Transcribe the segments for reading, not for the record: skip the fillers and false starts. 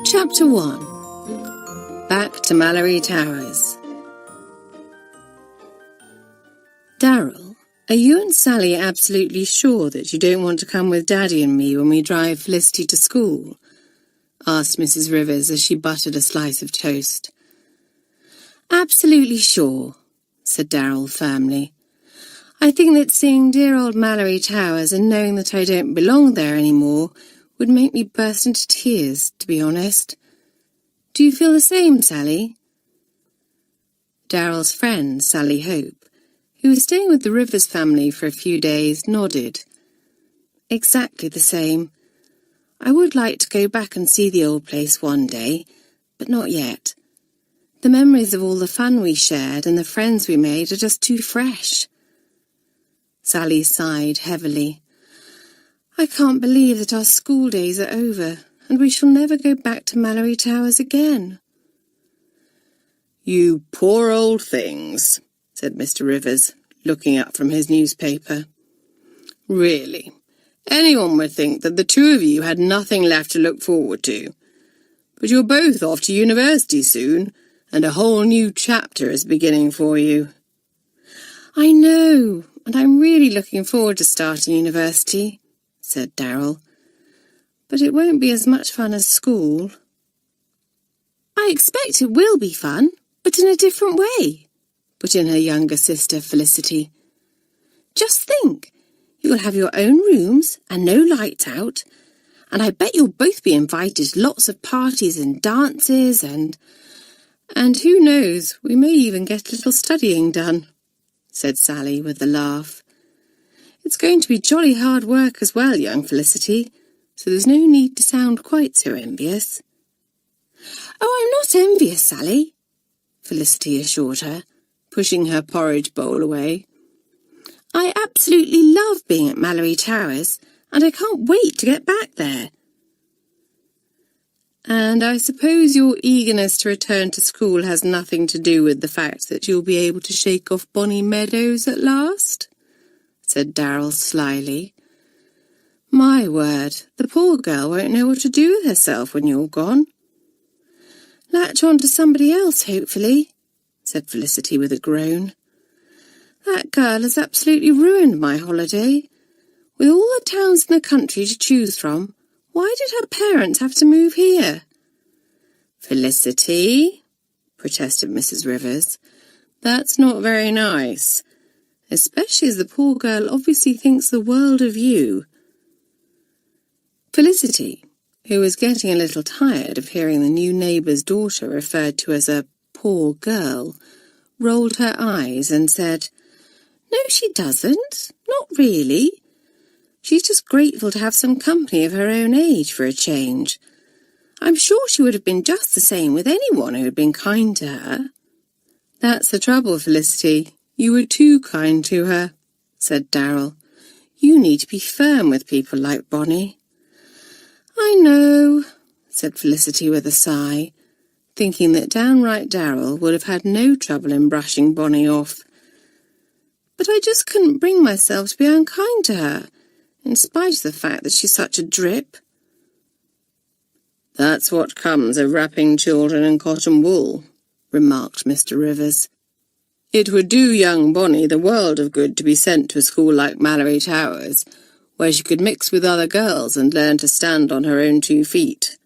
Chapter 1. Back to Malory Towers. Darrell, are you and Sally absolutely sure that you don't want to come with Daddy and me when we drive Felicity to school? Asked Mrs. Rivers as she buttered a slice of toast. Absolutely sure, said Darrell firmly. I think that seeing dear old Malory Towers and knowing that I don't belong there anymore would make me burst into tears, to be honest. Do you feel the same, Sally? Darrell's friend, Sally Hope, who was staying with the Rivers family for a few days, nodded. Exactly the same. I would like to go back and see the old place one day, but not yet. The memories of all the fun we shared and the friends we made are just too fresh. Sally sighed heavily. I can't believe that our school days are over, and we shall never go back to Malory Towers again. You poor old things, said Mr. Rivers, looking up from his newspaper. Really, anyone would think that the two of you had nothing left to look forward to. But you're both off to university soon, and a whole new chapter is beginning for you. I know, and I'm really looking forward to starting university, said Darrell. But it won't be as much fun as school. I expect it will be fun, but in a different way, put in her younger sister Felicity. Just think, you'll have your own rooms and no lights out, and I bet you'll both be invited to lots of parties and dances and who knows, we may even get a little studying done, said Sally with a laugh. It's going to be jolly hard work as well, young Felicity, so there's no need to sound quite so envious. Oh, I'm not envious, Sally, Felicity assured her, pushing her porridge bowl away. I absolutely love being at Malory Towers, and I can't wait to get back there. And I suppose your eagerness to return to school has nothing to do with the fact that you'll be able to shake off Bonny Meadows at last? Said Darrell slyly. My word, the poor girl won't know what to do with herself when you're gone. Latch on to somebody else, hopefully, said Felicity with a groan. That girl has absolutely ruined my holiday. With all the towns in the country to choose from, why did her parents have to move here? Felicity, protested Mrs. Rivers, that's not very nice, especially as the poor girl obviously thinks the world of you. Felicity, who was getting a little tired of hearing the new neighbour's daughter referred to as a poor girl, rolled her eyes and said, No, she doesn't, not really. She's just grateful to have some company of her own age for a change. I'm sure she would have been just the same with anyone who had been kind to her. That's the trouble, Felicity. You were too kind to her, said Darrell. You need to be firm with people like Bonny. I know, said Felicity with a sigh, thinking that downright Darrell would have had no trouble in brushing Bonny off. But I just couldn't bring myself to be unkind to her, in spite of the fact that she's such a drip. That's what comes of wrapping children in cotton wool, remarked Mr. Rivers. It would do young Bonny the world of good to be sent to a school like Malory Towers, where she could mix with other girls and learn to stand on her own 2 feet.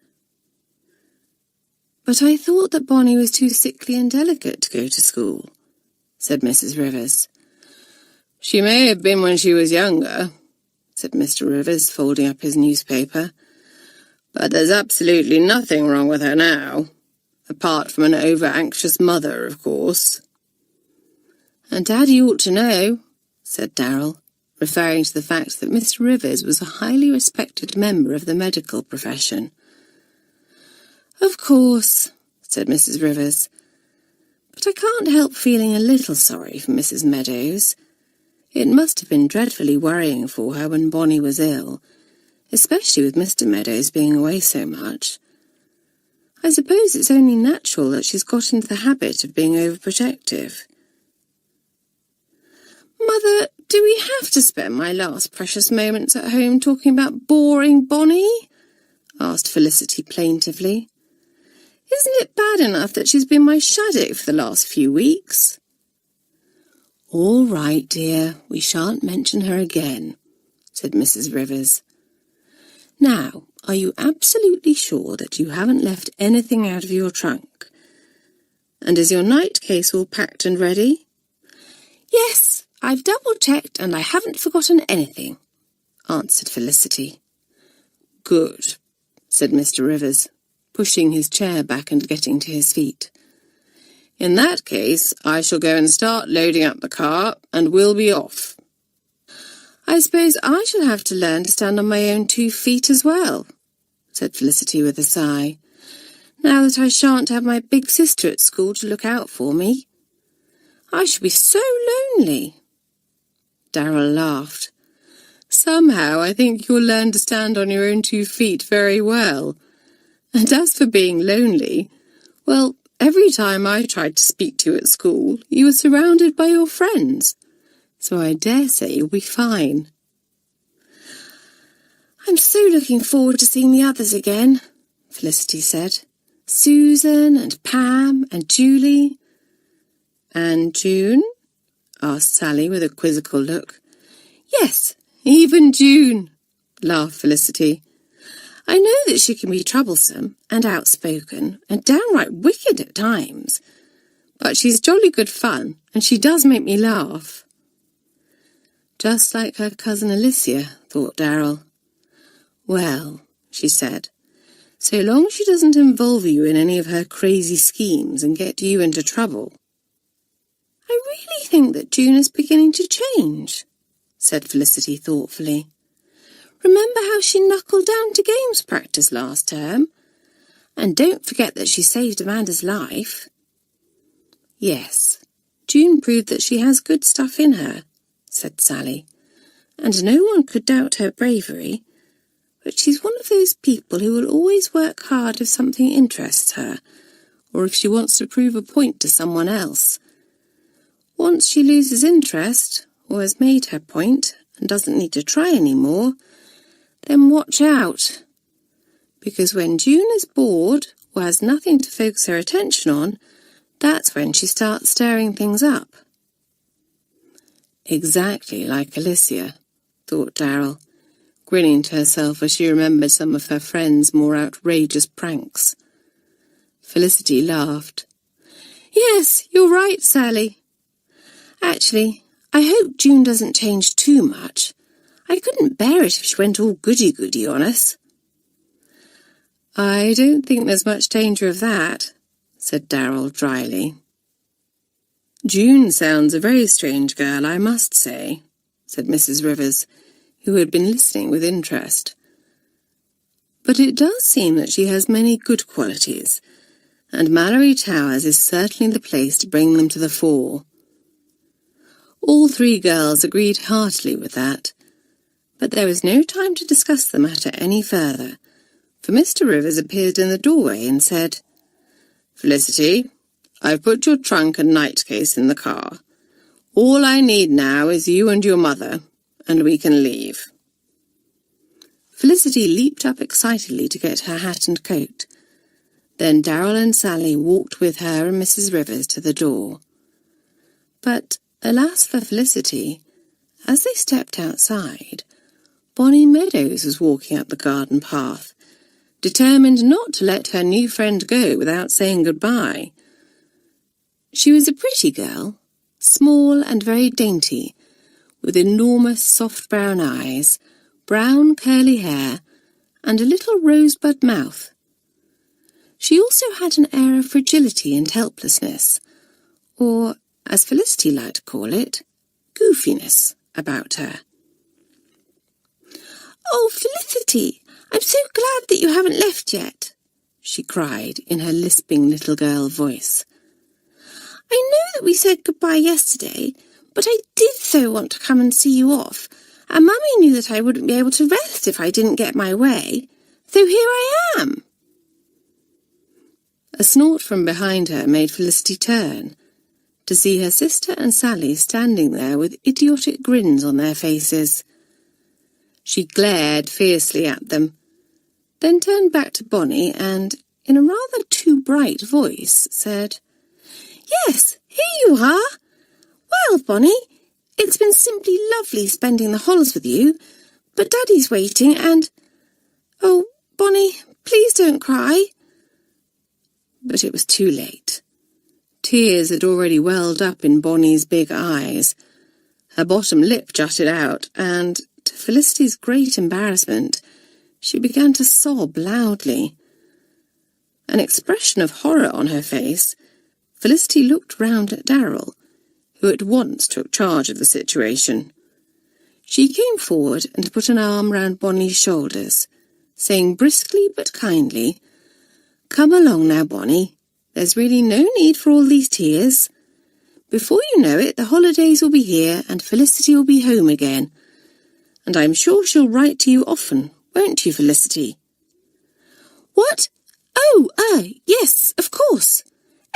But I thought that Bonny was too sickly and delicate to go to school, said Mrs. Rivers. She may have been when she was younger, said Mr. Rivers, folding up his newspaper. But there's absolutely nothing wrong with her now, apart from an over-anxious mother, of course. And Daddy ought to know, said Darrell, referring to the fact that Mr. Rivers was a highly respected member of the medical profession. Of course, said Mrs. Rivers, but I can't help feeling a little sorry for Mrs. Meadows. It must have been dreadfully worrying for her when Bonny was ill, especially with Mr. Meadows being away so much. I suppose it's only natural that she's got into the habit of being overprotective. Mother, do we have to spend my last precious moments at home talking about boring Bonny? Asked Felicity plaintively. Isn't it bad enough that she's been my shadow for the last few weeks?" "All right, dear, we shan't mention her again," said Mrs. Rivers. "Now, are you absolutely sure that you haven't left anything out of your trunk? And is your night case all packed and ready?" "Yes, I've double-checked and I haven't forgotten anything," answered Felicity. "Good," said Mr. Rivers, pushing his chair back and getting to his feet. "In that case, I shall go and start loading up the car, and we'll be off." "I suppose I shall have to learn to stand on my own 2 feet as well," said Felicity with a sigh, "now that I shan't have my big sister at school to look out for me. I shall be so lonely." Darrell laughed. "Somehow I think you'll learn to stand on your own 2 feet very well. And as for being lonely, well, every time I tried to speak to you at school, you were surrounded by your friends. So I dare say you'll be fine." "I'm so looking forward to seeing the others again," Felicity said. "Susan and Pam and Julie." "And June?" asked Sally with a quizzical look. "Yes, even June," laughed Felicity. "I know that she can be troublesome and outspoken and downright wicked at times, but she's jolly good fun and she does make me laugh." Just like her cousin Alicia, thought Darrell. "Well," she said, "so long as she doesn't involve you in any of her crazy schemes and get you into trouble." "I really think that June is beginning to change," said Felicity thoughtfully. "Remember how she knuckled down to games practice last term? And don't forget that she saved Amanda's life." "Yes, June proved that she has good stuff in her," said Sally, "and no one could doubt her bravery. But she's one of those people who will always work hard if something interests her, or if she wants to prove a point to someone else. Once she loses interest, or has made her point, and doesn't need to try any more, then watch out. Because when June is bored, or has nothing to focus her attention on, that's when she starts stirring things up." Exactly like Alicia, thought Darrell, grinning to herself as she remembered some of her friends' more outrageous pranks. Felicity laughed. "Yes, you're right, Sally. Actually, I hope June doesn't change too much. I couldn't bear it if she went all goody-goody on us." "I don't think there's much danger of that," said Darrell dryly. "June sounds a very strange girl, I must say," said Mrs. Rivers, who had been listening with interest. "But it does seem that she has many good qualities, and Malory Towers is certainly the place to bring them to the fore." All 3 girls agreed heartily with that, but there was no time to discuss the matter any further, for Mr. Rivers appeared in the doorway and said, "Felicity, I've put your trunk and night case in the car. All I need now is you and your mother, and we can leave." Felicity leaped up excitedly to get her hat and coat. Then Darrell and Sally walked with her and Mrs. Rivers to the door. But, alas for Felicity, as they stepped outside, Bonnie Meadows was walking up the garden path, determined not to let her new friend go without saying goodbye. She was a pretty girl, small and very dainty, with enormous soft brown eyes, brown curly hair, and a little rosebud mouth. She also had an air of fragility and helplessness, or, as Felicity liked to call it, goofiness about her. "Oh, Felicity, I'm so glad that you haven't left yet," she cried in her lisping little girl voice. "I know that we said goodbye yesterday, but I did so want to come and see you off, and Mummy knew that I wouldn't be able to rest if I didn't get my way, so here I am." A snort from behind her made Felicity turn, to see her sister and Sally standing there with idiotic grins on their faces. She glared fiercely at them, then turned back to Bonnie and, in a rather too bright voice, said, "Yes, here you are. Well, Bonnie, it's been simply lovely spending the holidays with you, but Daddy's waiting and— Oh, Bonnie, please don't cry." But it was too late. Tears had already welled up in Bonnie's big eyes. Her bottom lip jutted out, and, to Felicity's great embarrassment, she began to sob loudly. An expression of horror on her face, Felicity looked round at Darrell, who at once took charge of the situation. She came forward and put an arm round Bonnie's shoulders, saying briskly but kindly, "Come along now, Bonnie. There's really no need for all these tears. Before you know it, the holidays will be here and Felicity will be home again. And I'm sure she'll write to you often, won't you, Felicity?" "What? Oh, yes, of course.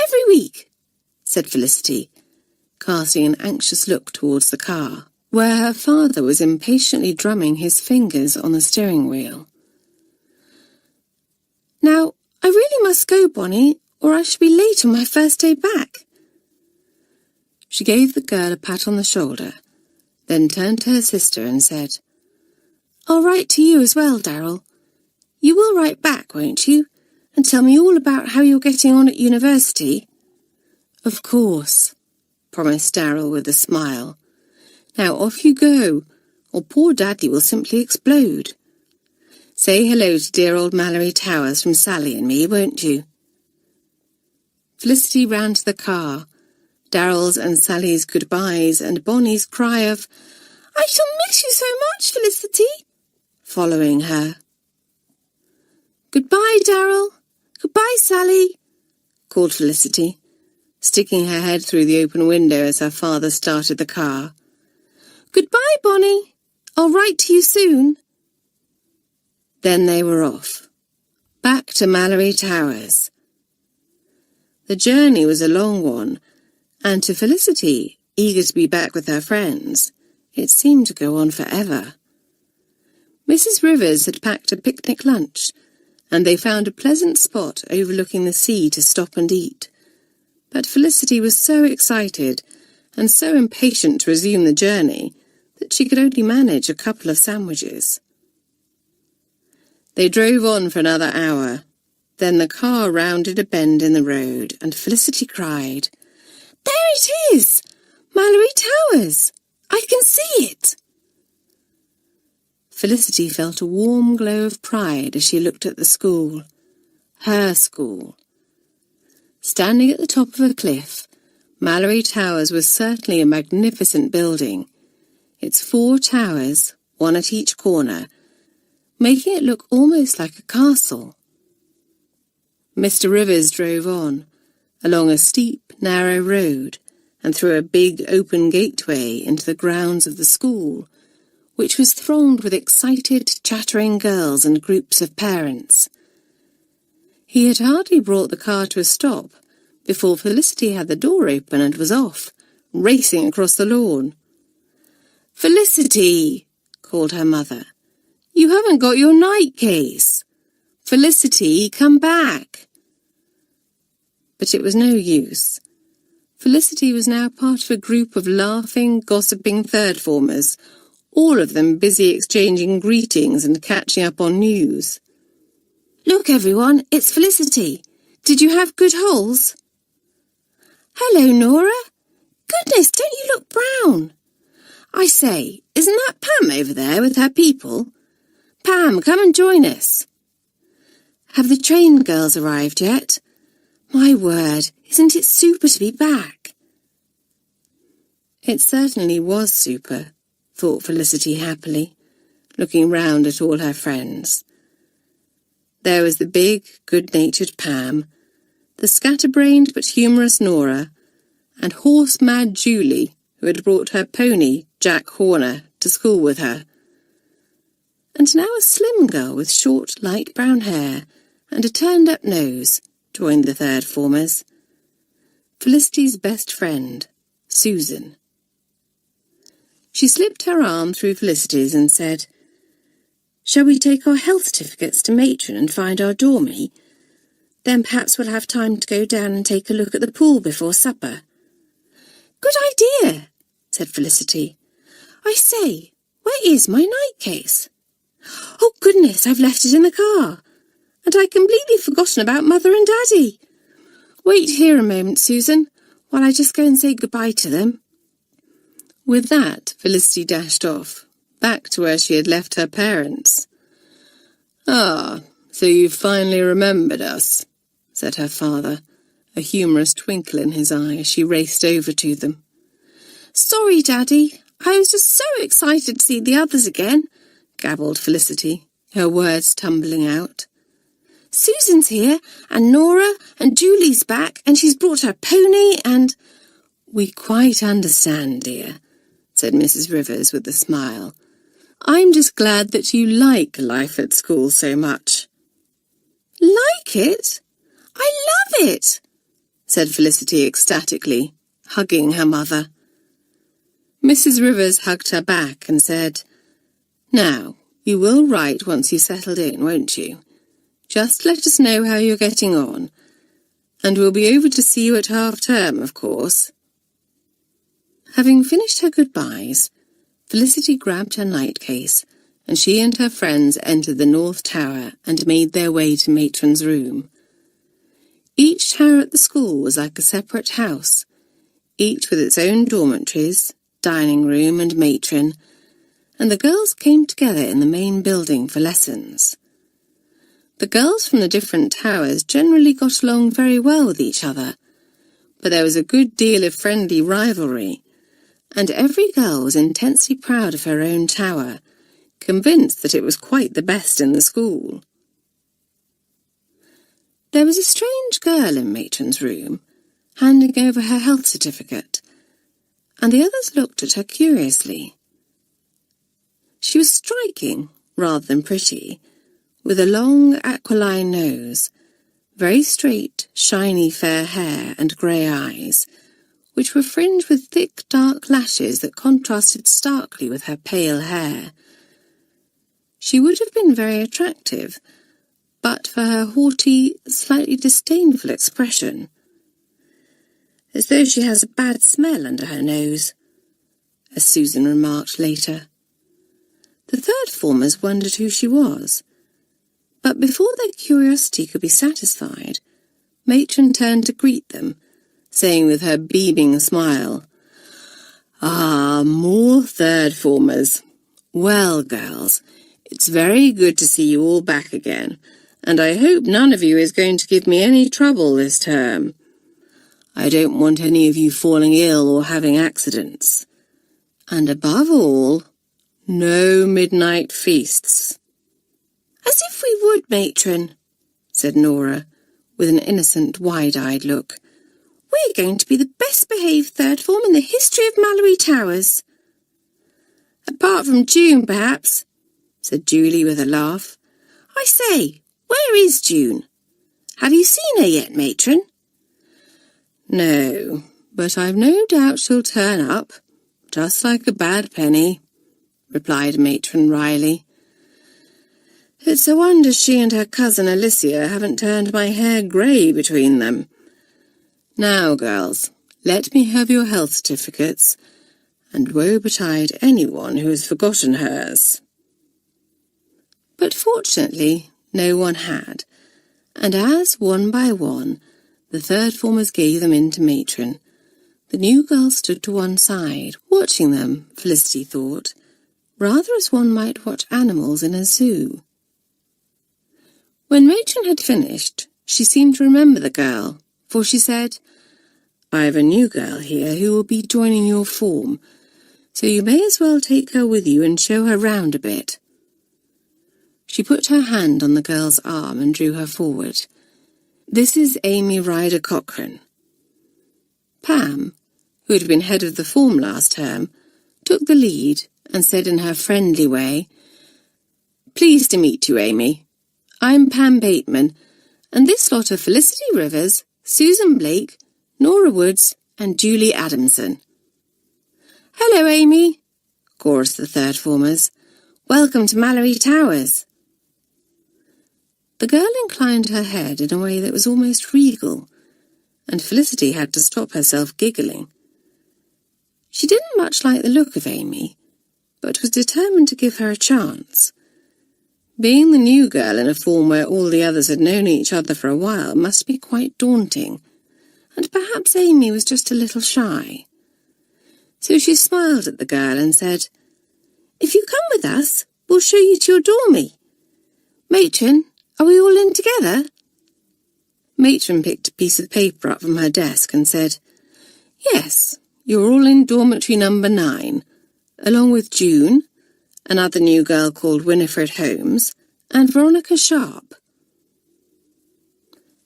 Every week," said Felicity, casting an anxious look towards the car, where her father was impatiently drumming his fingers on the steering wheel. "Now, I really must go, Bonnie, or I shall be late on my first day back." She gave the girl a pat on the shoulder, then turned to her sister and said, "I'll write to you as well, Darrell. You will write back, won't you, and tell me all about how you're getting on at university?" "Of course," promised Darrell with a smile. "Now off you go, or poor Daddy will simply explode. Say hello to dear old Malory Towers from Sally and me, won't you?" Felicity ran to the car, Darrell's and Sally's goodbyes and Bonnie's cry of, "I shall miss you so much, Felicity," following her. "Goodbye, Darrell. Goodbye, Sally," called Felicity, sticking her head through the open window as her father started the car. "Goodbye, Bonnie. I'll write to you soon." Then they were off, back to Malory Towers. The journey was a long one, and to Felicity, eager to be back with her friends, it seemed to go on forever. Mrs. Rivers had packed a picnic lunch, and they found a pleasant spot overlooking the sea to stop and eat. But Felicity was so excited and so impatient to resume the journey that she could only manage a couple of sandwiches. They drove on for another hour. Then the car rounded a bend in the road, and Felicity cried, "There it is! Malory Towers! I can see it!" Felicity felt a warm glow of pride as she looked at the school, her school. Standing at the top of a cliff, Malory Towers was certainly a magnificent building, its 4 towers, one at each corner, making it look almost like a castle. Mr. Rivers drove on, along a steep, narrow road, and through a big open gateway into the grounds of the school, which was thronged with excited, chattering girls and groups of parents. He had hardly brought the car to a stop before Felicity had the door open and was off, racing across the lawn. "Felicity," called her mother, "you haven't got your night case. Felicity, come back." But it was no use. Felicity was now part of a group of laughing, gossiping third-formers, all of them busy exchanging greetings and catching up on news. "Look, everyone, it's Felicity. Did you have good holes?" "Hello, Nora. Goodness, don't you look brown? I say, isn't that Pam over there with her people? Pam, come and join us." "Have the train girls arrived yet? My word, isn't it super to be back?" It certainly was super, thought Felicity happily, looking round at all her friends. There was the big, good-natured Pam, the scatterbrained but humorous Nora, and horse-mad Julie, who had brought her pony, Jack Horner, to school with her. And now a slim girl with short, light brown hair and a turned-up nose joined the third-formers. Felicity's best friend, Susan. She slipped her arm through Felicity's and said, "Shall we take our health certificates to matron and find our dormie? Then perhaps we'll have time to go down and take a look at the pool before supper." "Good idea," said Felicity. "I say, where is my night case? Oh, goodness, I've left it in the car. And I'd completely forgotten about Mother and Daddy. Wait here a moment, Susan, while I just go and say goodbye to them." With that, Felicity dashed off, back to where she had left her parents. "Ah, so you've finally remembered us," said her father, a humorous twinkle in his eye as she raced over to them. "Sorry, Daddy. I was just so excited to see the others again," gabbled Felicity, her words tumbling out. "Susan's here, and Nora, and Julie's back, and she's brought her pony, and—" "We quite understand, dear," said Mrs. Rivers with a smile. "I'm just glad that you like life at school so much." "Like it? I love it," said Felicity ecstatically, hugging her mother. Mrs. Rivers hugged her back and said, "Now, you will write once you've settled in, won't you? Just let us know how you're getting on, and we'll be over to see you at half-term, of course." Having finished her goodbyes, Felicity grabbed her night case, and she and her friends entered the North Tower and made their way to Matron's room. Each tower at the school was like a separate house, each with its own dormitories, dining room and matron, and the girls came together in the main building for lessons. The girls from the different towers generally got along very well with each other, but there was a good deal of friendly rivalry, and every girl was intensely proud of her own tower, convinced that it was quite the best in the school. There was a strange girl in Matron's room, handing over her health certificate, and the others looked at her curiously. She was striking, rather than pretty, with a long aquiline nose, very straight, shiny fair hair and grey eyes, which were fringed with thick dark lashes that contrasted starkly with her pale hair. She would have been very attractive, but for her haughty, slightly disdainful expression, as though she has a bad smell under her nose, as Susan remarked later. The third formers wondered who she was, but before their curiosity could be satisfied, Matron turned to greet them, saying with her beaming smile, "Ah, more third formers. Well, girls, it's very good to see you all back again, and I hope none of you is going to give me any trouble this term. I don't want any of you falling ill or having accidents. And above all, no midnight feasts." "As if we would, Matron," said Nora, with an innocent, wide-eyed look. "We're going to be the best-behaved third form in the history of Malory Towers." "Apart from June, perhaps," said Julie with a laugh. "I say, where is June? Have you seen her yet, Matron?" "No, but I've no doubt she'll turn up, just like a bad penny," replied Matron wryly. "It's a wonder she and her cousin Alicia haven't turned my hair grey between them. Now, girls, let me have your health certificates, and woe betide anyone who has forgotten hers." But fortunately, no one had, and as, one by one, the third formers gave them in to Matron, the new girls stood to one side, watching them, Felicity thought, rather as one might watch animals in a zoo. When Matron had finished, she seemed to remember the girl, for she said, "I have a new girl here who will be joining your form, so you may as well take her with you and show her round a bit." She put her hand on the girl's arm and drew her forward. "This is Amy Ryder Cochrane." Pam, who had been head of the form last term, took the lead and said in her friendly way, "Pleased to meet you, Amy. I'm Pam Bateman, and this lot are Felicity Rivers, Susan Blake, Nora Woods, and Julie Adamson." "Hello, Amy," chorused the third formers. "Welcome to Malory Towers." The girl inclined her head in a way that was almost regal, and Felicity had to stop herself giggling. She didn't much like the look of Amy, but was determined to give her a chance. Being the new girl in a form where all the others had known each other for a while must be quite daunting, and perhaps Amy was just a little shy. So she smiled at the girl and said, "If you come with us, we'll show you to your dormie. Matron, are we all in together?" Matron picked a piece of paper up from her desk and said, "Yes, you're all in dormitory number 9, along with June, another new girl called Winifred Holmes, and Veronica Sharp."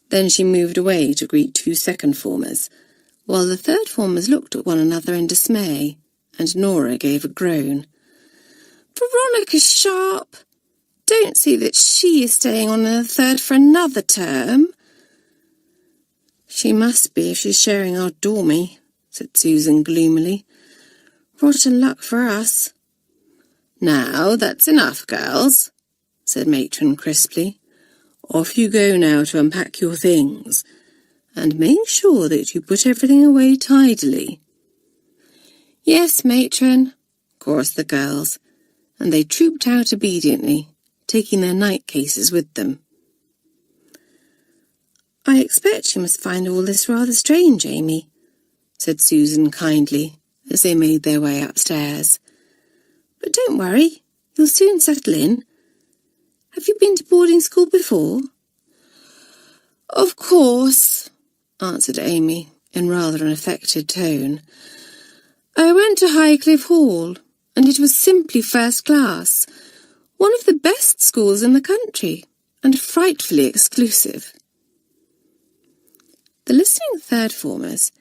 Then she moved away to greet 2 second-formers, while the third-formers looked at one another in dismay, and Nora gave a groan. "Veronica Sharp! Don't see that she is staying on in the 3rd for another term." "She must be if she's sharing our dormie," said Susan gloomily. "Rotten luck for us." "Now, that's enough, girls," said Matron crisply. "Off you go now to unpack your things, and make sure that you put everything away tidily." "Yes, Matron," chorused the girls, and they trooped out obediently, taking their night cases with them. "I expect you must find all this rather strange, Amy," said Susan kindly, as they made their way upstairs. "But don't worry, you'll soon settle in. Have you been to boarding school before?" "Of course," answered Amy, in rather an affected tone. "I went to Highcliffe Hall, and it was simply first class, one of the best schools in the country, and frightfully exclusive." The listening third-formers,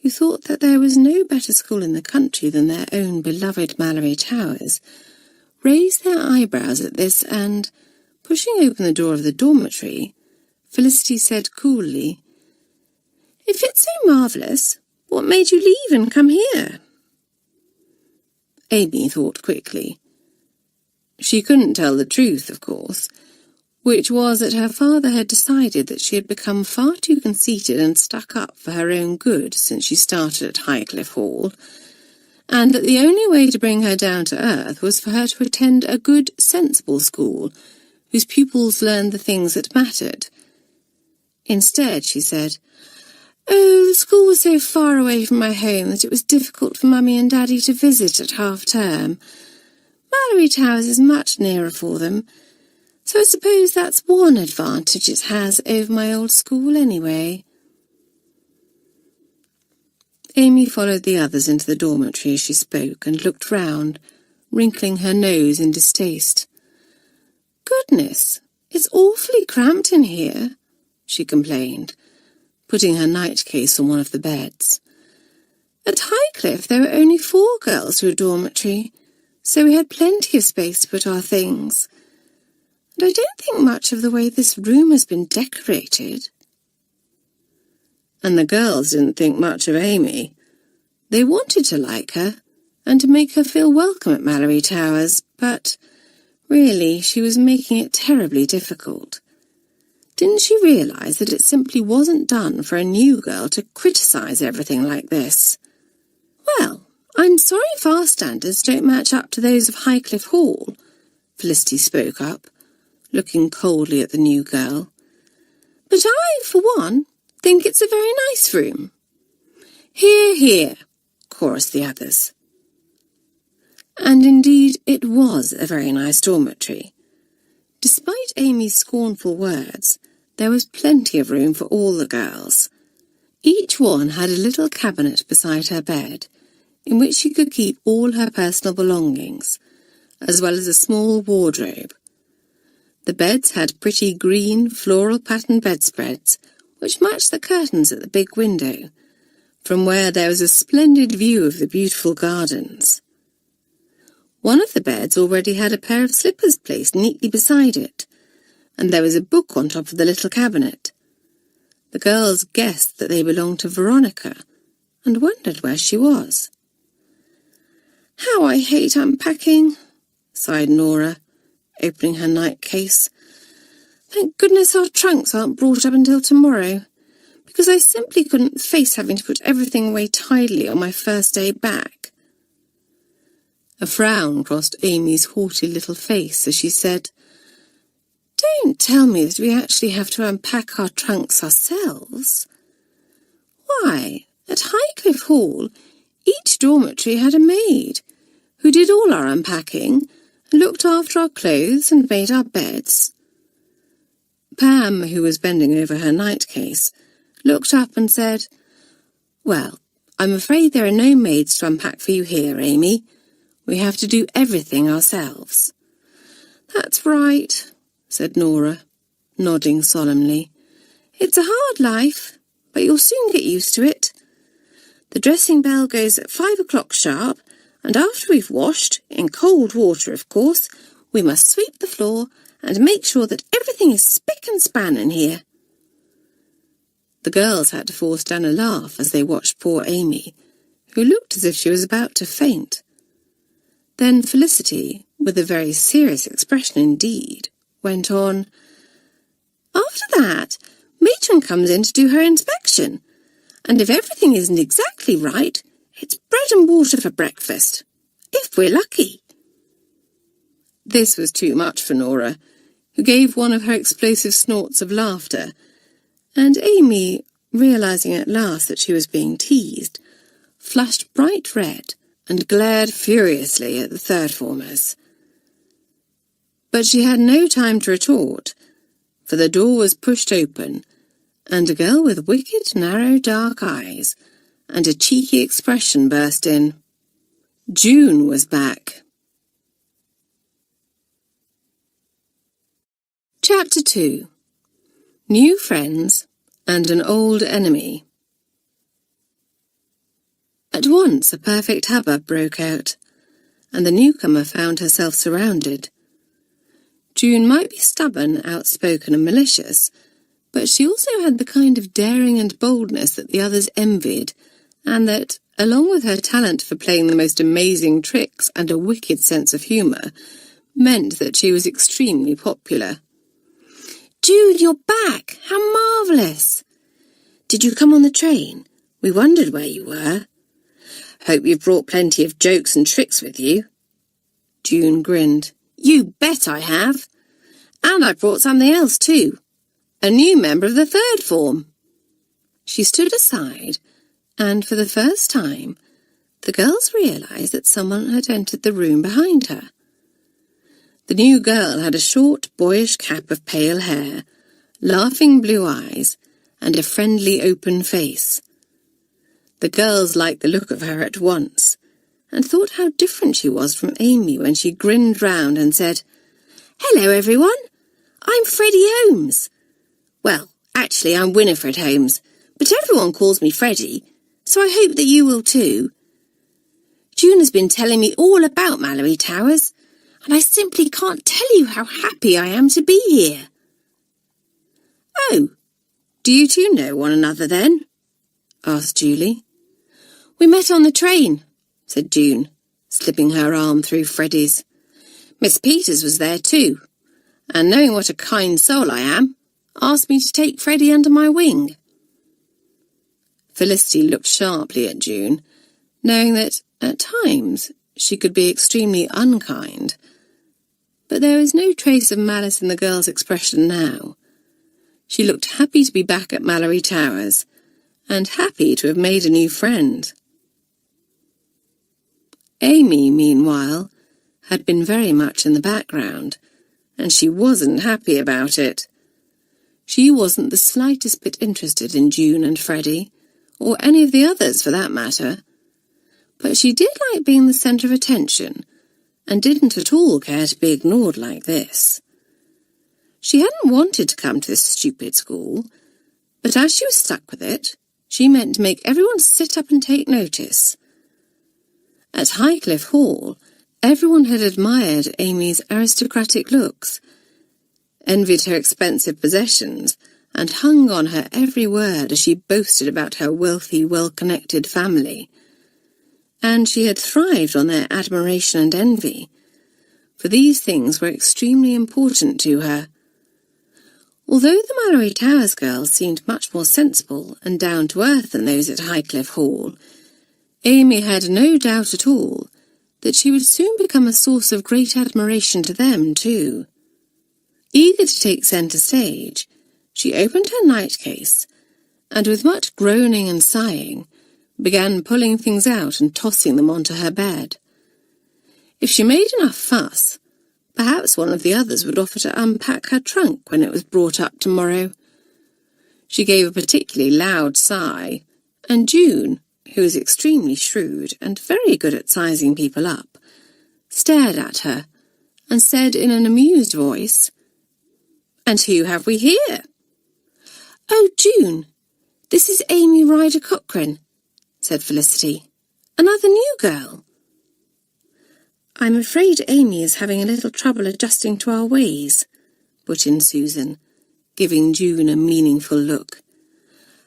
who thought that there was no better school in the country than their own beloved Malory Towers, raised their eyebrows at this and, pushing open the door of the dormitory, Felicity said coolly, "If it's so marvellous, what made you leave and come here?" Amy thought quickly. She couldn't tell the truth, of course, which was that her father had decided that she had become far too conceited and stuck up for her own good since she started at Highcliffe Hall, and that the only way to bring her down to earth was for her to attend a good, sensible school, whose pupils learned the things that mattered. Instead, she said, "Oh, the school was so far away from my home that it was difficult for Mummy and Daddy to visit at half-term. Malory Towers is much nearer for them, so I suppose that's one advantage it has over my old school anyway." Amy followed the others into the dormitory as she spoke and looked round, wrinkling her nose in distaste. "Goodness, it's awfully cramped in here," she complained, putting her night-case on one of the beds. "At Highcliffe there were only 4 girls to a dormitory, so we had plenty of space to put our things. And I don't think much of the way this room has been decorated." And the girls didn't think much of Amy. They wanted to like her, and to make her feel welcome at Malory Towers, but really she was making it terribly difficult. Didn't she realise that it simply wasn't done for a new girl to criticise everything like this? "Well, I'm sorry if our standards don't match up to those of Highcliffe Hall," Felicity spoke up, looking coldly at the new girl. "But I, for one, think it's a very nice room." "Hear, hear," chorused the others. And indeed it was a very nice dormitory. Despite Amy's scornful words, there was plenty of room for all the girls. Each one had a little cabinet beside her bed, in which she could keep all her personal belongings, as well as a small wardrobe. The beds had pretty green, floral-patterned bedspreads, which matched the curtains at the big window, from where there was a splendid view of the beautiful gardens. One of the beds already had a pair of slippers placed neatly beside it, and there was a book on top of the little cabinet. The girls guessed that they belonged to Veronica, and wondered where she was. "How I hate unpacking," sighed Nora, opening her night case. Thank goodness our trunks aren't brought up until tomorrow, because I simply couldn't face having to put everything away tidily on my first day back." A frown crossed Amy's haughty little face as she said, "Don't tell me that we actually have to unpack our trunks ourselves. Why, at Highcliffe Hall, each dormitory had a maid, who did all our unpacking, and looked after our clothes and made our beds." Pam, who was bending over her night-case, looked up and said, "Well, I'm afraid there are no maids to unpack for you here, Amy. We have to do everything ourselves." "That's right," said Nora, nodding solemnly. "It's a hard life, but you'll soon get used to it. The dressing bell goes at 5 o'clock sharp, and after we've washed, in cold water of course, we must sweep the floor and make sure that everything is spick and span in here." The girls had to force down a laugh as they watched poor Amy, who looked as if she was about to faint. Then Felicity, with a very serious expression indeed, went on, "After that, Matron comes in to do her inspection, and if everything isn't exactly right, it's bread and water for breakfast, if we're lucky." This was too much for Nora, who gave one of her explosive snorts of laughter, and Amy, realizing at last that she was being teased, flushed bright red and glared furiously at the third-formers. But she had no time to retort, for the door was pushed open, and a girl with wicked, narrow, dark eyes and a cheeky expression burst in. June was back. Chapter 2. New Friends and an Old Enemy. At once a perfect hubbub broke out, and the newcomer found herself surrounded. June might be stubborn, outspoken and malicious, but she also had the kind of daring and boldness that the others envied, and that, along with her talent for playing the most amazing tricks and a wicked sense of humour, meant that she was extremely popular. "June, you're back! How marvellous! Did you come on the train? We wondered where you were. Hope you've brought plenty of jokes and tricks with you." June grinned. "You bet I have. And I brought something else too. A new member of the third form." She stood aside, and for the first time, the girls realized that someone had entered the room behind her. The new girl had a short, boyish cap of pale hair, laughing blue eyes, and a friendly, open face. The girls liked the look of her at once, and thought how different she was from Amy when she grinned round and said, "Hello, everyone. I'm Freddie Holmes. Well, actually, I'm Winifred Holmes, but everyone calls me Freddie, so I hope that you will too. June has been telling me all about Malory Towers, and I simply can't tell you how happy I am to be here." "Oh, do you two know one another then?" asked Julie. "We met on the train," said June, slipping her arm through Freddie's. "Miss Peters was there too, and knowing what a kind soul I am, asked me to take Freddie under my wing." Felicity looked sharply at June, knowing that, at times, she could be extremely unkind. But there was no trace of malice in the girl's expression now. She looked happy to be back at Malory Towers, and happy to have made a new friend. Amy, meanwhile, had been very much in the background, and she wasn't happy about it. She wasn't the slightest bit interested in June and Freddie, or any of the others for that matter, but she did like being the centre of attention, and didn't at all care to be ignored like this. She hadn't wanted to come to this stupid school, but as she was stuck with it, she meant to make everyone sit up and take notice. At Highcliffe Hall, everyone had admired Amy's aristocratic looks, envied her expensive possessions, and hung on her every word as she boasted about her wealthy, well-connected family. And she had thrived on their admiration and envy, for these things were extremely important to her. Although the Malory Towers girls seemed much more sensible and down-to-earth than those at Highcliffe Hall, Amy had no doubt at all that she would soon become a source of great admiration to them too. Eager to take centre stage, she opened her night-case, and with much groaning and sighing, began pulling things out and tossing them onto her bed. If she made enough fuss, perhaps one of the others would offer to unpack her trunk when it was brought up tomorrow. She gave a particularly loud sigh, and June, who was extremely shrewd and very good at sizing people up, stared at her and said in an amused voice, "And who have we here?" "Oh, June, this is Amy Ryder Cochrane," said Felicity. "Another new girl." "I'm afraid Amy is having a little trouble adjusting to our ways," put in Susan, giving June a meaningful look.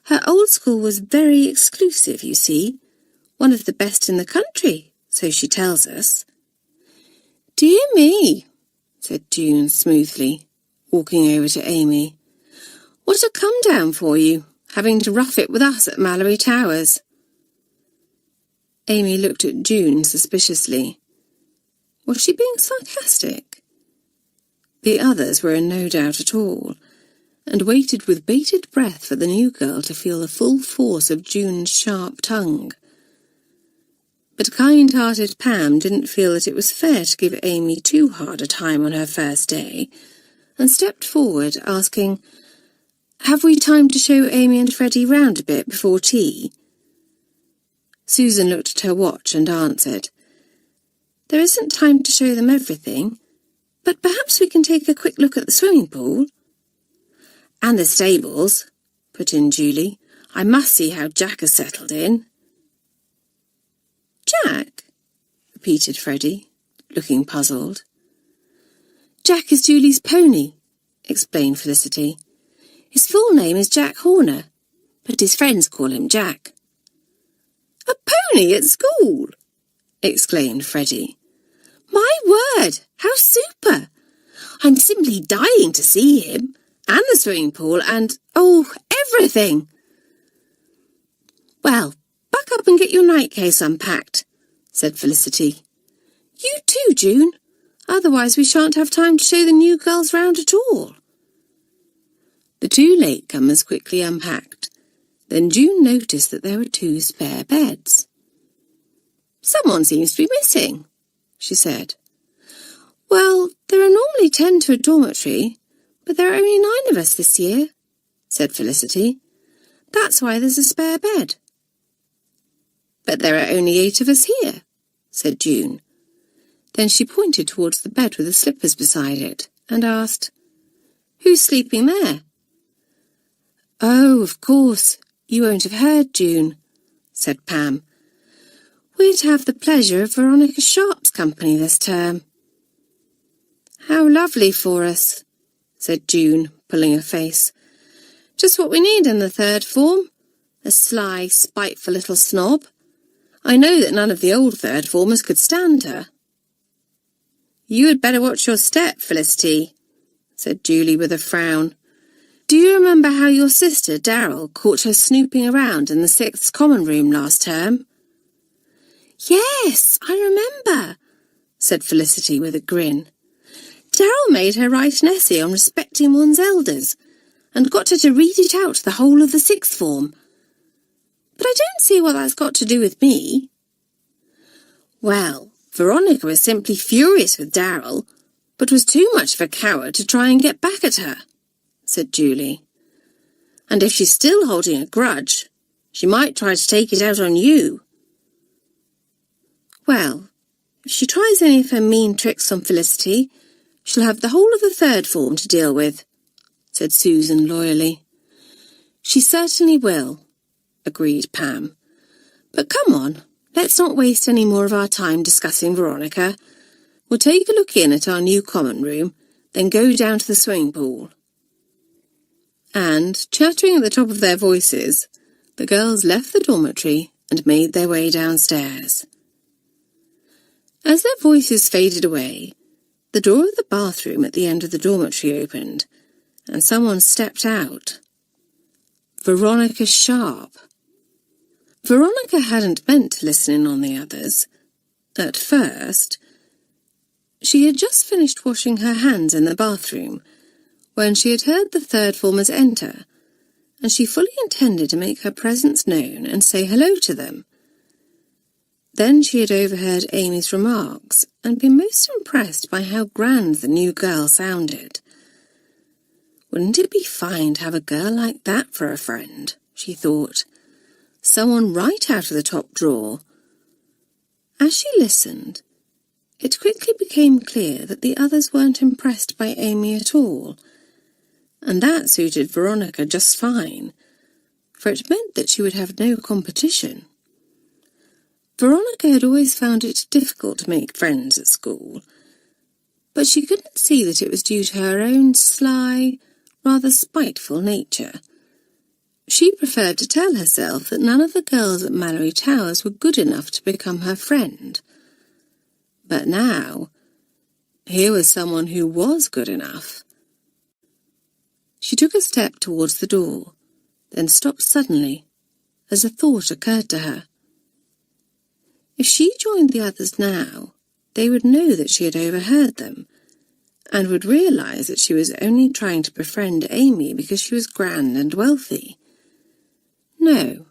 "Her old school was very exclusive, you see. One of the best in the country, so she tells us." "Dear me," said June smoothly, walking over to Amy. "What a come-down for you, having to rough it with us at Malory Towers." Amy looked at June suspiciously. Was she being sarcastic? The others were in no doubt at all, and waited with bated breath for the new girl to feel the full force of June's sharp tongue. But kind-hearted Pam didn't feel that it was fair to give Amy too hard a time on her first day, and stepped forward, asking, "Have we time to show Amy and Freddie round a bit before tea?" Susan looked at her watch and answered, "There isn't time to show them everything, but perhaps we can take a quick look at the swimming pool." "And the stables," put in Julie. "I must see how Jack has settled in." "Jack?" repeated Freddie, looking puzzled. "Jack is Julie's pony," explained Felicity. "His full name is Jack Horner, but his friends call him Jack." "A pony at school!" exclaimed Freddie. "My word, how super! I'm simply dying to see him, and the swimming pool, and, everything." "Well, buck up and get your night-case unpacked," said Felicity. "You too, June. Otherwise we shan't have time to show the new girls round at all." The two latecomers quickly unpacked. Then June noticed that there were 2 spare beds. "Someone seems to be missing," she said. "Well, there are normally 10 to a dormitory, but there are only 9 of us this year," said Felicity. "That's why there's a spare bed." "But there are only 8 of us here," said June. Then she pointed towards the bed with the slippers beside it and asked, "Who's sleeping there?" "Oh, of course, you won't have heard, June," said Pam. "We're to have the pleasure of Veronica Sharp's company this term." "How lovely for us," said June, pulling a face. "Just what we need in the 3rd form. A sly, spiteful little snob. I know that none of the old 3rd formers could stand her." "You had better watch your step, Felicity," said Julie with a frown. "Do you remember how your sister, Darrell, caught her snooping around in the 6th common room last term?" "Yes, I remember," said Felicity with a grin. "Darrell made her write an essay on respecting one's elders, and got her to read it out to the whole of the 6th form. But I don't see what that's got to do with me." "Well, Veronica was simply furious with Darrell, but was too much of a coward to try and get back at her," said Julie. "And if she's still holding a grudge, she might try to take it out on you." "Well, if she tries any of her mean tricks on Felicity, she'll have the whole of the 3rd form to deal with," said Susan loyally. "She certainly will," agreed Pam. "But come on, let's not waste any more of our time discussing Veronica. We'll take a look in at our new common room, then go down to the swimming pool." And, chattering at the top of their voices, the girls left the dormitory and made their way downstairs. As their voices faded away, the door of the bathroom at the end of the dormitory opened, and someone stepped out. Veronica Sharp. Veronica hadn't meant to listen in on the others. At first, she had just finished washing her hands in the bathroom when she had heard the third formers enter, and she fully intended to make her presence known and say hello to them. Then she had overheard Amy's remarks and been most impressed by how grand the new girl sounded. Wouldn't it be fine to have a girl like that for a friend, she thought. Someone right out of the top drawer. As she listened, it quickly became clear that the others weren't impressed by Amy at all, and that suited Veronica just fine, for it meant that she would have no competition. Veronica had always found it difficult to make friends at school, but she couldn't see that it was due to her own sly, rather spiteful nature. She preferred to tell herself that none of the girls at Malory Towers were good enough to become her friend. But now, here was someone who was good enough. She took a step towards the door, then stopped suddenly, as a thought occurred to her. If she joined the others now, they would know that she had overheard them, and would realize that she was only trying to befriend Amy because she was grand and wealthy. No,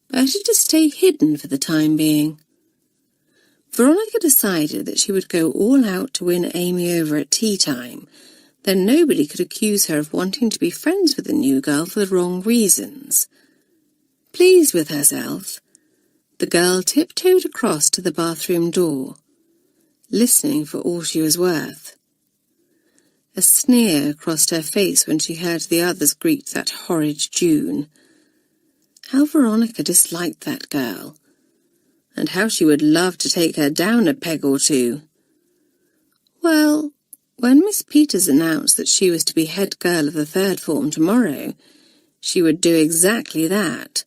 better to stay hidden for the time being. Veronica decided that she would go all out to win Amy over at tea time. Then nobody could accuse her of wanting to be friends with the new girl for the wrong reasons. Pleased with herself, the girl tiptoed across to the bathroom door, listening for all she was worth. A sneer crossed her face when she heard the others greet that horrid June. How Veronica disliked that girl, and how she would love to take her down a peg or two. Well, when Miss Peters announced that she was to be head girl of the third form tomorrow, she would do exactly that.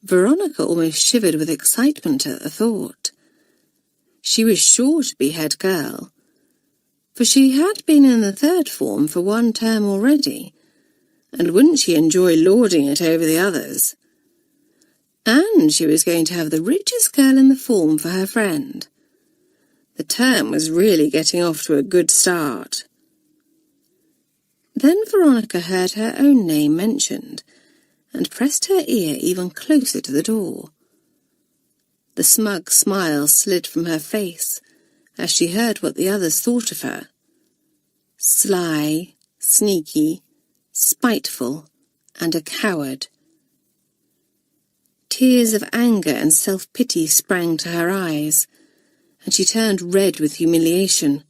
Veronica almost shivered with excitement at the thought. She was sure to be head girl, for she had been in the third form for one term already, and wouldn't she enjoy lording it over the others? And she was going to have the richest girl in the form for her friend. The term was really getting off to a good start. Then Veronica heard her own name mentioned, and pressed her ear even closer to the door. The smug smile slid from her face as she heard what the others thought of her. Sly, sneaky, spiteful, and a coward. Tears of anger and self-pity sprang to her eyes, and she turned red with humiliation.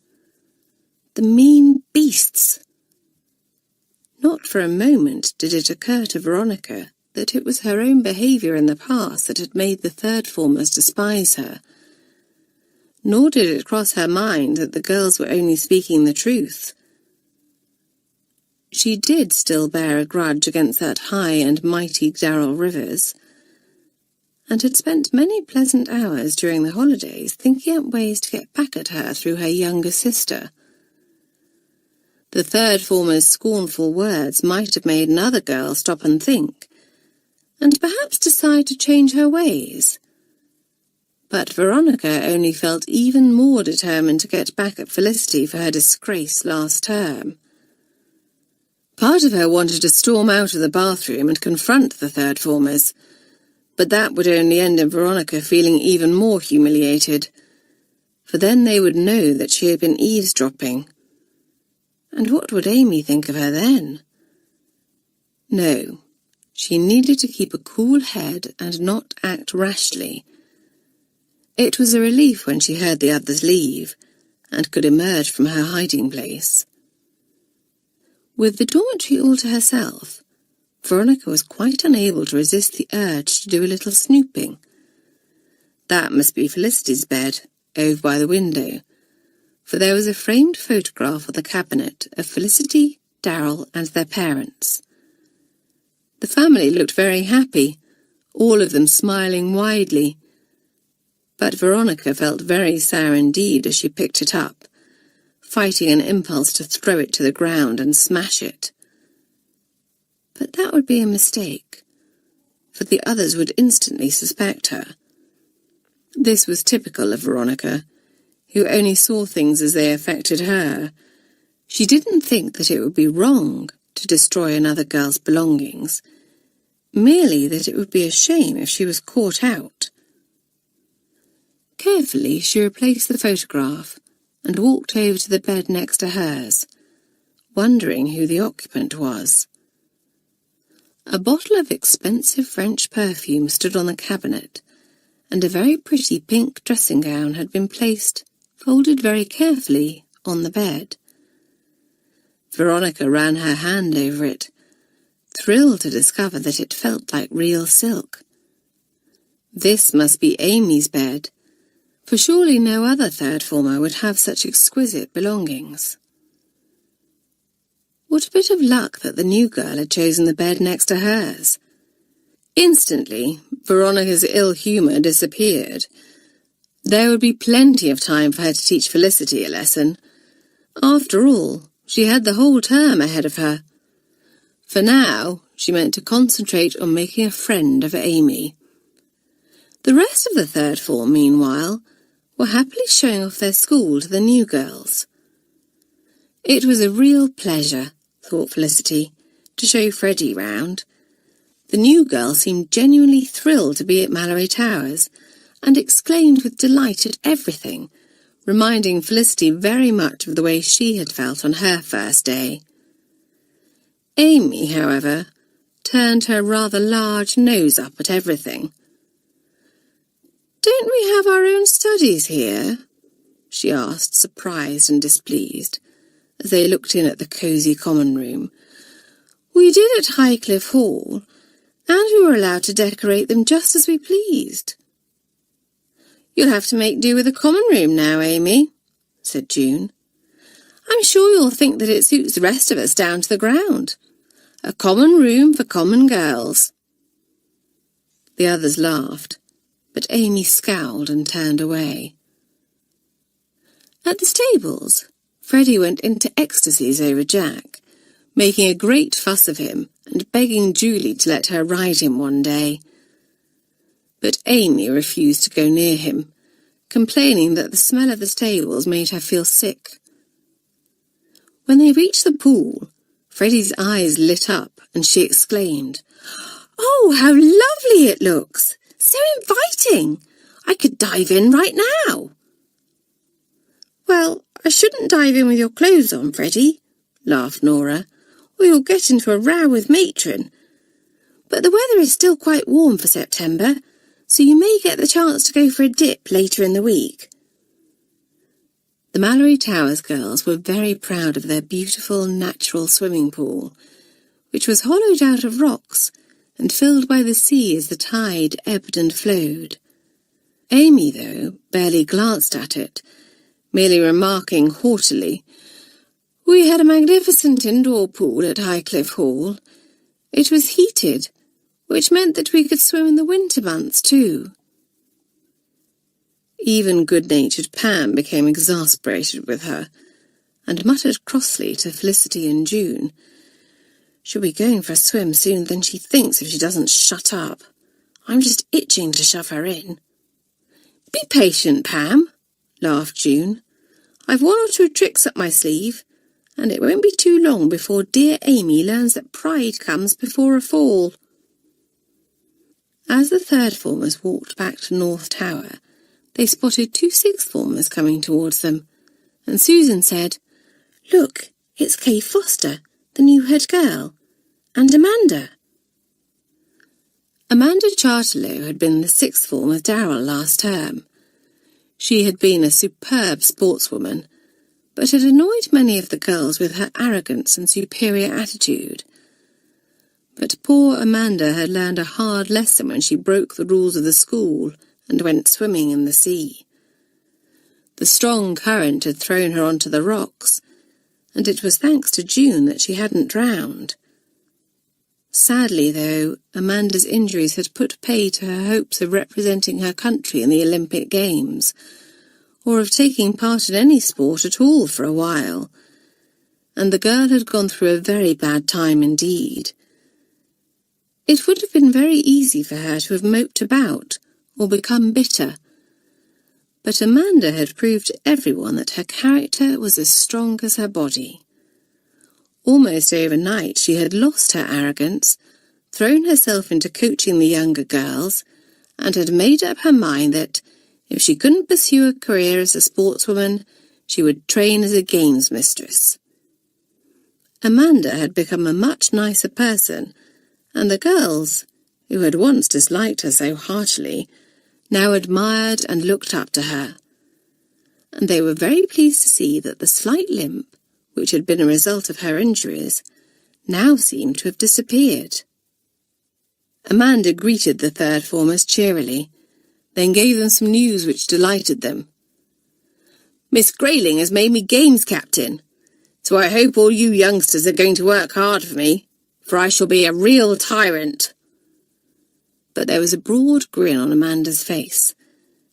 The mean beasts! Not for a moment did it occur to Veronica that it was her own behaviour in the past that had made the third formers despise her. Nor did it cross her mind that the girls were only speaking the truth. She did still bear a grudge against that high and mighty Darrell Rivers, and had spent many pleasant hours during the holidays thinking up ways to get back at her through her younger sister. The third former's scornful words might have made another girl stop and think, and perhaps decide to change her ways. But Veronica only felt even more determined to get back at Felicity for her disgrace last term. Part of her wanted to storm out of the bathroom and confront the third formers, but that would only end in Veronica feeling even more humiliated, for then they would know that she had been eavesdropping. And what would Amy think of her then? No, she needed to keep a cool head and not act rashly. It was a relief when she heard the others leave, and could emerge from her hiding place. With the dormitory all to herself, Veronica was quite unable to resist the urge to do a little snooping. That must be Felicity's bed, over by the window, for there was a framed photograph on the cabinet of Felicity, Darrell, and their parents. The family looked very happy, all of them smiling widely, but Veronica felt very sour indeed as she picked it up, fighting an impulse to throw it to the ground and smash it. But that would be a mistake, for the others would instantly suspect her. This was typical of Veronica, who only saw things as they affected her. She didn't think that it would be wrong to destroy another girl's belongings, merely that it would be a shame if she was caught out. Carefully she replaced the photograph and walked over to the bed next to hers, wondering who the occupant was. A bottle of expensive French perfume stood on the cabinet, and a very pretty pink dressing gown had been placed, folded very carefully, on the bed. Veronica ran her hand over it, thrilled to discover that it felt like real silk. This must be Amy's bed, for surely no other third former would have such exquisite belongings. What a bit of luck that the new girl had chosen the bed next to hers. Instantly, Veronica's ill humour disappeared. There would be plenty of time for her to teach Felicity a lesson. After all, she had the whole term ahead of her. For now, she meant to concentrate on making a friend of Amy. The rest of the third form, meanwhile, were happily showing off their school to the new girls. It was a real pleasure, thought Felicity, to show Freddie round. The new girl seemed genuinely thrilled to be at Malory Towers, and exclaimed with delight at everything, reminding Felicity very much of the way she had felt on her first day. Amy, however, turned her rather large nose up at everything. "Don't we have our own studies here?" she asked, surprised and displeased, as they looked in at the cosy common room. "We did at Highcliffe Hall, and we were allowed to decorate them just as we pleased." "You'll have to make do with the common room now, Amy," said June. "I'm sure you'll think that it suits the rest of us down to the ground. A common room for common girls." The others laughed, but Amy scowled and turned away. At the stables, Freddie went into ecstasies over Jack, making a great fuss of him and begging Julie to let her ride him one day. But Amy refused to go near him, complaining that the smell of the stables made her feel sick. When they reached the pool, Freddie's eyes lit up and she exclaimed, "Oh, how lovely it looks! So inviting! I could dive in right now." "Well, I shouldn't dive in with your clothes on, Freddie," laughed Nora, "or you'll get into a row with Matron. But the weather is still quite warm for September, so you may get the chance to go for a dip later in the week." The Malory Towers girls were very proud of their beautiful natural swimming pool, which was hollowed out of rocks and filled by the sea as the tide ebbed and flowed. Amy, though, barely glanced at it, merely remarking haughtily, "We had a magnificent indoor pool at Highcliffe Hall. It was heated, which meant that we could swim in the winter months too." Even good-natured Pam became exasperated with her, and muttered crossly to Felicity and June, "She'll be going for a swim sooner than she thinks if she doesn't shut up. I'm just itching to shove her in." "Be patient, Pam," laughed June. "I've one or two tricks up my sleeve, and it won't be too long before dear Amy learns that pride comes before a fall." As the third formers walked back to North Tower, they spotted two sixth formers coming towards them, and Susan said, "Look, it's Kay Foster, the new head girl, and Amanda." Amanda Charterlow had been the sixth form with Darrell last term. She had been a superb sportswoman, but had annoyed many of the girls with her arrogance and superior attitude. But poor Amanda had learned a hard lesson when she broke the rules of the school and went swimming in the sea. The strong current had thrown her onto the rocks, and it was thanks to June that she hadn't drowned. Sadly, though, Amanda's injuries had put pay to her hopes of representing her country in the Olympic Games, or of taking part in any sport at all for a while, and the girl had gone through a very bad time indeed. It would have been very easy for her to have moped about or become bitter, but Amanda had proved to everyone that her character was as strong as her body. Almost overnight she had lost her arrogance, thrown herself into coaching the younger girls, and had made up her mind that, if she couldn't pursue a career as a sportswoman, she would train as a games mistress. Amanda had become a much nicer person, and the girls, who had once disliked her so heartily, now admired and looked up to her. And they were very pleased to see that the slight limp, which had been a result of her injuries, now seemed to have disappeared. Amanda greeted the third formers cheerily, then gave them some news which delighted them. "Miss Grayling has made me games captain, so I hope all you youngsters are going to work hard for me, for I shall be a real tyrant." But there was a broad grin on Amanda's face,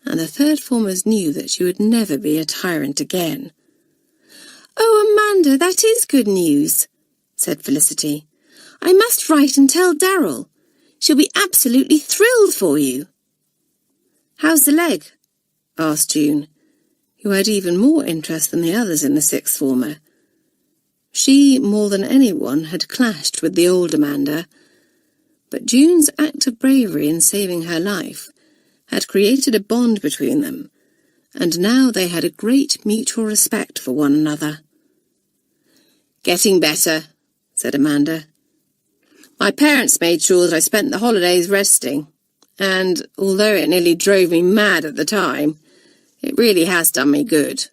and the third formers knew that she would never be a tyrant again. "Oh, Amanda, that is good news," said Felicity. "I must write and tell Darrell. She'll be absolutely thrilled for you." "How's the leg?" asked June, who had even more interest than the others in the sixth former. She, more than anyone, had clashed with the old Amanda, but June's act of bravery in saving her life had created a bond between them, and now they had a great mutual respect for one another. "Getting better," said Amanda. "My parents made sure that I spent the holidays resting, and although it nearly drove me mad at the time, it really has done me good.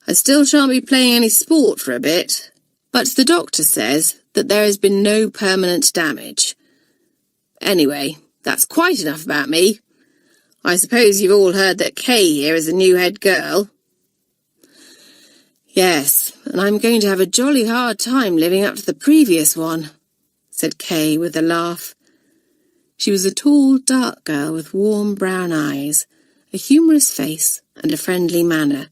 I still shan't be playing any sport for a bit, but the doctor says that there has been no permanent damage. Anyway, that's quite enough about me. I suppose you've all heard that Kay here is a new head girl." "Yes, and I'm going to have a jolly hard time living up to the previous one," said Kay with a laugh. She was a tall, dark girl with warm brown eyes, a humorous face, and a friendly manner.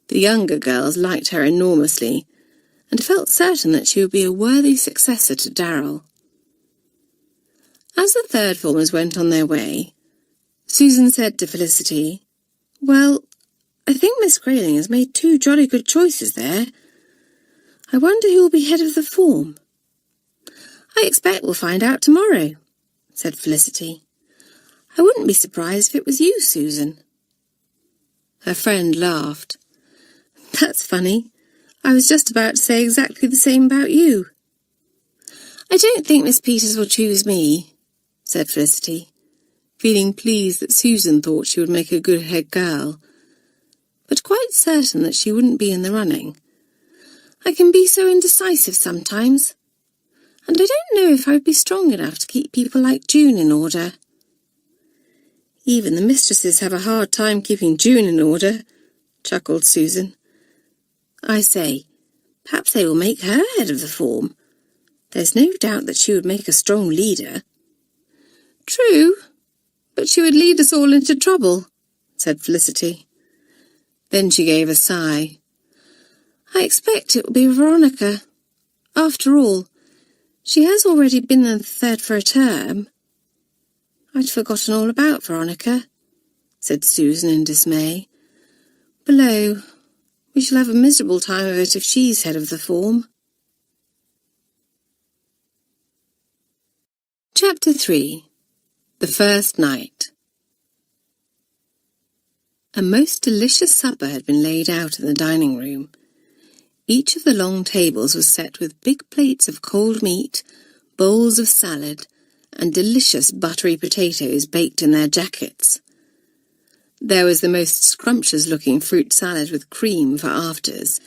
The younger girls liked her enormously, and felt certain that she would be a worthy successor to Darrell. As the third formers went on their way, Susan said to Felicity, "Well, I think Miss Grayling has made 2 jolly good choices there. I wonder who will be head of the form." "I expect we'll find out tomorrow," said Felicity. "I wouldn't be surprised if it was you, Susan." Her friend laughed. "That's funny. I was just about to say exactly the same about you." "I don't think Miss Peters will choose me," said Felicity, feeling pleased that Susan thought she would make a good head girl, but quite certain that she wouldn't be in the running. "I can be so indecisive sometimes, and I don't know if I would be strong enough to keep people like June in order." "Even the mistresses have a hard time keeping June in order," chuckled Susan. "I say, perhaps they will make her head of the form. There's no doubt that she would make a strong leader." "True, but she would lead us all into trouble," said Felicity. Then she gave a sigh. "I expect it will be Veronica. After all, she has already been in the third for a term." "I'd forgotten all about Veronica," said Susan in dismay. "Below, we shall have a miserable time of it if she's head of the form." Chapter 3. The First Night. A most delicious supper had been laid out in the dining room. Each of the long tables was set with big plates of cold meat, bowls of salad, and delicious buttery potatoes baked in their jackets. There was the most scrumptious-looking fruit salad with cream for afters,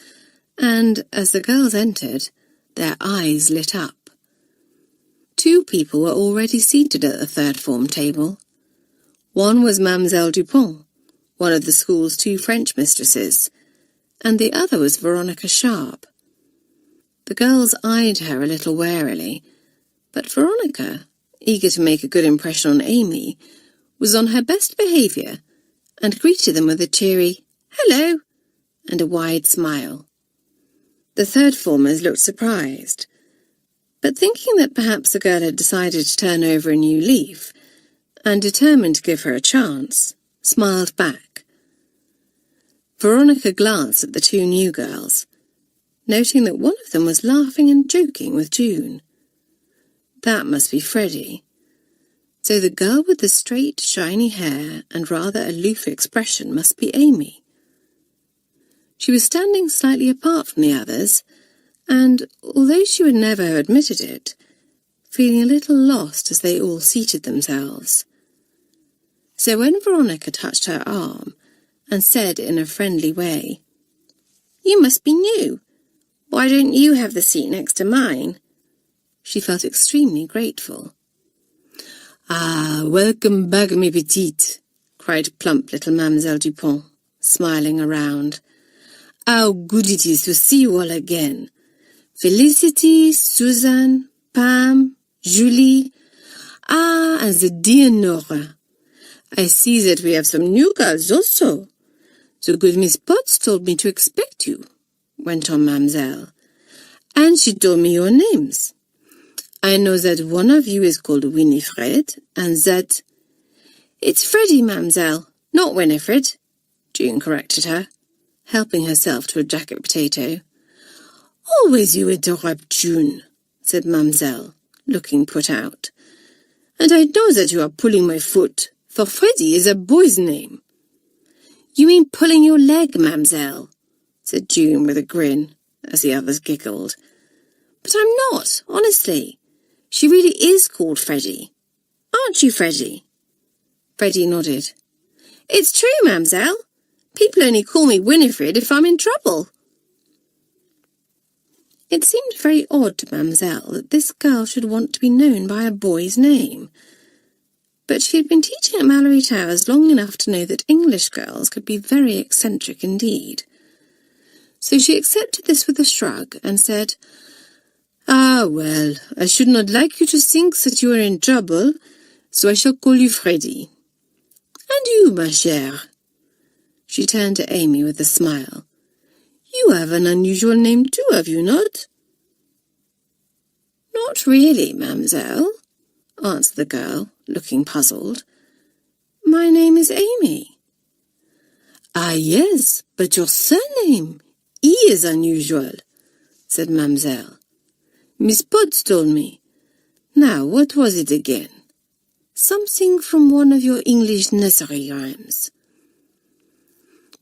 and, as the girls entered, their eyes lit up. 2 people were already seated at the third form table. One was Mademoiselle Dupont, one of the school's 2 French mistresses, and the other was Veronica Sharp. The girls eyed her a little warily, but Veronica, eager to make a good impression on Amy, was on her best behaviour and greeted them with a cheery "Hello" and a wide smile. The third formers looked surprised, but thinking that perhaps the girl had decided to turn over a new leaf, and determined to give her a chance, smiled back. Veronica glanced at the two new girls, noting that one of them was laughing and joking with June. That must be Freddie. So the girl with the straight, shiny hair and rather aloof expression must be Amy. She was standing slightly apart from the others, and, although she would never have admitted it, feeling a little lost as they all seated themselves. So when Veronica touched her arm and said in a friendly way, "You must be new. Why don't you have the seat next to mine?" she felt extremely grateful. "Ah, welcome back, mes petites," cried plump little Mademoiselle Dupont, smiling around. "How good it is to see you all again. Felicity, Suzanne, Pam, Julie, and the dear Nora. I see that we have some new girls also. The good Miss Potts told me to expect you," went on Mademoiselle, "and she told me your names. I know that one of you is called Winifred, and that—" "It's Freddie, Mademoiselle, not Winifred," June corrected her, helping herself to a jacket potato. "Always you interrupt, June," said Mademoiselle, looking put out. "And I know that you are pulling my foot, for Freddie is a boy's name." "You mean pulling your leg, Mademoiselle," said June with a grin, as the others giggled. "But I'm not, honestly. She really is called Freddie. Aren't you, Freddie?" Freddie nodded. "It's true, Mademoiselle. People only call me Winifred if I'm in trouble." It seemed very odd to Mademoiselle that this girl should want to be known by a boy's name. But she had been teaching at Malory Towers long enough to know that English girls could be very eccentric indeed. So she accepted this with a shrug and said, "Ah, well, I should not like you to think that you are in trouble, so I shall call you Freddie. And you, ma chère?" She turned to Amy with a smile. "You have an unusual name too, have you not?" "Not really, mademoiselle," answered the girl, looking puzzled. "My name is Amy." "Ah, yes, but your surname, is unusual," said mademoiselle. "Miss Potts told me. Now, what was it again? Something from one of your English nursery rhymes."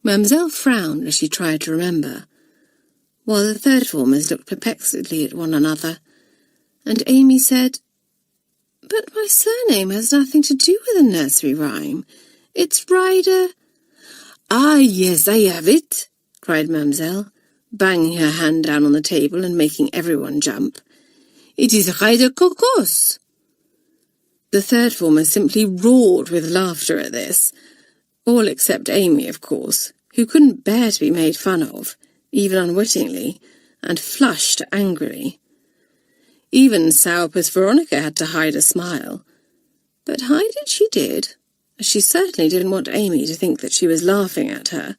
Mademoiselle frowned as she tried to remember, while the third formers looked perplexedly at one another, and Amy said, "But my surname has nothing to do with a nursery rhyme. It's Ryder—" "Ah, yes, I have it," cried Mademoiselle, banging her hand down on the table and making everyone jump. "It is Ryder Cocos." The third former simply roared with laughter at this, all except Amy, of course, who couldn't bear to be made fun of, even unwittingly, and flushed angrily. Even sourpuss Veronica had to hide a smile, but hide it she did, as she certainly didn't want Amy to think that she was laughing at her.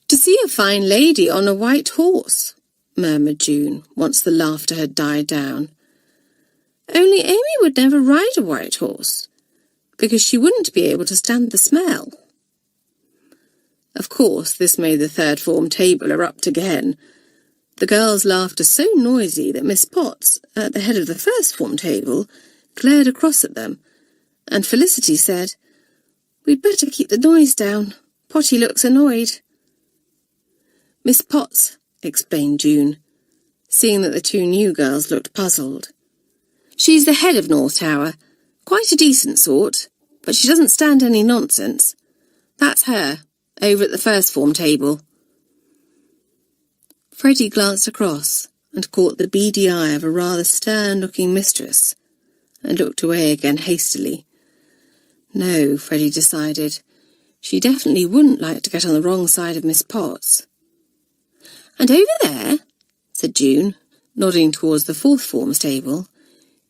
"To see a fine lady on a white horse," murmured June, once the laughter had died down. "Only Amy would never ride a white horse, because she wouldn't be able to stand the smell." Of course, this made the third form table erupt again. The girls' laughter so noisy that Miss Potts, at the head of the first form table, glared across at them, and Felicity said, "We'd better keep the noise down. Potty looks annoyed." "Miss Potts," explained June, seeing that the two new girls looked puzzled. "She's the head of North Tower. Quite a decent sort, but she doesn't stand any nonsense. That's her, over at the first form table." Freddie glanced across and caught the beady eye of a rather stern-looking mistress, and looked away again hastily. No, Freddie decided, she definitely wouldn't like to get on the wrong side of Miss Potts. "And over there," said June, nodding towards the fourth form's table,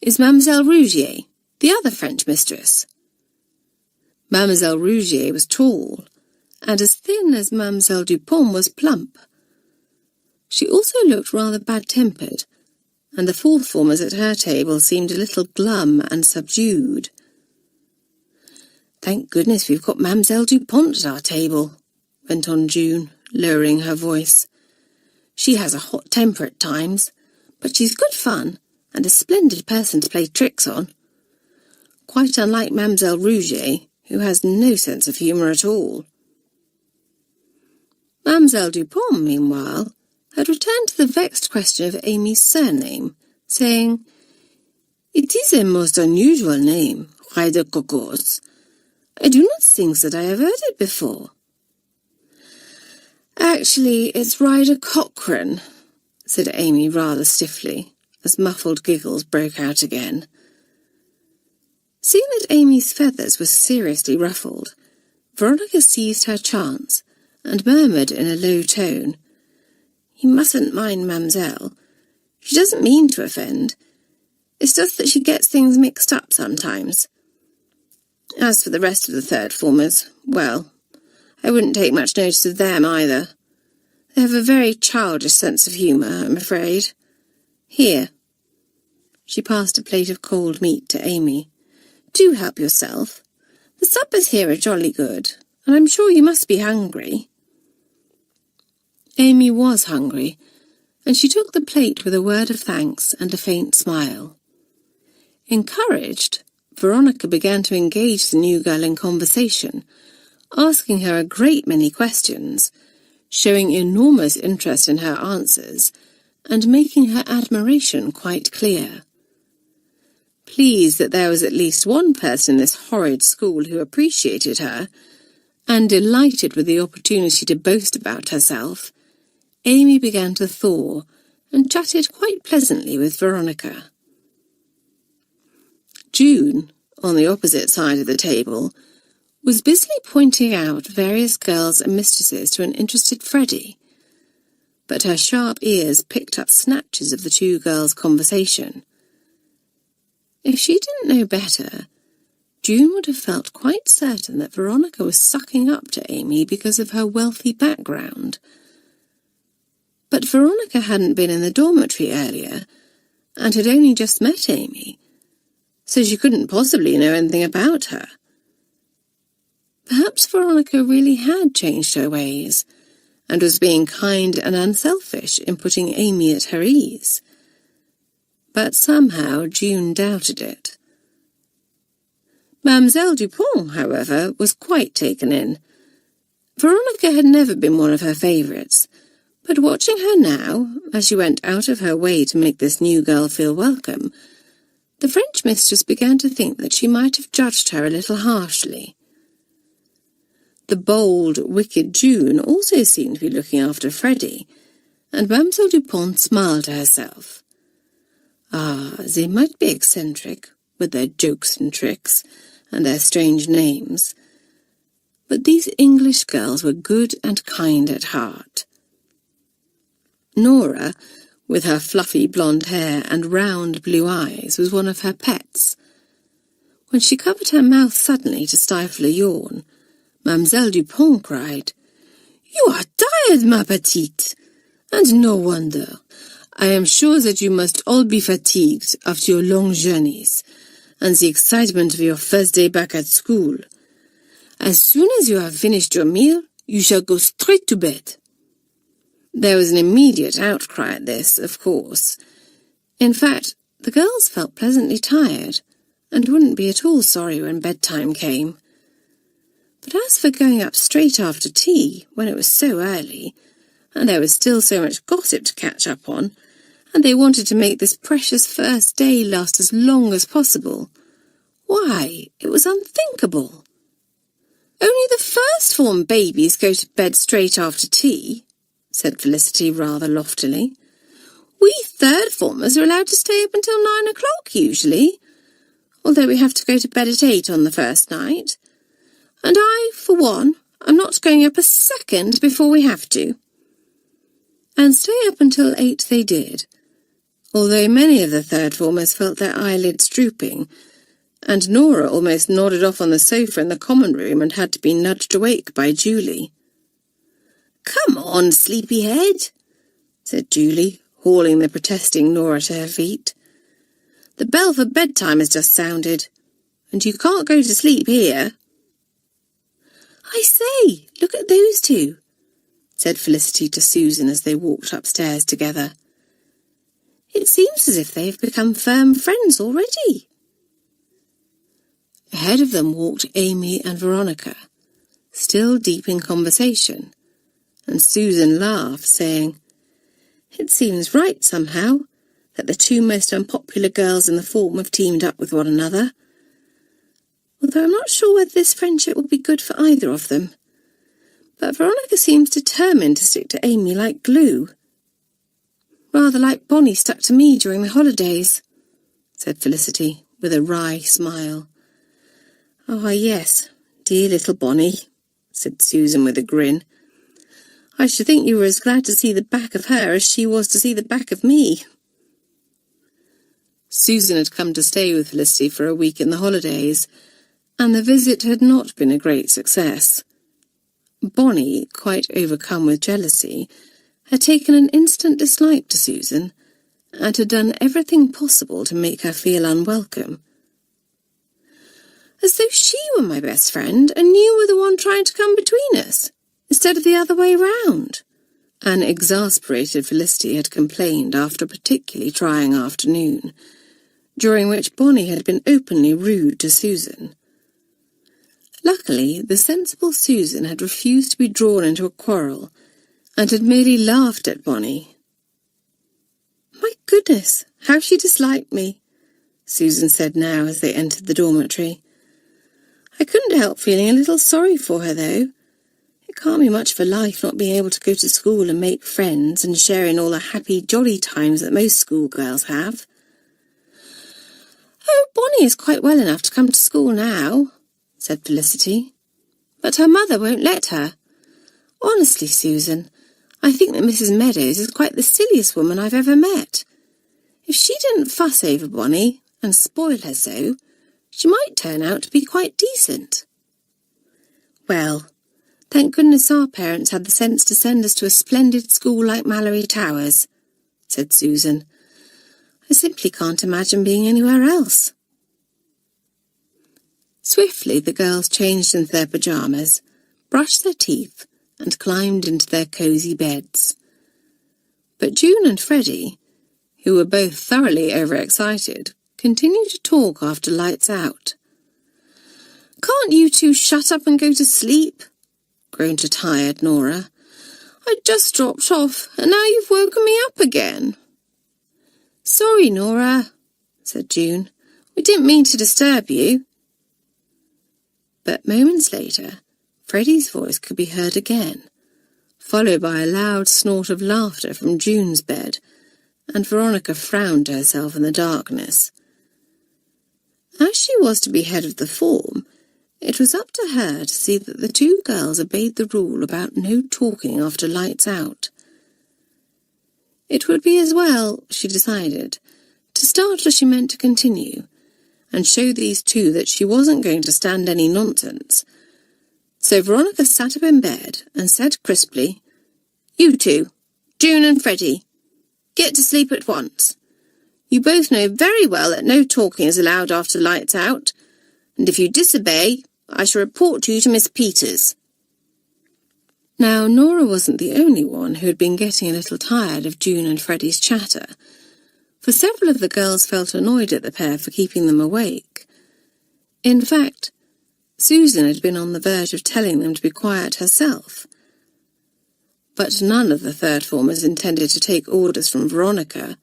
"is Mademoiselle Rougier, the other French mistress." Mademoiselle Rougier was tall, and as thin as Mademoiselle Dupont was plump. She also looked rather bad-tempered, and the fourth formers at her table seemed a little glum and subdued. "Thank goodness we've got Mademoiselle Dupont at our table," went on June, lowering her voice. "She has a hot temper at times, but she's good fun and a splendid person to play tricks on. Quite unlike Mademoiselle Rougier, who has no sense of humour at all." Mademoiselle Dupont, meanwhile, had returned to the vexed question of Amy's surname, saying, "It is a most unusual name, Rye de Cocos. I do not think that I have heard it before." "Actually, it's Ryder Cochrane," said Amy rather stiffly, as muffled giggles broke out again. Seeing that Amy's feathers were seriously ruffled, Veronica seized her chance and murmured in a low tone, "You mustn't mind Mademoiselle. She doesn't mean to offend. It's just that she gets things mixed up sometimes. As for the rest of the third formers, well, I wouldn't take much notice of them either. They have a very childish sense of humour, I'm afraid. Here." She passed a plate of cold meat to Amy. "Do help yourself. The suppers here are jolly good, and I'm sure you must be hungry." Amy was hungry, and she took the plate with a word of thanks and a faint smile. Encouraged, Veronica began to engage the new girl in conversation, asking her a great many questions, showing enormous interest in her answers, and making her admiration quite clear. Pleased that there was at least one person in this horrid school who appreciated her, and delighted with the opportunity to boast about herself, Amy began to thaw and chatted quite pleasantly with Veronica. June, on the opposite side of the table, was busily pointing out various girls and mistresses to an interested Freddie, but her sharp ears picked up snatches of the two girls' conversation. If she didn't know better, June would have felt quite certain that Veronica was sucking up to Amy because of her wealthy background. But Veronica hadn't been in the dormitory earlier, and had only just met Amy, so she couldn't possibly know anything about her. Perhaps Veronica really had changed her ways, and was being kind and unselfish in putting Amy at her ease. But somehow June doubted it. Mademoiselle Dupont, however, was quite taken in. Veronica had never been one of her favourites, but watching her now, as she went out of her way to make this new girl feel welcome, the French mistress began to think that she might have judged her a little harshly. The bold, wicked June also seemed to be looking after Freddie, and Mademoiselle Dupont smiled to herself. Ah, they might be eccentric, with their jokes and tricks, and their strange names, but these English girls were good and kind at heart. Nora, with her fluffy blonde hair and round blue eyes, was one of her pets. When she covered her mouth suddenly to stifle a yawn, Mademoiselle Dupont cried, "You are tired, ma petite, and no wonder. I am sure that you must all be fatigued after your long journeys, and the excitement of your first day back at school. As soon as you have finished your meal, you shall go straight to bed." There was an immediate outcry at this, of course. In fact, the girls felt pleasantly tired, and wouldn't be at all sorry when bedtime came. But as for going up straight after tea, when it was so early, and there was still so much gossip to catch up on, and they wanted to make this precious first day last as long as possible, why, it was unthinkable. "Only the first-form babies go to bed straight after tea," said Felicity rather loftily. "We third-formers are allowed to stay up until 9 o'clock usually, although we have to go to bed at 8 on the first night. And I, for one, am not going up a second before we have to." And stay up until 8 they did, although many of the third-formers felt their eyelids drooping, and Nora almost nodded off on the sofa in the common room and had to be nudged awake by Julie. "Come on, sleepyhead," said Julie, hauling the protesting Nora to her feet. "The bell for bedtime has just sounded, and you can't go to sleep here." "I say, look at those two," said Felicity to Susan as they walked upstairs together. "It seems as if they've become firm friends already." Ahead of them walked Amy and Veronica, still deep in conversation, and Susan laughed, saying, "It seems right somehow that the two most unpopular girls in the form have teamed up with one another, although I'm not sure whether this friendship will be good for either of them. But Veronica seems determined to stick to Amy like glue. Rather like Bonnie stuck to me during the holidays," said Felicity, with a wry smile. "Ah, yes, dear little Bonnie," said Susan with a grin. "I should think you were as glad to see the back of her as she was to see the back of me." Susan had come to stay with Felicity for a week in the holidays, and the visit had not been a great success. Bonnie, quite overcome with jealousy, had taken an instant dislike to Susan, and had done everything possible to make her feel unwelcome. "As though she were my best friend, and you were the one trying to come between us, instead of the other way round," an exasperated Felicity had complained after a particularly trying afternoon, during which Bonnie had been openly rude to Susan. Luckily, the sensible Susan had refused to be drawn into a quarrel, and had merely laughed at Bonnie. "My goodness, how she disliked me," Susan said now as they entered the dormitory. "I couldn't help feeling a little sorry for her, though. It can't be much for life not being able to go to school and make friends and share in all the happy, jolly times that most schoolgirls have." "Oh, Bonnie is quite well enough to come to school now," said Felicity, "but her mother won't let her. Honestly, Susan, I think that Mrs. Meadows is quite the silliest woman I've ever met. If she didn't fuss over Bonnie and spoil her so, she might turn out to be quite decent." "Well, thank goodness our parents had the sense to send us to a splendid school like Malory Towers," said Susan. "I simply can't imagine being anywhere else." Swiftly the girls changed into their pyjamas, brushed their teeth, and climbed into their cosy beds. But June and Freddie, who were both thoroughly overexcited, continued to talk after lights out. "Can't you two shut up and go to sleep?" groaned a tired Nora. "I just dropped off, and now you've woken me up again." "Sorry, Nora," said June. "We didn't mean to disturb you." But moments later, Freddie's voice could be heard again, followed by a loud snort of laughter from June's bed, and Veronica frowned to herself in the darkness. As she was to be head of the form, it was up to her to see that the two girls obeyed the rule about no talking after lights out. It would be as well, she decided, to start as she meant to continue, and show these two that she wasn't going to stand any nonsense. So Veronica sat up in bed and said crisply, "You two, June and Freddie, get to sleep at once. You both know very well that no talking is allowed after lights out, and if you disobey, I shall report you to Miss Peters." Now, Nora wasn't the only one who had been getting a little tired of June and Freddie's chatter, for several of the girls felt annoyed at the pair for keeping them awake. In fact, Susan had been on the verge of telling them to be quiet herself. But none of the third formers intended to take orders from Veronica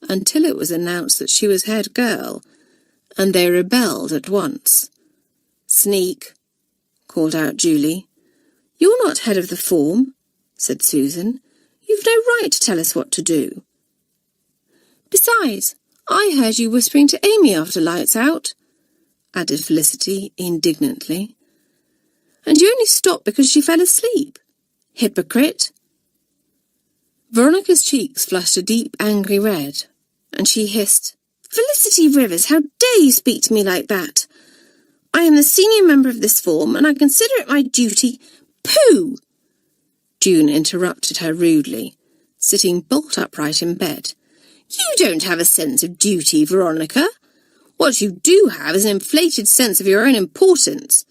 until it was announced that she was head girl, and they rebelled at once. "Sneak," called out Julie. "You're not head of the form," said Susan. "You've no right to tell us what to do." "Besides, I heard you whispering to Amy after lights out," added Felicity indignantly. "And you only stopped because she fell asleep. Hypocrite." Veronica's cheeks flushed a deep, angry red, and she hissed, "Felicity Rivers, how dare you speak to me like that? I am the senior member of this form, and I consider it my duty—" "Pooh!" June interrupted her rudely, sitting bolt upright in bed. "You don't have a sense of duty, Veronica. What you do have is an inflated sense of your own importance.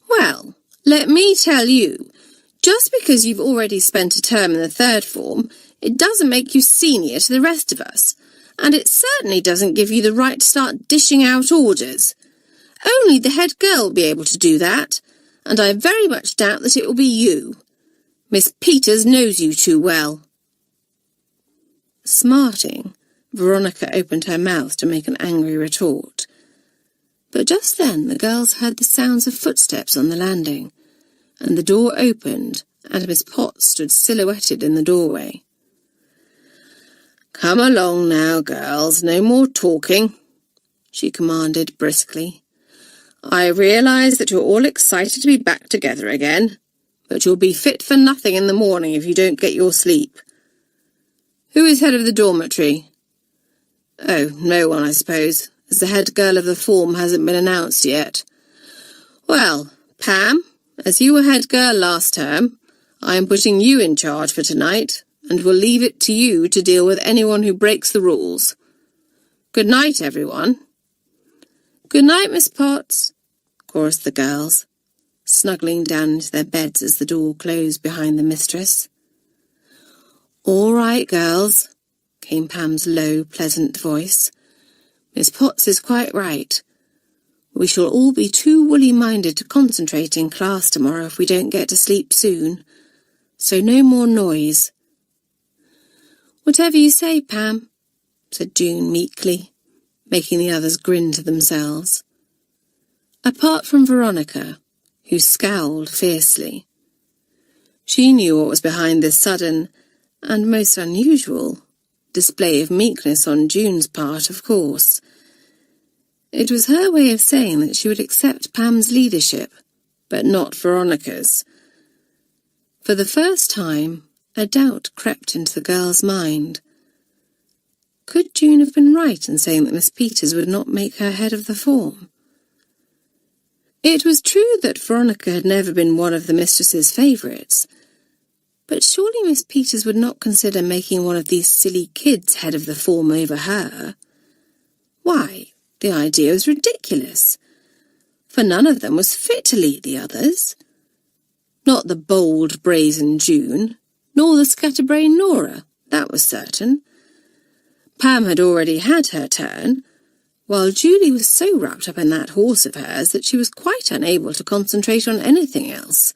Well, let me tell you, just because you've already spent a term in the third form, it doesn't make you senior to the rest of us, and it certainly doesn't give you the right to start dishing out orders. Only the head girl will be able to do that, and I very much doubt that it will be you. Miss Peters knows you too well." Smarting, Veronica opened her mouth to make an angry retort. But just then the girls heard the sounds of footsteps on the landing, and the door opened, and Miss Potts stood silhouetted in the doorway. "Come along now, girls, no more talking," she commanded briskly. "I realise that you're all excited to be back together again, but you'll be fit for nothing in the morning if you don't get your sleep. Who is head of the dormitory? Oh, no one, I suppose, as the head girl of the form hasn't been announced yet. Well, Pam, as you were head girl last term, I am putting you in charge for tonight, and will leave it to you to deal with anyone who breaks the rules. Good night, everyone." "Good night, Miss Potts," chorused the girls, snuggling down into their beds as the door closed behind the mistress. "All right, girls," came Pam's low, pleasant voice. "Miss Potts is quite right. We shall all be too woolly-minded to concentrate in class tomorrow if we don't get to sleep soon. So no more noise." "Whatever you say, Pam," said June meekly, making the others grin to themselves. Apart from Veronica, who scowled fiercely. She knew what was behind this sudden, and most unusual, display of meekness on June's part, of course. It was her way of saying that she would accept Pam's leadership, but not Veronica's. For the first time, a doubt crept into the girl's mind. Could June have been right in saying that Miss Peters would not make her head of the form? It was true that Veronica had never been one of the mistress's favourites, but surely Miss Peters would not consider making one of these silly kids head of the form over her. Why, the idea was ridiculous, for none of them was fit to lead the others. Not the bold, brazen June, nor the scatterbrain Nora, that was certain. Pam had already had her turn, while Julie was so wrapped up in that horse of hers that she was quite unable to concentrate on anything else.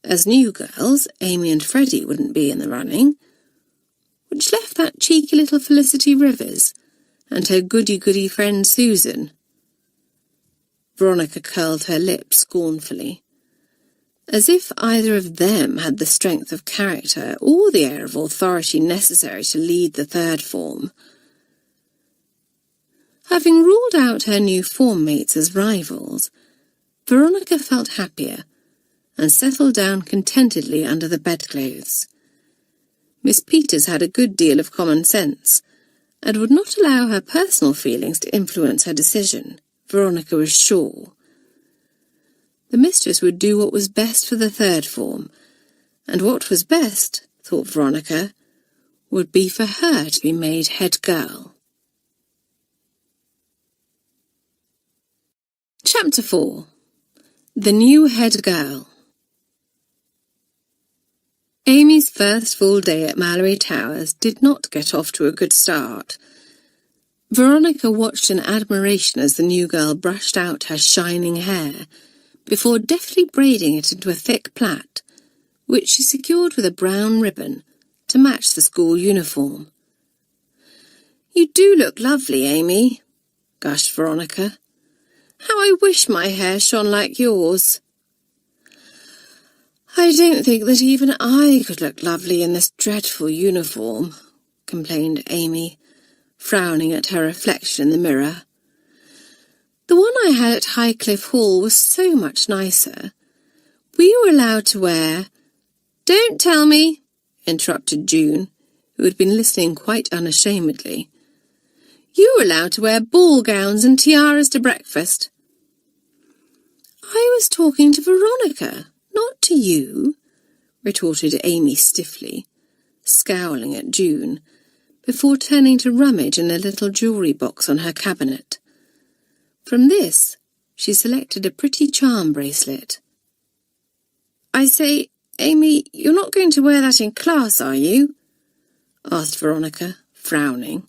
As new girls, Amy and Freddie wouldn't be in the running, which left that cheeky little Felicity Rivers and her goody-goody friend Susan. Veronica curled her lip scornfully, as if either of them had the strength of character or the air of authority necessary to lead the third form. Having ruled out her new form mates as rivals, Veronica felt happier and settled down contentedly under the bedclothes. Miss Peters had a good deal of common sense, and would not allow her personal feelings to influence her decision, Veronica was sure. The mistress would do what was best for the third form, and what was best, thought Veronica, would be for her to be made head girl. Chapter 4. The New Head Girl. Amy's first full day at Malory Towers did not get off to a good start. Veronica watched in admiration as the new girl brushed out her shining hair, before deftly braiding it into a thick plait, which she secured with a brown ribbon to match the school uniform. "You do look lovely, Amy," gushed Veronica. "How I wish my hair shone like yours." "I don't think that even I could look lovely in this dreadful uniform," complained Amy, frowning at her reflection in the mirror. "The one I had at Highcliffe Hall was so much nicer. We were allowed to wear—" "Don't tell me," interrupted June, who had been listening quite unashamedly. "You were allowed to wear ball gowns and tiaras to breakfast. I was talking to Veronica, not to you, retorted Amy stiffly, scowling at June, before turning to rummage in a little jewellery box on her cabinet. From this, she selected a pretty charm bracelet. I say, Amy, you're not going to wear that in class, are you? Asked Veronica, frowning.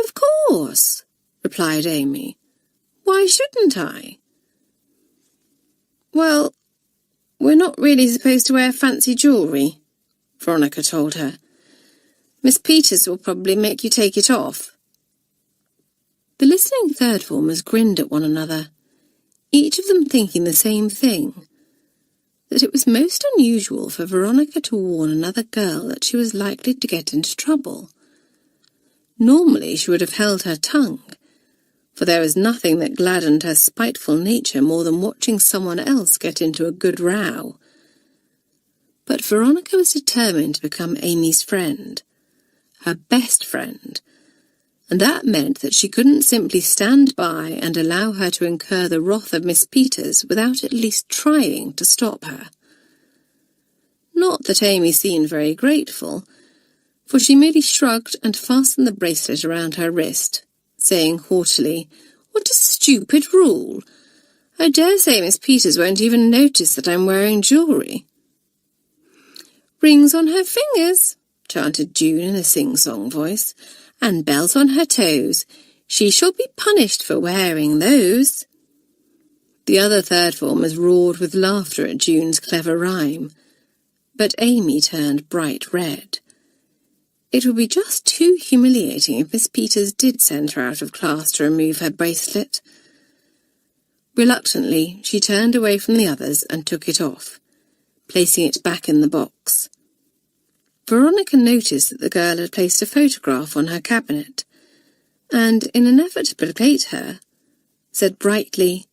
Of course, replied Amy. Why shouldn't I? Well, we're not really supposed to wear fancy jewellery, Veronica told her. Miss Peters will probably make you take it off. The listening third formers grinned at one another, each of them thinking the same thing, that it was most unusual for Veronica to warn another girl that she was likely to get into trouble. Normally she would have held her tongue, for there was nothing that gladdened her spiteful nature more than watching someone else get into a good row. But Veronica was determined to become Amy's friend, her best friend, and that meant that she couldn't simply stand by and allow her to incur the wrath of Miss Peters without at least trying to stop her. Not that Amy seemed very grateful, for she merely shrugged and fastened the bracelet around her wrist, saying haughtily, What a stupid rule! I dare say Miss Peters won't even notice that I'm wearing jewellery. Rings on her fingers, chanted June in a sing-song voice, and bells on her toes. She shall be punished for wearing those. The other third formers roared with laughter at June's clever rhyme, but Amy turned bright red. It would be just too humiliating if Miss Peters did send her out of class to remove her bracelet. Reluctantly, she turned away from the others and took it off, placing it back in the box. Veronica noticed that the girl had placed a photograph on her cabinet, and, in an effort to placate her, said brightly,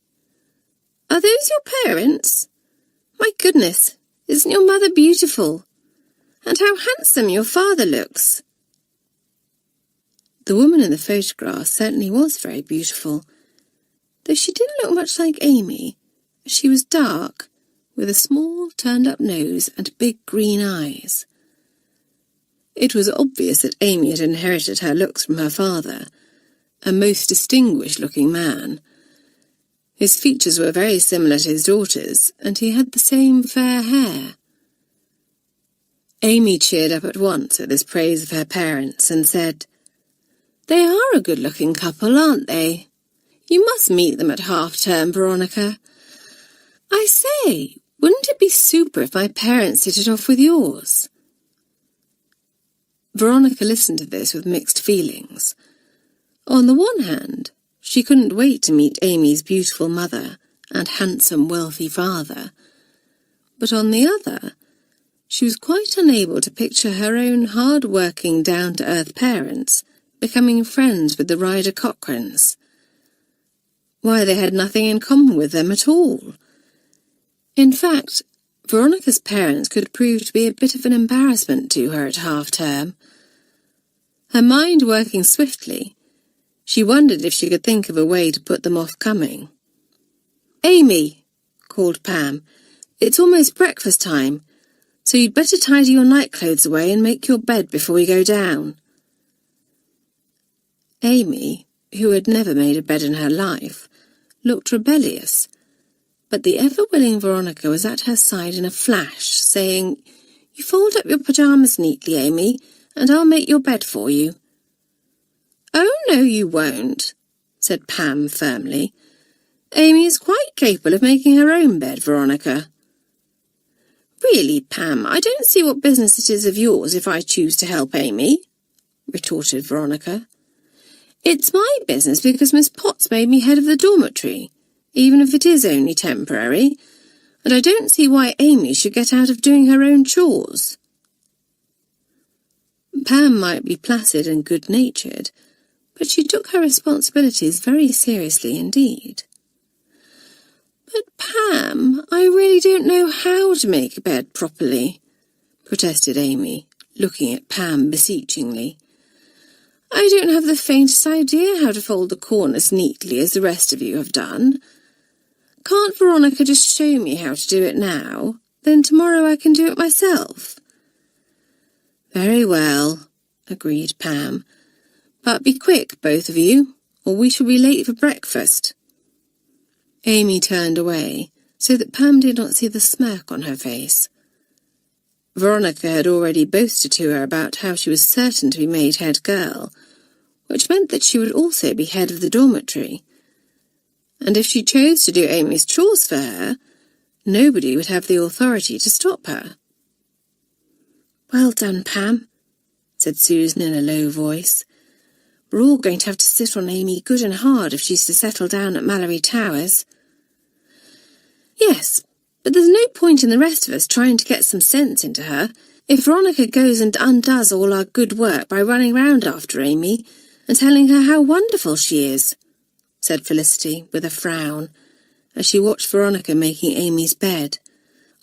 Are those your parents? My goodness, isn't your mother beautiful? And how handsome your father looks. The woman in the photograph certainly was very beautiful, though she didn't look much like Amy. She was dark, with a small turned-up nose and big green eyes. It was obvious that Amy had inherited her looks from her father, a most distinguished-looking man. His features were very similar to his daughter's, and he had the same fair hair. Amy cheered up at once at this praise of her parents and said, They are a good-looking couple, aren't they? You must meet them at half-term, Veronica. I say, wouldn't it be super if my parents hit it off with yours? Veronica listened to this with mixed feelings. On the one hand, she couldn't wait to meet Amy's beautiful mother and handsome, wealthy father, but on the other, she was quite unable to picture her own hard-working, down-to-earth parents becoming friends with the Ryder Cochrans. Why, they had nothing in common with them at all. In fact, Veronica's parents could prove to be a bit of an embarrassment to her at half-term. Her mind working swiftly, she wondered if she could think of a way to put them off coming. Amy, called Pam, it's almost breakfast time, so you'd better tidy your nightclothes away and make your bed before you go down. Amy, who had never made a bed in her life, looked rebellious, but the ever-willing Veronica was at her side in a flash, saying, You fold up your pyjamas neatly, Amy, and I'll make your bed for you. Oh, no, you won't, said Pam firmly. Amy is quite capable of making her own bed, Veronica. Really, Pam, I don't see what business it is of yours if I choose to help Amy, retorted Veronica. It's my business because Miss Potts made me head of the dormitory, even if it is only temporary, and I don't see why Amy should get out of doing her own chores. Pam might be placid and good-natured, but she took her responsibilities very seriously indeed. But, Pam, I really don't know how to make a bed properly, protested Amy, looking at Pam beseechingly. I don't have the faintest idea how to fold the corners neatly as the rest of you have done. Can't Veronica just show me how to do it now? Then tomorrow I can do it myself." "Very well," agreed Pam. "But be quick, both of you, or we shall be late for breakfast." Amy turned away, so that Pam did not see the smirk on her face. Veronica had already boasted to her about how she was certain to be made head girl, which meant that she would also be head of the dormitory. And if she chose to do Amy's chores for her, nobody would have the authority to stop her. "Well done, Pam," said Susan in a low voice. "We're all going to have to sit on Amy good and hard if she's to settle down at Malory Towers." "Yes, but there's no point in the rest of us trying to get some sense into her if Veronica goes and undoes all our good work by running round after Amy and telling her how wonderful she is," said Felicity with a frown, as she watched Veronica making Amy's bed.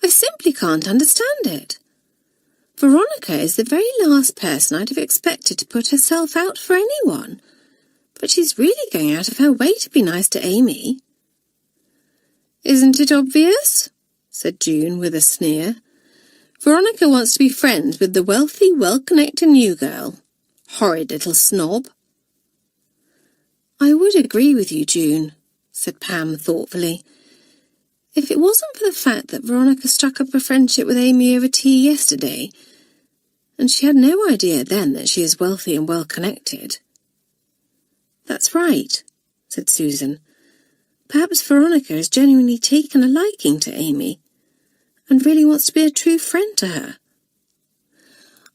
"I simply can't understand it. Veronica is the very last person I'd have expected to put herself out for anyone, but she's really going out of her way to be nice to Amy." "Isn't it obvious?" said June with a sneer. "Veronica wants to be friends with the wealthy, well-connected new girl. Horrid little snob." "I would agree with you, June," said Pam thoughtfully, "if it wasn't for the fact that Veronica struck up a friendship with Amy over tea yesterday, and she had no idea then that she is wealthy and well-connected." "That's right," said Susan. "Perhaps Veronica has genuinely taken a liking to Amy, and really wants to be a true friend to her."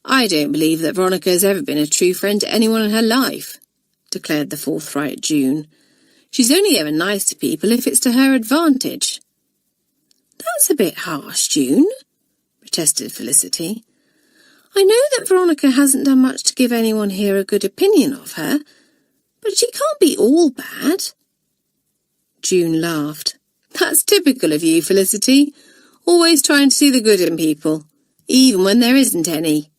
"I don't believe that Veronica has ever been a true friend to anyone in her life," declared the forthright June. "She's only ever nice to people if it's to her advantage." "That's a bit harsh, June," protested Felicity. "I know that Veronica hasn't done much to give anyone here a good opinion of her, but she can't be all bad." June laughed. "That's typical of you, Felicity. Always trying to see the good in people, even when there isn't any."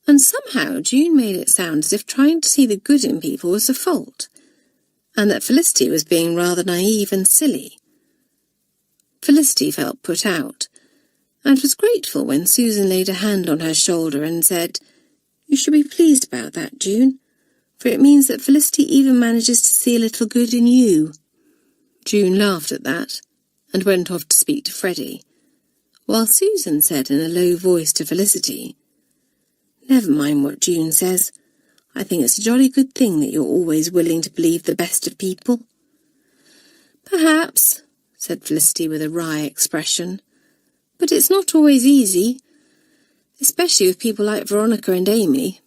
And somehow June made it sound as if trying to see the good in people was a fault, and that Felicity was being rather naive and silly. Felicity felt put out, and was grateful when Susan laid a hand on her shoulder and said, "You should be pleased about that, June, for it means that Felicity even manages to see a little good in you." June laughed at that, and went off to speak to Freddie, while Susan said in a low voice to Felicity, "Never mind what June says. I think it's a jolly good thing that you're always willing to believe the best of people." "Perhaps," said Felicity with a wry expression, "but it's not always easy, especially with people like Veronica and Amy,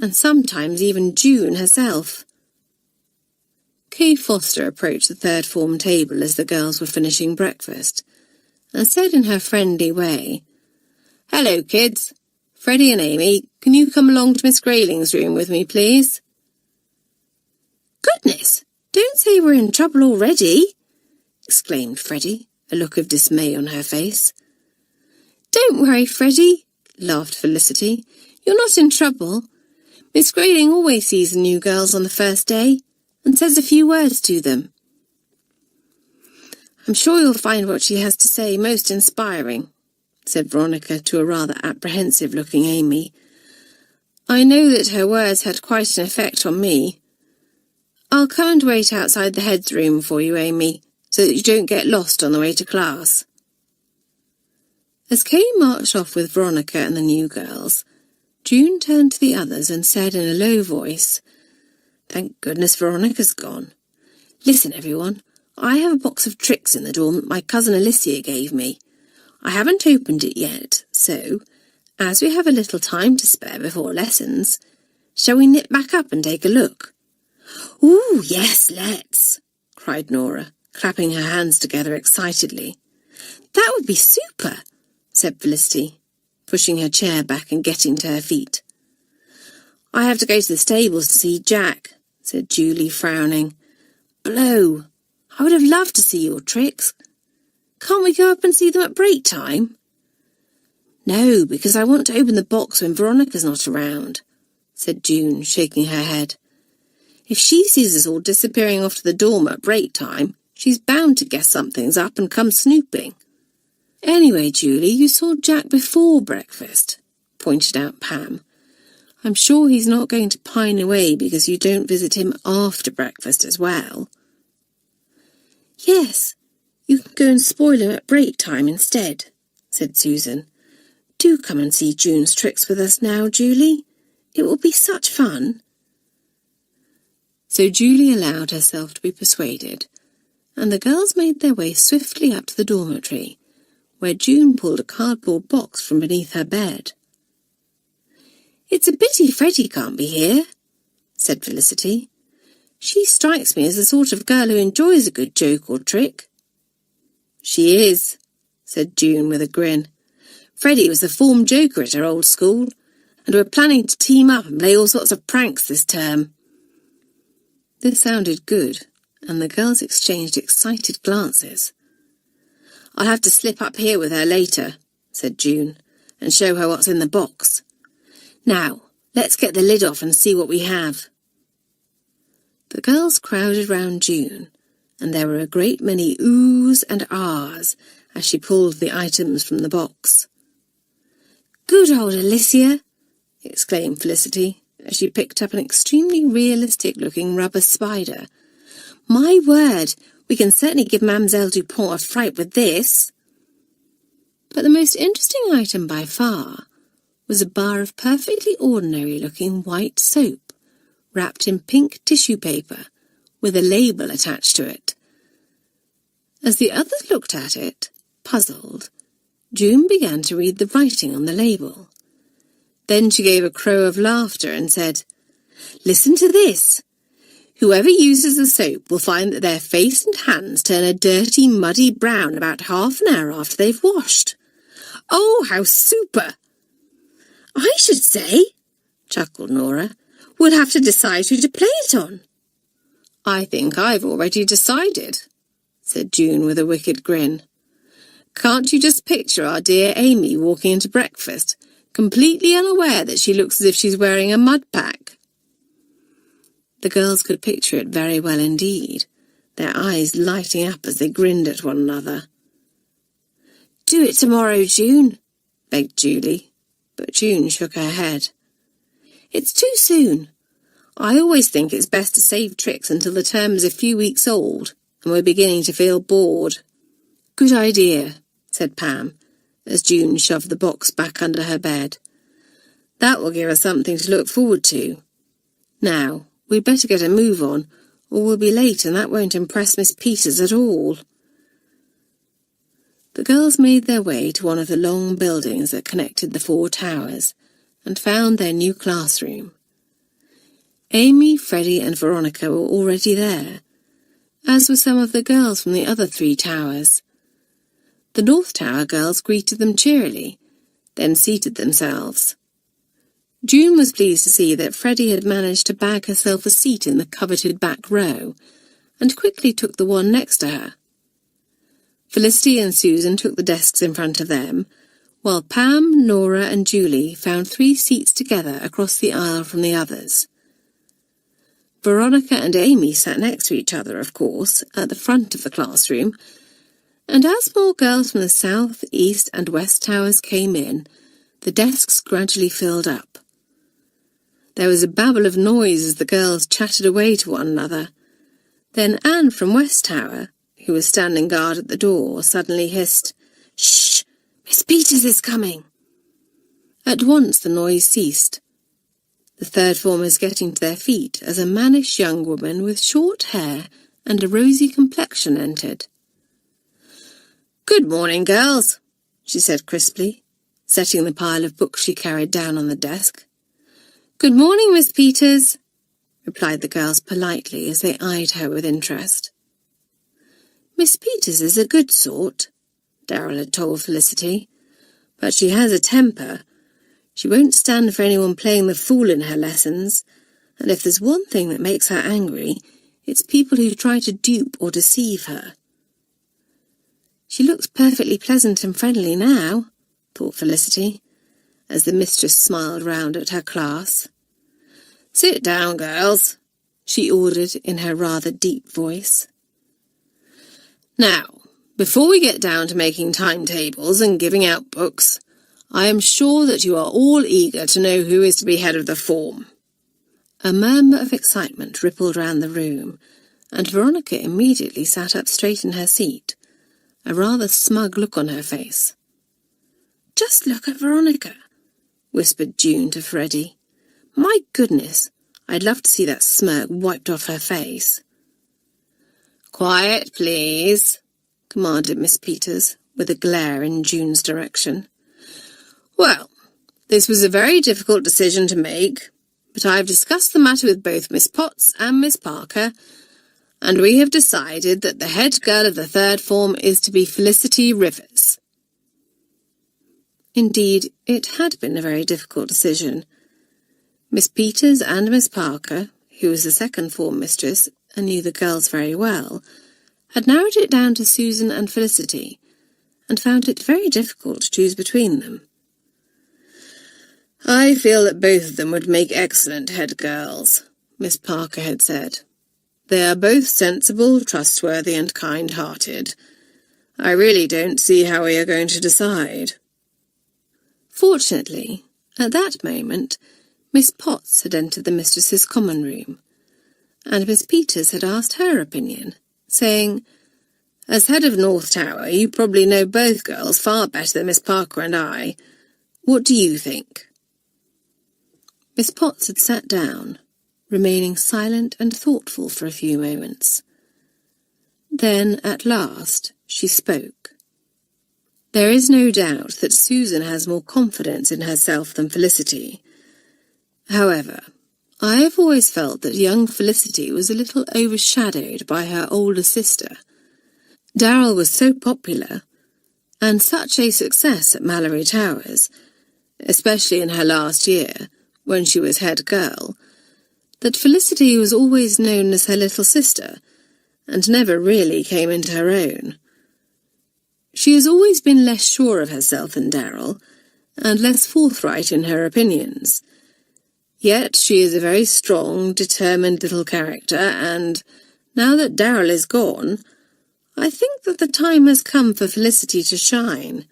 and sometimes even June herself." Kay Foster approached the third form table as the girls were finishing breakfast, and said in her friendly way, "Hello, kids. Freddie and Amy, can you come along to Miss Grayling's room with me, please?" "Goodness, don't say we're in trouble already," exclaimed Freddie, a look of dismay on her face. "Don't worry, Freddie," laughed Felicity. "You're not in trouble. Miss Grayling always sees the new girls on the first day, and says a few words to them. I'm sure you'll find what she has to say most inspiring," said Veronica to a rather apprehensive-looking Amy. "I know that her words had quite an effect on me. I'll come and wait outside the head's room for you, Amy, so that you don't get lost on the way to class." As Kay marched off with Veronica and the new girls, June turned to the others and said in a low voice, "Thank goodness Veronica's gone. Listen, everyone, I have a box of tricks in the dorm that my cousin Alicia gave me. I haven't opened it yet, so, as we have a little time to spare before lessons, shall we nip back up and take a look?" "Ooh, yes, let's," cried Nora, clapping her hands together excitedly. "That would be super," said Felicity, pushing her chair back and getting to her feet. "I have to go to the stables to see Jack," said Julie, frowning. "Blow! I would have loved to see your tricks. Can't we go up and see them at break time?" "No, because I want to open the box when Veronica's not around," said June, shaking her head. "If she sees us all disappearing off to the dorm at break time, She's bound to guess something's up and come snooping. Anyway, Julie, you saw Jack before breakfast, pointed out Pam. I'm sure he's not going to pine away because you don't visit him after breakfast as well. Yes, you can go and spoil him at break time instead, said Susan. Do come and see June's tricks with us now, Julie. It will be such fun. So Julie allowed herself to be persuaded, and the girls made their way swiftly up to the dormitory, where June pulled a cardboard box from beneath her bed. It's a pity Freddie can't be here, said Felicity. She strikes me as the sort of girl who enjoys a good joke or trick. She is, said June with a grin. Freddie was the form joker at her old school, and we're planning to team up and play all sorts of pranks this term. This sounded good, and the girls exchanged excited glances. I'll have to slip up here with her later, said June, and show her what's in the box. Now, let's get the lid off and see what we have. The girls crowded round June, and there were a great many oohs and ahs as she pulled the items from the box. Good old Alicia, exclaimed Felicity, as she picked up an extremely realistic-looking rubber spider. My word, we can certainly give Mademoiselle Dupont a fright with this. But the most interesting item by far was a bar of perfectly ordinary-looking white soap, wrapped in pink tissue paper, with a label attached to it. As the others looked at it, puzzled, June began to read the writing on the label. Then she gave a crow of laughter and said, Listen to this. Whoever uses the soap will find that their face and hands turn a dirty, muddy brown about half an hour after they've washed. Oh, how super! I should say, chuckled Nora. We'll have to decide who to play it on. I think I've already decided, said June with a wicked grin. Can't you just picture our dear Amy walking into breakfast, completely unaware that she looks as if she's wearing a mud pack? The girls could picture it very well indeed, their eyes lighting up as they grinned at one another. Do it tomorrow, June, begged Julie, but June shook her head. It's too soon. I always think it's best to save tricks until the term is a few weeks old and we're beginning to feel bored. Good idea, said Pam, as June shoved the box back under her bed. That will give us something to look forward to. Now, we'd better get a move on, or we'll be late and that won't impress Miss Peters at all. The girls made their way to one of the long buildings that connected the 4 towers and found their new classroom. Amy, Freddie and Veronica were already there, as were some of the girls from the other 3 towers. The North Tower girls greeted them cheerily, then seated themselves. June was pleased to see that Freddie had managed to bag herself a seat in the coveted back row, and quickly took the one next to her. Felicity and Susan took the desks in front of them, while Pam, Nora and Julie found 3 seats together across the aisle from the others. Veronica and Amy sat next to each other, of course, at the front of the classroom, and as more girls from the South, East and West Towers came in, the desks gradually filled up. There was a babble of noise as the girls chatted away to one another. Then Anne from West Tower, who was standing guard at the door, suddenly hissed, Shh! Miss Peters is coming! At once the noise ceased, the third formers getting to their feet as a mannish young woman with short hair and a rosy complexion entered. Good morning, girls, she said crisply, setting the pile of books she carried down on the desk. Good morning, Miss Peters, replied the girls politely as they eyed her with interest. Miss Peters is a good sort, Darrell had told Felicity, but she has a temper. She won't stand for anyone playing the fool in her lessons, and if there's one thing that makes her angry, it's people who try to dupe or deceive her. She looks perfectly pleasant and friendly now, thought Felicity, as the mistress smiled round at her class. Sit down, girls, she ordered in her rather deep voice. Now, before we get down to making timetables and giving out books, I am sure that you are all eager to know who is to be head of the form." A murmur of excitement rippled round the room, and Veronica immediately sat up straight in her seat, a rather smug look on her face. "Just look at Veronica," whispered June to Freddie. "My goodness, I'd love to see that smirk wiped off her face." "Quiet, please," commanded Miss Peters, with a glare in June's direction. "Well, this was a very difficult decision to make, but I've discussed the matter with both Miss Potts and Miss Parker, and we have decided that the head girl of the third form is to be Felicity Rivers." Indeed, it had been a very difficult decision. Miss Peters and Miss Parker, who was the second form mistress and knew the girls very well, had narrowed it down to Susan and Felicity, and found it very difficult to choose between them. "I feel that both of them would make excellent head girls," Miss Parker had said. "They are both sensible, trustworthy, and kind-hearted. I really don't see how we are going to decide." Fortunately, at that moment, Miss Potts had entered the mistress's common room, and Miss Peters had asked her opinion, saying, "As head of North Tower, you probably know both girls far better than Miss Parker and I. What do you think?" Miss Potts had sat down, remaining silent and thoughtful for a few moments. Then, at last, she spoke. "There is no doubt that Susan has more confidence in herself than Felicity. However, I have always felt that young Felicity was a little overshadowed by her older sister. Darrell was so popular, and such a success at Malory Towers, especially in her last year, when she was head girl, that Felicity was always known as her little sister, and never really came into her own. She has always been less sure of herself than Darrell, and less forthright in her opinions. Yet she is a very strong, determined little character, and, now that Darrell is gone, I think that the time has come for Felicity to shine.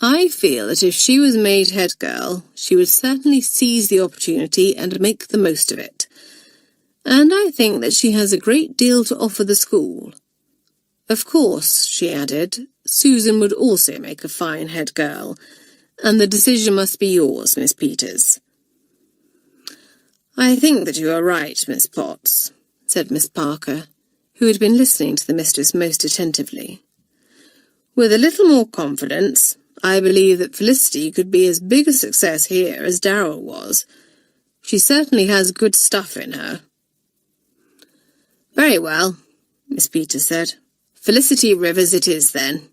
I feel that if she was made head girl, she would certainly seize the opportunity and make the most of it. And I think that she has a great deal to offer the school. Of course," she added, "Susan would also make a fine head girl, and the decision must be yours, Miss Peters." "I think that you are right, Miss Potts," said Miss Parker, who had been listening to the mistress most attentively. "With a little more confidence, I believe that Felicity could be as big a success here as Darrell was. She certainly has good stuff in her." "Very well," Miss Peters said. "Felicity Rivers it is, then."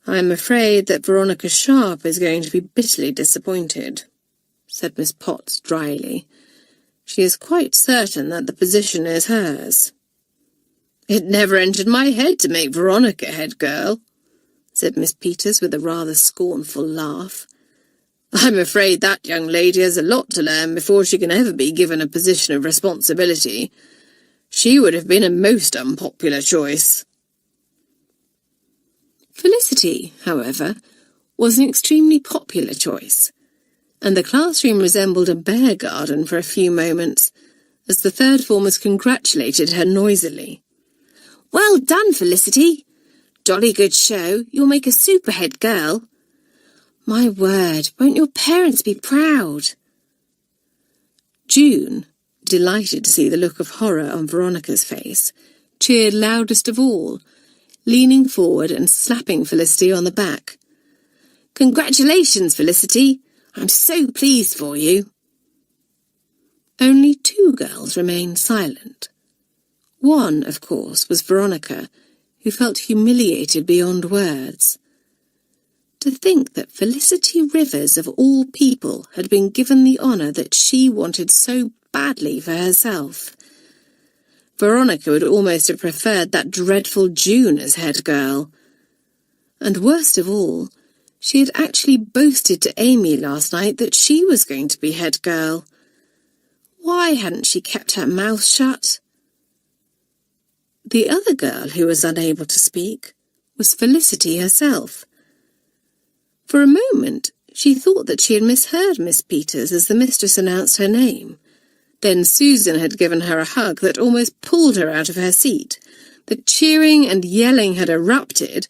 "I am afraid that Veronica Sharp is going to be bitterly disappointed," said Miss Potts dryly. "She is quite certain that the position is hers." "It never entered my head to make Veronica head girl," said Miss Peters with a rather scornful laugh. "I'm afraid that young lady has a lot to learn before she can ever be given a position of responsibility. She would have been a most unpopular choice." Felicity, however, was an extremely popular choice, and the classroom resembled a bear garden for a few moments, as the third formers congratulated her noisily. "Well done, Felicity! Jolly good show. You'll make a super head girl." "My word, won't your parents be proud?" June, delighted to see the look of horror on Veronica's face, cheered loudest of all, leaning forward and slapping Felicity on the back. "Congratulations, Felicity! I'm so pleased for you." Only two girls remained silent. One, of course, was Veronica, who felt humiliated beyond words. To think that Felicity Rivers, of all people, had been given the honour that she wanted so badly for herself. Veronica would almost have preferred that dreadful June as head girl. And worst of all, she had actually boasted to Amy last night that she was going to be head girl. Why hadn't she kept her mouth shut? The other girl who was unable to speak was Felicity herself. For a moment, she thought that she had misheard Miss Peters as the mistress announced her name. Then Susan had given her a hug that almost pulled her out of her seat. The cheering and yelling had erupted,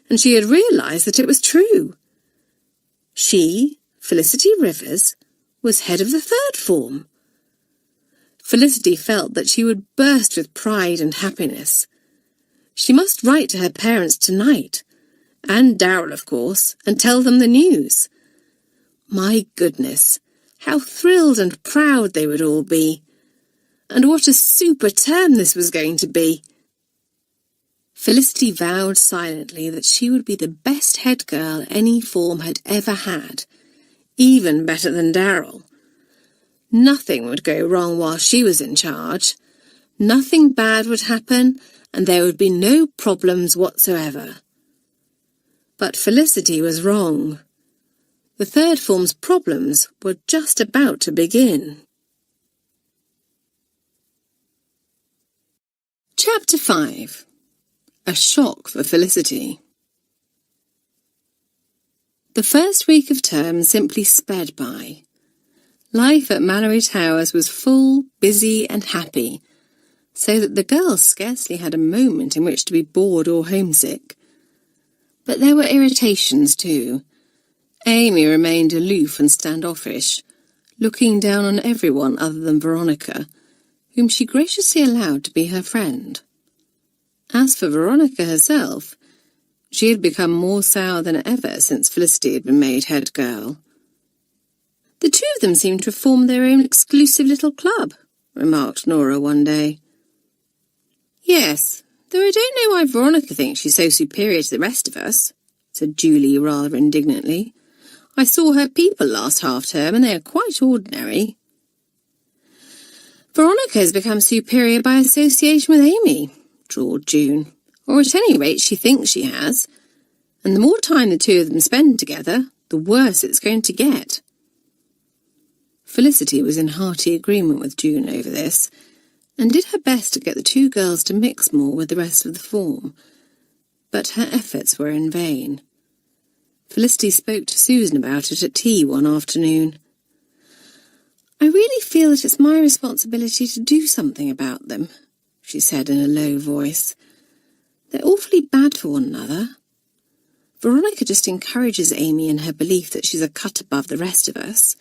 and she had realised that it was true. She, Felicity Rivers, was head of the third form. Felicity felt that she would burst with pride and happiness. She must write to her parents tonight, and Darrell, of course, and tell them the news. My goodness, how thrilled and proud they would all be. And what a super term this was going to be. Felicity vowed silently that she would be the best head girl any form had ever had, even better than Darrell. Nothing would go wrong while she was in charge. Nothing bad would happen, and there would be no problems whatsoever. But Felicity was wrong. The third form's problems were just about to begin. Chapter 5. A shock for Felicity. The first week of term simply sped by. Life at Malory Towers was full, busy and happy, so that the girls scarcely had a moment in which to be bored or homesick. But there were irritations too. Amy remained aloof and standoffish, looking down on everyone other than Veronica, whom she graciously allowed to be her friend. As for Veronica herself, she had become more sour than ever since Felicity had been made head girl. "The two of them seem to have formed their own exclusive little club," remarked Nora one day. "Yes, though I don't know why Veronica thinks she's so superior to the rest of us," said Julie rather indignantly. "I saw her people last half-term, and they are quite ordinary." "Veronica has become superior by association with Amy," drawled June. "Or at any rate she thinks she has. And the more time the two of them spend together, the worse it's going to get." Felicity was in hearty agreement with June over this, and did her best to get the two girls to mix more with the rest of the form, but her efforts were in vain. Felicity spoke to Susan about it at tea one afternoon. "I really feel that it's my responsibility to do something about them," she said in a low voice. "They're awfully bad for one another. Veronica just encourages Amy in her belief that she's a cut above the rest of us,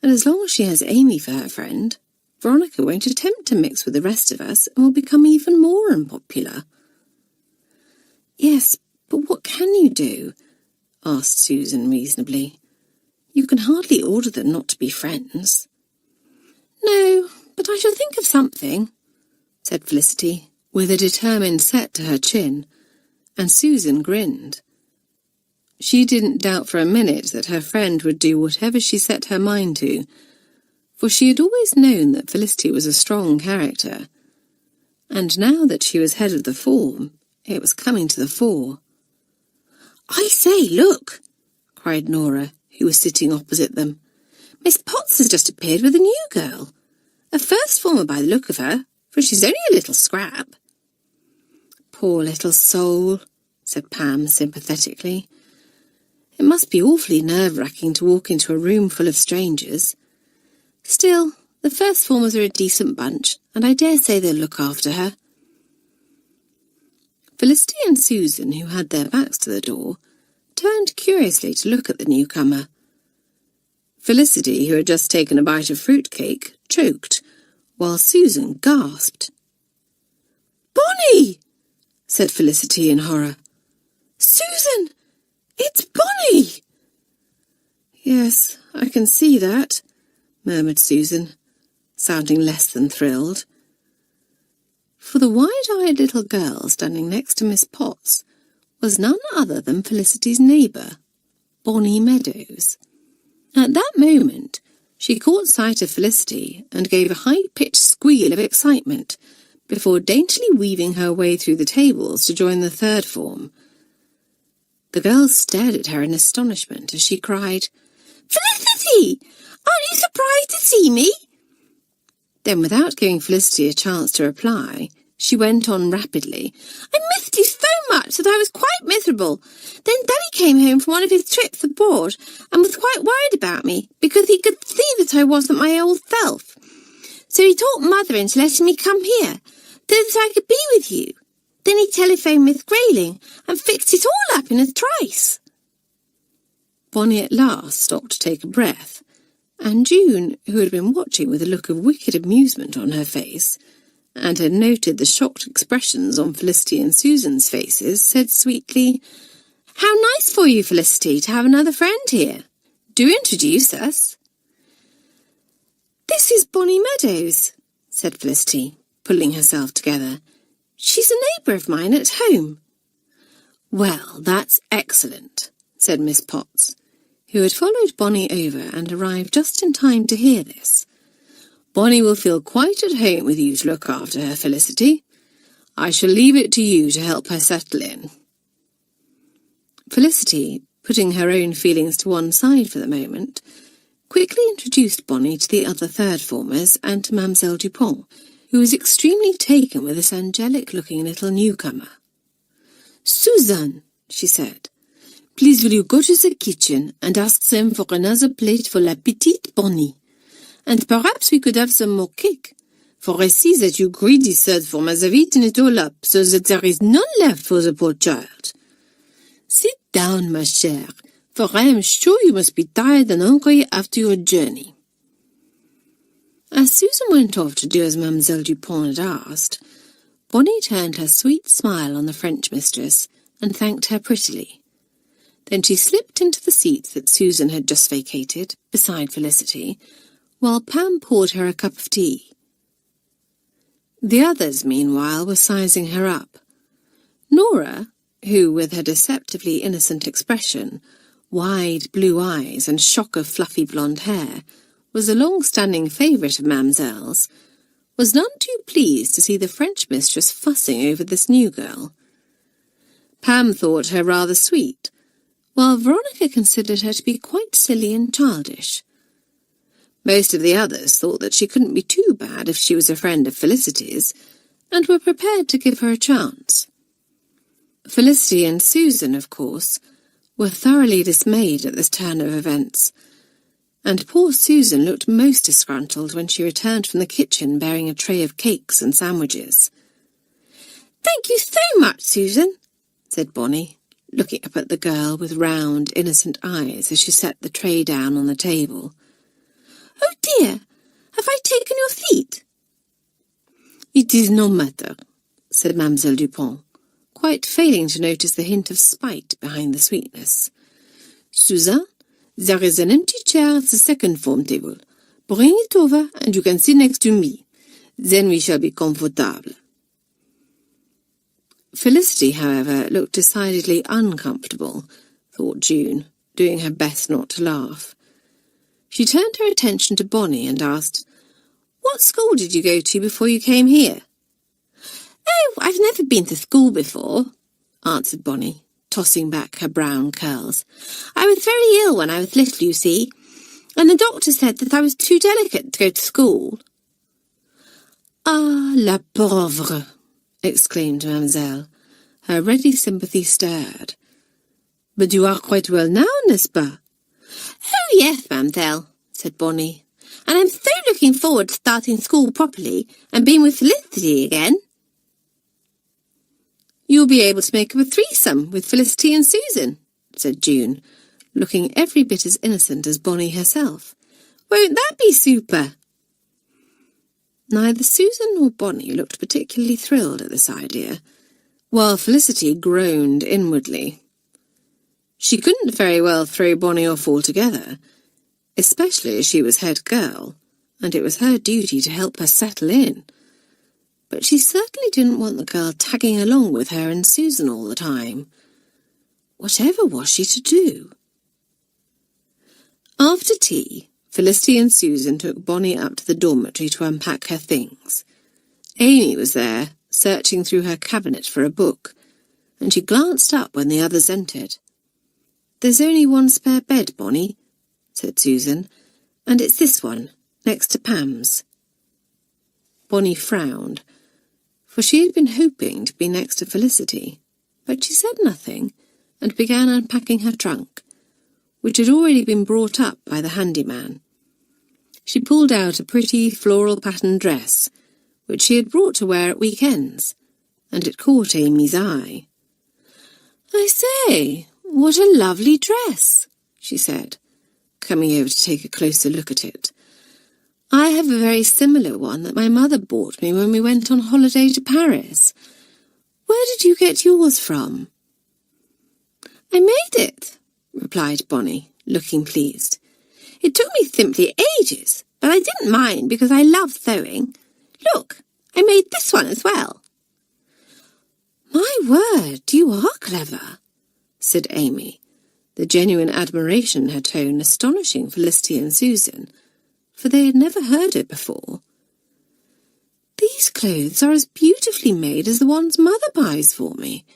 and as long as she has Amy for her friend, Veronica won't attempt to mix with the rest of us and will become even more unpopular." "Yes, but what can you do?" asked Susan reasonably. "You can hardly order them not to be friends." "No, but I shall think of something," said Felicity, with a determined set to her chin, and Susan grinned. She didn't doubt for a minute that her friend would do whatever she set her mind to, for she had always known that Felicity was a strong character, and now that she was head of the form, it was coming to the fore. "I say, look!" cried Nora, who was sitting opposite them. "Miss Potts has just appeared with a new girl. A first former by the look of her, for she's only a little scrap." "Poor little soul," said Pam sympathetically. "It must be awfully nerve-wracking to walk into a room full of strangers. Still, the first formers are a decent bunch, and I dare say they'll look after her." Felicity and Susan, who had their backs to the door, turned curiously to look at the newcomer. Felicity, who had just taken a bite of fruit-cake, choked, while Susan gasped. "Bonnie!" said Felicity in horror. "Susan! It's Bonnie!" "Yes, I can see that," murmured Susan, sounding less than thrilled. For the wide-eyed little girl standing next to Miss Potts was none other than Felicity's neighbour, Bonnie Meadows. At that moment, she caught sight of Felicity and gave a high-pitched squeal of excitement before daintily weaving her way through the tables to join the third form. The girls stared at her in astonishment as she cried, "Felicity! Aren't you surprised to see me?" Then, without giving Felicity a chance to reply, She went on rapidly. "I missed you so much that I was quite miserable. Then Daddy came home from one of his trips abroad and was quite worried about me because he could see that I wasn't my old self. So he talked Mother into letting me come here so that I could be with you. Then he telephoned Miss Grayling and fixed it all up in a trice." Bonnie at last stopped to take a breath, and June, who had been watching with a look of wicked amusement on her face, and had noted the shocked expressions on Felicity and Susan's faces, said sweetly, "How nice for you, Felicity, to have another friend here. Do introduce us." "This is Bonnie Meadows," said Felicity, pulling herself together. "She's a neighbour of mine at home." "Well, that's excellent," said Miss Potts, who had followed Bonnie over and arrived just in time to hear this. "Bonnie will feel quite at home with you to look after her, Felicity. I shall leave it to you to help her settle in." Felicity, putting her own feelings to one side for the moment, quickly introduced Bonnie to the other third-formers and to Mademoiselle Dupont, who was extremely taken with this angelic-looking little newcomer. "Susan," she said, "please will you go to the kitchen and ask them for another plate for la petite Bonnie? And perhaps we could have some more cake, for I see that you greedy third-formers have eaten it all up, so that there is none left for the poor child. Sit down, ma chère, for I am sure you must be tired and hungry after your journey." As Susan went off to do as Mademoiselle Dupont had asked, Bonnie turned her sweet smile on the French mistress and thanked her prettily. Then she slipped into the seat that Susan had just vacated, beside Felicity, while Pam poured her a cup of tea. The others, meanwhile, were sizing her up. Nora, who, with her deceptively innocent expression, wide blue eyes and shock of fluffy blonde hair, was a long-standing favourite of Mamselle's, was none too pleased to see the French mistress fussing over this new girl. Pam thought her rather sweet, while Veronica considered her to be quite silly and childish. Most of the others thought that she couldn't be too bad if she was a friend of Felicity's, and were prepared to give her a chance. Felicity and Susan, of course, were thoroughly dismayed at this turn of events, and poor Susan looked most disgruntled when she returned from the kitchen bearing a tray of cakes and sandwiches. "Thank you so much, Susan," said Bonnie, looking up at the girl with round, innocent eyes as she set the tray down on the table. "Oh dear, have I taken your seat?" "It is no matter," said Mademoiselle Dupont, quite failing to notice the hint of spite behind the sweetness. "Susan, there is an empty chair at the second form table. Bring it over and you can sit next to me. Then we shall be comfortable." Felicity, however, looked decidedly uncomfortable, thought June, doing her best not to laugh. She turned her attention to Bonnie and asked, "What school did you go to before you came here?" "Oh, I've never been to school before," answered Bonnie, tossing back her brown curls. "I was very ill when I was little, you see, and the doctor said that I was too delicate to go to school." "Ah, la pauvre!" exclaimed Mademoiselle, her ready sympathy stirred. "But you are quite well now, n'est-ce pas?" "Oh, yes, Mademoiselle," said Bonnie, "and I'm so looking forward to starting school properly and being with Felicity again." "You'll be able to make up a threesome with Felicity and Susan," said June, looking every bit as innocent as Bonnie herself. "Won't that be super?" Neither Susan nor Bonnie looked particularly thrilled at this idea, while Felicity groaned inwardly. She couldn't very well throw Bonnie off altogether, especially as she was head girl, and it was her duty to help her settle in. But she certainly didn't want the girl tagging along with her and Susan all the time. Whatever was she to do? After tea, Felicity and Susan took Bonnie up to the dormitory to unpack her things. Amy was there, searching through her cabinet for a book, and she glanced up when the others entered. "There's only one spare bed, Bonnie," said Susan, "and it's this one, next to Pam's." Bonnie frowned, for she had been hoping to be next to Felicity, but she said nothing and began unpacking her trunk, which had already been brought up by the handyman. She pulled out a pretty floral-patterned dress, which she had brought to wear at weekends, and it caught Amy's eye. "I say, what a lovely dress," she said, coming over to take a closer look at it. "I have a very similar one that my mother bought me when we went on holiday to Paris. Where did you get yours from?" "I made it," replied Bonnie, looking pleased. "It took me simply ages, but I didn't mind because I love sewing. Look, I made this one as well." "My word, you are clever," said Amy, the genuine admiration in her tone astonishing Felicity and Susan, for they had never heard it before. "These clothes are as beautifully made as the ones Mother buys for me.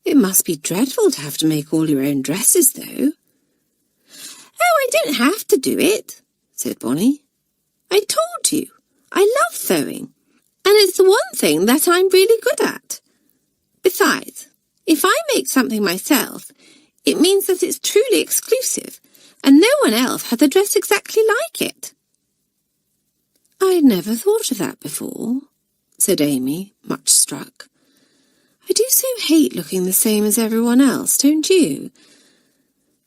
It must be dreadful to have to make all your own dresses, though." "Oh, I don't have to do it," said Bonnie. "I told you, I love sewing, and it's the one thing that I'm really good at. Besides, if I make something myself, it means that it's truly exclusive, and no one else has a dress exactly like it." "I'd never thought of that before," said Amy, much struck. "I do so hate looking the same as everyone else, don't you?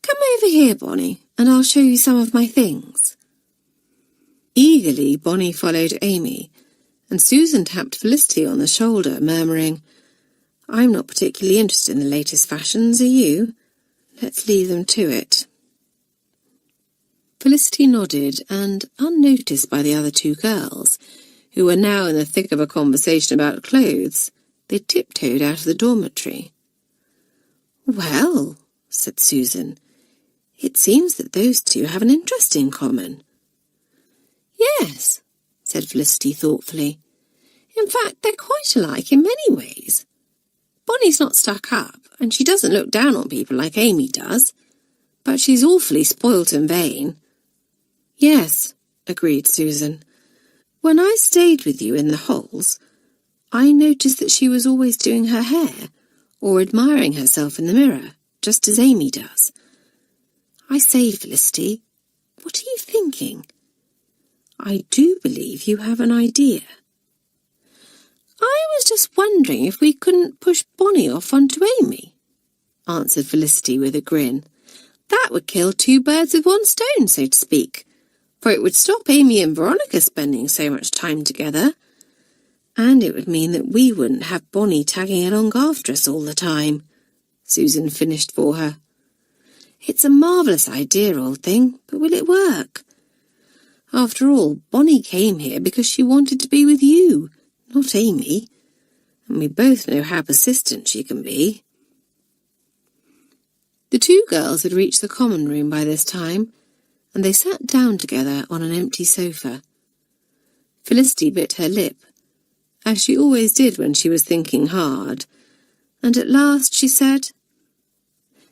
Come over here, Bonnie, and I'll show you some of my things." Eagerly, Bonnie followed Amy, and Susan tapped Felicity on the shoulder, murmuring, "I'm not particularly interested in the latest fashions, are you? Let's leave them to it." Felicity nodded, and, unnoticed by the other two girls, who were now in the thick of a conversation about clothes, they tiptoed out of the dormitory. "Well," said Susan, "it seems that those two have an interest in common." "Yes," said Felicity thoughtfully. "In fact, they're quite alike in many ways. Bonnie's not stuck up, and she doesn't look down on people like Amy does, but she's awfully spoilt and vain." "Yes," agreed Susan. "When I stayed with you in the Holes, I noticed that she was always doing her hair, or admiring herself in the mirror, just as Amy does. I say, Felicity, what are you thinking? I do believe you have an idea." "I was just wondering if we couldn't push Bonnie off onto Amy," answered Felicity with a grin. "That would kill two birds with one stone, so to speak, for it would stop Amy and Veronica spending so much time together, and it would mean that we wouldn't have Bonnie tagging along after us all the time," Susan finished for her. "It's a marvellous idea, old thing, but will it work? After all, Bonnie came here because she wanted to be with you, not Amy, and we both know how persistent she can be." The two girls had reached the common room by this time, and they sat down together on an empty sofa. Felicity bit her lip, as she always did when she was thinking hard, and at last she said,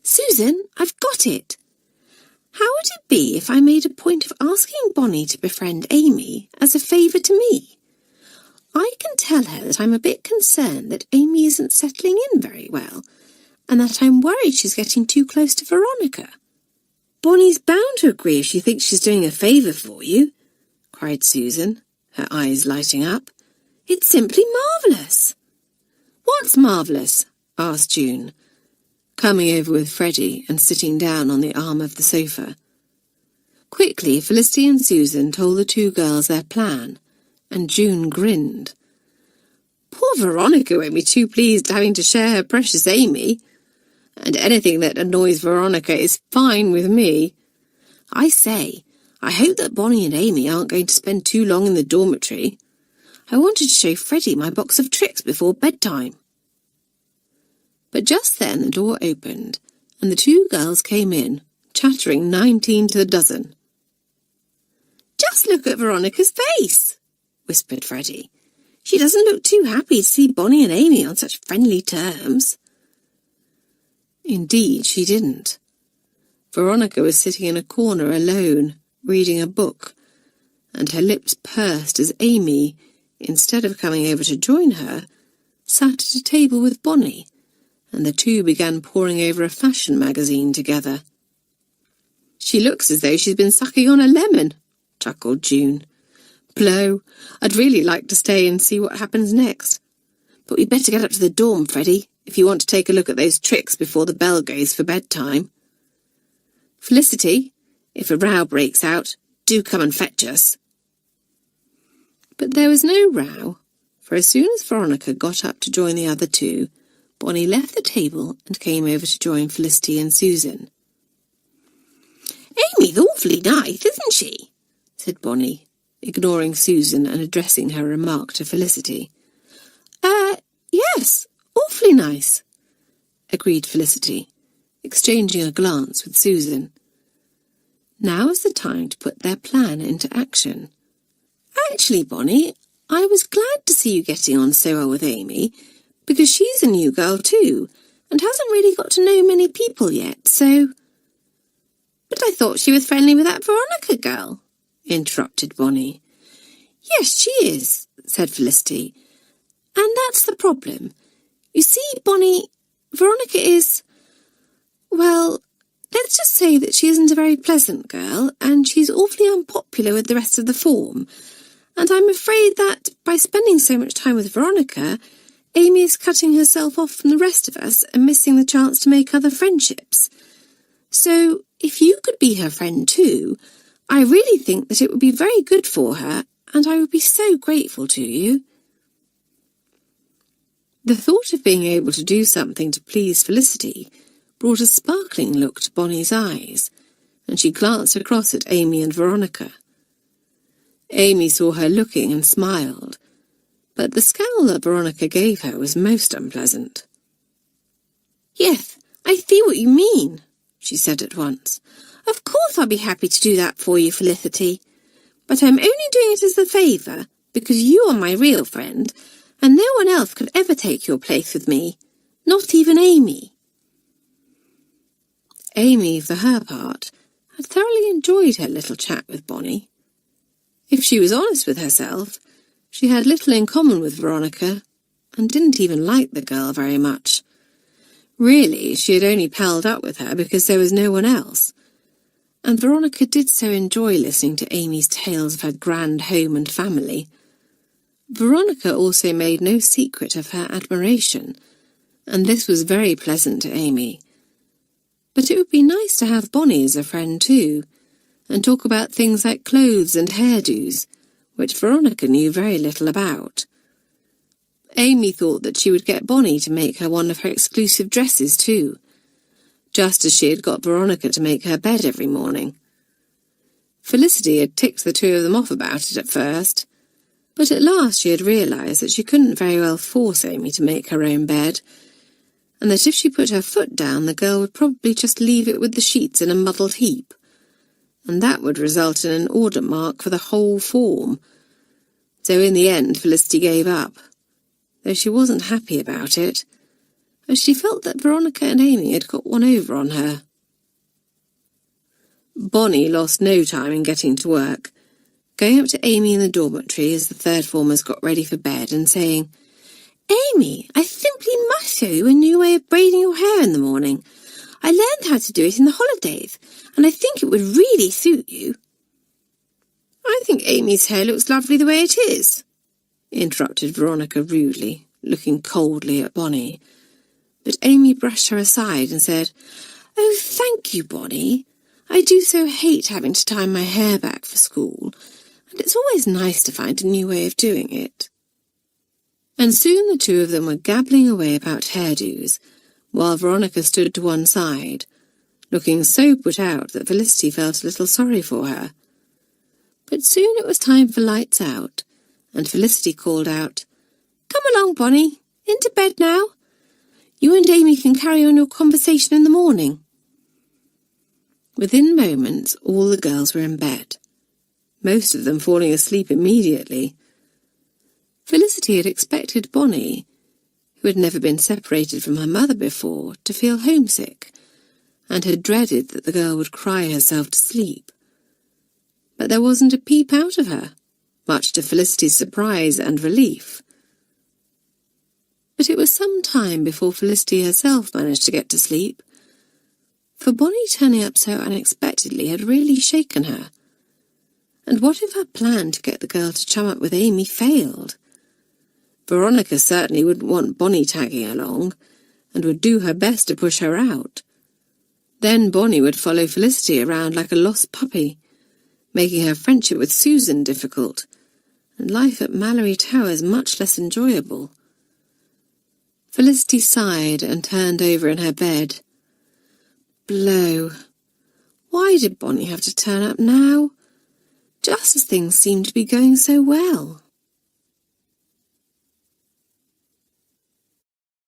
"Susan, I've got it. How would it be if I made a point of asking Bonnie to befriend Amy as a favour to me? I can tell her that I'm a bit concerned that Amy isn't settling in very well, and that I'm worried she's getting too close to Veronica." "Bonnie's bound to agree if she thinks she's doing a favour for you," cried Susan, her eyes lighting up. "It's simply marvellous." "What's marvellous?" asked June, coming over with Freddie and sitting down on the arm of the sofa. Quickly, Felicity and Susan told the two girls their plan, and June grinned. "Poor Veronica won't be too pleased having to share her precious Amy, and anything that annoys Veronica is fine with me. I say, I hope that Bonnie and Amy aren't going to spend too long in the dormitory. I wanted to show Freddie my box of tricks before bedtime." But just then the door opened, and the two girls came in, chattering 19 to the dozen. "Just look at Veronica's face," whispered Freddie. "She doesn't look too happy to see Bonnie and Amy on such friendly terms." Indeed, she didn't. Veronica was sitting in a corner alone, reading a book, and her lips pursed as Amy, instead of coming over to join her, sat at a table with Bonnie, and the two began poring over a fashion magazine together. "She looks as though she's been sucking on a lemon," chuckled June. "Blow, I'd really like to stay and see what happens next. But we'd better get up to the dorm, Freddie, if you want to take a look at those tricks before the bell goes for bedtime. Felicity, if a row breaks out, do come and fetch us." But there was no row, for as soon as Veronica got up to join the other two, Bonnie left the table and came over to join Felicity and Susan. "Amy's awfully nice, isn't she?" said Bonnie, ignoring Susan and addressing her remark to Felicity. Yes, awfully nice," agreed Felicity, exchanging a glance with Susan. Now is the time to put their plan into action. "Actually, Bonnie, I was glad to see you getting on so well with Amy, because she's a new girl too, and hasn't really got to know many people yet, so—" "But I thought she was friendly with that Veronica girl," interrupted Bonnie. "Yes, she is," said Felicity. "And that's the problem. You see, Bonnie, Veronica is, well, let's just say that she isn't a very pleasant girl, and she's awfully unpopular with the rest of the form. And I'm afraid that, by spending so much time with Veronica, Amy is cutting herself off from the rest of us and missing the chance to make other friendships. So, if you could be her friend too, I really think that it would be very good for her, and I would be so grateful to you." The thought of being able to do something to please Felicity brought a sparkling look to Bonnie's eyes, and she glanced across at Amy and Veronica. Amy saw her looking and smiled, but the scowl that Veronica gave her was most unpleasant. "Yes, I see what you mean," she said at once. "Of course I'll be happy to do that for you, Felicity. But I'm only doing it as a favour, because you are my real friend, and no one else could ever take your place with me, not even Amy." Amy, for her part, had thoroughly enjoyed her little chat with Bonnie. If she was honest with herself, she had little in common with Veronica, and didn't even like the girl very much. Really, she had only palled up with her because there was no one else, and Veronica did so enjoy listening to Amy's tales of her grand home and family. Veronica also made no secret of her admiration, and this was very pleasant to Amy. But it would be nice to have Bonnie as a friend too, and talk about things like clothes and hairdos, which Veronica knew very little about. Amy thought that she would get Bonnie to make her one of her exclusive dresses too, just as she had got Veronica to make her bed every morning. Felicity had ticked the two of them off about it at first, but at last she had realised that she couldn't very well force Amy to make her own bed, and that if she put her foot down, the girl would probably just leave it with the sheets in a muddled heap, and that would result in an order mark for the whole form. So in the end, Felicity gave up, though she wasn't happy about it, as she felt that Veronica and Amy had got one over on her. Bonnie lost no time in getting to work, going up to Amy in the dormitory as the third formers got ready for bed and saying, "Amy, I simply must show you a new way of braiding your hair in the morning. I learned how to do it in the holidays, and I think it would really suit you." "I think Amy's hair looks lovely the way it is," interrupted Veronica rudely, looking coldly at Bonnie. But Amy brushed her aside and said, "Oh, thank you, Bonnie. I do so hate having to tie my hair back for school, and it's always nice to find a new way of doing it." And soon the two of them were gabbling away about hairdos, while Veronica stood to one side, looking so put out that Felicity felt a little sorry for her. But soon it was time for lights out, and Felicity called out, "Come along, Bonnie, into bed now. You and Amy can carry on your conversation in the morning." Within moments, all the girls were in bed, most of them falling asleep immediately. Felicity had expected Bonnie, who had never been separated from her mother before, to feel homesick, and had dreaded that the girl would cry herself to sleep. But there wasn't a peep out of her, much to Felicity's surprise and relief. But it was some time before Felicity herself managed to get to sleep, for Bonnie turning up so unexpectedly had really shaken her. And what if her plan to get the girl to chum up with Amy failed? Veronica certainly wouldn't want Bonnie tagging along, and would do her best to push her out. Then Bonnie would follow Felicity around like a lost puppy, making her friendship with Susan difficult, and life at Malory Towers much less enjoyable. Felicity sighed and turned over in her bed. Blow. Why did Bonnie have to turn up now? Just as things seemed to be going so well.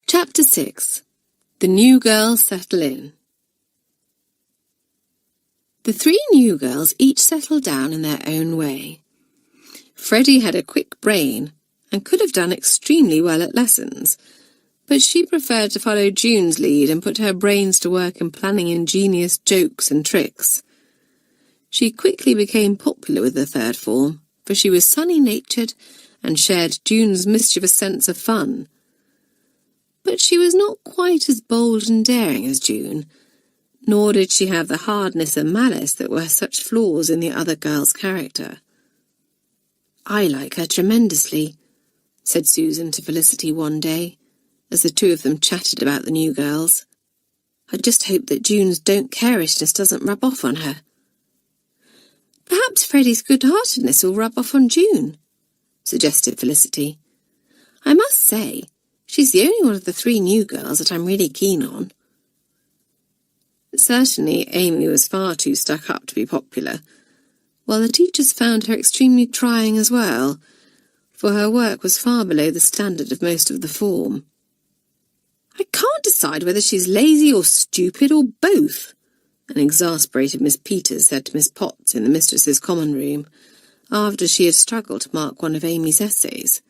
Chapter 6. The New Girls Settle In. The three new girls each settled down in their own way. Freddie had a quick brain and could have done extremely well at lessons, but she preferred to follow June's lead and put her brains to work in planning ingenious jokes and tricks. She quickly became popular with the third form, for she was sunny-natured and shared June's mischievous sense of fun. But she was not quite as bold and daring as June, nor did she have the hardness and malice that were such flaws in the other girl's character. "I like her tremendously," said Susan to Felicity one day, as the two of them chatted about the new girls. "I just hope that June's don't-carishness doesn't rub off on her." "Perhaps Freddie's good-heartedness will rub off on June," suggested Felicity. "I must say, she's the only one of the three new girls that I'm really keen on." Certainly, Amy was far too stuck up to be popular, while the teachers found her extremely trying as well, for her work was far below the standard of most of the form. "I can't decide whether she's lazy or stupid or both," an exasperated Miss Peters said to Miss Potts in the mistress's common room, after she had struggled to mark one of Amy's essays.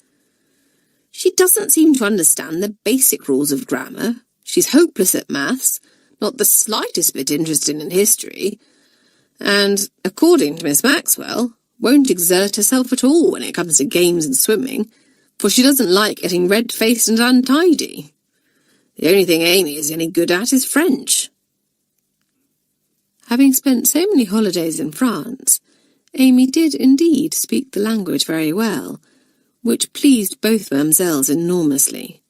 "She doesn't seem to understand the basic rules of grammar. She's hopeless at maths, not the slightest bit interested in history, and, according to Miss Maxwell, won't exert herself at all when it comes to games and swimming, for she doesn't like getting red-faced and untidy. The only thing Amy is any good at is French." Having spent so many holidays in France, Amy did indeed speak the language very well, which pleased both mamsells enormously.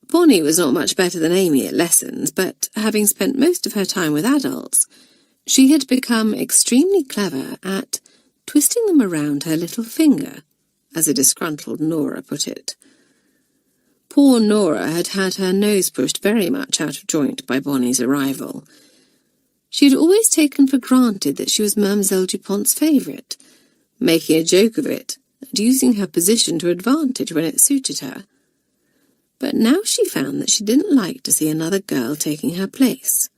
Bonnie was not much better than Amy at lessons, but having spent most of her time with adults, she had become extremely clever at twisting them around her little finger, as a disgruntled Nora put it. Poor Nora had had her nose pushed very much out of joint by Bonnie's arrival. She had always taken for granted that she was Mademoiselle Dupont's favourite, making a joke of it and using her position to advantage when it suited her. But now she found that she didn't like to see another girl taking her place.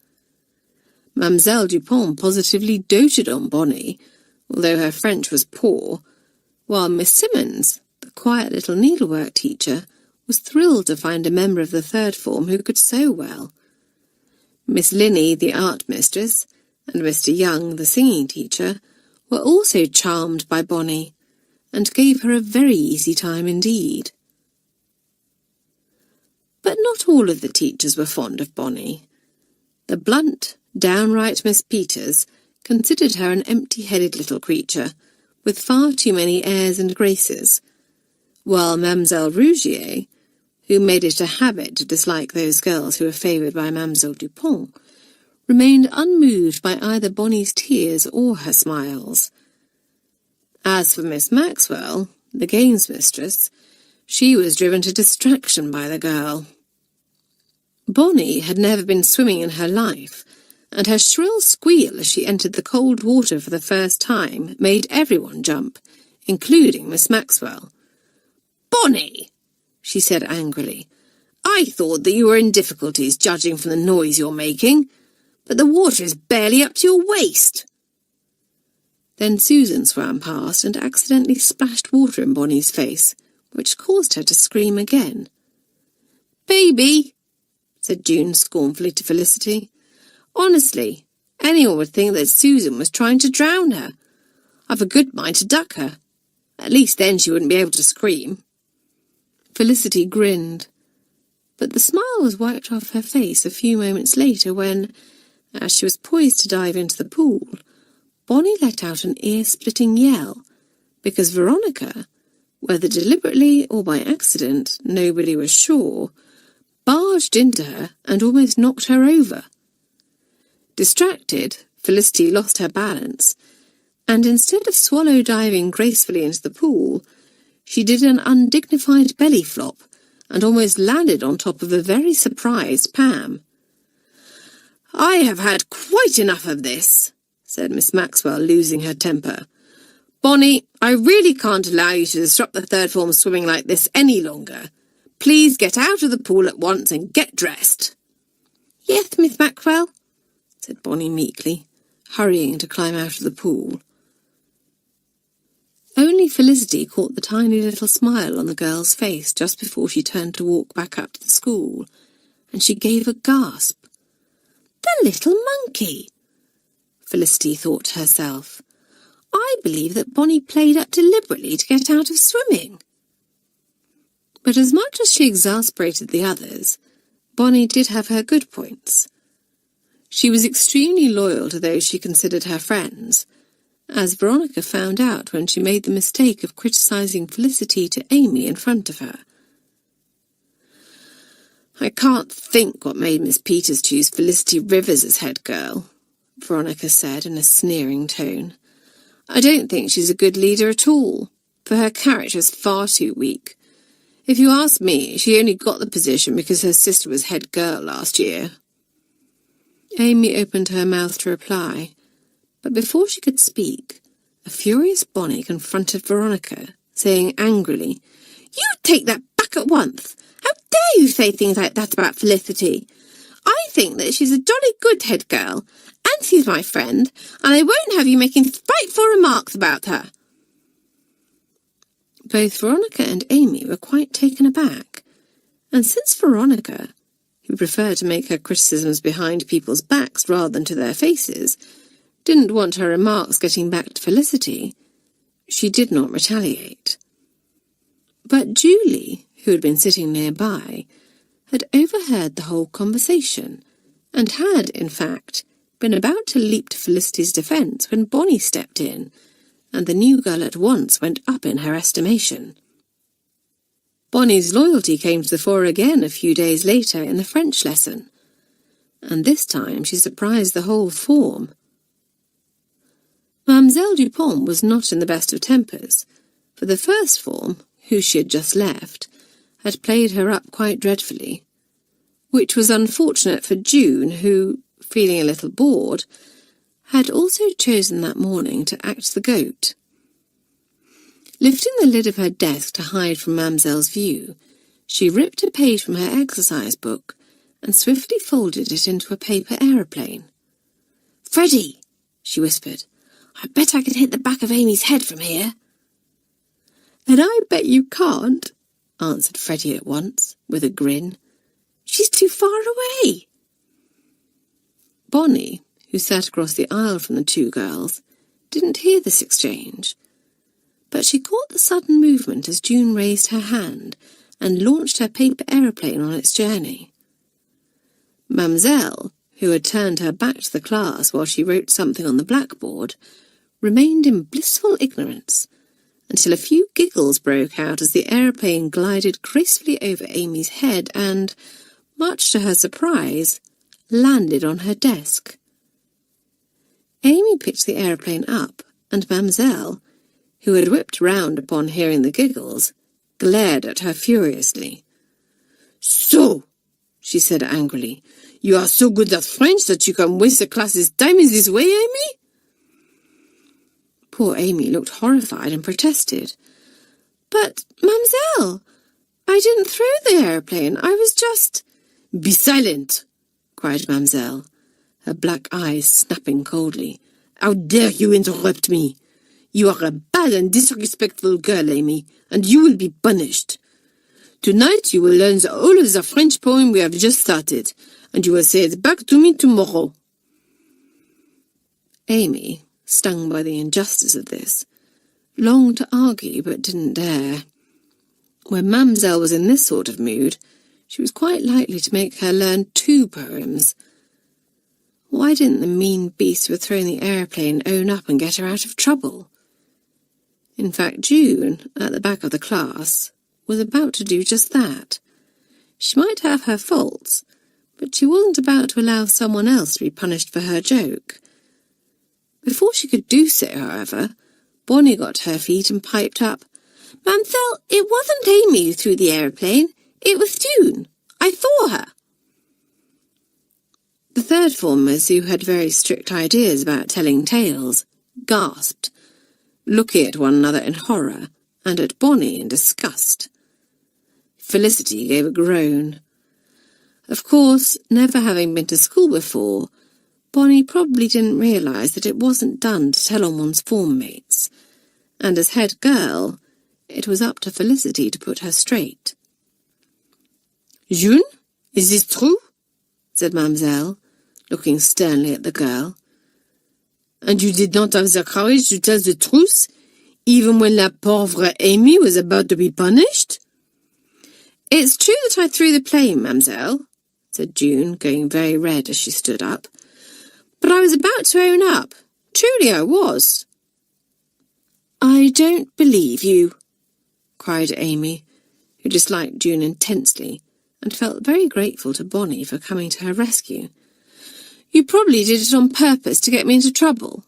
Mademoiselle Dupont positively doted on Bonnie, although her French was poor, while Miss Simmons, the quiet little needlework teacher, was thrilled to find a member of the third form who could sew well. Miss Linney, the art mistress, and Mr. Young, the singing teacher, were also charmed by Bonnie, and gave her a very easy time indeed. But not all of the teachers were fond of Bonnie. The blunt, downright Miss Peters considered her an empty-headed little creature, with far too many airs and graces, while Mademoiselle Rougier, who made it a habit to dislike those girls who were favoured by Mademoiselle Dupont, remained unmoved by either Bonnie's tears or her smiles. As for Miss Maxwell, the games mistress, she was driven to distraction by the girl. Bonnie had never been swimming in her life, and her shrill squeal as she entered the cold water for the first time made everyone jump, including Miss Maxwell. "Bonnie!" she said angrily. "I thought that you were in difficulties, judging from the noise you're making, but the water is barely up to your waist." Then Susan swam past and accidentally splashed water in Bonnie's face, which caused her to scream again. "Baby," said June scornfully to Felicity. "Honestly, anyone would think that Susan was trying to drown her. I've a good mind to duck her. At least then she wouldn't be able to scream." Felicity grinned, but the smile was wiped off her face a few moments later when, as she was poised to dive into the pool, Bonnie let out an ear-splitting yell, because Veronica, whether deliberately or by accident, nobody was sure, barged into her and almost knocked her over. Distracted, Felicity lost her balance, and instead of swallow diving gracefully into the pool, she did an undignified belly flop and almost landed on top of a very surprised Pam. "I have had quite enough of this," said Miss Maxwell, losing her temper. "Bonnie, I really can't allow you to disrupt the third form swimming like this any longer. Please get out of the pool at once and get dressed." "Yes, Miss Maxwell," said Bonnie meekly, hurrying to climb out of the pool. Only Felicity caught the tiny little smile on the girl's face just before she turned to walk back up to the school, and she gave a gasp. "The little monkey!" Felicity thought to herself. "I believe that Bonnie played up deliberately to get out of swimming." But as much as she exasperated the others, Bonnie did have her good points. She was extremely loyal to those she considered her friends, as Veronica found out when she made the mistake of criticizing Felicity to Amy in front of her. "I can't think what made Miss Peters choose Felicity Rivers as head girl," Veronica said in a sneering tone. "I don't think she's a good leader at all, for her character's far too weak. If you ask me, she only got the position because her sister was head girl last year." Amy opened her mouth to reply, but before she could speak, a furious Bonnie confronted Veronica, saying angrily, "You take that back at once! How dare you say things like that about Felicity? I think that she's a jolly good head girl, and she's my friend, and I won't have you making spiteful remarks about her." Both Veronica and Amy were quite taken aback, and since Veronica, who preferred to make her criticisms behind people's backs rather than to their faces, didn't want her remarks getting back to Felicity, she did not retaliate. But Julie, who had been sitting nearby, had overheard the whole conversation, and had, in fact, been about to leap to Felicity's defence when Bonnie stepped in, and the new girl at once went up in her estimation. Bonnie's loyalty came to the fore again a few days later in the French lesson, and this time she surprised the whole form. Mademoiselle Dupont was not in the best of tempers, for the first form, who she had just left, had played her up quite dreadfully, which was unfortunate for June, who, feeling a little bored, had also chosen that morning to act the goat. Lifting the lid of her desk to hide from Mademoiselle's view, she ripped a page from her exercise book and swiftly folded it into a paper aeroplane. "Freddie," she whispered, "I bet I could hit the back of Amy's head from here." "And I bet you can't," answered Freddie at once, with a grin. "She's too far away." Bonnie, who sat across the aisle from the two girls, didn't hear this exchange, but she caught the sudden movement as June raised her hand and launched her paper aeroplane on its journey. Mademoiselle, who had turned her back to the class while she wrote something on the blackboard, remained in blissful ignorance, until a few giggles broke out as the aeroplane glided gracefully over Amy's head and, much to her surprise, landed on her desk. Amy picked the aeroplane up, and Mademoiselle, who had whipped round upon hearing the giggles, glared at her furiously. "So," she said angrily, "you are so good at French that you can waste the class's time in this way, Amy?" Poor Amy looked horrified and protested. "But, Mademoiselle, I didn't throw the aeroplane. I was just—" "Be silent!" cried Mademoiselle, her black eyes snapping coldly. "How dare you interrupt me? You are a bad and disrespectful girl, Amy, and you will be punished. Tonight you will learn the whole of the French poem we have just started, and you will say it back to me tomorrow." Amy, stung by the injustice of this, longed to argue but didn't dare. When Mamselle was in this sort of mood, she was quite likely to make her learn 2 poems. Why didn't the mean beast who had thrown the aeroplane own up and get her out of trouble? In fact, June, at the back of the class, was about to do just that. She might have her faults, but she wasn't about to allow someone else to be punished for her joke. Before she could do so, however, Bonnie got to her feet and piped up, "Mamselle, it wasn't Amy who threw the aeroplane. It was June. I saw her." The third formers, who had very strict ideas about telling tales, gasped, looking at one another in horror and at Bonnie in disgust. Felicity gave a groan. Of course, never having been to school before, Bonnie probably didn't realise that it wasn't done to tell on one's form mates, and as head girl, it was up to Felicity to put her straight. "June, is this true?" said Mamselle, looking sternly at the girl. "And you did not have the courage to tell the truth, even when la pauvre Amy was about to be punished?" "It's true that I threw the plane, Mamselle," said June, going very red as she stood up. "But I was about to own up. Truly I was." "I don't believe you," cried Amy, who disliked June intensely and felt very grateful to Bonnie for coming to her rescue. "You probably did it on purpose to get me into trouble."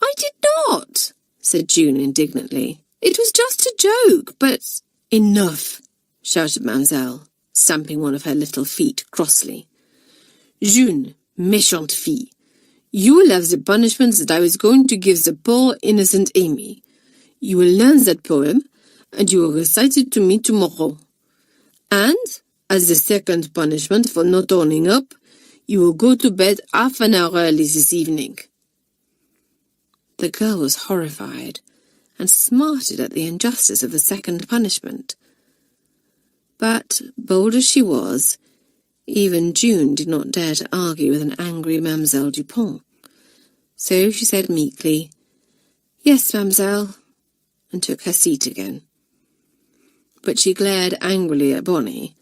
"I did not," said June indignantly. "It was just a joke, but—" "Enough," shouted Mamselle, stamping one of her little feet crossly. "June, méchante fille, you will have the punishment that I was going to give the poor innocent Amy. You will learn that poem, and you will recite it to me tomorrow. And, as the second punishment for not owning up, you will go to bed half an hour early this evening." The girl was horrified, and smarted at the injustice of the second punishment. But, bold as she was, even June did not dare to argue with an angry Mademoiselle Dupont. So she said meekly, "Yes, Mademoiselle," and took her seat again. But she glared angrily at Bonnie,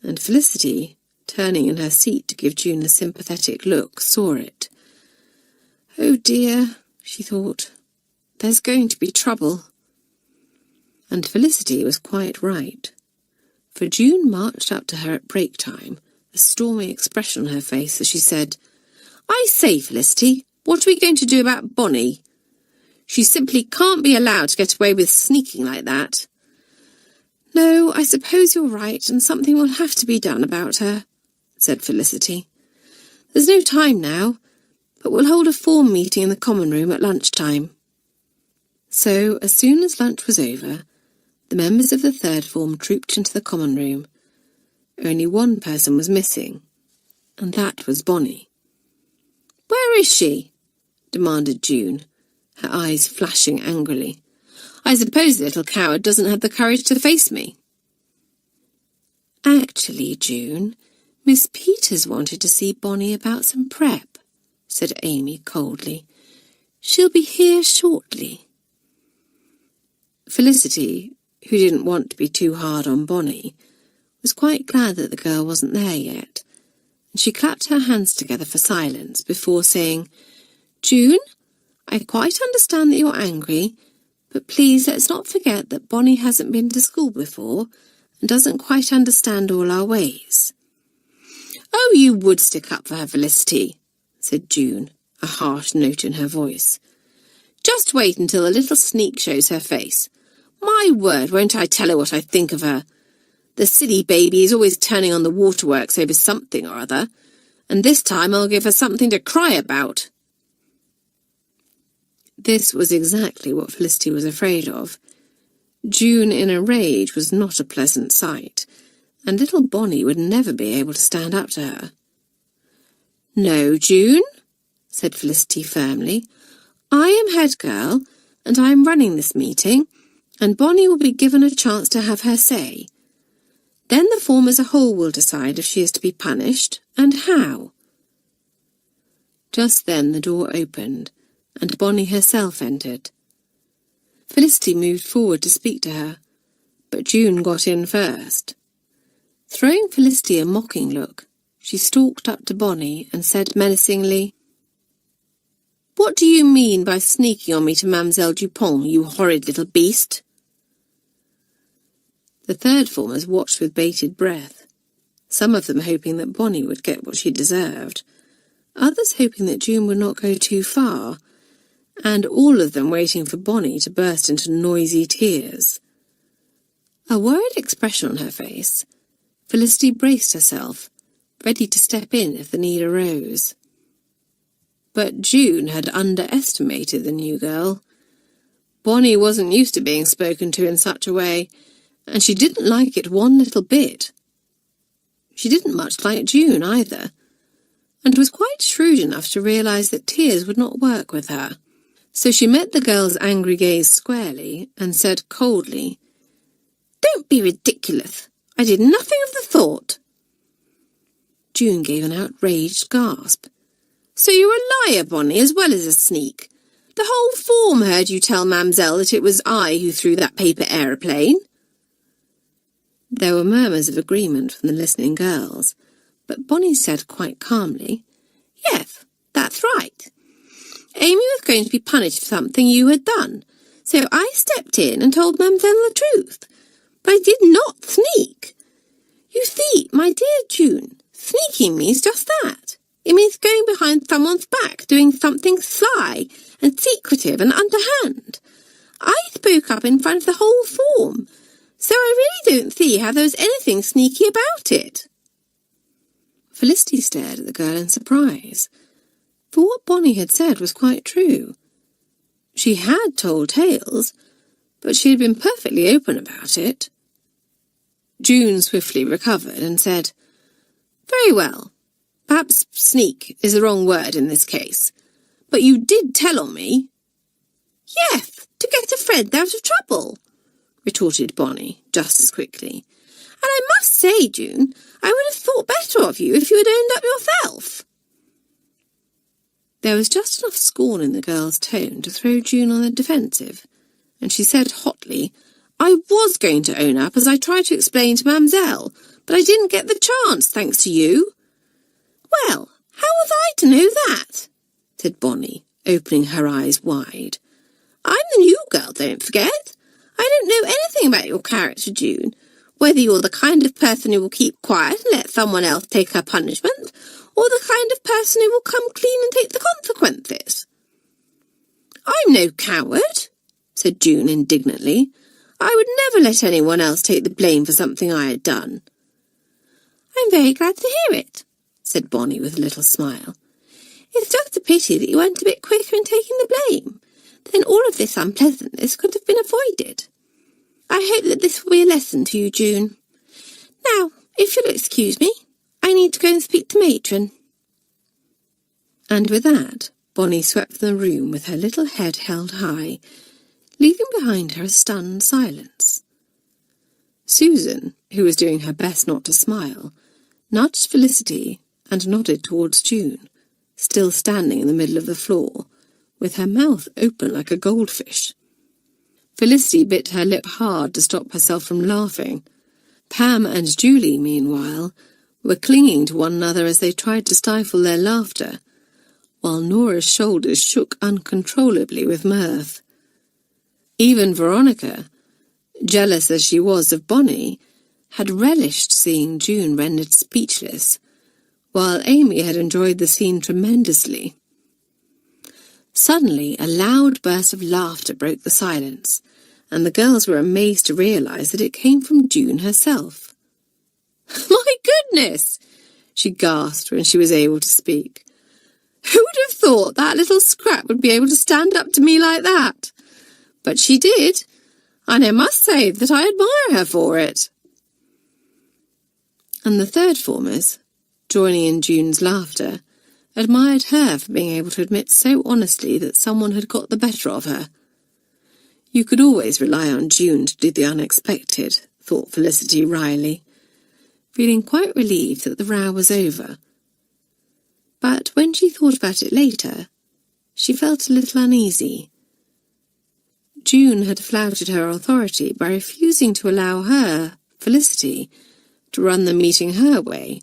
and Felicity, turning in her seat to give June a sympathetic look, saw it. "Oh dear," she thought, "there's going to be trouble." And Felicity was quite right, for June marched up to her at break time, a stormy expression on her face as she said, "I say, Felicity, what are we going to do about Bonnie? She simply can't be allowed to get away with sneaking like that." "No, I suppose you're right, and something will have to be done about her," said Felicity. "There's no time now, but we'll hold a form meeting in the common room at lunchtime." So, as soon as lunch was over, the members of the third form trooped into the common room. Only one person was missing, and that was Bonnie. "Where is she?" demanded June, her eyes flashing angrily. "I suppose the little coward doesn't have the courage to face me." "Actually, June, Miss Peters wanted to see Bonnie about some prep," said Amy coldly. "She'll be here shortly." Felicity, who didn't want to be too hard on Bonnie, was quite glad that the girl wasn't there yet, and she clapped her hands together for silence before saying, "June, I quite understand that you're angry, but please let's not forget that Bonnie hasn't been to school before and doesn't quite understand all our ways." "Oh, you would stick up for her, Felicity," said June, a harsh note in her voice. "Just wait until the little sneak shows her face. My word, won't I tell her what I think of her? The silly baby is always turning on the waterworks over something or other, and this time I'll give her something to cry about." This was exactly what Felicity was afraid of. June in a rage was not a pleasant sight, and little Bonnie would never be able to stand up to her. "No, June," said Felicity firmly. "I am head girl, and I am running this meeting, and Bonnie will be given a chance to have her say. Then the form as a whole will decide if she is to be punished, and how." Just then the door opened, and Bonnie herself entered. Felicity moved forward to speak to her, but June got in first. Throwing Felicity a mocking look, she stalked up to Bonnie and said menacingly, "What do you mean by sneaking on me to Mademoiselle Dupont, you horrid little beast?" The third formers watched with bated breath, some of them hoping that Bonnie would get what she deserved, others hoping that June would not go too far, and all of them waiting for Bonnie to burst into noisy tears. A worried expression on her face, Felicity braced herself, ready to step in if the need arose. But June had underestimated the new girl. Bonnie wasn't used to being spoken to in such a way, and she didn't like it one little bit. She didn't much like June either, and was quite shrewd enough to realise that tears would not work with her. So she met the girl's angry gaze squarely and said coldly, "Don't be ridiculous. I did nothing of the sort." June gave an outraged gasp. "So you're a liar, Bonnie, as well as a sneak. The whole form heard you tell Mamselle that it was I who threw that paper aeroplane." There were murmurs of agreement from the listening girls, but Bonnie said quite calmly, "Yes, that's right. Amy was going to be punished for something you had done, so I stepped in and told Mamselle the truth. But I did not sneak. You see, my dear June, sneaking means just that. It means going behind someone's back, doing something sly and secretive and underhand. I spoke up in front of the whole form, so I really don't see how there was anything sneaky about it." Felicity stared at the girl in surprise, for what Bonnie had said was quite true. She had told tales, but she had been perfectly open about it. June swiftly recovered and said, "Very well. Perhaps sneak is the wrong word in this case. But you did tell on me." "Yes, to get a friend out of trouble," retorted Bonnie just as quickly. "And I must say, June, I would have thought better of you if you had owned up yourself." There was just enough scorn in the girl's tone to throw June on the defensive, and she said hotly, "I was going to own up as I tried to explain to Mamselle, but I didn't get the chance, thanks to you." "Well, how was I to know that?" said Bonnie, opening her eyes wide. "I'm the new girl, don't forget. I don't know anything about your character, June, whether you're the kind of person who will keep quiet and let someone else take her punishment, or the kind of person who will come clean and take the consequences." "I'm no coward," said June indignantly. "I would never let anyone else take the blame for something I had done." "I'm very glad to hear it," said Bonnie with a little smile. "It's just a pity that you weren't a bit quicker in taking the blame. Then all of this unpleasantness could have been avoided. I hope that this will be a lesson to you, June. Now, if you'll excuse me, I need to go and speak to Matron." And with that, Bonnie swept from the room with her little head held high, leaving behind her a stunned silence. Susan, who was doing her best not to smile, nudged Felicity and nodded towards June, still standing in the middle of the floor, with her mouth open like a goldfish. Felicity bit her lip hard to stop herself from laughing. Pam and Julie, meanwhile, were clinging to one another as they tried to stifle their laughter, while Nora's shoulders shook uncontrollably with mirth. Even Veronica, jealous as she was of Bonnie, had relished seeing June rendered speechless, while Amy had enjoyed the scene tremendously. Suddenly, a loud burst of laughter broke the silence, and the girls were amazed to realise that it came from June herself. "My goodness!" she gasped when she was able to speak. "Who would have thought that little scrap would be able to stand up to me like that? But she did, and I must say that I admire her for it." And the third formers, joining in June's laughter, admired her for being able to admit so honestly that someone had got the better of her. You could always rely on June to do the unexpected, thought Felicity wryly, feeling quite relieved that the row was over. But when she thought about it later, she felt a little uneasy. June had flouted her authority by refusing to allow her, Felicity, to run the meeting her way,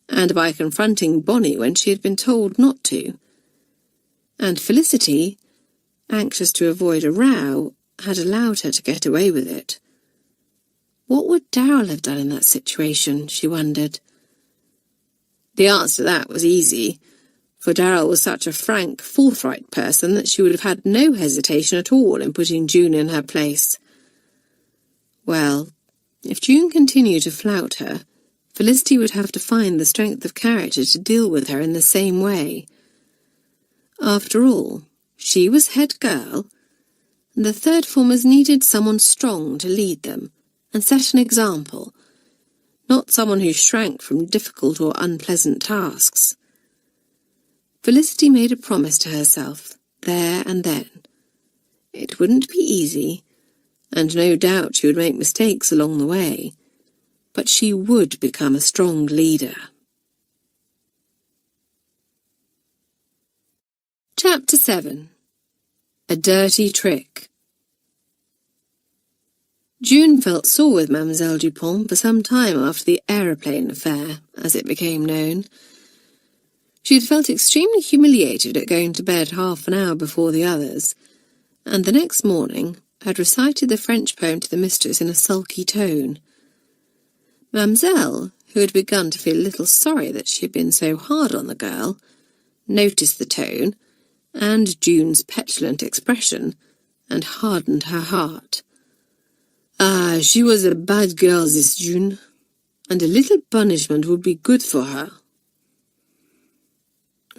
and by confronting Bonnie when she had been told not to. And Felicity, anxious to avoid a row, had allowed her to get away with it. What would Darrell have done in that situation, she wondered. The answer to that was easy, for Darrell was such a frank, forthright person that she would have had no hesitation at all in putting June in her place. Well, if June continued to flout her, Felicity would have to find the strength of character to deal with her in the same way. After all, she was head girl, and the third formers needed someone strong to lead them and set an example, not someone who shrank from difficult or unpleasant tasks. Felicity made a promise to herself, there and then. It wouldn't be easy, and no doubt she would make mistakes along the way, but she would become a strong leader. Chapter 7. A Dirty Trick. June felt sore with Mademoiselle Dupont for some time after the aeroplane affair, as it became known. She had felt extremely humiliated at going to bed half an hour before the others, and the next morning had recited the French poem to the mistress in a sulky tone. Mademoiselle, who had begun to feel a little sorry that she had been so hard on the girl, noticed the tone and June's petulant expression, and hardened her heart. Ah, she was a bad girl, this June, and a little punishment would be good for her.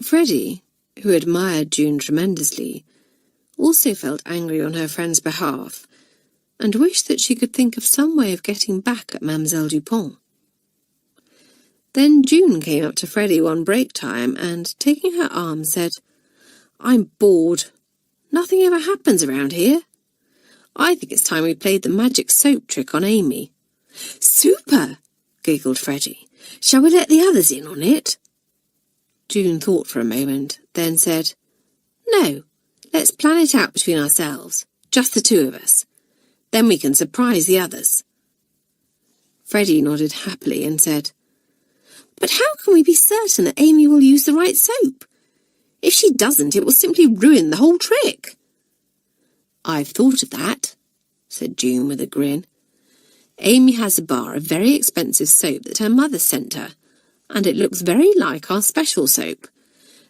Freddie, who admired June tremendously, also felt angry on her friend's behalf, and wished that she could think of some way of getting back at Mademoiselle Dupont. Then June came up to Freddie one break time and, taking her arm, said, "I'm bored. Nothing ever happens around here. I think it's time we played the magic soap trick on Amy." "Super!" giggled Freddie. "Shall we let the others in on it?" June thought for a moment, then said, "No, let's plan it out between ourselves, just the two of us. Then we can surprise the others." Freddie nodded happily and said, "But how can we be certain that Amy will use the right soap? If she doesn't, it will simply ruin the whole trick." "I've thought of that," said June with a grin. "Amy has a bar of very expensive soap that her mother sent her, and it looks very like our special soap.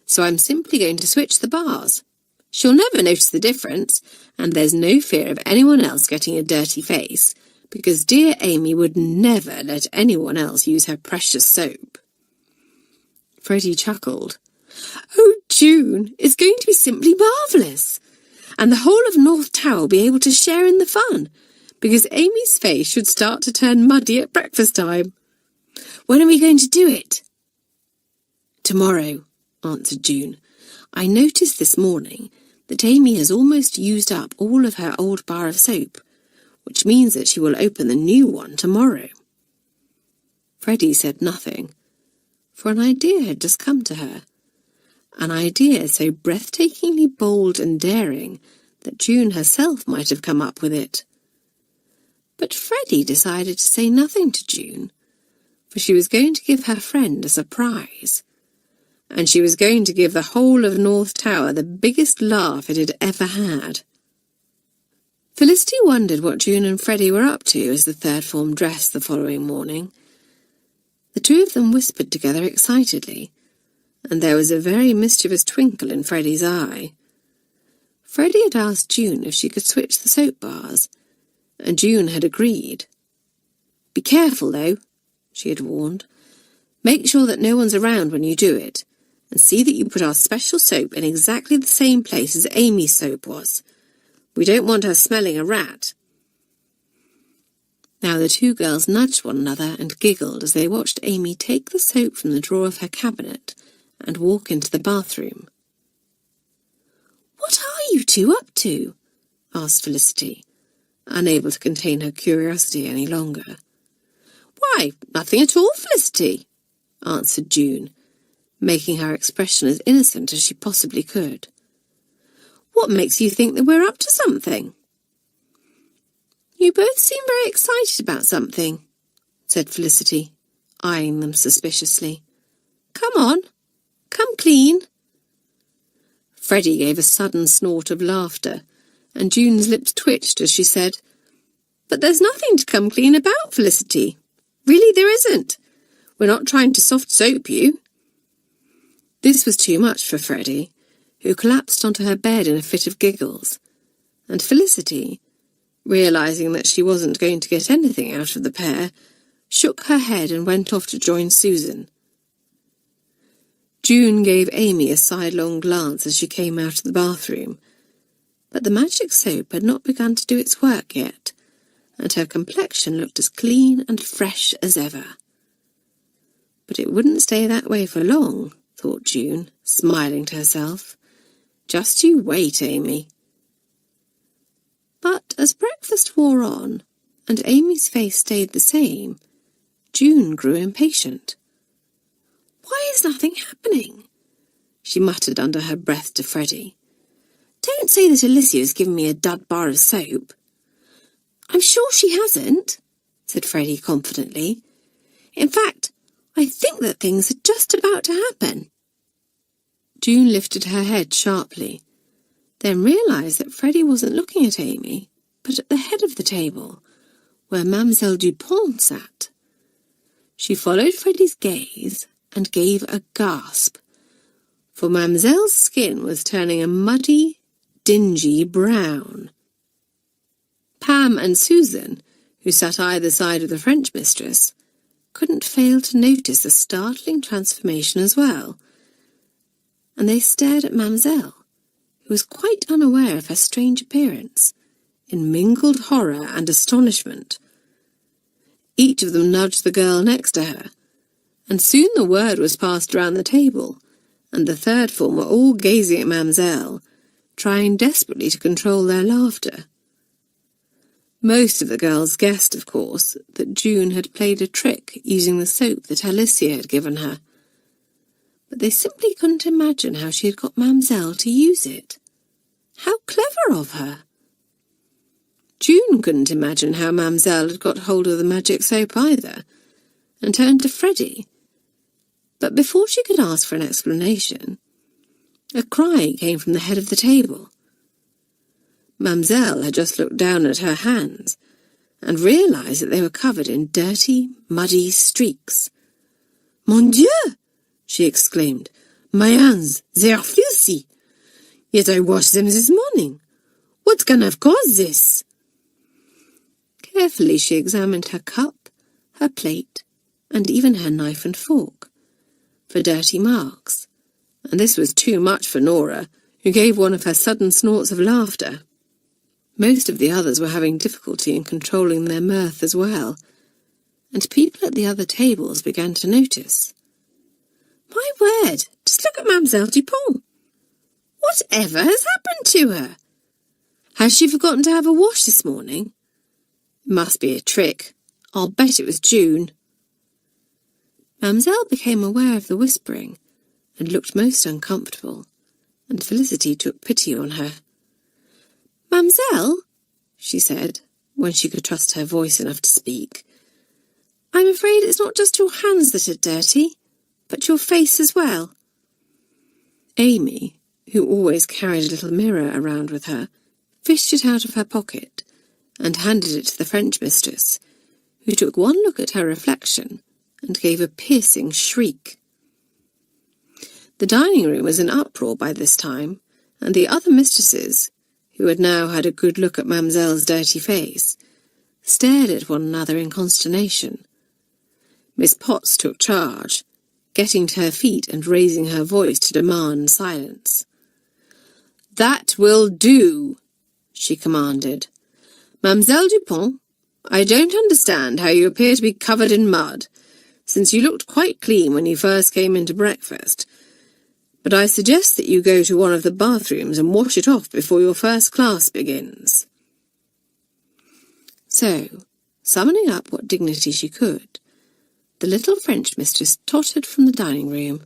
So I'm simply going to switch the bars. She'll never notice the difference, and there's no fear of anyone else getting a dirty face, because dear Amy would never let anyone else use her precious soap." Freddie chuckled. "Oh, June, it's going to be simply marvellous. And the whole of North Tower will be able to share in the fun, because Amy's face should start to turn muddy at breakfast time. When are we going to do it?" "Tomorrow," answered June. "I noticed this morning that Amy has almost used up all of her old bar of soap, which means that she will open the new one tomorrow." Freddie said nothing, for an idea had just come to her, an idea so breathtakingly bold and daring that June herself might have come up with it. But Freddie decided to say nothing to June, for she was going to give her friend a surprise, and she was going to give the whole of North Tower the biggest laugh it had ever had. Felicity wondered what June and Freddie were up to as the third form dressed the following morning. The two of them whispered together excitedly, and there was a very mischievous twinkle in Freddie's eye. Freddie had asked June if she could switch the soap bars, and June had agreed. "Be careful, though," she had warned. "Make sure that no one's around when you do it, and see that you put our special soap in exactly the same place as Amy's soap was. We don't want her smelling a rat." Now the two girls nudged one another and giggled as they watched Amy take the soap from the drawer of her cabinet and walk into the bathroom. "What are you two up to?" asked Felicity, unable to contain her curiosity any longer. "Why, nothing at all, Felicity," answered June, making her expression as innocent as she possibly could. What makes you think that we're up to something?" "You both seem very excited about something," said Felicity, eyeing them suspiciously. "Come on, come clean." Freddie gave a sudden snort of laughter, and June's lips twitched as she said, "But there's nothing to come clean about, Felicity. Really, there isn't. We're not trying to soft soap you." This was too much for Freddie, who collapsed onto her bed in a fit of giggles, and Felicity, realizing that she wasn't going to get anything out of the pair, shook her head and went off to join Susan. June gave Amy a sidelong glance as she came out of the bathroom, but the magic soap had not begun to do its work yet, and her complexion looked as clean and fresh as ever. But it wouldn't stay that way for long, thought June, smiling to herself. Just you wait, Amy. But as breakfast wore on, and Amy's face stayed the same, June grew impatient. "Why is nothing happening?" she muttered under her breath to Freddie. "Don't say that Alicia has given me a dud bar of soap." "I'm sure she hasn't," said Freddie confidently. "In fact, I think that things are just about to happen." June lifted her head sharply, then realised that Freddie wasn't looking at Amy, but at the head of the table, where Mademoiselle Dupont sat. She followed Freddie's gaze and gave a gasp, for Mademoiselle's skin was turning a muddy, dingy brown. Pam and Susan, who sat either side of the French mistress, couldn't fail to notice the startling transformation as well, and they stared at Mademoiselle, who was quite unaware of her strange appearance, in mingled horror and astonishment. Each of them nudged the girl next to her, and soon the word was passed round the table, and the third form were all gazing at Mademoiselle, trying desperately to control their laughter. Most of the girls guessed, of course, that June had played a trick using the soap that Alicia had given her, but they simply couldn't imagine how she had got Mademoiselle to use it. How clever of her! June couldn't imagine how Mademoiselle had got hold of the magic soap either, and turned to Freddie. But before she could ask for an explanation, a cry came from the head of the table. Mademoiselle had just looked down at her hands and realised that they were covered in dirty, muddy streaks. "Mon Dieu!" she exclaimed. "My hands, they are filthy. Yet I washed them this morning. What can have caused this?" Carefully she examined her cup, her plate, and even her knife and fork, for dirty marks, and this was too much for Nora, who gave one of her sudden snorts of laughter. Most of the others were having difficulty in controlling their mirth as well, and people at the other tables began to notice. "My word, just look at Mademoiselle Dupont! Whatever has happened to her? Has she forgotten to have a wash this morning? It must be a trick. I'll bet it was June." Mademoiselle became aware of the whispering and looked most uncomfortable, and Felicity took pity on her. "Mademoiselle," she said, when she could trust her voice enough to speak, "I'm afraid it's not just your hands that are dirty, but your face as well." Amy, who always carried a little mirror around with her, fished it out of her pocket and handed it to the French mistress, who took one look at her reflection and gave a piercing shriek. The dining room was in uproar by this time, and the other mistresses, who had now had a good look at Mademoiselle's dirty face, stared at one another in consternation. Miss Potts took charge, getting to her feet and raising her voice to demand silence. "That will do," she commanded. "Mademoiselle Dupont, I don't understand how you appear to be covered in mud, since you looked quite clean when you first came into breakfast, but I suggest that you go to one of the bathrooms and wash it off before your first class begins." So, summoning up what dignity she could, the little French mistress tottered from the dining room,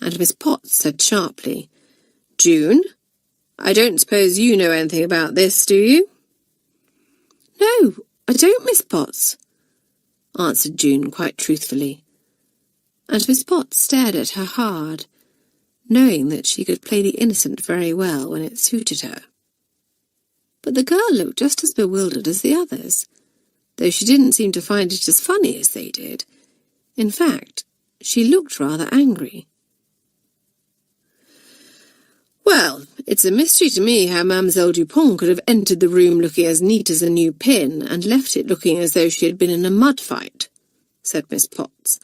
and Miss Potts said sharply, "June, I don't suppose you know anything about this, do you?" "No, I don't, Miss Potts," answered June quite truthfully, and Miss Potts stared at her hard, knowing that she could play the innocent very well when it suited her. But the girl looked just as bewildered as the others, though she didn't seem to find it as funny as they did. In fact, she looked rather angry. "Well, it's a mystery to me how Mademoiselle Dupont could have entered the room looking as neat as a new pin and left it looking as though she had been in a mud fight," said Miss Potts.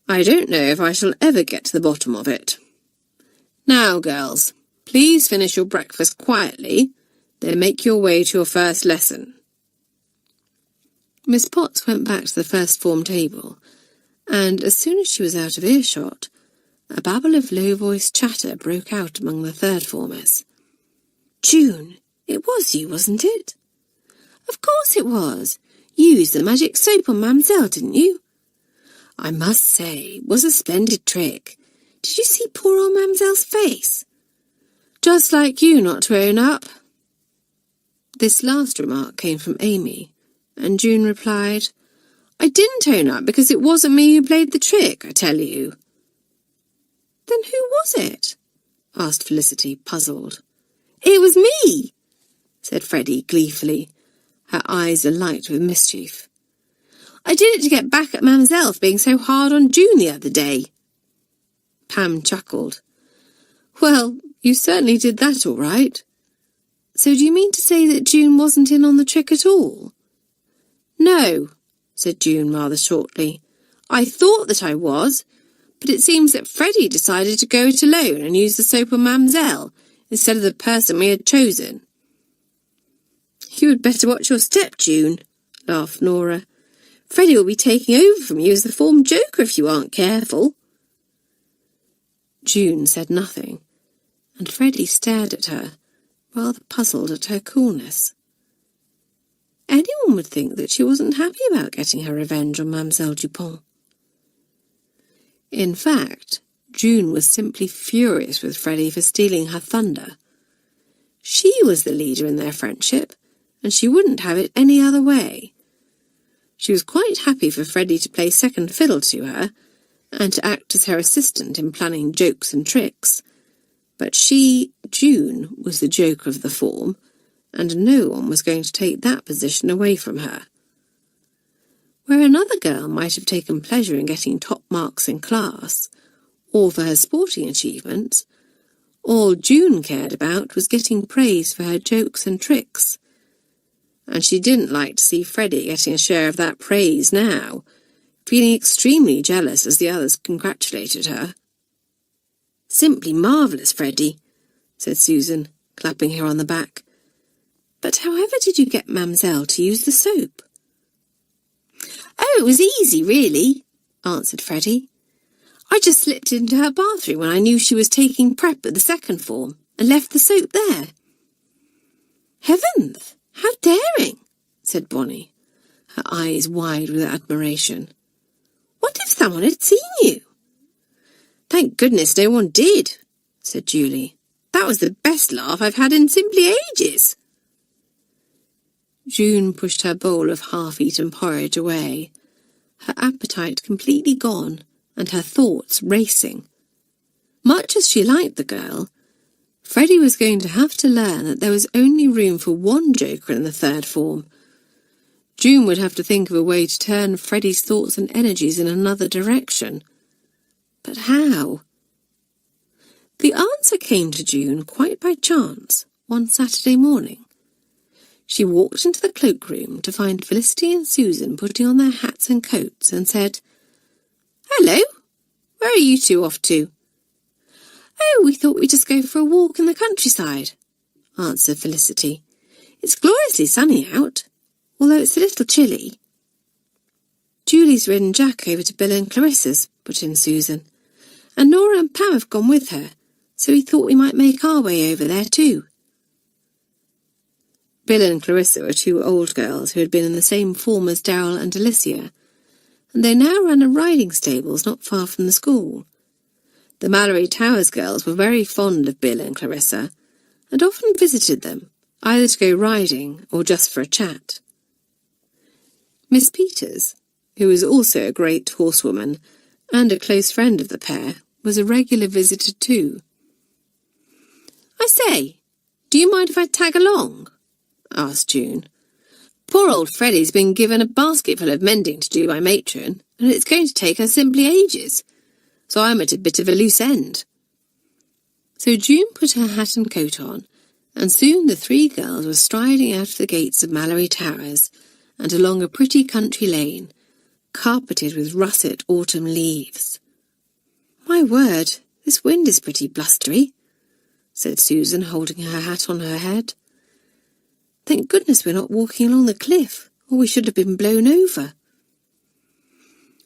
"I don't know if I shall ever get to the bottom of it. Now, girls, please finish your breakfast quietly, then make your way to your first lesson." Miss Potts went back to the first form table, and as soon as she was out of earshot, a babble of low-voiced chatter broke out among the third formers. "June, it was you, wasn't it?" "Of course it was. You used the magic soap on Mamselle, didn't you?" "I must say, it was a splendid trick. Did you see poor old Mamselle's face?" "Just like you not to own up." This last remark came from Amy, and June replied, "I didn't own up because it wasn't me who played the trick, I tell you." "Then who was it?" asked Felicity, puzzled. "It was me," said Freddie gleefully, her eyes alight with mischief. "I did it to get back at Mamselle for being so hard on June the other day." Pam chuckled. "Well, you certainly did that all right. So do you mean to say that June wasn't in on the trick at all?" "No," said June rather shortly. "I thought that I was, but it seems that Freddie decided to go it alone and use the soap on Mamselle instead of the person we had chosen." "You had better watch your step, June," laughed Nora. "Freddie will be taking over from you as the form joker if you aren't careful." June said nothing, and Freddie stared at her, rather puzzled at her coolness. Anyone would think that she wasn't happy about getting her revenge on Mademoiselle Dupont. In fact, June was simply furious with Freddie for stealing her thunder. She was the leader in their friendship, and she wouldn't have it any other way. She was quite happy for Freddie to play second fiddle to her, and to act as her assistant in planning jokes and tricks. But she, June, was the joker of the form, and no one was going to take that position away from her. Where another girl might have taken pleasure in getting top marks in class, or for her sporting achievements, all June cared about was getting praise for her jokes and tricks. And she didn't like to see Freddie getting a share of that praise now, feeling extremely jealous as the others congratulated her. "Simply marvellous, Freddie," said Susan, clapping her on the back. "But however did you get Mamselle to use the soap?" "Oh, it was easy, really," answered Freddie. "I just slipped into her bathroom when I knew she was taking prep at the second form, and left the soap there." "Heavens, how daring!" said Bonnie, her eyes wide with admiration. "What if someone had seen you?" "Thank goodness no one did," said Julie. "That was the best laugh I've had in simply ages." June pushed her bowl of half-eaten porridge away, her appetite completely gone and her thoughts racing. Much as she liked the girl, Freddie was going to have to learn that there was only room for one joker in the third form. June would have to think of a way to turn Freddie's thoughts and energies in another direction. But how? The answer came to June quite by chance one Saturday morning. She walked into the cloakroom to find Felicity and Susan putting on their hats and coats and said, "Hello, where are you two off to?" "Oh, we thought we'd just go for a walk in the countryside," answered Felicity. "It's gloriously sunny out, although it's a little chilly." "Julie's ridden Jack over to Bill and Clarissa's," put in Susan, "and Nora and Pam have gone with her, so we thought we might make our way over there too." Bill and Clarissa were two old girls who had been in the same form as Darrell and Alicia, and they now ran a riding stables not far from the school. The Malory Towers girls were very fond of Bill and Clarissa, and often visited them, either to go riding or just for a chat. Miss Peters, who was also a great horsewoman and a close friend of the pair, was a regular visitor too. "I say, do you mind if I tag along?" asked June. "Poor old Freddie's been given a basketful of mending to do by matron, and it's going to take her simply ages, so I'm at a bit of a loose end." So June put her hat and coat on, and soon the three girls were striding out of the gates of Malory Towers and along a pretty country lane, carpeted with russet autumn leaves. "My word, this wind is pretty blustery," said Susan, holding her hat on her head. "Thank goodness we're not walking along the cliff, or we should have been blown over."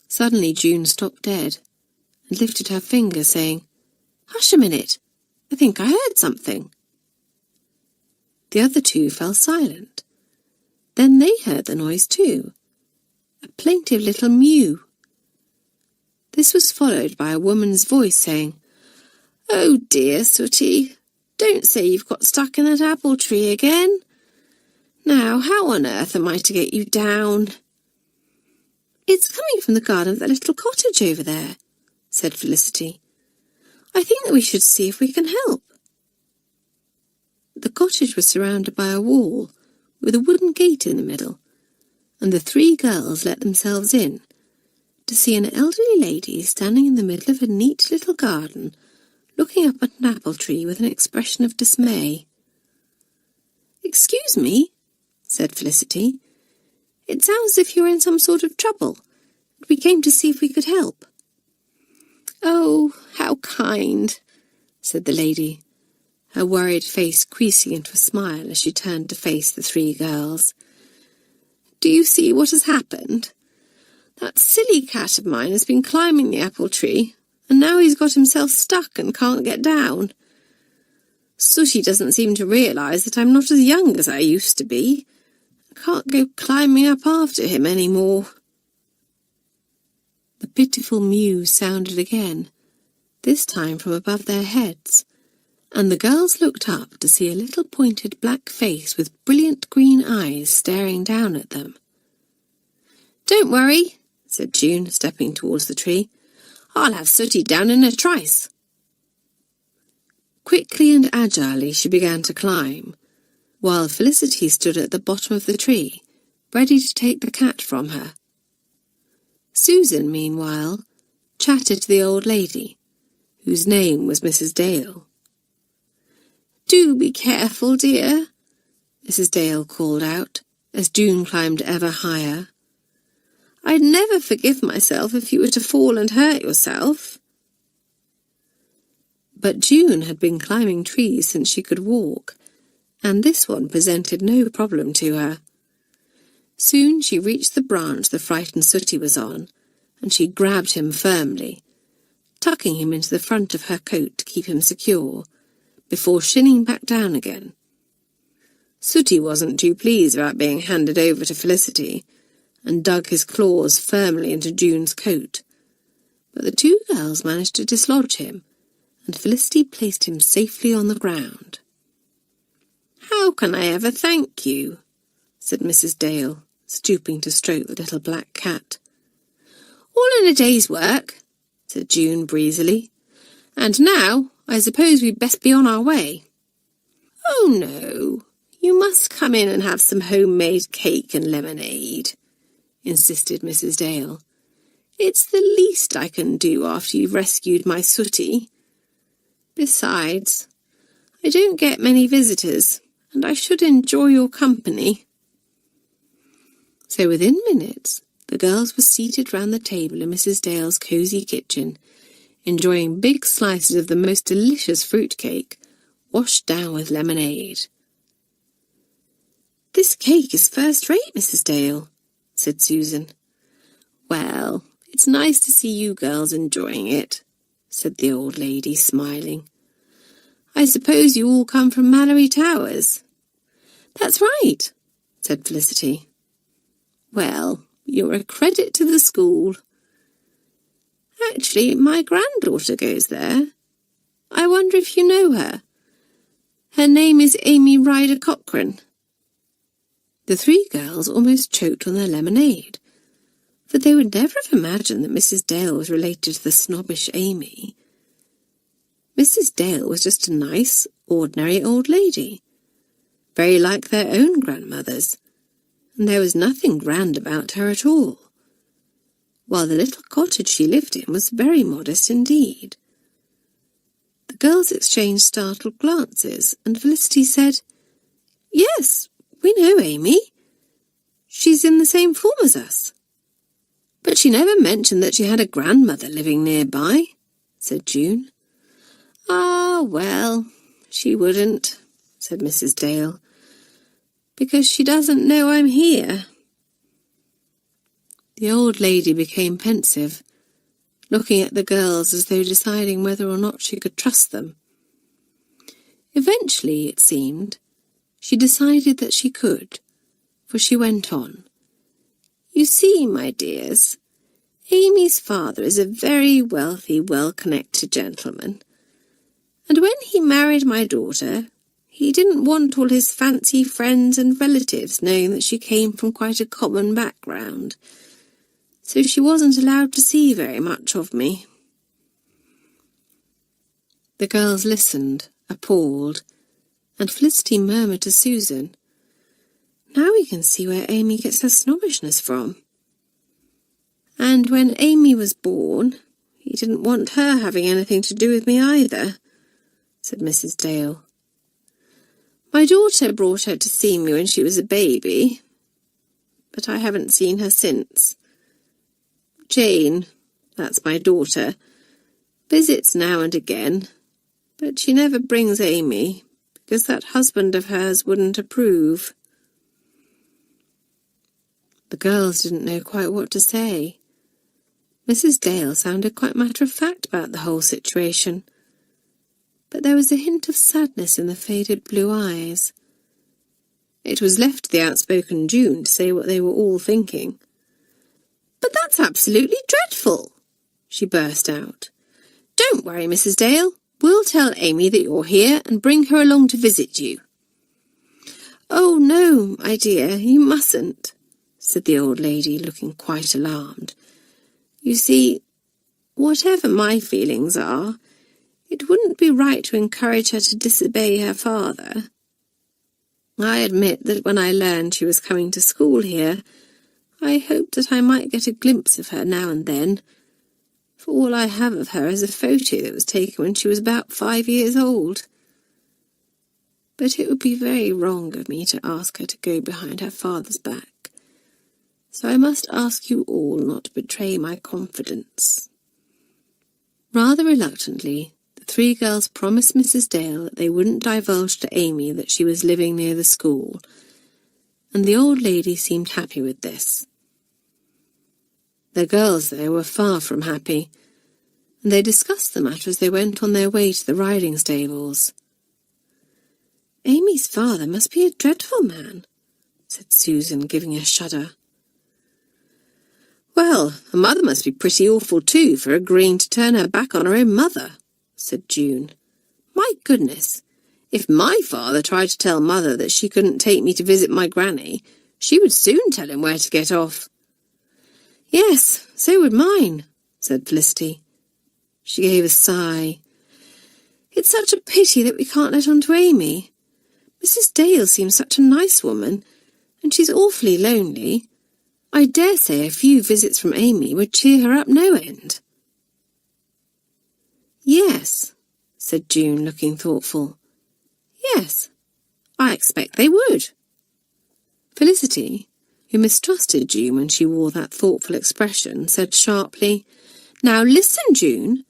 Suddenly June stopped dead and lifted her finger, saying, "Hush a minute, I think I heard something." The other two fell silent. Then they heard the noise too, a plaintive little mew. This was followed by a woman's voice saying, "Oh dear, Sooty, don't say you've got stuck in that apple tree again. Now, how on earth am I to get you down?" "It's coming from the garden of that little cottage over there," said Felicity. "I think that we should see if we can help." The cottage was surrounded by a wall with a wooden gate in the middle, and the three girls let themselves in to see an elderly lady standing in the middle of a neat little garden, looking up at an apple tree with an expression of dismay. "Excuse me," said Felicity. "It sounds as if you're in some sort of trouble, and we came to see if we could help." "Oh, how kind," said the lady, her worried face creasing into a smile as she turned to face the three girls. "Do you see what has happened? That silly cat of mine has been climbing the apple tree, and now he's got himself stuck and can't get down. Sooty doesn't seem to realise that I'm not as young as I used to be. I can't go climbing up after him any more." The pitiful mew sounded again, this time from above their heads, and the girls looked up to see a little pointed black face with brilliant green eyes staring down at them. "Don't worry," said June, stepping towards the tree. "I'll have Sooty down in a trice." Quickly and agilely she began to climb, while Felicity stood at the bottom of the tree, ready to take the cat from her. Susan, meanwhile, chatted to the old lady, whose name was Mrs. Dale. "Do be careful, dear," Mrs. Dale called out, as June climbed ever higher. "I'd never forgive myself if you were to fall and hurt yourself." But June had been climbing trees since she could walk, and this one presented no problem to her. Soon she reached the branch the frightened Sooty was on, and she grabbed him firmly, tucking him into the front of her coat to keep him secure, before shinning back down again. Sooty wasn't too pleased about being handed over to Felicity, and dug his claws firmly into June's coat, but the two girls managed to dislodge him, and Felicity placed him safely on the ground. "How can I ever thank you?" said Mrs. Dale, stooping to stroke the little black cat. "All in a day's work," said June breezily. "And now I suppose we'd best be on our way." "Oh no, you must come in and have some homemade cake and lemonade," insisted Mrs. Dale. "It's the least I can do after you've rescued my Sooty. Besides, I don't get many visitors, and I should enjoy your company." So within minutes, the girls were seated round the table in Mrs. Dale's cosy kitchen, enjoying big slices of the most delicious fruit cake, washed down with lemonade. "This cake is first-rate, Mrs. Dale," said Susan. "Well, it's nice to see you girls enjoying it," said the old lady, smiling. "I suppose you all come from Malory Towers?" "That's right," said Felicity. "Well, you're a credit to the school. Actually, my granddaughter goes there. I wonder if you know her. Her name is Amy Ryder Cochrane." The three girls almost choked on their lemonade, for they would never have imagined that Mrs. Dale was related to the snobbish Amy. Mrs. Dale was just a nice, ordinary old lady, very like their own grandmothers, and there was nothing grand about her at all, while the little cottage she lived in was very modest indeed. The girls exchanged startled glances, and Felicity said, "Yes, we know Amy. She's in the same form as us." "But she never mentioned that she had a grandmother living nearby," said June. "Ah, well, she wouldn't," said Mrs. Dale, "because she doesn't know I'm here." The old lady became pensive, looking at the girls as though deciding whether or not she could trust them. Eventually, it seemed, she decided that she could, for she went on. "You see, my dears, Amy's father is a very wealthy, well-connected gentleman, and when he married my daughter, he didn't want all his fancy friends and relatives knowing that she came from quite a common background, so she wasn't allowed to see very much of me." The girls listened, appalled, and Felicity murmured to Susan, "Now we can see where Amy gets her snobbishness from. And when Amy was born, he didn't want her having anything to do with me either," said Mrs. Dale. "My daughter brought her to see me when she was a baby, but I haven't seen her since. Jane, that's my daughter, visits now and again, but she never brings Amy, because that husband of hers wouldn't approve." The girls didn't know quite what to say. Mrs. Dale sounded quite matter-of-fact about the whole situation, but there was a hint of sadness in the faded blue eyes. It was left to the outspoken June to say what they were all thinking. "But that's absolutely dreadful!" she burst out. "Don't worry, Mrs. Dale. We'll tell Amy that you're here and bring her along to visit you." "Oh, no, my dear, you mustn't," said the old lady, looking quite alarmed. "You see, whatever my feelings are, it wouldn't be right to encourage her to disobey her father. I admit that when I learned she was coming to school here, I hoped that I might get a glimpse of her now and then, for all I have of her is a photo that was taken when she was about 5 years old. But it would be very wrong of me to ask her to go behind her father's back, so I must ask you all not to betray my confidence." Rather reluctantly, the three girls promised Mrs. Dale that they wouldn't divulge to Amy that she was living near the school, and the old lady seemed happy with this. The girls, though, were far from happy, and they discussed the matter as they went on their way to the riding stables. "Amy's father must be a dreadful man," said Susan, giving a shudder. "Well, her mother must be pretty awful too, for agreeing to turn her back on her own mother," said June. "My goodness, if my father tried to tell Mother that she couldn't take me to visit my granny, she would soon tell him where to get off." "Yes, so would mine," said Felicity. She gave a sigh. "It's such a pity that we can't let on to Amy. Mrs. Dale seems such a nice woman, and she's awfully lonely. I dare say a few visits from Amy would cheer her up no end." "Yes," said June, looking thoughtful. "Yes, I expect they would." Felicity, who mistrusted June when she wore that thoughtful expression, said sharply, "Now listen, June.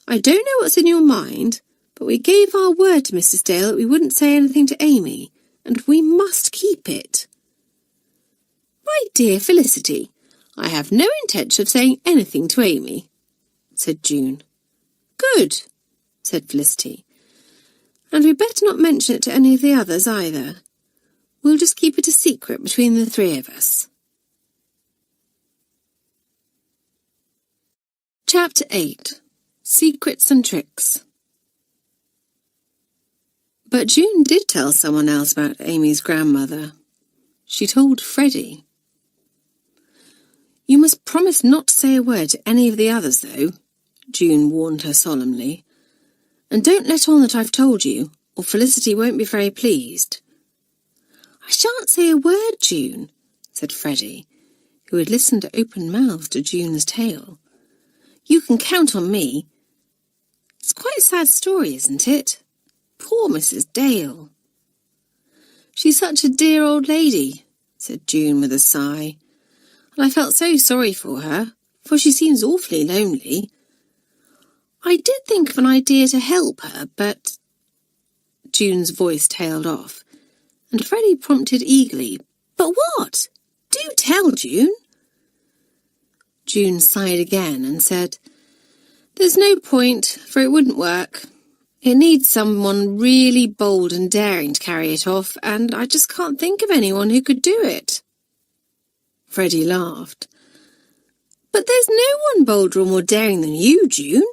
I don't know what's in your mind, but we gave our word to Mrs. Dale that we wouldn't say anything to Amy, and we must keep it." "My dear Felicity, I have no intention of saying anything to Amy," said June. "Good," said Felicity. "And we'd better not mention it to any of the others either. We'll just keep it a secret between the three of us." Chapter 8. Secrets and Tricks. But June did tell someone else about Amy's grandmother. She told Freddie. "You must promise not to say a word to any of the others, though," June warned her solemnly. "And don't let on that I've told you, or Felicity won't be very pleased." "I shan't say a word, June," said Freddie, who had listened open-mouthed to June's tale. "You can count on me. It's quite a sad story, isn't it? Poor Mrs. Dale." "She's such a dear old lady," said June with a sigh, "and I felt so sorry for her, for she seems awfully lonely. I did think of an idea to help her, but—" June's voice tailed off, and Freddie prompted eagerly, "But what? Do tell, June." June sighed again and said, "There's no point, for it wouldn't work. It needs someone really bold and daring to carry it off, and I just can't think of anyone who could do it." Freddie laughed. "But there's no one bolder or more daring than you, June.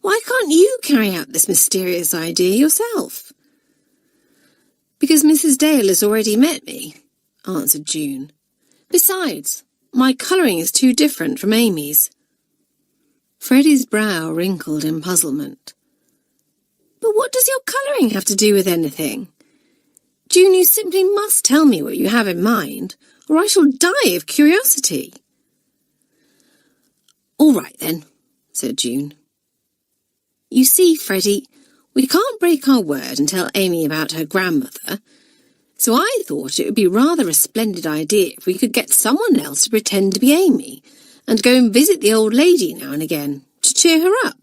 Why can't you carry out this mysterious idea yourself?" "Because Mrs. Dale has already met me," answered June. "Besides, my colouring is too different from Amy's." Freddie's brow wrinkled in puzzlement. "But what does your colouring have to do with anything? June, you simply must tell me what you have in mind, or I shall die of curiosity." "All right, then," said June. "You see, Freddie, we can't break our word and tell Amy about her grandmother, so I thought it would be rather a splendid idea if we could get someone else to pretend to be Amy and go and visit the old lady now and again to cheer her up."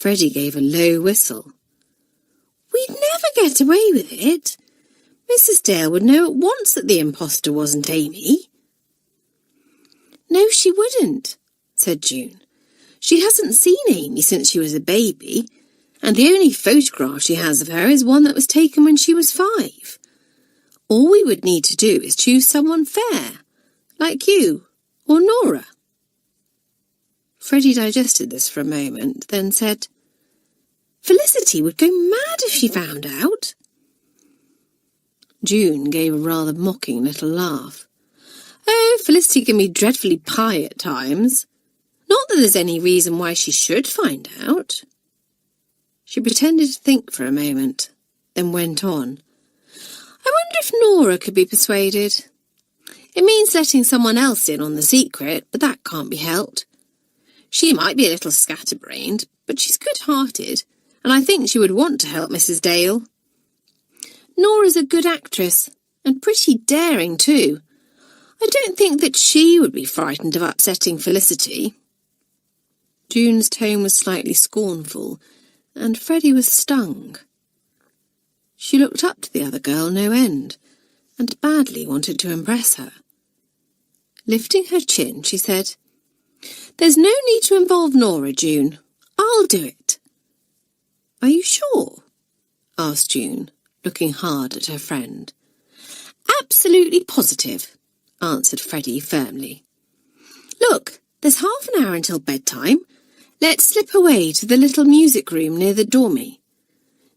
Freddie gave a low whistle. "We'd never get away with it. Mrs. Dale would know at once that the impostor wasn't Amy." "No, she wouldn't," said June. "She hasn't seen Amy since she was a baby, and the only photograph she has of her is one that was taken when she was 5. All we would need to do is choose someone fair, like you or Nora." Freddie digested this for a moment, then said, "Felicity would go mad if she found out." June gave a rather mocking little laugh. "Oh, Felicity can be dreadfully pie at times. Not that there's any reason why she should find out." She pretended to think for a moment, then went on. "I wonder if Nora could be persuaded. It means letting someone else in on the secret, but that can't be helped. She might be a little scatterbrained, but she's good-hearted, and I think she would want to help Mrs. Dale. Nora's a good actress, and pretty daring too. I don't think that she would be frightened of upsetting Felicity." June's tone was slightly scornful, and Freddie was stung. She looked up to the other girl no end, and badly wanted to impress her. Lifting her chin, she said, "There's no need to involve Nora, June. I'll do it." "Are you sure?" asked June, looking hard at her friend. "Absolutely positive," answered Freddie firmly. "Look, there's half an hour until bedtime. Let's slip away to the little music room near the dormy.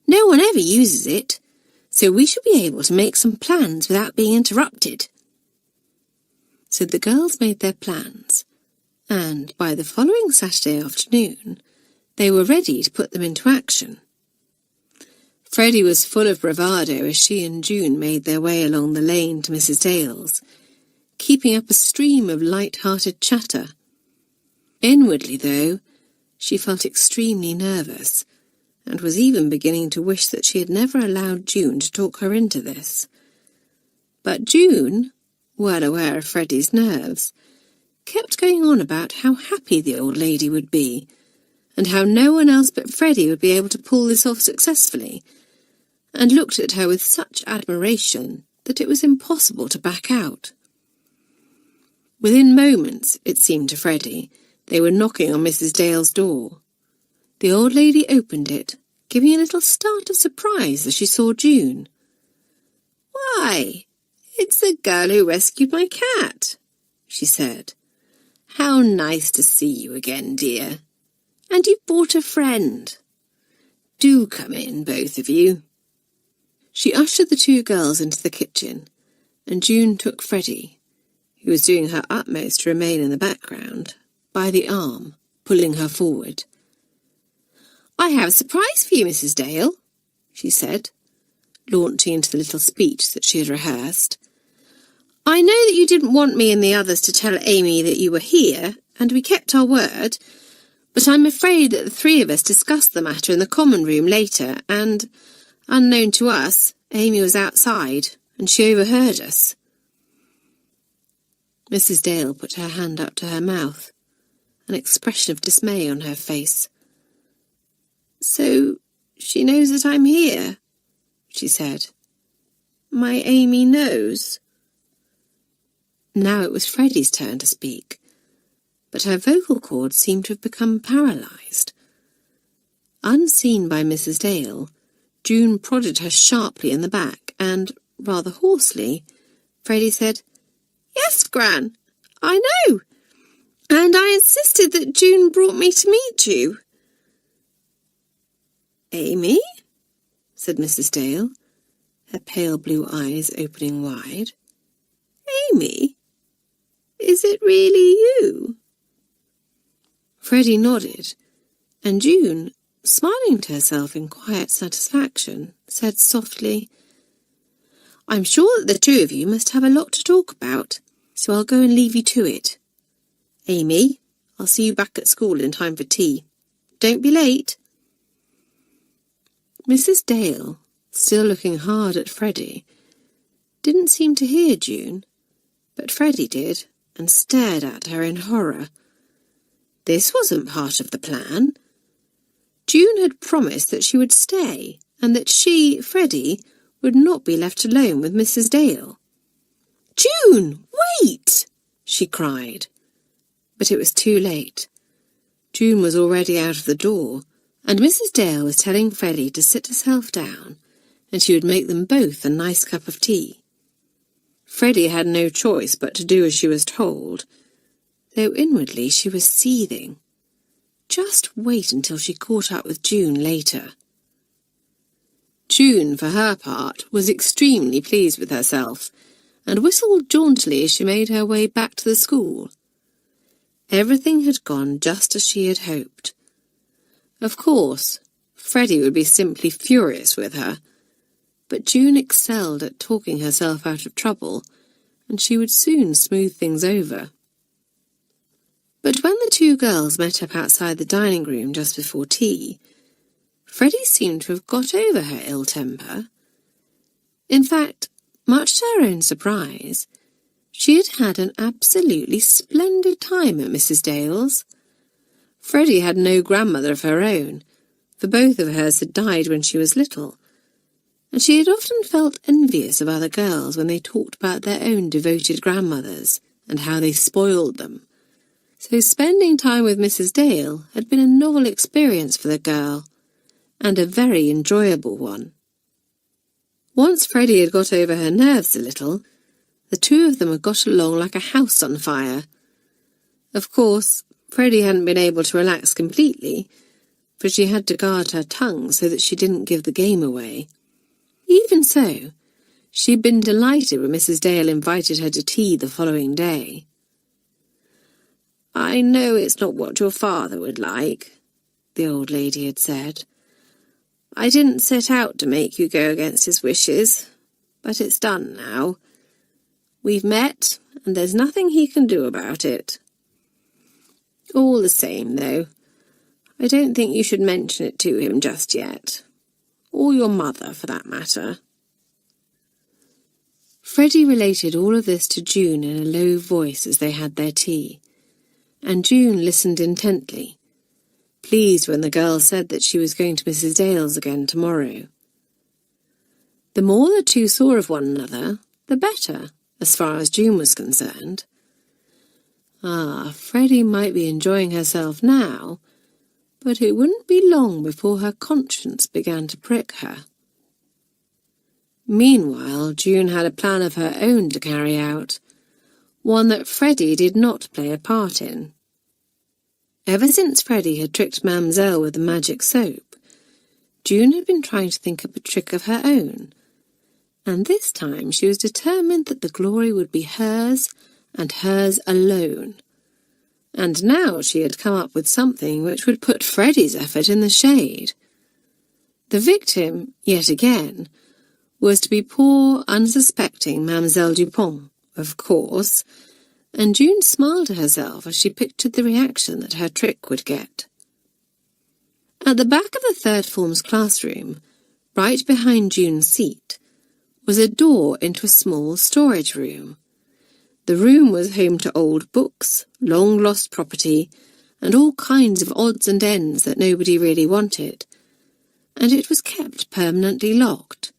No one ever uses it, so we shall be able to make some plans without being interrupted." So the girls made their plans, and by the following Saturday afternoon, they were ready to put them into action. Freddie was full of bravado as she and June made their way along the lane to Mrs. Dale's, keeping up a stream of light-hearted chatter. Inwardly, though, she felt extremely nervous, and was even beginning to wish that she had never allowed June to talk her into this. But June, well aware of Freddie's nerves, kept going on about how happy the old lady would be, and how no one else but Freddie would be able to pull this off successfully, and looked at her with such admiration that it was impossible to back out. Within moments, it seemed to Freddie, they were knocking on Mrs. Dale's door. The old lady opened it, giving a little start of surprise as she saw June. "Why, it's the girl who rescued my cat," she said. "How nice to see you again, dear. And you've brought a friend. Do come in, both of you. She ushered the two girls into the kitchen, and June took Freddie, who was doing her utmost to remain in the background, by the arm, pulling her forward. "I have a surprise for you, Mrs. Dale," she said, launching into the little speech that she had rehearsed. "I know that you didn't want me and the others to tell Amy that you were here, and we kept our word, but I'm afraid that the three of us discussed the matter in the common room later, and, unknown to us, Amy was outside, and she overheard us." Mrs. Dale put her hand up to her mouth, an expression of dismay on her face. "So she knows that I'm here," she said. "My Amy knows." Now it was Freddie's turn to speak, but her vocal cords seemed to have become paralysed. Unseen by Mrs. Dale, June prodded her sharply in the back, and, rather hoarsely, Freddie said, "Yes, Gran, I know, and I insisted that June brought me to meet you." "Amy?" said Mrs. Dale, her pale blue eyes opening wide. "Amy? Is it really you?" Freddie nodded, and June, smiling to herself in quiet satisfaction, said softly, "I'm sure that the two of you must have a lot to talk about, so I'll go and leave you to it. Amy, I'll see you back at school in time for tea. Don't be late." Mrs. Dale, still looking hard at Freddie, didn't seem to hear June, but Freddie did, and stared at her in horror. This wasn't part of the plan. June had promised that she would stay, and that she, Freddie, would not be left alone with Mrs. Dale. "June, wait!" she cried. But it was too late. June was already out of the door, and Mrs. Dale was telling Freddie to sit herself down, and she would make them both a nice cup of tea. Freddie had no choice but to do as she was told, though inwardly she was seething. Just wait until she caught up with June later. June, for her part, was extremely pleased with herself, and whistled jauntily as she made her way back to the school. Everything had gone just as she had hoped. Of course, Freddie would be simply furious with her, but June excelled at talking herself out of trouble, and she would soon smooth things over. But when the two girls met up outside the dining room just before tea, Freddie seemed to have got over her ill temper. In fact, much to her own surprise, she had had an absolutely splendid time at Mrs. Dale's. Freddie had no grandmother of her own, for both of hers had died when she was little, and she had often felt envious of other girls when they talked about their own devoted grandmothers and how they spoiled them. So spending time with Mrs. Dale had been a novel experience for the girl, and a very enjoyable one. Once Freddie had got over her nerves a little, the two of them had got along like a house on fire. Of course, Freddie hadn't been able to relax completely, for she had to guard her tongue so that she didn't give the game away. Even so, she'd been delighted when Mrs. Dale invited her to tea the following day. "I know it's not what your father would like," the old lady had said. "I didn't set out to make you go against his wishes, but it's done now. We've met, and there's nothing he can do about it. All the same, though, I don't think you should mention it to him just yet, or your mother, for that matter." Freddie related all of this to June in a low voice as they had their tea, and June listened intently, pleased when the girl said that she was going to Mrs. Dale's again tomorrow. The more the two saw of one another, the better, as far as June was concerned. Freddie might be enjoying herself now, but it wouldn't be long before her conscience began to prick her. Meanwhile, June had a plan of her own to carry out, one that Freddie did not play a part in. Ever since Freddie had tricked Mamselle with the magic soap, June had been trying to think up a trick of her own, and this time she was determined that the glory would be hers and hers alone. And now she had come up with something which would put Freddie's effort in the shade. The victim, yet again, was to be poor, unsuspecting Mademoiselle Dupont, of course, and June smiled to herself as she pictured the reaction that her trick would get. At the back of the third form's classroom, right behind June's seat, was a door into a small storage room. The room was home to old books, long-lost property, and all kinds of odds and ends that nobody really wanted, and it was kept permanently locked.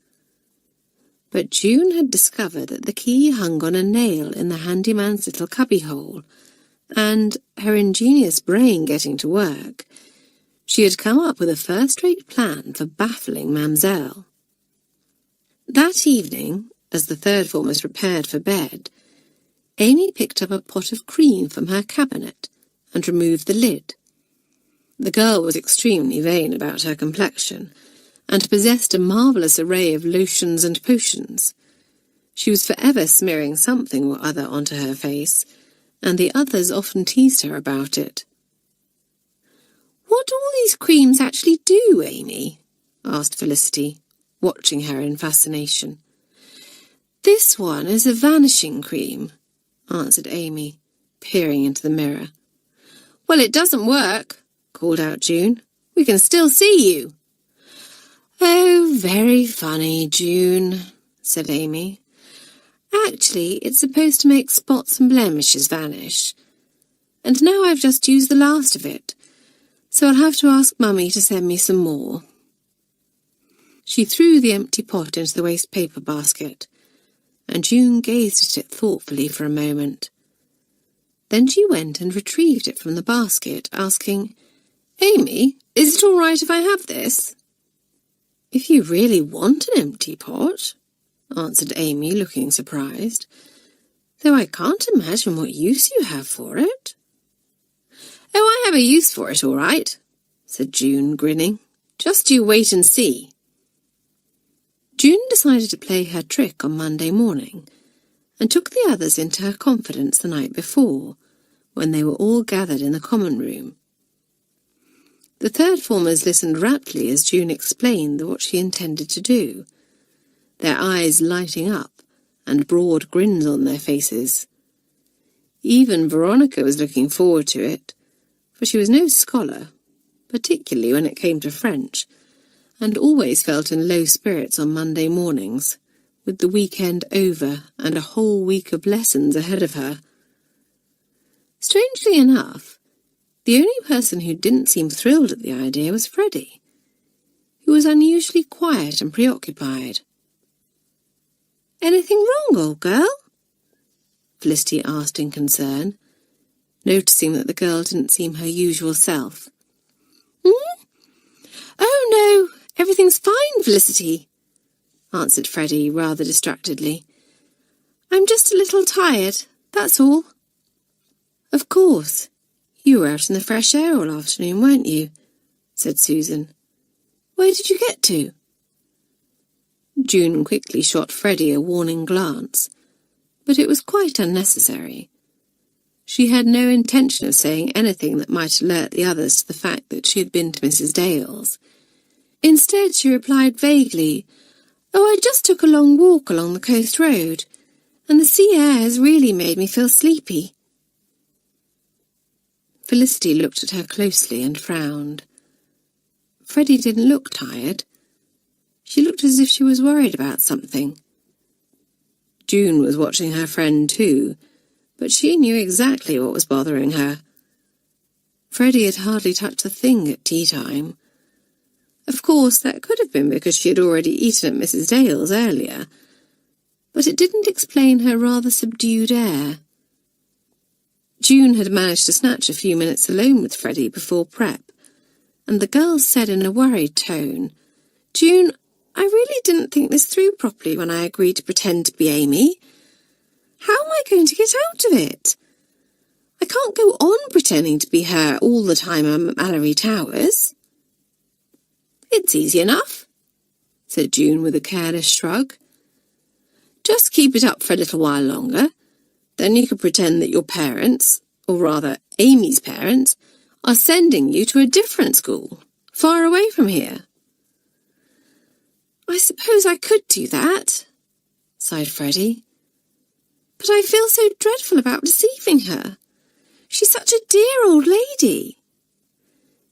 But June had discovered that the key hung on a nail in the handyman's little cubbyhole, and, her ingenious brain getting to work, she had come up with a first-rate plan for baffling Mamselle. That evening, as the third formers prepared for bed, Amy picked up a pot of cream from her cabinet and removed the lid. The girl was extremely vain about her complexion, and possessed a marvellous array of lotions and potions. She was forever smearing something or other onto her face, and the others often teased her about it. "What do all these creams actually do, Amy?" asked Felicity, watching her in fascination. "This one is a vanishing cream," answered Amy, peering into the mirror. "Well, it doesn't work," called out June. "We can still see you." "Oh, very funny, June," said Amy. "Actually, it's supposed to make spots and blemishes vanish. And now I've just used the last of it, so I'll have to ask Mummy to send me some more." She threw the empty pot into the waste paper basket, and June gazed at it thoughtfully for a moment. Then she went and retrieved it from the basket, asking, "Amy, is it all right if I have this?" "If you really want an empty pot," answered Amy, looking surprised, "though I can't imagine what use you have for it." "Oh, I have a use for it, all right," said June, grinning. "Just you wait and see." June decided to play her trick on Monday morning, and took the others into her confidence the night before, when they were all gathered in the common room. The third formers listened raptly as June explained what she intended to do, their eyes lighting up and broad grins on their faces. Even Veronica was looking forward to it, for she was no scholar, particularly when it came to French, and always felt in low spirits on Monday mornings, with the weekend over and a whole week of lessons ahead of her. Strangely enough, the only person who didn't seem thrilled at the idea was Freddie, who was unusually quiet and preoccupied. "Anything wrong, old girl?" Felicity asked in concern, noticing that the girl didn't seem her usual self. "Oh, no, everything's fine, Felicity," answered Freddie rather distractedly. "I'm just a little tired, that's all." "Of course. You were out in the fresh air all afternoon, weren't you?" said Susan. "Where did you get to?" June quickly shot Freddie a warning glance, but it was quite unnecessary. She had no intention of saying anything that might alert the others to the fact that she had been to Mrs. Dale's. Instead, she replied vaguely, "Oh, I just took a long walk along the coast road, and the sea air has really made me feel sleepy." Felicity looked at her closely and frowned. Freddie didn't look tired. She looked as if she was worried about something. June was watching her friend too, but she knew exactly what was bothering her. Freddie had hardly touched a thing at tea time. Of course, that could have been because she had already eaten at Mrs. Dale's earlier, but it didn't explain her rather subdued air. June had managed to snatch a few minutes alone with Freddie before prep, and the girls said in a worried tone, "June, I really didn't think this through properly when I agreed to pretend to be Amy. How am I going to get out of it? I can't go on pretending to be her all the time I'm at Malory Towers." "It's easy enough," said June with a careless shrug. Just keep it up for a little while longer. Then you could pretend that your parents, or rather Amy's parents, are sending you to a different school, far away from here." "I suppose I could do that," sighed Freddie. "But I feel so dreadful about deceiving her. She's such a dear old lady."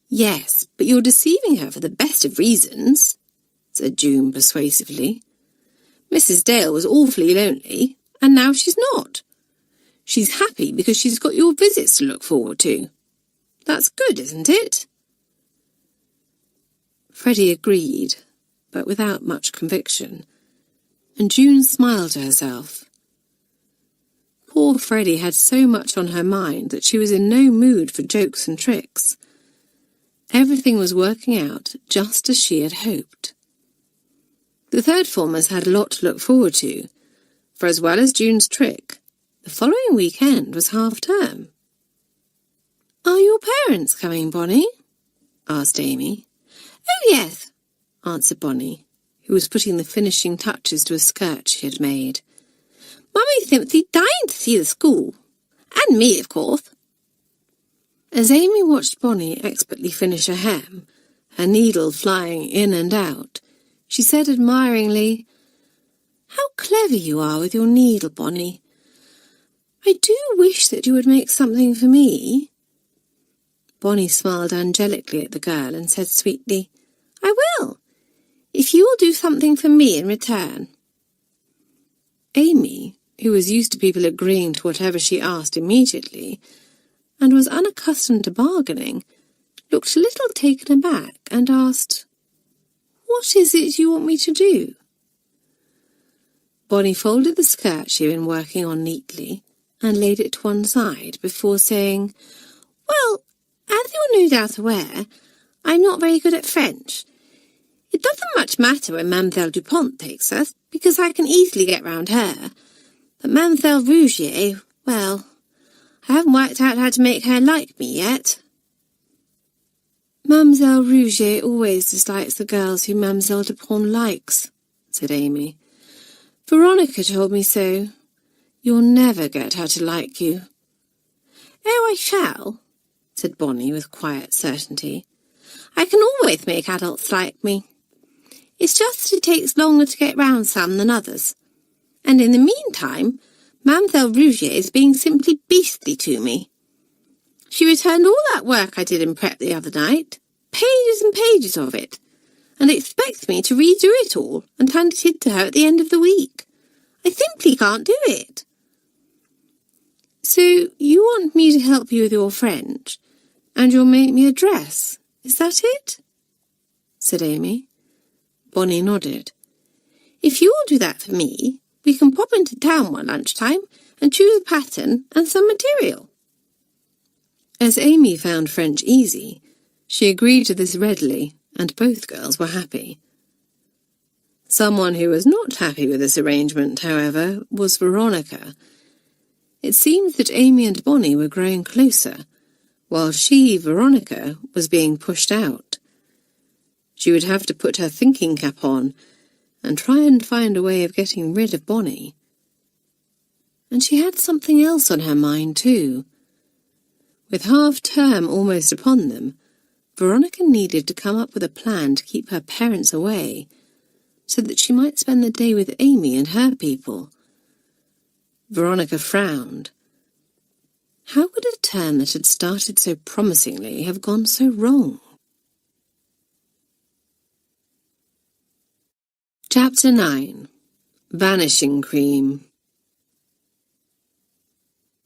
"Yes, but you're deceiving her for the best of reasons," said June persuasively. "Mrs. Dale was awfully lonely, and now she's not. She's happy because she's got your visits to look forward to. That's good, isn't it?" Freddie agreed, but without much conviction, and June smiled to herself. Poor Freddie had so much on her mind that she was in no mood for jokes and tricks. Everything was working out just as she had hoped. The third formers had a lot to look forward to, for as well as June's trick, the following weekend was half-term. "Are your parents coming, Bonnie?" asked Amy. "Oh, yes," answered Bonnie, who was putting the finishing touches to a skirt she had made. "Mummy's simply dying to see the school. And me, of course." As Amy watched Bonnie expertly finish a hem, her needle flying in and out, she said admiringly, "How clever you are with your needle, Bonnie. I do wish that you would make something for me." Bonnie smiled angelically at the girl and said sweetly, "I will, if you will do something for me in return." Amy, who was used to people agreeing to whatever she asked immediately, and was unaccustomed to bargaining, looked a little taken aback and asked, "What is it you want me to do?" Bonnie folded the skirt she had been working on neatly and laid it to one side before saying, "Well, as you're no doubt aware, I'm not very good at French. It doesn't much matter when Mademoiselle Dupont takes us, because I can easily get round her. But Mademoiselle Rougier, well, I haven't worked out how to make her like me yet." "Mademoiselle Rougier always dislikes the girls who Mademoiselle Dupont likes," said Amy. "Veronica told me so. You'll never get her to like you." "Oh, I shall," said Bonnie with quiet certainty. "I can always make adults like me. It's just that it takes longer to get round some than others. And in the meantime, Mademoiselle Rougier is being simply beastly to me. She returned all that work I did in prep the other night, pages and pages of it, and expects me to redo it all and hand it in to her at the end of the week. I simply can't do it." "So you want me to help you with your French, and you'll make me a dress, is that it?" said Amy. Bonnie nodded. "If you will do that for me, we can pop into town one lunchtime and choose a pattern and some material." As Amy found French easy, she agreed to this readily, and both girls were happy. Someone who was not happy with this arrangement, however, was Veronica. It seemed that Amy and Bonnie were growing closer, while she, Veronica, was being pushed out. She would have to put her thinking cap on and try and find a way of getting rid of Bonnie. And she had something else on her mind, too. With half-term almost upon them, Veronica needed to come up with a plan to keep her parents away, so that she might spend the day with Amy and her people. Veronica frowned. How could a term that had started so promisingly have gone so wrong? Chapter 9. Vanishing Cream.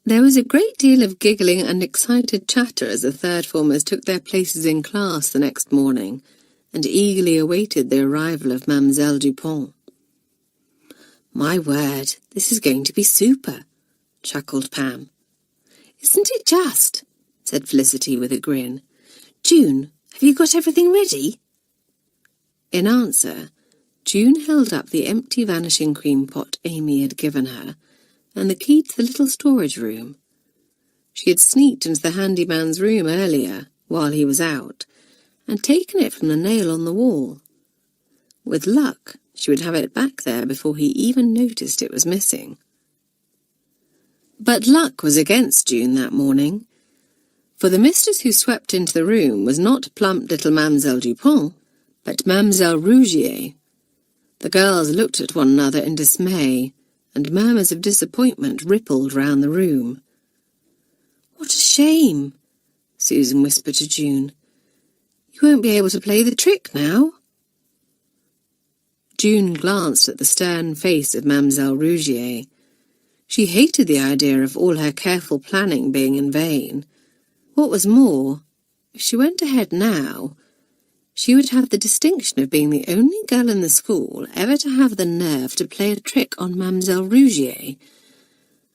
There was a great deal of giggling and excited chatter as the third formers took their places in class the next morning and eagerly awaited the arrival of Mademoiselle Dupont. "My word, this is going to be super," chuckled Pam. "Isn't it just?" said Felicity with a grin. "June, have you got everything ready?" In answer, June held up the empty vanishing cream pot Amy had given her and the key to the little storage room. She had sneaked into the handyman's room earlier, while he was out, and taken it from the nail on the wall. With luck, she would have it back there before he even noticed it was missing. But luck was against June that morning, for the mistress who swept into the room was not plump little Mademoiselle Dupont, but Mademoiselle Rougier. The girls looked at one another in dismay, and murmurs of disappointment rippled round the room. "What a shame," Susan whispered to June. "You won't be able to play the trick now." June glanced at the stern face of Mademoiselle Rougier. She hated the idea of all her careful planning being in vain. What was more, if she went ahead now, she would have the distinction of being the only girl in the school ever to have the nerve to play a trick on Mademoiselle Rougier,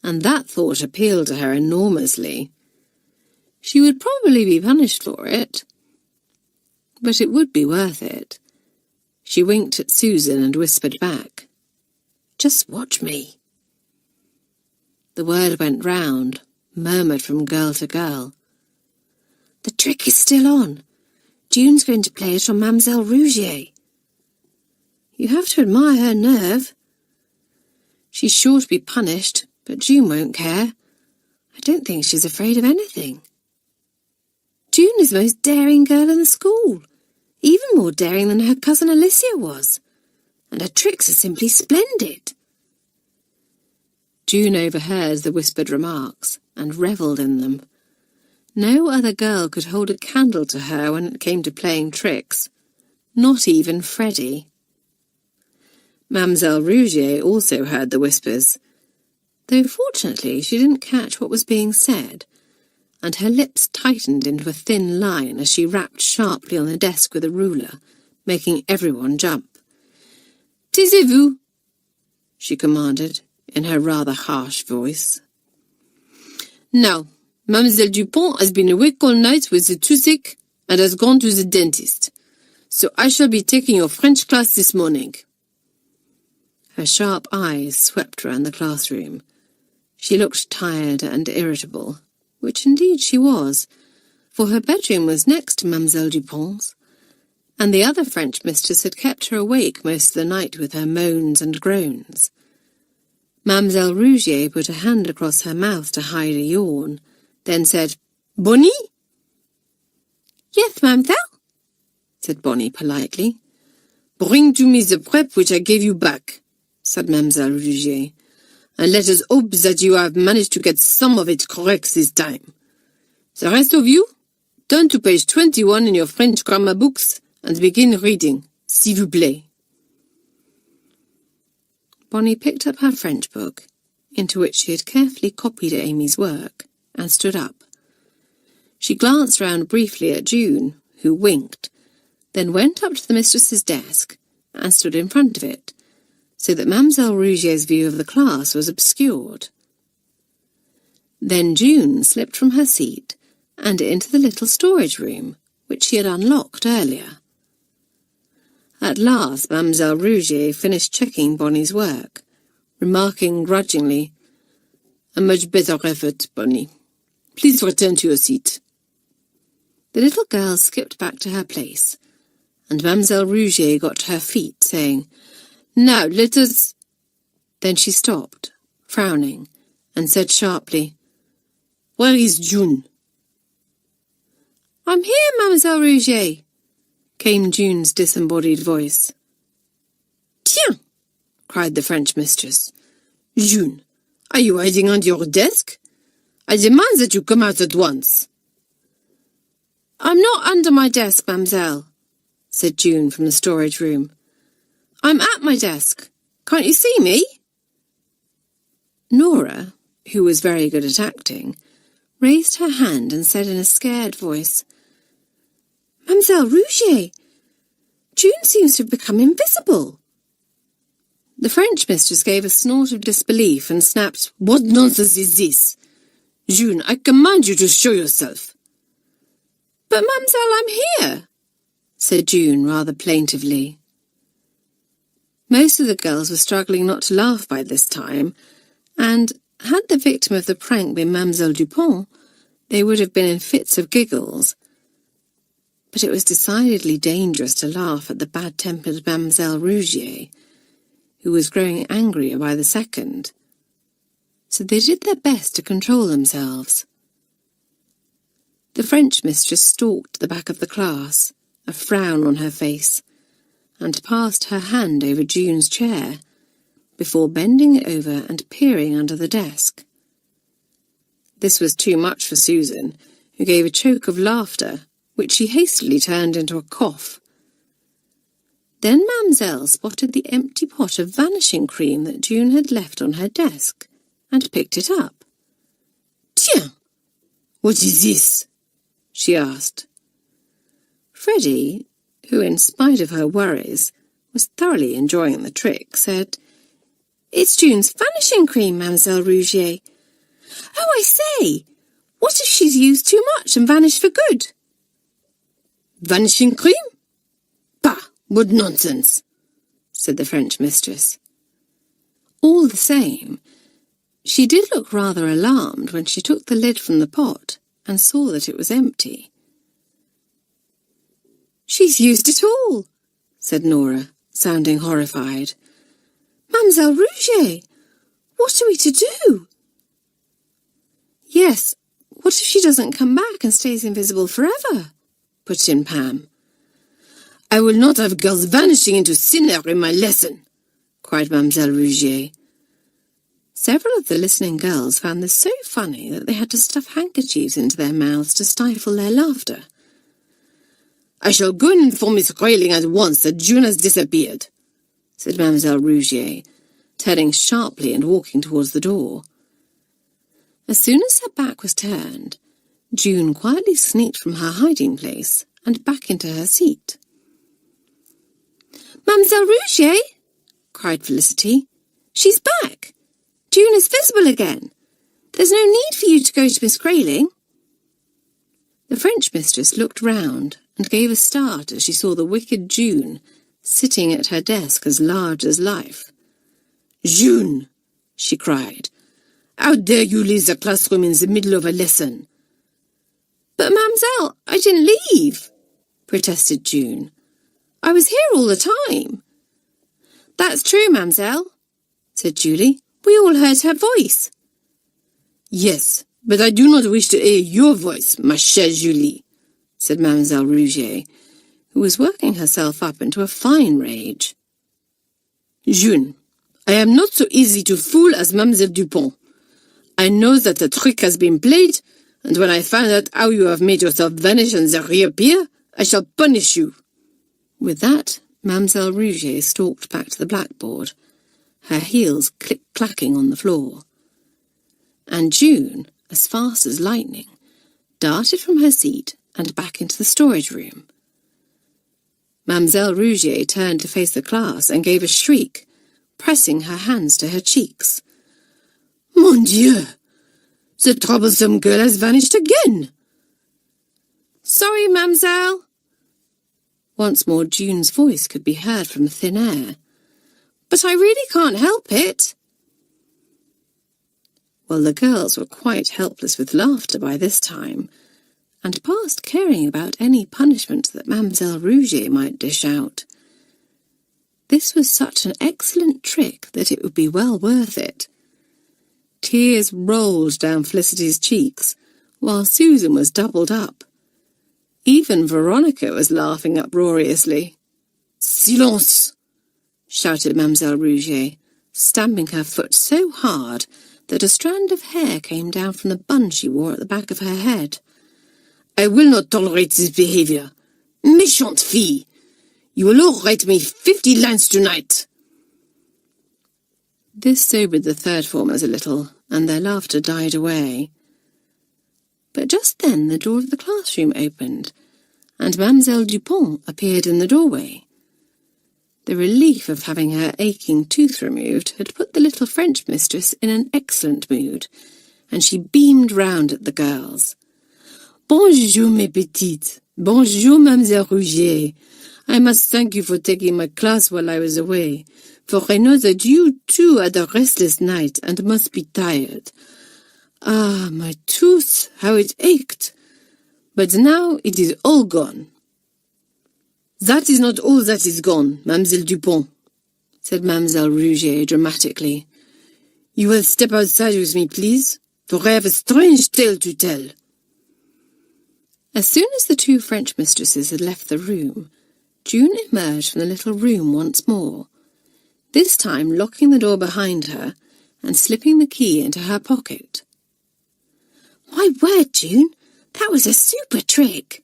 and that thought appealed to her enormously. She would probably be punished for it, but it would be worth it. She winked at Susan and whispered back, "Just watch me." The word went round, murmured from girl to girl. "The trick is still on. June's going to play it on Mademoiselle Rougier." "You have to admire her nerve." "She's sure to be punished, but June won't care. I don't think she's afraid of anything." "June is the most daring girl in the school, even more daring than her cousin Alicia was, and her tricks are simply splendid." June overheard the whispered remarks and revelled in them. No other girl could hold a candle to her when it came to playing tricks, not even Freddie. Mademoiselle Rougier also heard the whispers, though fortunately she didn't catch what was being said, and her lips tightened into a thin line as she rapped sharply on the desk with a ruler, making everyone jump. "Taisez-vous," she commanded, in her rather harsh voice. "Now, Mademoiselle Dupont has been awake all night with the toothache and has gone to the dentist, so I shall be taking your French class this morning." Her sharp eyes swept round the classroom. She looked tired and irritable, which indeed she was, for her bedroom was next to Mademoiselle Dupont's, and the other French mistress had kept her awake most of the night with her moans and groans. Mademoiselle Rougier put a hand across her mouth to hide a yawn, then said, "Bonnie?" "Yes, mademoiselle," said Bonnie politely. "Bring to me the prep which I gave you back," said Mademoiselle Rougier, "and let us hope that you have managed to get some of it correct this time. The rest of you, turn to page 21 in your French grammar books and begin reading, s'il vous plaît." Bonnie picked up her French book, into which she had carefully copied Amy's work, and stood up. She glanced round briefly at June, who winked, then went up to the mistress's desk and stood in front of it, so that Mademoiselle Rougier's view of the class was obscured. Then June slipped from her seat and into the little storage room, which she had unlocked earlier. At last Mademoiselle Rougier finished checking Bonnie's work, remarking grudgingly, "A much better effort, Bonnie. Please return to your seat." The little girl skipped back to her place, and Mademoiselle Rougier got to her feet, saying, "Now let us—" Then she stopped, frowning, and said sharply, "Where is June?" "I'm here, Mademoiselle Rougier," came June's disembodied voice. "Tiens!" cried the French mistress. "June, are you hiding under your desk? I demand that you come out at once." "I'm not under my desk, mademoiselle," said June from the storage room. "I'm at my desk. Can't you see me?" Nora, who was very good at acting, raised her hand and said in a scared voice, "Mademoiselle Rougier, June seems to have become invisible." The French mistress gave a snort of disbelief and snapped, "What nonsense is this? June, I command you to show yourself." "But, mademoiselle, I'm here," said June rather plaintively. Most of the girls were struggling not to laugh by this time, and had the victim of the prank been Mademoiselle Dupont, they would have been in fits of giggles. But it was decidedly dangerous to laugh at the bad-tempered Mademoiselle Rougier, who was growing angrier by the second. So they did their best to control themselves. The French mistress stalked to the back of the class, a frown on her face, and passed her hand over June's chair, before bending it over and peering under the desk. This was too much for Susan, who gave a choke of laughter, which she hastily turned into a cough. Then Mamselle spotted the empty pot of vanishing cream that June had left on her desk, and picked it up. "Tiens, what is this?" she asked. Freddie, who, in spite of her worries, was thoroughly enjoying the trick, said, "It's June's vanishing cream, Mademoiselle Rougier. Oh, I say, what if she's used too much and vanished for good?" "Vanishing cream? Bah, what nonsense," said the French mistress. All the same, she did look rather alarmed when she took the lid from the pot and saw that it was empty. "She's used it all," said Nora, sounding horrified. "Mademoiselle Rougier, what are we to do?" "Yes, what if she doesn't come back and stays invisible forever?" put in Pam. "I will not have girls vanishing into thin air in my lesson," cried Mademoiselle Rougier. Several of the listening girls found this so funny that they had to stuff handkerchiefs into their mouths to stifle their laughter. "I shall go and inform Miss Rayling at once that June has disappeared," said Mademoiselle Rougier, turning sharply and walking towards the door. As soon as her back was turned, June quietly sneaked from her hiding place and back into her seat. "Mademoiselle Rougier!" cried Felicity. "She's back! June is visible again. There's no need for you to go to Miss Grayling." The French mistress looked round and gave a start as she saw the wicked June sitting at her desk as large as life. "June!" she cried. "How dare you leave the classroom in the middle of a lesson?" "But, Mademoiselle, I didn't leave," protested June. "I was here all the time." "That's true, Mademoiselle," said Julie. "We all heard her voice." "Yes, but I do not wish to hear your voice, ma chère Julie," said Mademoiselle Rougier, who was working herself up into a fine rage. "June, I am not so easy to fool as Mademoiselle Dupont. I know that a trick has been played, and when I find out how you have made yourself vanish and then reappear, I shall punish you." With that, Mademoiselle Rougier stalked back to the blackboard, her heels click-clacking on the floor. And June, as fast as lightning, darted from her seat and back into the storage room. Mademoiselle Rougier turned to face the class and gave a shriek, pressing her hands to her cheeks. "Mon Dieu! The troublesome girl has vanished again!" "Sorry, Mademoiselle." Once more June's voice could be heard from thin air. "But I really can't help it." Well, the girls were quite helpless with laughter by this time, and past caring about any punishment that Mademoiselle Rougier might dish out. This was such an excellent trick that it would be well worth it. Tears rolled down Felicity's cheeks, while Susan was doubled up. Even Veronica was laughing uproariously. "Silence!" shouted Mademoiselle Rougier, stamping her foot so hard that a strand of hair came down from the bun she wore at the back of her head. "I will not tolerate this behavior. Méchante fille! You will all write me 50 lines tonight." This sobered the third formers a little, and their laughter died away. But just then the door of the classroom opened, and Mademoiselle Dupont appeared in the doorway. The relief of having her aching tooth removed had put the little French mistress in an excellent mood, and she beamed round at the girls. "Bonjour, mes petites. Bonjour, Mademoiselle Rougier. I must thank you for taking my class while I was away, for I know that you too had a restless night and must be tired. Ah, my tooth, how it ached! But now it is all gone." "That is not all that is gone, Mademoiselle Dupont," said Mademoiselle Rouget dramatically. "You will step outside with me, please, for I have a strange tale to tell." As soon as the two French mistresses had left the room, June emerged from the little room once more, this time locking the door behind her and slipping the key into her pocket. "My word, June, that was a super trick!"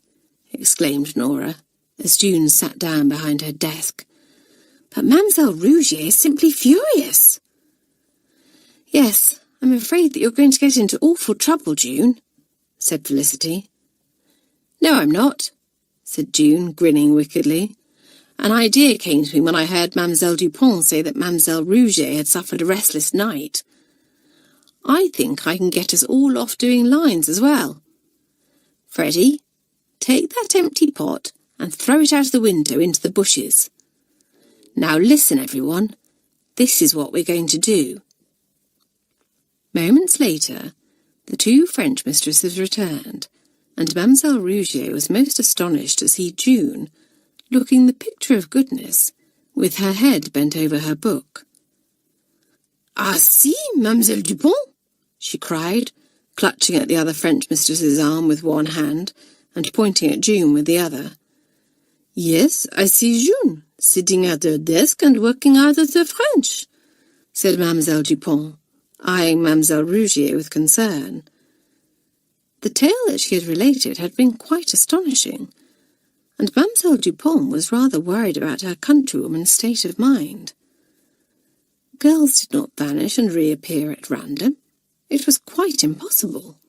exclaimed Nora, as June sat down behind her desk. "But Mademoiselle Rouget is simply furious." "Yes, I'm afraid that you're going to get into awful trouble, June," said Felicity. "No, I'm not," said June, grinning wickedly. "An idea came to me when I heard Mademoiselle Dupont say that Mademoiselle Rouget had suffered a restless night. I think I can get us all off doing lines as well. Freddie, take that empty pot and throw it out of the window into the bushes. Now listen, everyone. This is what we're going to do." Moments later, the two French mistresses returned, and Mademoiselle Rouget was most astonished to see June, looking the picture of goodness, with her head bent over her book. "Ah, see, Mademoiselle Dupont," she cried, clutching at the other French mistress's arm with one hand and pointing at June with the other. "Yes, I see June, sitting at her desk and working out of the French," said Mademoiselle Dupont, eyeing Mademoiselle Rouget with concern. The tale that she had related had been quite astonishing, and Mademoiselle Dupont was rather worried about her countrywoman's state of mind. Girls did not vanish and reappear at random. It was quite impossible.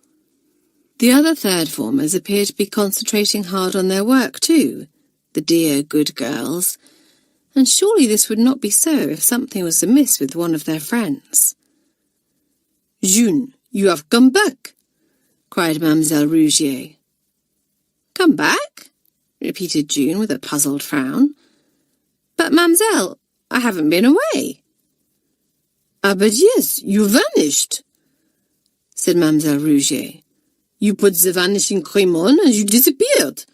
The other third formers appeared to be concentrating hard on their work too, the dear good girls, and surely this would not be so if something was amiss with one of their friends. "June, you have come back!" cried Mademoiselle Rouget. "Come back?" repeated June with a puzzled frown. "But, Mademoiselle, I haven't been away." "Ah, but yes, you vanished," said Mademoiselle Rouget. "You put the vanishing cream on and you disappeared.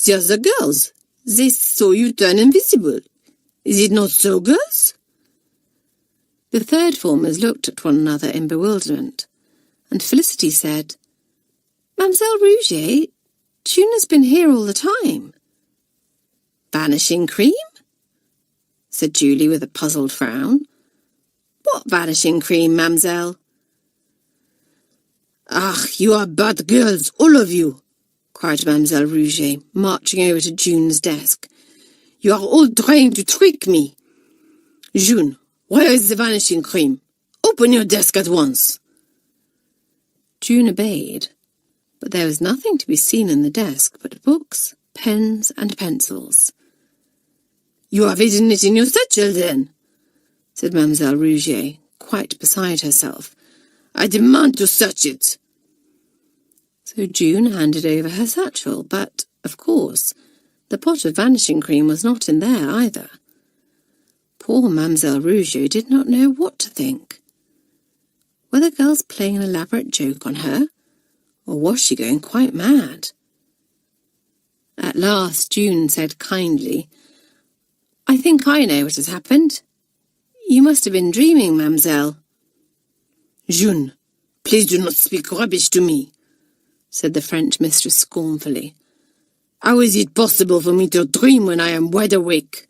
The other girls, they saw you turn invisible. Is it not so, girls?" The third formers looked at one another in bewilderment, and Felicity said, "Mademoiselle Rouget, June has been here all the time." "Vanishing cream?" said Julie with a puzzled frown. "What vanishing cream, mademoiselle?" "Ah, you are bad girls, all of you," cried Mademoiselle Rouget, marching over to June's desk. "You are all trying to trick me. June, where is the vanishing cream? Open your desk at once." June obeyed, but there was nothing to be seen in the desk but books, pens, and pencils. "You have hidden it in your satchel, then," said Mademoiselle Rouget, quite beside herself. "I demand to search it." So June handed over her satchel, but, of course, the pot of vanishing cream was not in there either. Poor Mademoiselle Rouget did not know what to think. Were the girls playing an elaborate joke on her, or was she going quite mad? At last June said kindly, "I think I know what has happened. You must have been dreaming, mademoiselle." "June, please do not speak rubbish to me," said the French mistress scornfully. "How is it possible for me to dream when I am wide awake?"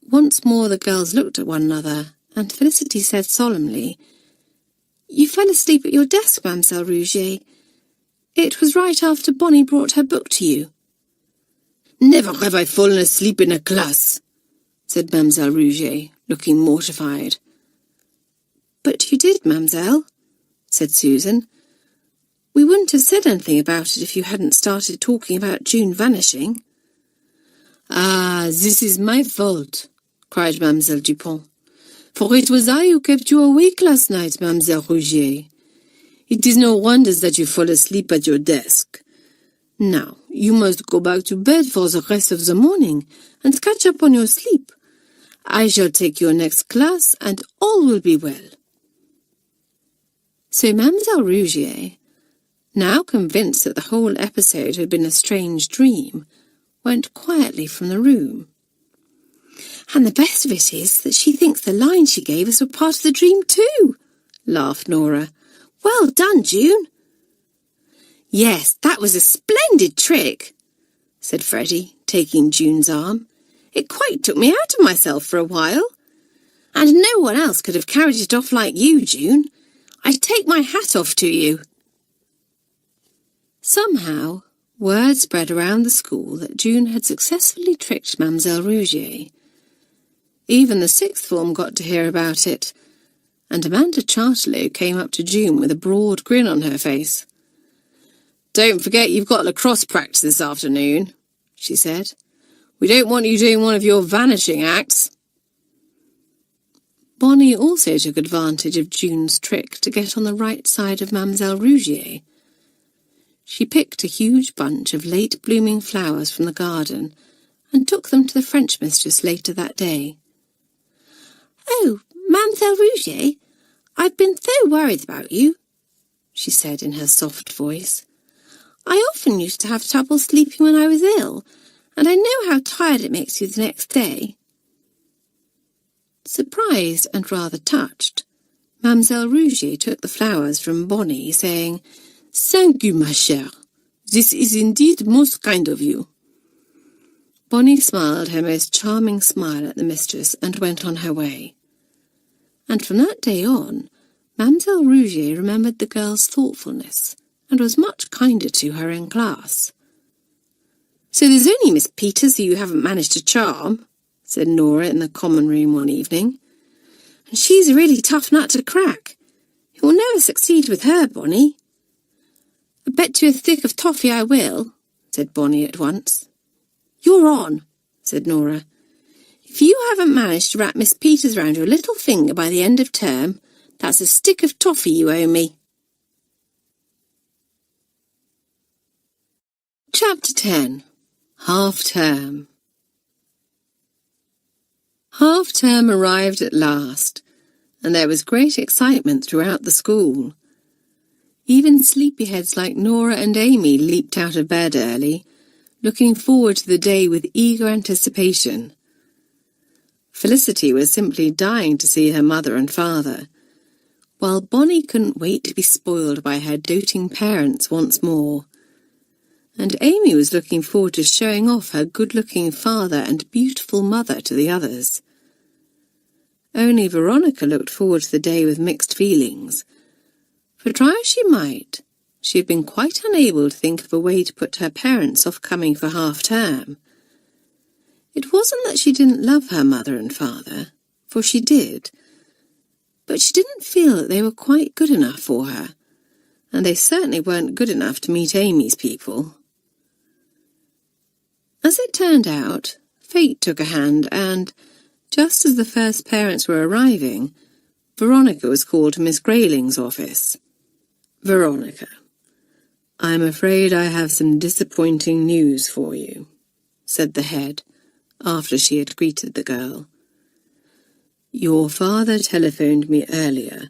Once more the girls looked at one another, and Felicity said solemnly, "You fell asleep at your desk, Mademoiselle Rouget. It was right after Bonnie brought her book to you." "Never have I fallen asleep in a class," said Mademoiselle Rouget, looking mortified. "But you did, mademoiselle," said Susan. "We wouldn't have said anything about it if you hadn't started talking about June vanishing." "Ah, this is my fault," cried Mademoiselle Dupont. "For it was I who kept you awake last night, Mademoiselle Rouget. It is no wonder that you fall asleep at your desk. Now, you must go back to bed for the rest of the morning and catch up on your sleep. I shall take your next class and all will be well." So Mademoiselle Rouget, now convinced that the whole episode had been a strange dream, went quietly from the room. And the best of it is that she thinks the lines she gave us were part of the dream too, laughed Nora. Well done, June. Yes, that was a splendid trick, said Freddie, taking June's arm. It quite took me out of myself for a while. And no one else could have carried it off like you, June. I take my hat off to you. Somehow, word spread around the school that June had successfully tricked Mademoiselle Rougier. Even the sixth form got to hear about it, and Amanda Charterlow came up to June with a broad grin on her face. Don't forget you've got lacrosse practice this afternoon, she said. We don't want you doing one of your vanishing acts. Bonnie also took advantage of June's trick to get on the right side of Mademoiselle Rougier. She picked a huge bunch of late-blooming flowers from the garden and took them to the French mistress later that day. Oh, Mademoiselle Rougier, I've been so worried about you, she said in her soft voice. I often used to have trouble sleeping when I was ill, and I know how tired it makes you the next day. Surprised and rather touched, Mademoiselle Rougier took the flowers from Bonnie, saying, Thank you, ma chère. This is indeed most kind of you. Bonnie smiled her most charming smile at the mistress and went on her way. And from that day on, Mademoiselle Rougier remembered the girl's thoughtfulness and was much kinder to her in class. So there's only Miss Peters who you haven't managed to charm, said Nora in the common room one evening. And she's a really tough nut to crack. You'll never succeed with her, Bonnie. I bet you a stick of toffee I will, said Bonnie at once. You're on, said Nora. If you haven't managed to wrap Miss Peters round your little finger by the end of term, that's a stick of toffee you owe me. Chapter 10. Half-term. Half-term arrived at last, and there was great excitement throughout the school. Even sleepyheads like Nora and Amy leaped out of bed early, looking forward to the day with eager anticipation. Felicity was simply dying to see her mother and father, while Bonnie couldn't wait to be spoiled by her doting parents once more. And Amy was looking forward to showing off her good-looking father and beautiful mother to the others. Only Veronica looked forward to the day with mixed feelings, for try as she might, she had been quite unable to think of a way to put her parents off coming for half-term. It wasn't that she didn't love her mother and father, for she did, but she didn't feel that they were quite good enough for her, and they certainly weren't good enough to meet Amy's people. As it turned out, fate took a hand and, just as the first parents were arriving, Veronica was called to Miss Grayling's office. Veronica, I'm afraid I have some disappointing news for you, said the head, after she had greeted the girl. Your father telephoned me earlier,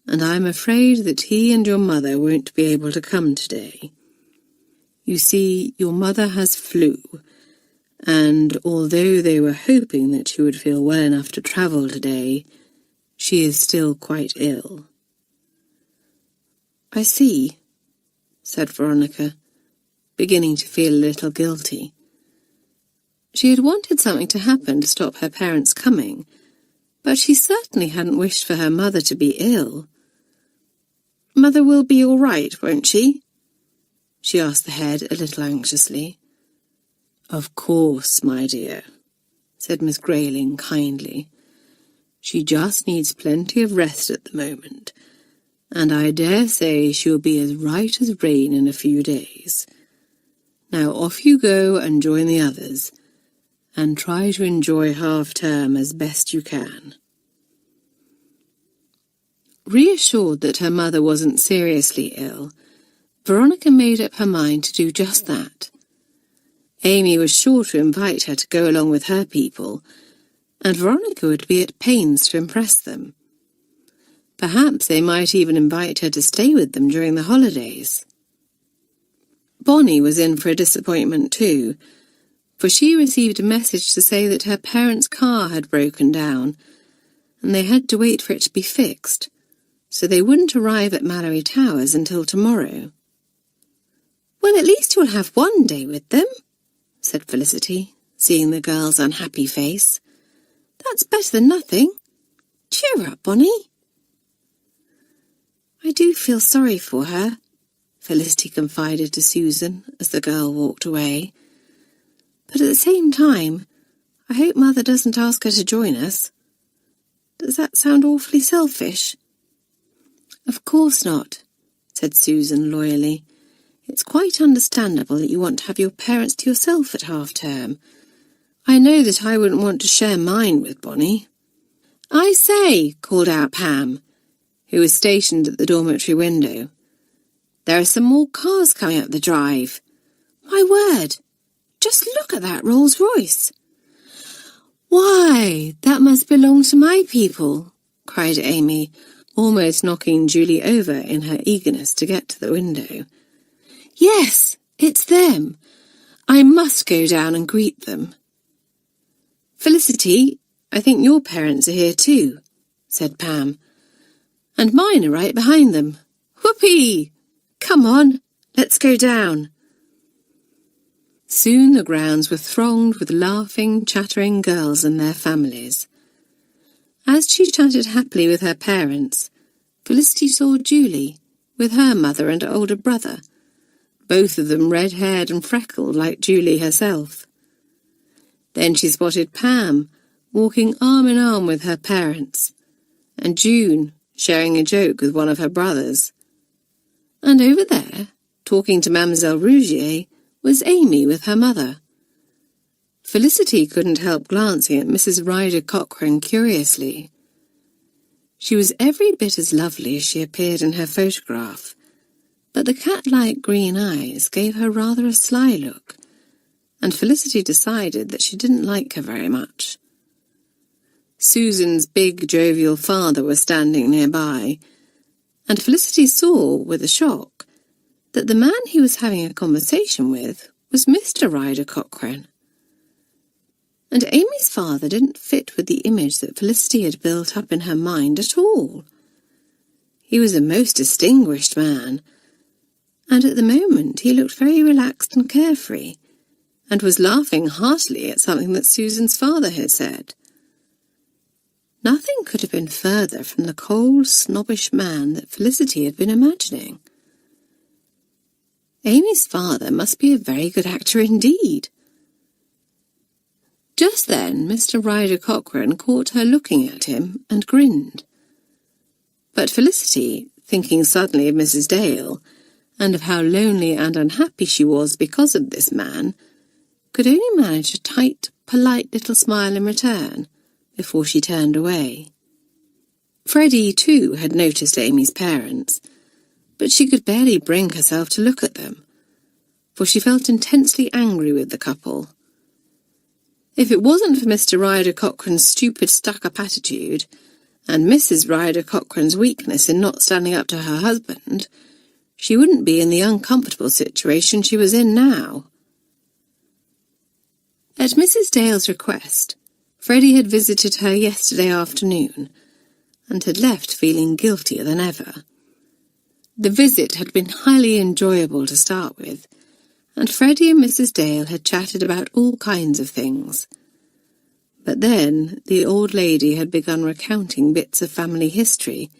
and I'm afraid that he and your mother won't be able to come today. You see, your mother has flu, and although they were hoping that she would feel well enough to travel today, she is still quite ill. I see, said Veronica, beginning to feel a little guilty. She had wanted something to happen to stop her parents coming, but she certainly hadn't wished for her mother to be ill. Mother will be all right, won't she? She asked the head a little anxiously. Of course, my dear, said Miss Grayling kindly. She just needs plenty of rest at the moment, and I dare say she'll be as right as rain in a few days. Now off you go and join the others, and try to enjoy half-term as best you can. Reassured that her mother wasn't seriously ill, Veronica made up her mind to do just that. Amy was sure to invite her to go along with her people, and Veronica would be at pains to impress them. Perhaps they might even invite her to stay with them during the holidays. Bonnie was in for a disappointment too, for she received a message to say that her parents' car had broken down, and they had to wait for it to be fixed, so they wouldn't arrive at Malory Towers until tomorrow. "Well, at least you'll have one day with them," said Felicity, seeing the girl's unhappy face. "That's better than nothing. Cheer up, Bonnie." "I do feel sorry for her," Felicity confided to Susan as the girl walked away. "But at the same time, I hope Mother doesn't ask her to join us. Does that sound awfully selfish?" "Of course not," said Susan loyally. "It's quite understandable that you want to have your parents to yourself at half-term. I know that I wouldn't want to share mine with Bonnie." "I say," called out Pam, who was stationed at the dormitory window. "there are some more cars coming up the drive. My word, just look at that Rolls-Royce." "Why, that must belong to my people," cried Amy, almost knocking Julie over in her eagerness to get to the window. "Yes, it's them. I must go down and greet them." "Felicity, I think your parents are here too," said Pam. "And mine are right behind them. Whoopee! Come on, let's go down." Soon the grounds were thronged with laughing, chattering girls and their families. As she chatted happily with her parents, Felicity saw Julie with her mother and older brother, both of them red-haired and freckled like Julie herself. Then she spotted Pam walking arm in arm with her parents, and June sharing a joke with one of her brothers. And over there, talking to Mademoiselle Rougier, was Amy with her mother. Felicity couldn't help glancing at Mrs. Ryder Cochrane curiously. She was every bit as lovely as she appeared in her photograph, but the cat-like green eyes gave her rather a sly look, and Felicity decided that she didn't like her very much. Susan's big, jovial father was standing nearby, and Felicity saw, with a shock, that the man he was having a conversation with was Mr. Ryder Cochrane. And Amy's father didn't fit with the image that Felicity had built up in her mind at all. He was a most distinguished man, and at the moment he looked very relaxed and carefree, and was laughing heartily at something that Susan's father had said. Nothing could have been further from the cold, snobbish man that Felicity had been imagining. Amy's father must be a very good actor indeed. Just then Mr. Ryder Cochrane caught her looking at him and grinned. But Felicity, thinking suddenly of Mrs. Dale, and of how lonely and unhappy she was because of this man, could only manage a tight, polite little smile in return before she turned away. Freddie, too, had noticed Amy's parents, but she could barely bring herself to look at them, for she felt intensely angry with the couple. If it wasn't for Mr. Ryder Cochrane's stupid stuck-up attitude, and Mrs. Ryder Cochrane's weakness in not standing up to her husband, she wouldn't be in the uncomfortable situation she was in now. At Mrs. Dale's request, Freddie had visited her yesterday afternoon, and had left feeling guiltier than ever. The visit had been highly enjoyable to start with, and Freddie and Mrs. Dale had chatted about all kinds of things. But then the old lady had begun recounting bits of family history,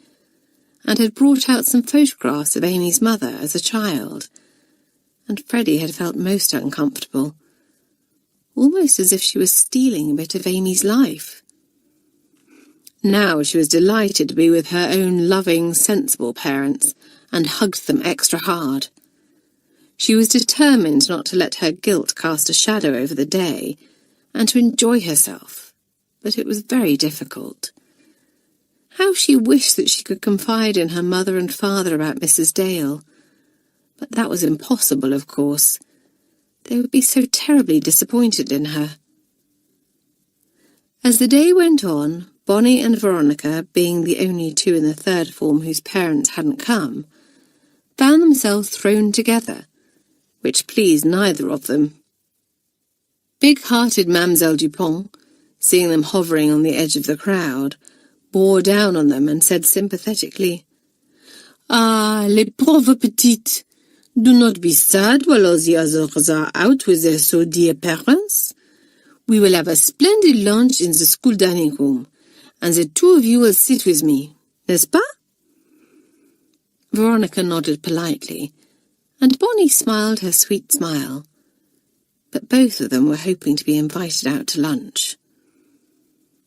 and had brought out some photographs of Amy's mother as a child, and Freddie had felt most uncomfortable, almost as if she was stealing a bit of Amy's life. Now she was delighted to be with her own loving, sensible parents, and hugged them extra hard. She was determined not to let her guilt cast a shadow over the day, and to enjoy herself, but it was very difficult. How she wished that she could confide in her mother and father about Mrs. Dale, but that was impossible, of course. They would be so terribly disappointed in her. As the day went on, Bonnie and Veronica, being the only two in the third form whose parents hadn't come, found themselves thrown together, which pleased neither of them. Big-hearted Mademoiselle Dupont, seeing them hovering on the edge of the crowd, bore down on them and said sympathetically, "Ah, les pauvres petites, do not be sad while all the others are out with their so dear parents. We will have a splendid lunch in the school dining room, and the two of you will sit with me, n'est-ce pas?" Veronica nodded politely, and Bonnie smiled her sweet smile, but both of them were hoping to be invited out to lunch.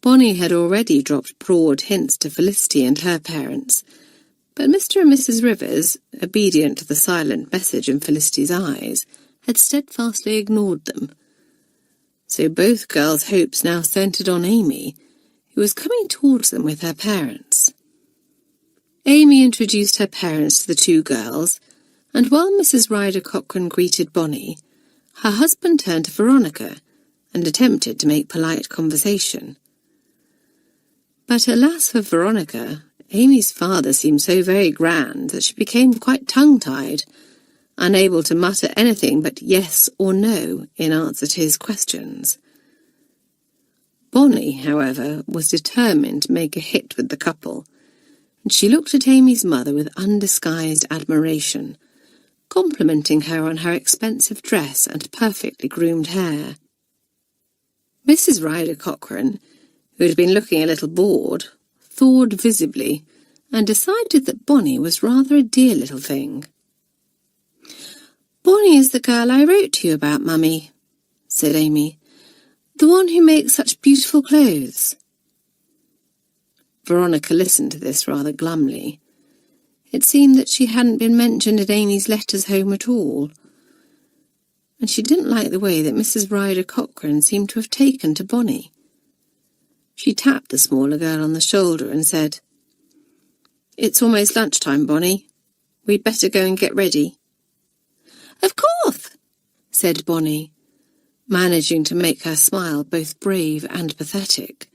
Bonnie had already dropped broad hints to Felicity and her parents, but Mr. and Mrs. Rivers, obedient to the silent message in Felicity's eyes, had steadfastly ignored them. So both girls' hopes now centred on Amy, who was coming towards them with her parents. Amy introduced her parents to the two girls, and while Mrs. Ryder Cochrane greeted Bonnie, her husband turned to Veronica and attempted to make polite conversation. But alas for Veronica, Amy's father seemed so very grand that she became quite tongue-tied, unable to mutter anything but yes or no in answer to his questions. Bonnie, however, was determined to make a hit with the couple, and she looked at Amy's mother with undisguised admiration, complimenting her on her expensive dress and perfectly groomed hair. Mrs. Ryder Cochrane, who had been looking a little bored, thawed visibly, and decided that Bonnie was rather a dear little thing. "Bonnie is the girl I wrote to you about, Mummy," said Amy. "The one who makes such beautiful clothes." Veronica listened to this rather glumly. It seemed that she hadn't been mentioned in Amy's letters home at all, and she didn't like the way that Mrs. Ryder Cochrane seemed to have taken to Bonnie. She tapped the smaller girl on the shoulder and said, "It's almost lunchtime, Bonnie. We'd better go and get ready." "Of course," said Bonnie, managing to make her smile both brave and pathetic.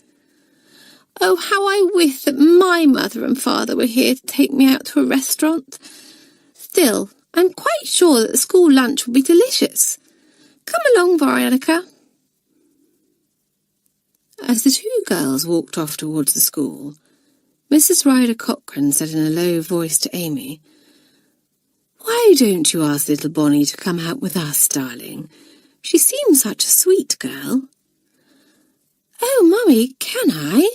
"Oh, how I wish that my mother and father were here to take me out to a restaurant. Still, I'm quite sure that the school lunch will be delicious. Come along, Veronica." As the two girls walked off towards the school, Mrs. Ryder Cochrane said in a low voice to Amy, "Why don't you ask little Bonnie to come out with us, darling? She seems such a sweet girl." "Oh, Mummy, can I?"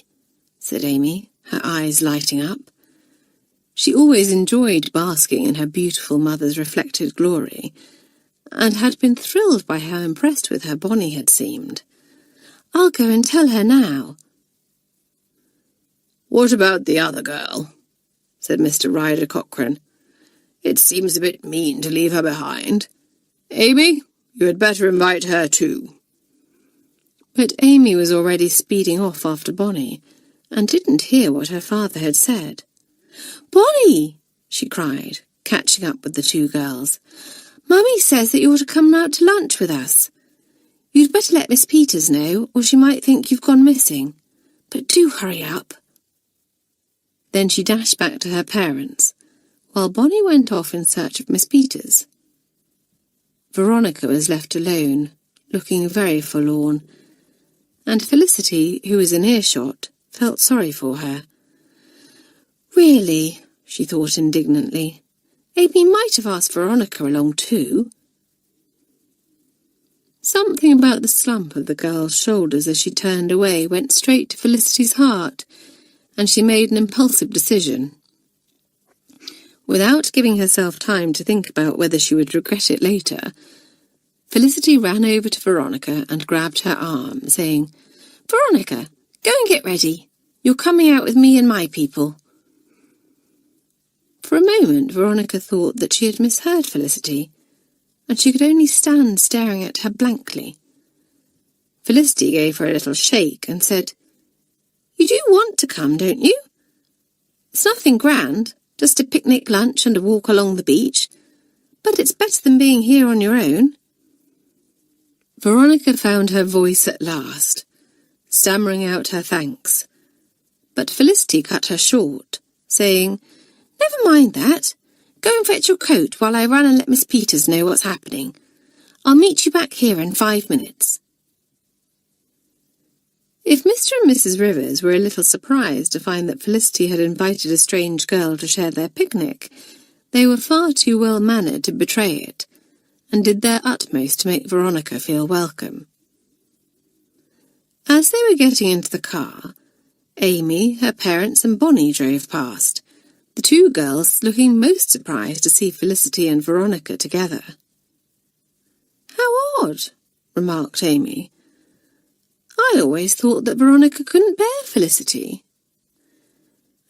said Amy, her eyes lighting up. She always enjoyed basking in her beautiful mother's reflected glory, and had been thrilled by how impressed with her Bonnie had seemed. "I'll go and tell her now." "What about the other girl?" said Mr. Ryder Cochrane. "It seems a bit mean to leave her behind. Amy, you had better invite her too." But Amy was already speeding off after Bonnie, and didn't hear what her father had said. "Bonnie!" she cried, catching up with the two girls. "Mummy says that you ought to come out to lunch with us. You'd better let Miss Peters know, or she might think you've gone missing. But do hurry up." Then she dashed back to her parents, while Bonnie went off in search of Miss Peters. Veronica was left alone, looking very forlorn, and Felicity, who was in earshot, felt sorry for her. Really, she thought indignantly, Amy might have asked Veronica along too. Something about the slump of the girl's shoulders as she turned away went straight to Felicity's heart, and she made an impulsive decision. Without giving herself time to think about whether she would regret it later, Felicity ran over to Veronica and grabbed her arm, saying, "Veronica, go and get ready. You're coming out with me and my people." For a moment, Veronica thought that she had misheard Felicity, and she could only stand staring at her blankly. Felicity gave her a little shake and said, "You do want to come, don't you? It's nothing grand, just a picnic lunch and a walk along the beach, but it's better than being here on your own." Veronica found her voice at last, stammering out her thanks, but Felicity cut her short, saying, "Never mind that. Go and fetch your coat while I run and let Miss Peters know what's happening. I'll meet you back here in 5 minutes." If Mr. and Mrs. Rivers were a little surprised to find that Felicity had invited a strange girl to share their picnic, they were far too well-mannered to betray it, and did their utmost to make Veronica feel welcome. As they were getting into the car, Amy, her parents, and Bonnie drove past, the two girls looking most surprised to see Felicity and Veronica together. "How odd," remarked Amy. "I always thought that Veronica couldn't bear Felicity."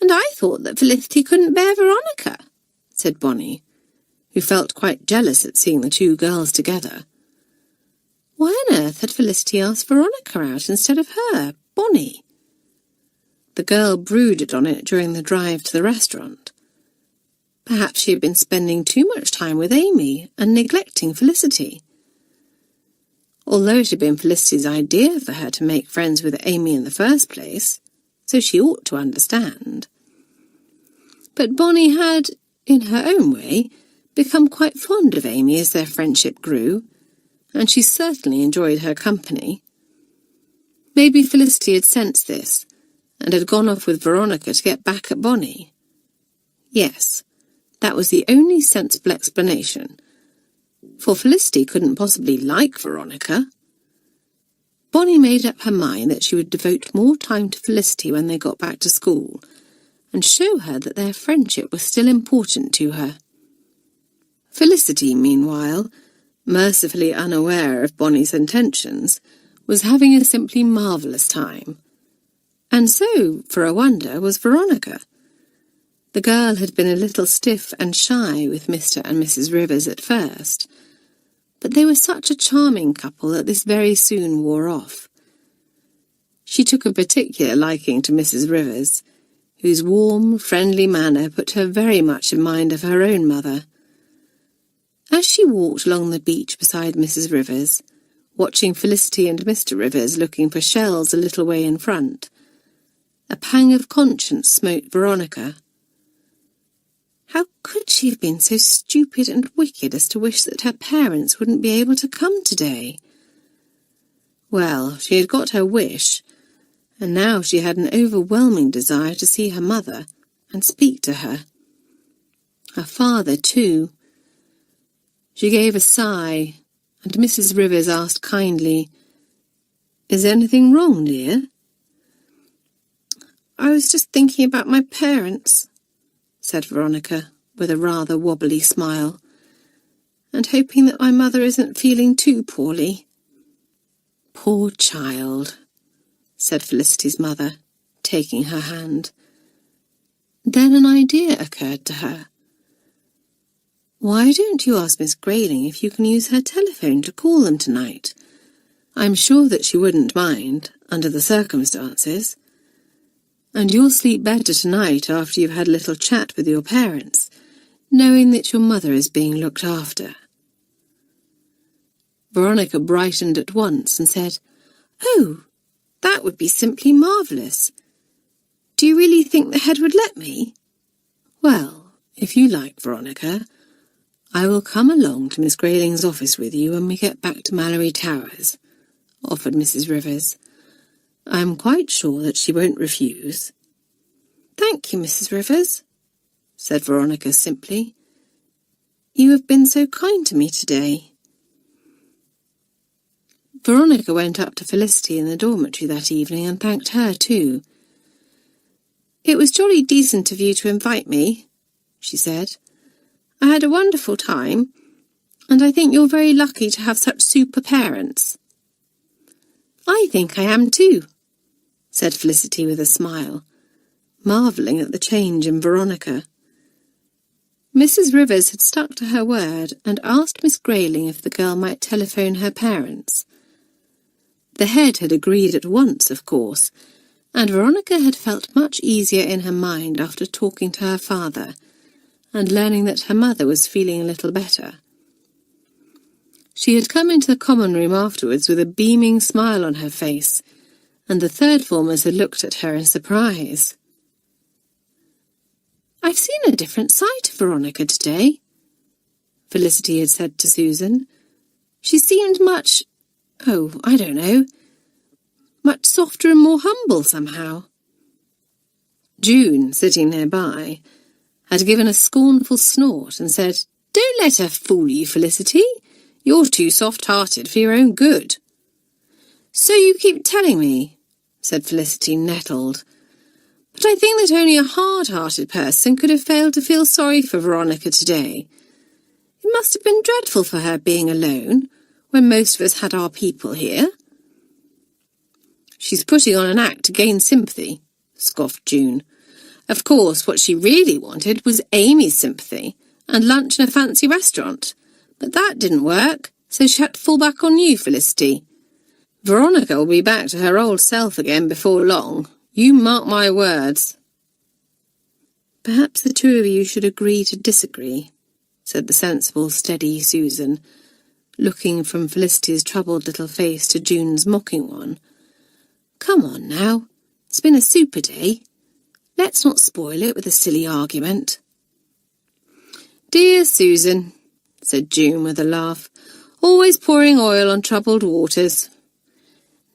"And I thought that Felicity couldn't bear Veronica," said Bonnie, who felt quite jealous at seeing the two girls together. Why on earth had Felicity asked Veronica out instead of her, Bonnie? The girl brooded on it during the drive to the restaurant. Perhaps she had been spending too much time with Amy and neglecting Felicity. Although it had been Felicity's idea for her to make friends with Amy in the first place, so she ought to understand. But Bonnie had, in her own way, become quite fond of Amy as their friendship grew, and she certainly enjoyed her company. Maybe Felicity had sensed this, and had gone off with Veronica to get back at Bonnie. Yes, that was the only sensible explanation, for Felicity couldn't possibly like Veronica. Bonnie made up her mind that she would devote more time to Felicity when they got back to school, and show her that their friendship was still important to her. Felicity, meanwhile, mercifully unaware of Bonnie's intentions, was having a simply marvellous time. And so, for a wonder, was Veronica. The girl had been a little stiff and shy with Mr. and Mrs. Rivers at first, but they were such a charming couple that this very soon wore off. She took a particular liking to Mrs. Rivers, whose warm, friendly manner put her very much in mind of her own mother. As she walked along the beach beside Mrs. Rivers, watching Felicity and Mr. Rivers looking for shells a little way in front, a pang of conscience smote Veronica. How could she have been so stupid and wicked as to wish that her parents wouldn't be able to come today? Well, she had got her wish, and now she had an overwhelming desire to see her mother and speak to her. Her father, too. She gave a sigh, and Mrs. Rivers asked kindly, "Is anything wrong, dear?" "I was just thinking about my parents," said Veronica, with a rather wobbly smile, "and hoping that my mother isn't feeling too poorly." "Poor child," said Felicity's mother, taking her hand. Then an idea occurred to her. "Why don't you ask Miss Grayling if you can use her telephone to call them tonight? I'm sure that she wouldn't mind, under the circumstances. And you'll sleep better tonight after you've had a little chat with your parents, knowing that your mother is being looked after." Veronica brightened at once and said, "Oh, that would be simply marvellous. Do you really think the head would let me?" "Well, if you like, Veronica, I will come along to Miss Grayling's office with you when we get back to Malory Towers," offered Mrs. Rivers. "I am quite sure that she won't refuse." "Thank you, Mrs. Rivers," said Veronica simply. "You have been so kind to me today." Veronica went up to Felicity in the dormitory that evening and thanked her too. "It was jolly decent of you to invite me," she said. "I had a wonderful time, and I think you're very lucky to have such super parents." "I think I am too," said Felicity with a smile, marvelling at the change in Veronica. Mrs. Rivers had stuck to her word and asked Miss Grayling if the girl might telephone her parents. The head had agreed at once, of course, and Veronica had felt much easier in her mind after talking to her father and learning that her mother was feeling a little better. She had come into the common room afterwards with a beaming smile on her face, and the third formers had looked at her in surprise. "I've seen a different side of Veronica today," Felicity had said to Susan. "She seemed much, I don't know, much softer and more humble somehow. June, sitting nearby, had given a scornful snort and said, "Don't let her fool you, Felicity. You're too soft-hearted for your own good." "So you keep telling me," said Felicity, nettled. "But I think that only a hard-hearted person could have failed to feel sorry for Veronica today. It must have been dreadful for her being alone, when most of us had our people here." "She's putting on an act to gain sympathy," scoffed June. "Of course, what she really wanted was Amy's sympathy and lunch in a fancy restaurant. But that didn't work, so she had to fall back on you, Felicity. Veronica will be back to her old self again before long. You mark my words." "Perhaps the two of you should agree to disagree," said the sensible, steady Susan, looking from Felicity's troubled little face to June's mocking one. "Come on now, it's been a super day. Let's not spoil it with a silly argument." "Dear Susan," said June with a laugh, "always pouring oil on troubled waters."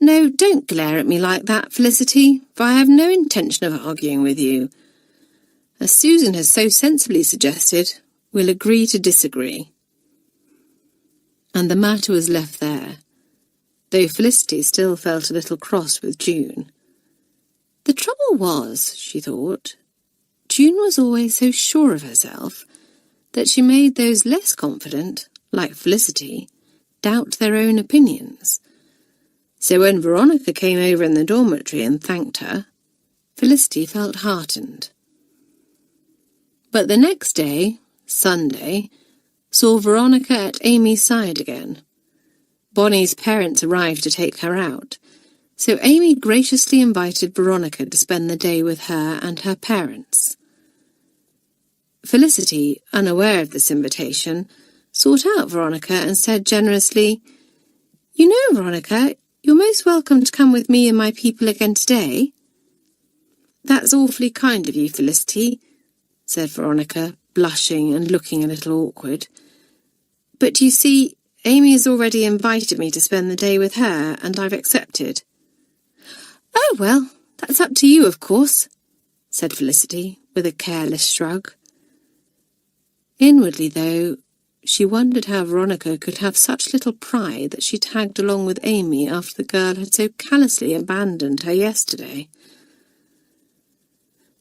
"No, don't glare at me like that, Felicity, for I have no intention of arguing with you. As Susan has so sensibly suggested, we'll agree to disagree." And the matter was left there, though Felicity still felt a little cross with June. The trouble was, she thought, June was always so sure of herself that she made those less confident, like Felicity, doubt their own opinions. So when Veronica came over in the dormitory and thanked her, Felicity felt heartened. But the next day, Sunday, saw Veronica at Amy's side again. Bonnie's parents arrived to take her out, so Amy graciously invited Veronica to spend the day with her and her parents. Felicity, unaware of this invitation, sought out Veronica and said generously, "You know, Veronica, you're most welcome to come with me and my people again today." "That's awfully kind of you, Felicity," said Veronica, blushing and looking a little awkward. "But you see, Amy has already invited me to spend the day with her, and I've accepted." "Oh, well, that's up to you, of course," said Felicity, with a careless shrug. Inwardly, though, she wondered how Veronica could have such little pride that she tagged along with Amy after the girl had so callously abandoned her yesterday.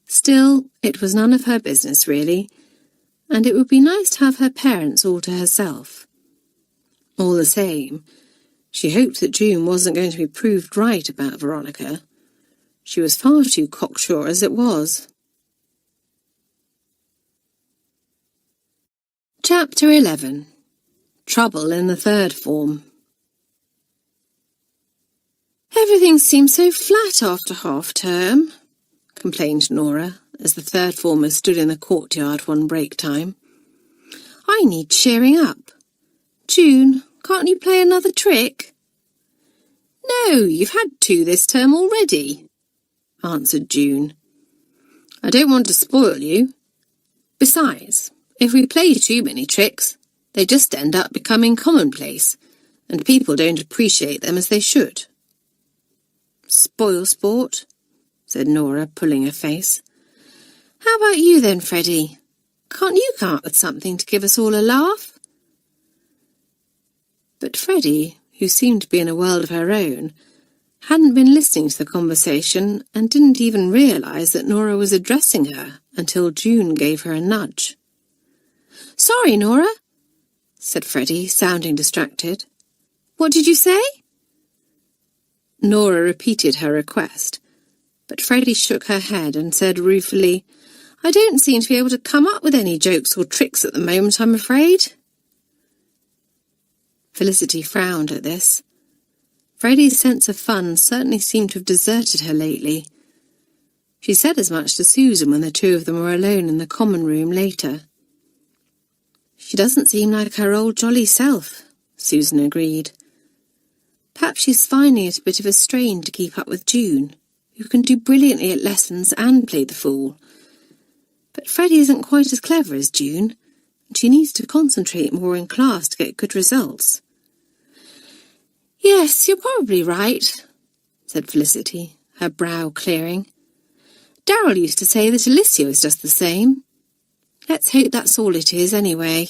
Still, it was none of her business, really, and it would be nice to have her parents all to herself. All the same, she hoped that June wasn't going to be proved right about Veronica. She was far too cocksure as it was. Chapter 11. Trouble in the Third Form. "Everything seems so flat after half-term," complained Nora, as the third formers stood in the courtyard one break time. "I need cheering up. June, can't you play another trick?" "No, you've had 2 this term already," answered June. "I don't want to spoil you. Besides, if we play too many tricks, they just end up becoming commonplace, and people don't appreciate them as they should." "Spoil sport," said Nora, pulling her face. "How about you then, Freddie? Can't you come up with something to give us all a laugh?" But Freddie, who seemed to be in a world of her own, hadn't been listening to the conversation and didn't even realise that Nora was addressing her until June gave her a nudge. "Sorry, Nora," said Freddie, sounding distracted. "What did you say?" Nora repeated her request, but Freddie shook her head and said ruefully, "I don't seem to be able to come up with any jokes or tricks at the moment, I'm afraid." Felicity frowned at this. Freddie's sense of fun certainly seemed to have deserted her lately. She said as much to Susan when the two of them were alone in the common room later. "She doesn't seem like her old jolly self," Susan agreed. "Perhaps she's finding it a bit of a strain to keep up with June, who can do brilliantly at lessons and play the fool. But Freddie isn't quite as clever as June, and she needs to concentrate more in class to get good results." "Yes, you're probably right," said Felicity, her brow clearing. Darrell used to say that Alicia was just the same. Let's hope that's all it is, anyway.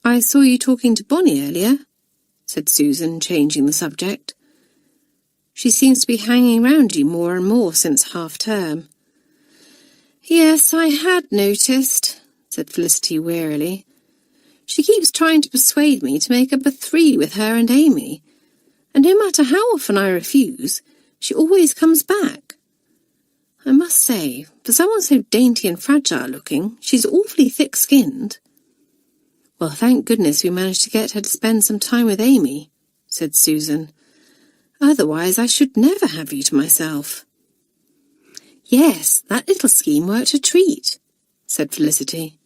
I saw you talking to Bonnie earlier, said Susan, changing the subject. She seems to be hanging round you more and more since half-term. Yes, I had noticed, said Felicity wearily. She keeps trying to persuade me to make up a 3 with her and Amy, and no matter how often I refuse, she always comes back. I must say, for someone so dainty and fragile-looking, she's awfully thick-skinned. Well, thank goodness we managed to get her to spend some time with Amy, said Susan. Otherwise I should never have you to myself. Yes, that little scheme worked a treat, said Felicity.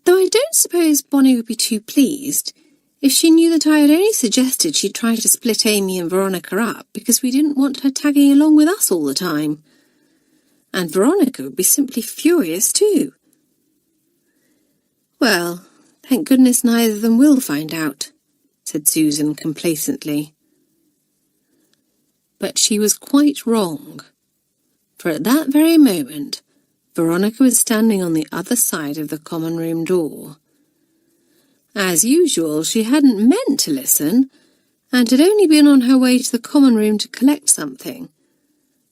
Though I don't suppose Bonnie would be too pleased if she knew that I had only suggested she'd try to split Amy and Veronica up because we didn't want her tagging along with us all the time. And Veronica would be simply furious too. Well, thank goodness neither of them will find out, said Susan complacently. But she was quite wrong, for at that very moment Veronica was standing on the other side of the common room door. As usual, she hadn't meant to listen, and had only been on her way to the common room to collect something.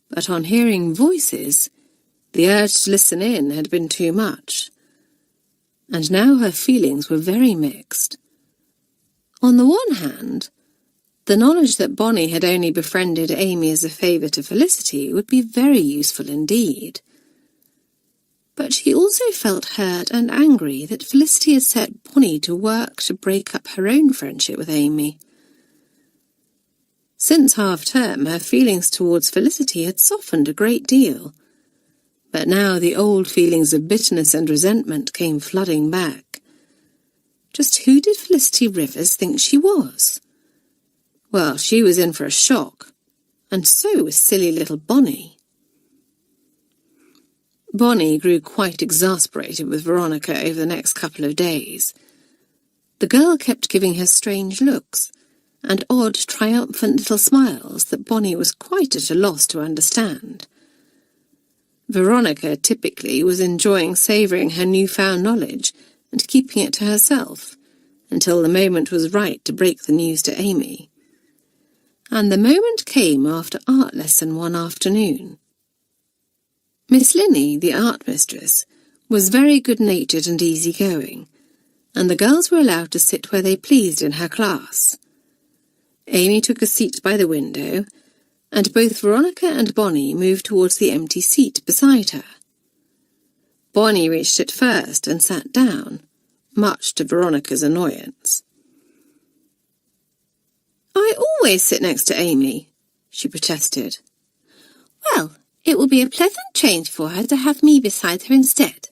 But on hearing voices, the urge to listen in had been too much, and now her feelings were very mixed. On the one hand, the knowledge that Bonnie had only befriended Amy as a favour to Felicity would be very useful indeed. But she also felt hurt and angry that Felicity had set Bonnie to work to break up her own friendship with Amy. Since half-term, her feelings towards Felicity had softened a great deal, but now the old feelings of bitterness and resentment came flooding back. Just who did Felicity Rivers think she was? Well, she was in for a shock, and so was silly little Bonnie. Bonnie grew quite exasperated with Veronica over the next couple of days. The girl kept giving her strange looks, and odd, triumphant little smiles that Bonnie was quite at a loss to understand. Veronica, typically, was enjoying savouring her newfound knowledge and keeping it to herself, until the moment was right to break the news to Amy. And the moment came after art lesson one afternoon. Miss Linney, the art mistress, was very good-natured and easy-going, and the girls were allowed to sit where they pleased in her class. Amy took a seat by the window, and both Veronica and Bonnie moved towards the empty seat beside her. Bonnie reached it first and sat down, much to Veronica's annoyance. "I always sit next to Amy," she protested. "Well, it will be a pleasant change for her to have me beside her instead,"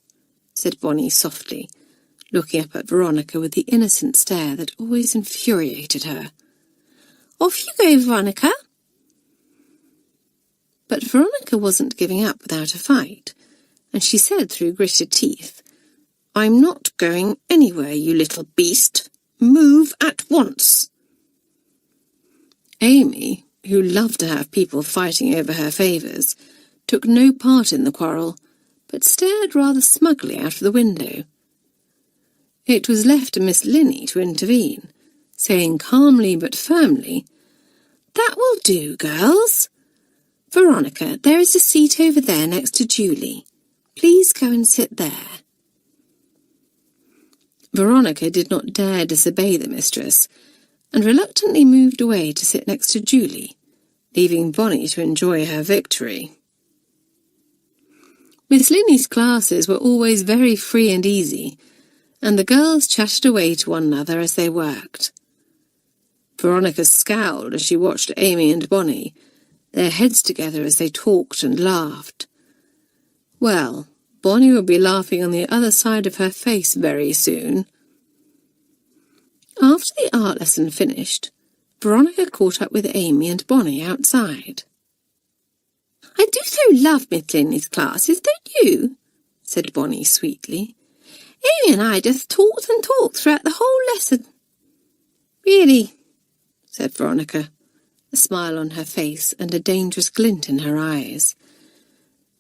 said Bonnie softly, looking up at Veronica with the innocent stare that always infuriated her. "Off you go, Veronica." But Veronica wasn't giving up without a fight, and she said through gritted teeth, "I'm not going anywhere, you little beast. Move at once." Amy, who loved to have people fighting over her favours, took no part in the quarrel, but stared rather smugly out of the window. It was left to Miss Linney to intervene, saying calmly but firmly, "That will do, girls. Veronica, there is a seat over there next to Julie. Please go and sit there." Veronica did not dare disobey the mistress, and reluctantly moved away to sit next to Julie, leaving Bonnie to enjoy her victory. Miss Linney's classes were always very free and easy, and the girls chatted away to one another as they worked. Veronica scowled as she watched Amy and Bonnie, their heads together as they talked and laughed. Well, Bonnie would be laughing on the other side of her face very soon. After the art lesson finished, Veronica caught up with Amy and Bonnie outside. "I do so love Miss Linney's classes, don't you?" said Bonnie sweetly. "Amy and I just talked and talked throughout the whole lesson." "Really?" said Veronica, a smile on her face and a dangerous glint in her eyes.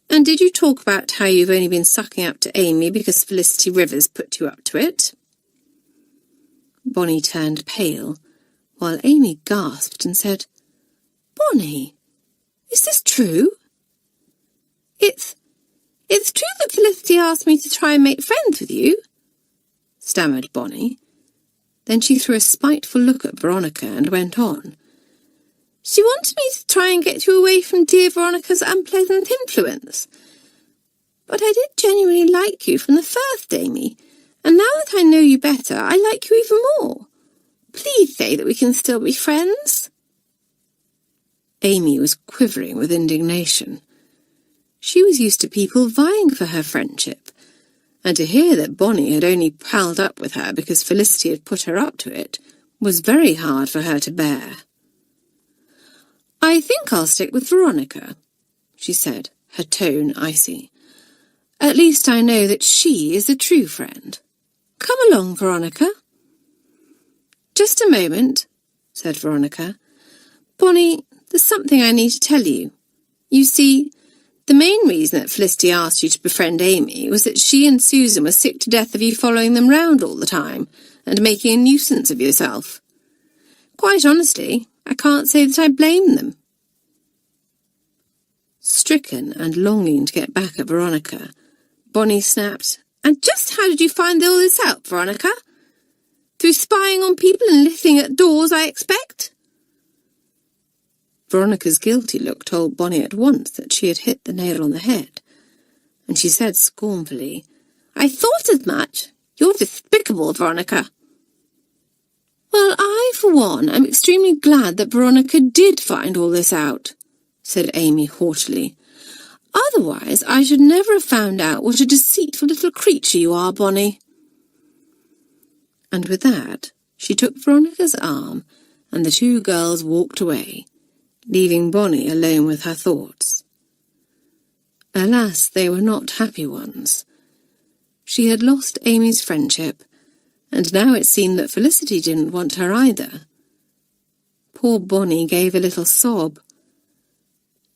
"And did you talk about how you've only been sucking up to Amy because Felicity Rivers put you up to it?" Bonnie turned pale, while Amy gasped and said, "Bonnie, is this true?" It's true that Felicity asked me to try and make friends with you," stammered Bonnie. Then she threw a spiteful look at Veronica and went on. "She wanted me to try and get you away from dear Veronica's unpleasant influence. But I did genuinely like you from the first, Amy, and now that I know you better, I like you even more. Please say that we can still be friends." Amy was quivering with indignation. She was used to people vying for her friendship, and to hear that Bonnie had only palled up with her because Felicity had put her up to it was very hard for her to bear. "I think I'll stick with Veronica," she said, her tone icy. "At least I know that she is a true friend. Come along, Veronica." "Just a moment," said Veronica. "Bonnie, there's something I need to tell you. You see, the main reason that Felicity asked you to befriend Amy was that she and Susan were sick to death of you following them round all the time and making a nuisance of yourself. Quite honestly, I can't say that I blame them." Stricken and longing to get back at Veronica, Bonnie snapped, "And just how did you find all this out, Veronica? Through spying on people and listening at doors, I expect?" Veronica's guilty look told Bonnie at once that she had hit the nail on the head, and she said scornfully, "I thought as much. You're despicable, Veronica." "Well, I, for one, am extremely glad that Veronica did find all this out," said Amy haughtily. "Otherwise, I should never have found out what a deceitful little creature you are, Bonnie." And with that, she took Veronica's arm, and the two girls walked away, leaving Bonnie alone with her thoughts. Alas, they were not happy ones. She had lost Amy's friendship, and now it seemed that Felicity didn't want her either. Poor Bonnie gave a little sob.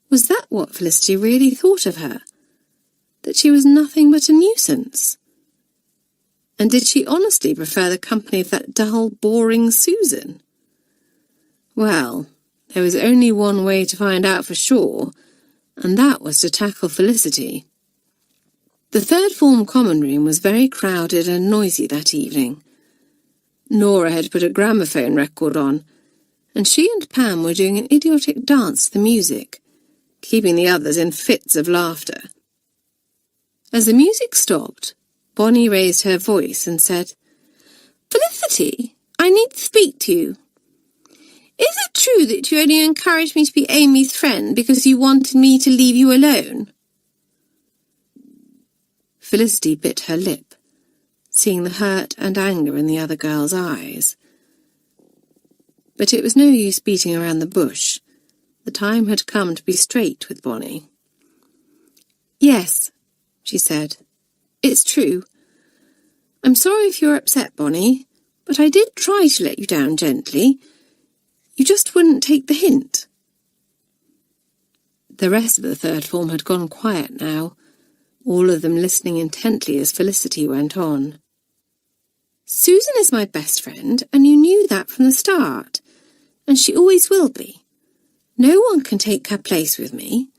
Was that what Felicity really thought of her? That she was nothing but a nuisance? And did she honestly prefer the company of that dull, boring Susan? Well, there was only one way to find out for sure, and that was to tackle Felicity. The third form common room was very crowded and noisy that evening. Nora had put a gramophone record on, and she and Pam were doing an idiotic dance to the music, keeping the others in fits of laughter. As the music stopped, Bonnie raised her voice and said, "Felicity, I need to speak to you. Is it true that you only encouraged me to be Amy's friend because you wanted me to leave you alone?" Felicity bit her lip, seeing the hurt and anger in the other girl's eyes. But it was no use beating around the bush. The time had come to be straight with Bonnie. "Yes," she said, "it's true. I'm sorry if you're upset, Bonnie, but I did try to let you down gently. You just wouldn't take the hint." The rest of the third form had gone quiet now, all of them listening intently as Felicity went on. "Susan is my best friend, and you knew that from the start, and she always will be. No one can take her place with me."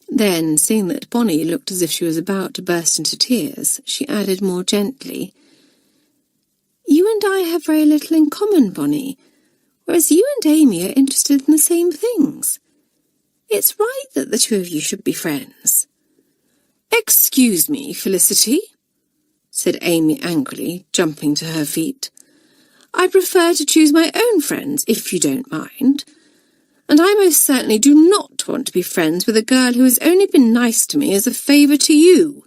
Then, seeing that Bonnie looked as if she was about to burst into tears, she added more gently, "You and I have very little in common, Bonnie, whereas you and Amy are interested in the same things. It's right that the two of you should be friends." "Excuse me, Felicity," said Amy angrily, jumping to her feet. "I prefer to choose my own friends, if you don't mind. And I most certainly do not want to be friends with a girl who has only been nice to me as a favour to you."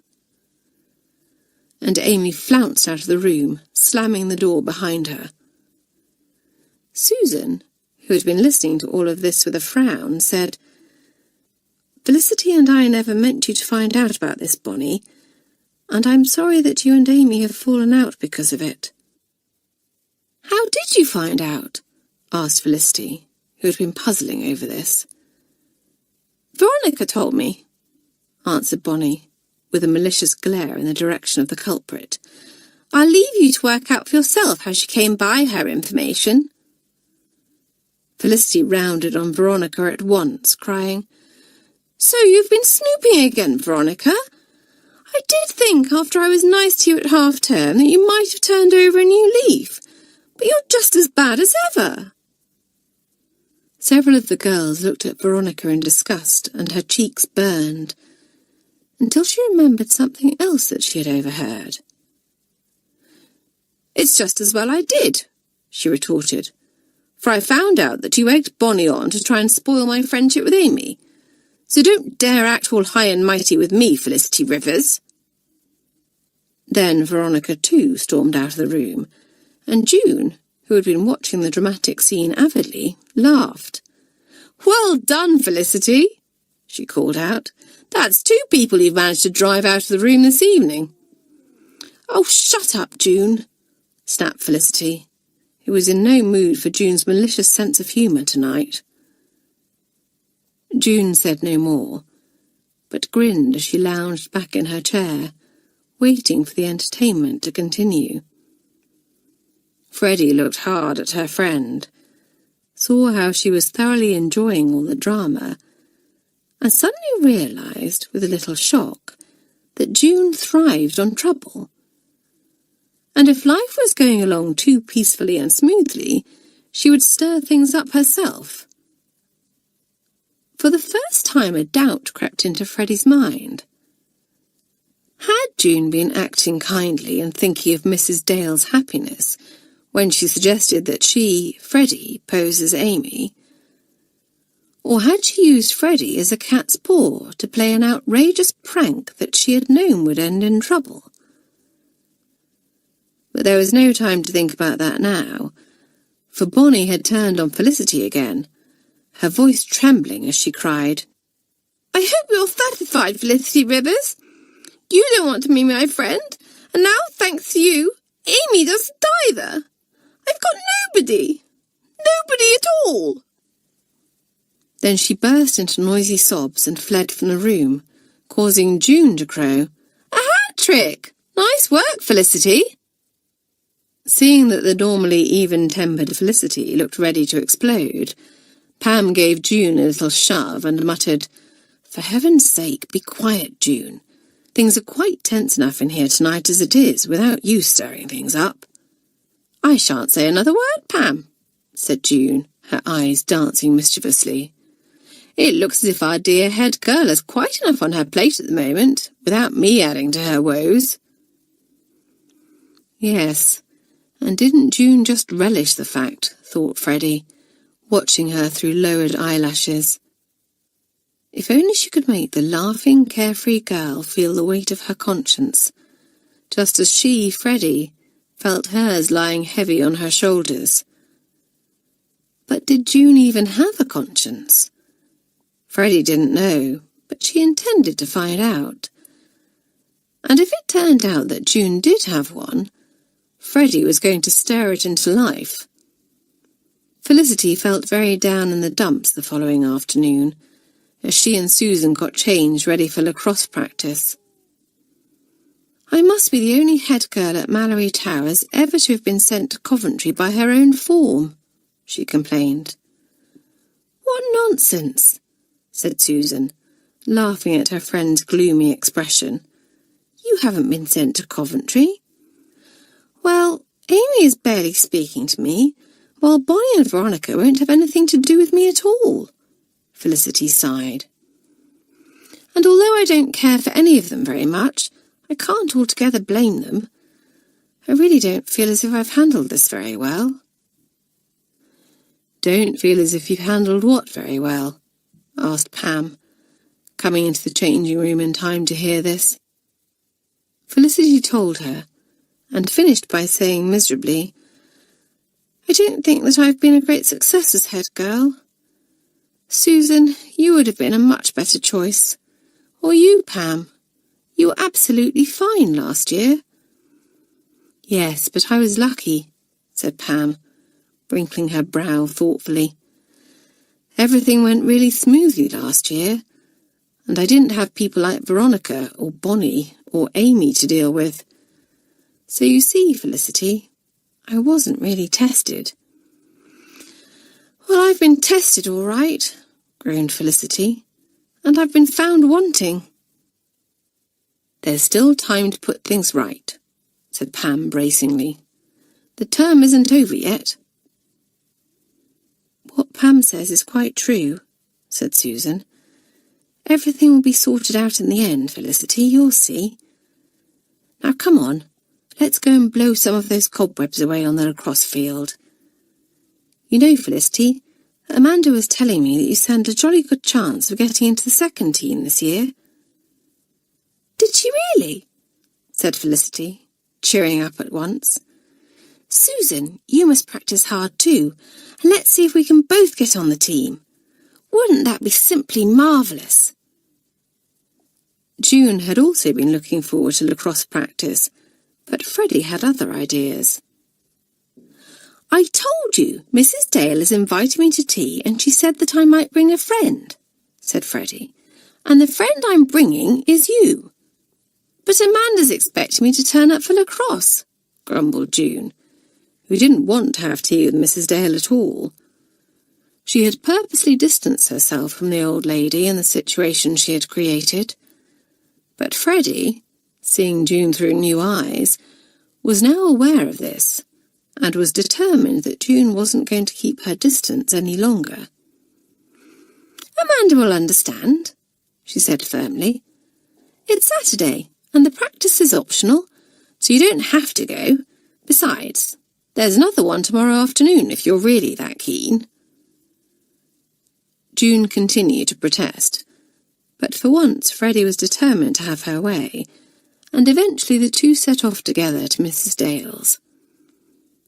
And Amy flounced out of the room, slamming the door behind her. Susan, who had been listening to all of this with a frown, said, "Felicity and I never meant you to find out about this, Bonnie, and I'm sorry that you and Amy have fallen out because of it." "How did you find out?" asked Felicity, who had been puzzling over this. "Veronica told me," answered Bonnie, with a malicious glare in the direction of the culprit. "I'll leave you to work out for yourself how she came by her information." Felicity rounded on Veronica at once, crying, "So you've been snooping again, Veronica? I did think after I was nice to you at half-term that you might have turned over a new leaf, but you're just as bad as ever." Several of the girls looked at Veronica in disgust, and her cheeks burned, until she remembered something else that she had overheard. "It's just as well I did," she retorted, "for I found out that you egged Bonnie on to try and spoil my friendship with Amy. So don't dare act all high and mighty with me, Felicity Rivers." Then Veronica too stormed out of the room, and June, who had been watching the dramatic scene avidly, laughed. "Well done, Felicity," she called out. "That's 2 people you've managed to drive out of the room this evening." "Oh, shut up, June," snapped Felicity, who was in no mood for June's malicious sense of humour tonight. June said no more, but grinned as she lounged back in her chair, waiting for the entertainment to continue. Freddie looked hard at her friend, saw how she was thoroughly enjoying all the drama, and suddenly realised, with a little shock, that June thrived on trouble. And if life was going along too peacefully and smoothly, she would stir things up herself. For the first time a doubt crept into Freddie's mind. Had June been acting kindly and thinking of Mrs. Dale's happiness when she suggested that she, Freddie, pose as Amy? Or had she used Freddie as a cat's paw to play an outrageous prank that she had known would end in trouble? But there was no time to think about that now, for Bonnie had turned on Felicity again, her voice trembling as she cried, "I hope you're satisfied, Felicity Rivers. You don't want to be my friend, and now, thanks to you, Amy doesn't either. I've got nobody. Nobody at all." Then she burst into noisy sobs and fled from the room, causing June to crow, "A hat trick! Nice work, Felicity." Seeing that the normally even-tempered Felicity looked ready to explode, Pam gave June a little shove and muttered, "For heaven's sake, be quiet, June. Things are quite tense enough in here tonight as it is, without you stirring things up." "I shan't say another word, Pam," said June, her eyes dancing mischievously. "It looks as if our dear head girl has quite enough on her plate at the moment, without me adding to her woes." Yes, and didn't June just relish the fact, thought Freddie, watching her through lowered eyelashes. If only she could make the laughing, carefree girl feel the weight of her conscience, just as she, Freddie, felt hers lying heavy on her shoulders. But did June even have a conscience? Freddie didn't know, but she intended to find out. And if it turned out that June did have one, Freddie was going to stir it into life. Felicity felt very down in the dumps the following afternoon, as she and Susan got changed ready for lacrosse practice. "I must be the only head girl at Malory Towers ever to have been sent to Coventry by her own form," she complained. "What nonsense," said Susan, laughing at her friend's gloomy expression. "You haven't been sent to Coventry." "Well, Amy is barely speaking to me, while Bonnie and Veronica won't have anything to do with me at all," Felicity sighed. "And although I don't care for any of them very much, I can't altogether blame them. I really don't feel as if I've handled this very well." "Don't feel as if you've handled what very well?" asked Pam, coming into the changing room in time to hear this. Felicity told her, and finished by saying miserably, "I don't think that I've been a great success as head girl. Susan, you would have been a much better choice. Or you, Pam. You were absolutely fine last year." "Yes, but I was lucky," said Pam, wrinkling her brow thoughtfully. Everything went really smoothly last year, and I didn't have people like Veronica or Bonnie or Amy to deal with. So you see, Felicity, I wasn't really tested." "Well, I've been tested all right," groaned Felicity, "and I've been found wanting." "There's still time to put things right," said Pam bracingly. "The term isn't over yet." "What Pam says is quite true," said Susan. "Everything will be sorted out in the end, Felicity, you'll see. Now come on, let's go and blow some of those cobwebs away on the lacrosse field. You know, Felicity, Amanda was telling me that you stand a jolly good chance of getting into the second team this year." "Did she really?" said Felicity, cheering up at once. "Susan, you must practice hard too, and let's see if we can both get on the team. Wouldn't that be simply marvellous?" June had also been looking forward to lacrosse practice, but Freddie had other ideas. "I told you Mrs. Dale has invited me to tea, and she said that I might bring a friend," said Freddie. "And the friend I'm bringing is you." "But Amanda's expecting me to turn up for lacrosse," grumbled June, who didn't want to have tea with Mrs. Dale at all. She had purposely distanced herself from the old lady and the situation she had created. But Freddie, seeing June through new eyes, was now aware of this, and was determined that June wasn't going to keep her distance any longer. "Amanda will understand," she said firmly. "It's Saturday, and the practice is optional, so you don't have to go. Besides, there's another one tomorrow afternoon if you're really that keen." June continued to protest, but for once Freddie was determined to have her way, and eventually the two set off together to Mrs. Dale's.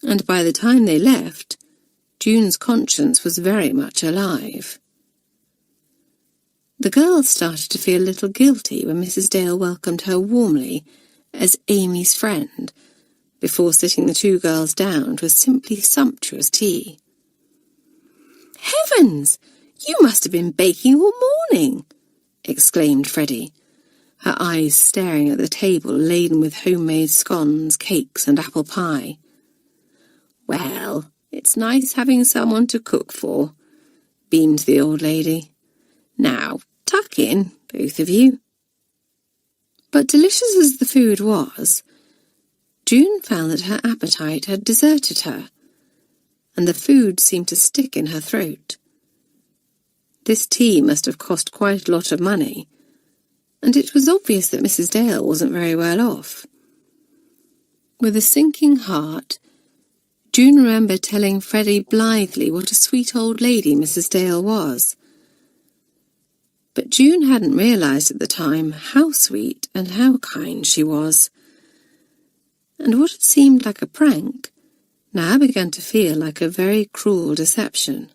And by the time they left, June's conscience was very much alive. The girls started to feel a little guilty when Mrs. Dale welcomed her warmly as Amy's friend, before sitting the two girls down to a simply sumptuous tea. "Heavens! You must have been baking all morning," exclaimed Freddie, her eyes staring at the table laden with homemade scones, cakes and apple pie. "Well, it's nice having someone to cook for," beamed the old lady. "Now, tuck in, both of you." But delicious as the food was, June found that her appetite had deserted her, and the food seemed to stick in her throat. This tea must have cost quite a lot of money, and it was obvious that Mrs. Dale wasn't very well off. With a sinking heart, June remembered telling Freddie blithely what a sweet old lady Mrs. Dale was. But June hadn't realised at the time how sweet and how kind she was. And what had seemed like a prank now began to feel like a very cruel deception.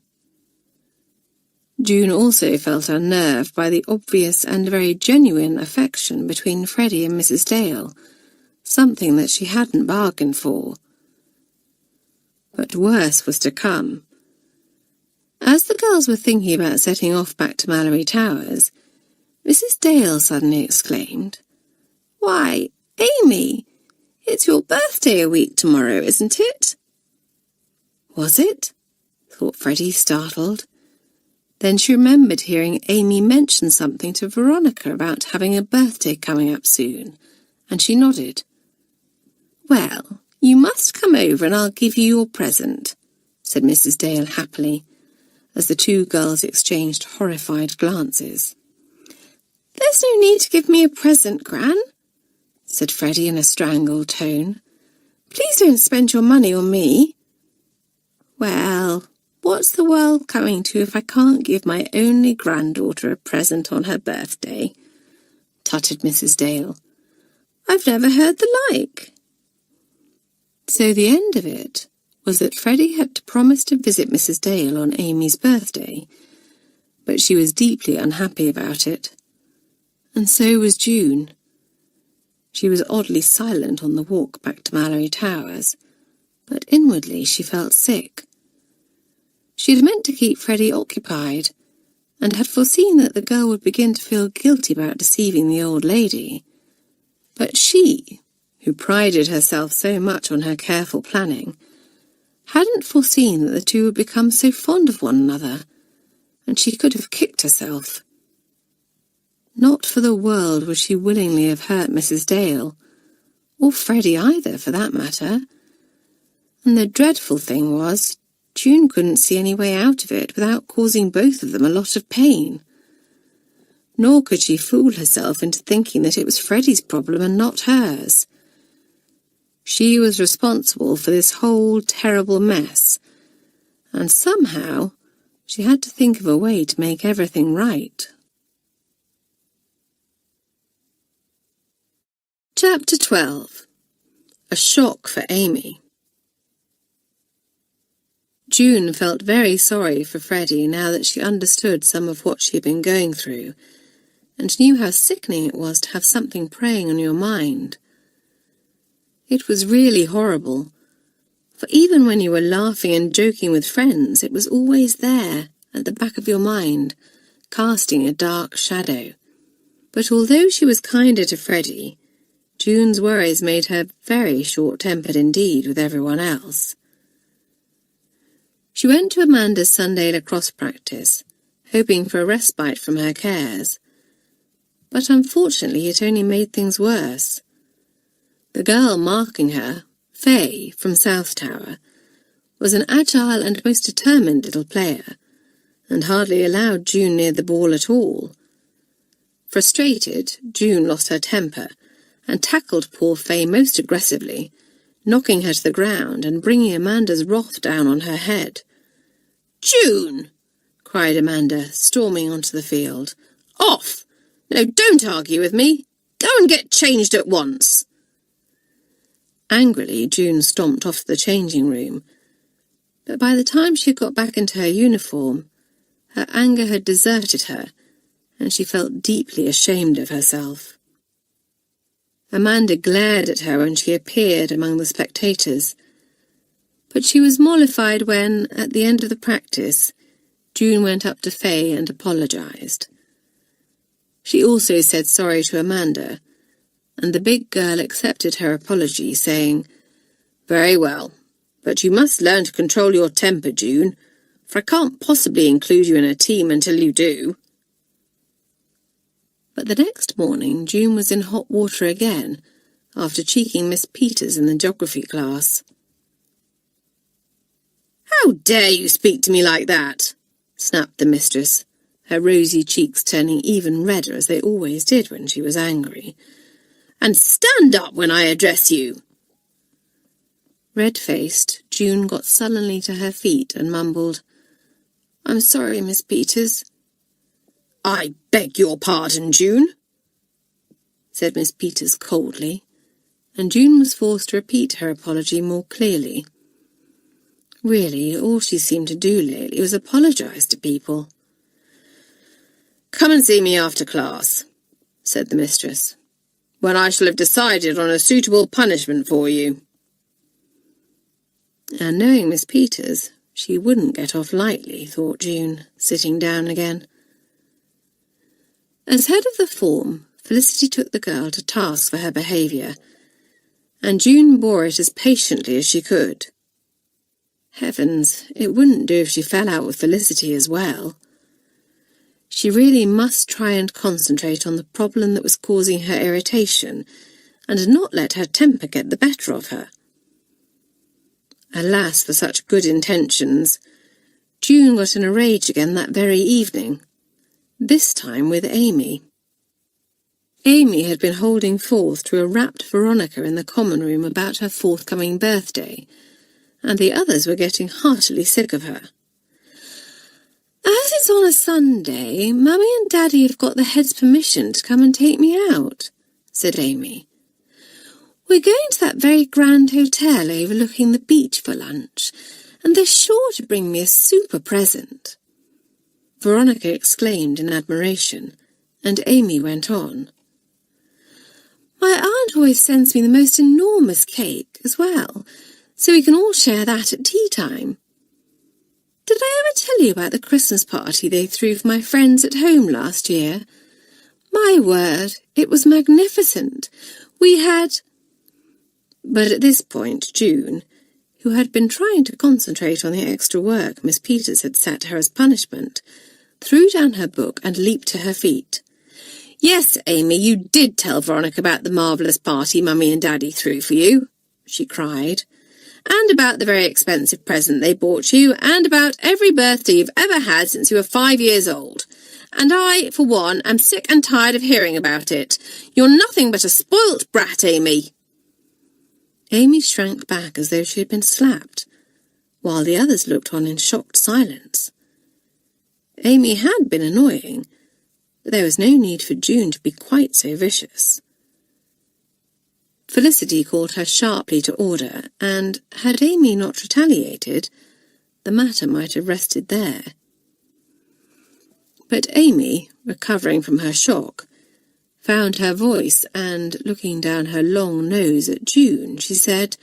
June also felt unnerved by the obvious and very genuine affection between Freddie and Mrs. Dale, something that she hadn't bargained for. But worse was to come. As the girls were thinking about setting off back to Malory Towers, Mrs. Dale suddenly exclaimed, "Why, Amy, it's your birthday a week tomorrow, isn't it?" "Was it?" thought Freddie, startled. Then she remembered hearing Amy mention something to Veronica about having a birthday coming up soon, and she nodded. "Well, you must come over and I'll give you your present," said Mrs. Dale happily, as the two girls exchanged horrified glances. "There's no need to give me a present, Gran," said Freddie in a strangled tone. "Please don't spend your money on me." "Well, what's the world coming to if I can't give my only granddaughter a present on her birthday?" tutted Mrs. Dale. "I've never heard the like." So the end of it was that Freddie had to promise to visit Mrs. Dale on Amy's birthday, but she was deeply unhappy about it. And so was June. She was oddly silent on the walk back to Malory Towers, but inwardly she felt sick. She had meant to keep Freddie occupied, and had foreseen that the girl would begin to feel guilty about deceiving the old lady. But she, who prided herself so much on her careful planning, hadn't foreseen that the two would become so fond of one another, and she could have kicked herself. Not for the world would she willingly have hurt Mrs. Dale, or Freddie either, for that matter. And the dreadful thing was, June couldn't see any way out of it without causing both of them a lot of pain. Nor could she fool herself into thinking that it was Freddie's problem and not hers. She was responsible for this whole terrible mess, and somehow she had to think of a way to make everything right. Chapter 12. A shock for Amy. June felt very sorry for Freddie now that she understood some of what she had been going through, and knew how sickening it was to have something preying on your mind. It was really horrible, for even when you were laughing and joking with friends, it was always there, at the back of your mind, casting a dark shadow. But although she was kinder to Freddie, June's worries made her very short-tempered indeed with everyone else. She went to Amanda's Sunday lacrosse practice, hoping for a respite from her cares, but unfortunately it only made things worse. The girl marking her, Faye, from South Tower, was an agile and most determined little player, and hardly allowed June near the ball at all. Frustrated, June lost her temper, and tackled poor Faye most aggressively, knocking her to the ground and bringing Amanda's wrath down on her head. "June!" cried Amanda, storming onto the field. "Off! No, don't argue with me. Go and get changed at once." Angrily, June stomped off to the changing room, but by the time she had got back into her uniform, her anger had deserted her, and she felt deeply ashamed of herself. Amanda glared at her when she appeared among the spectators, but she was mollified when, at the end of the practice, June went up to Faye and apologized. She also said sorry to Amanda, and the big girl accepted her apology, saying, "Very well, but you must learn to control your temper, June, for I can't possibly include you in a team until you do." But the next morning June was in hot water again, after cheeking Miss Peters in the geography class. "How dare you speak to me like that?" snapped the mistress, her rosy cheeks turning even redder as they always did when she was angry. "And stand up when I address you." Red-faced, June got sullenly to her feet and mumbled, "I'm sorry, Miss Peters." "I beg your pardon, June," said Miss Peters coldly, and June was forced to repeat her apology more clearly. Really, all she seemed to do lately was apologize to people. "Come and see me after class," said the mistress, "when I shall have decided on a suitable punishment for you." And knowing Miss Peters, she wouldn't get off lightly, thought June, sitting down again. As head of the form, Felicity took the girl to task for her behaviour, and June bore it as patiently as she could. Heavens, it wouldn't do if she fell out with Felicity as well. She really must try and concentrate on the problem that was causing her irritation, and not let her temper get the better of her. Alas for such good intentions, June got in a rage again that very evening, this time with Amy. Amy had been holding forth to a rapt Veronica in the common room about her forthcoming birthday, and the others were getting heartily sick of her. "As it's on a Sunday, Mummy and Daddy have got the head's permission to come and take me out," said Amy. "We're going to that very grand hotel overlooking the beach for lunch, and they're sure to bring me a super present." Veronica exclaimed in admiration, and Amy went on. "My aunt always sends me the most enormous cake as well, so we can all share that at tea time." Did I ever tell you about the Christmas party they threw for my friends at home last year? My word, it was magnificent. We had—" But at this point, June, who had been trying to concentrate on the extra work Miss Peters had set her as punishment, threw down her book and leaped to her feet. "Yes, Amy, you did tell Veronica about the marvellous party Mummy and Daddy threw for you," she cried, "and about the very expensive present they bought you, and about every birthday you've ever had since you were 5 years old. And I, for one, am sick and tired of hearing about it. You're nothing but a spoilt brat, Amy." Amy shrank back as though she had been slapped, while the others looked on in shocked silence. Amy had been annoying, but there was no need for June to be quite so vicious. Felicity called her sharply to order, and, had Amy not retaliated, the matter might have rested there. But Amy, recovering from her shock, found her voice, and, looking down her long nose at June, she said,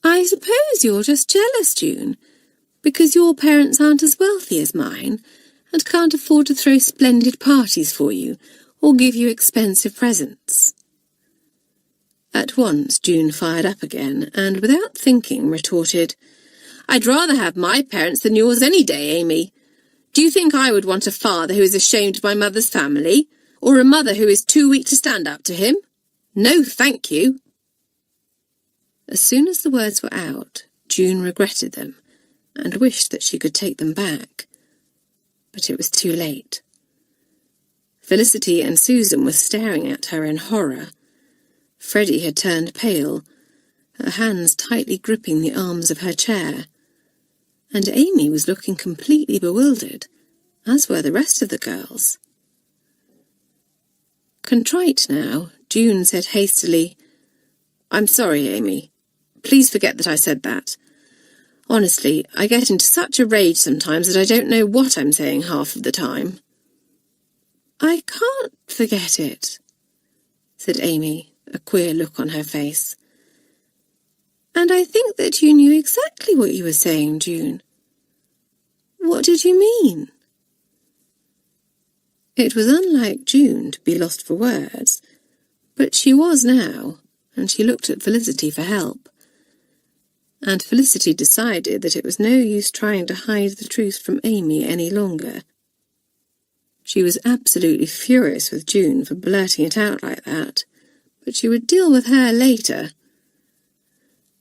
"I suppose you're just jealous, June, because your parents aren't as wealthy as mine, and can't afford to throw splendid parties for you, or give you expensive presents." At once June fired up again, and without thinking retorted, "I'd rather have my parents than yours any day, Amy. Do you think I would want a father who is ashamed of my mother's family, or a mother who is too weak to stand up to him? No, thank you." As soon as the words were out, June regretted them, and wished that she could take them back. But it was too late. Felicity and Susan were staring at her in horror. Freddie had turned pale, her hands tightly gripping the arms of her chair, and Amy was looking completely bewildered, as were the rest of the girls. Contrite now, June said hastily, "I'm sorry, Amy. Please forget that I said that. Honestly, I get into such a rage sometimes that I don't know what I'm saying half of the time." "I can't forget it," said Amy, a queer look on her face. "And I think that you knew exactly what you were saying, June. What did you mean?" It was unlike June to be lost for words, but she was now, and she looked at Felicity for help. And Felicity decided that it was no use trying to hide the truth from Amy any longer. She was absolutely furious with June for blurting it out like that, but she would deal with her later.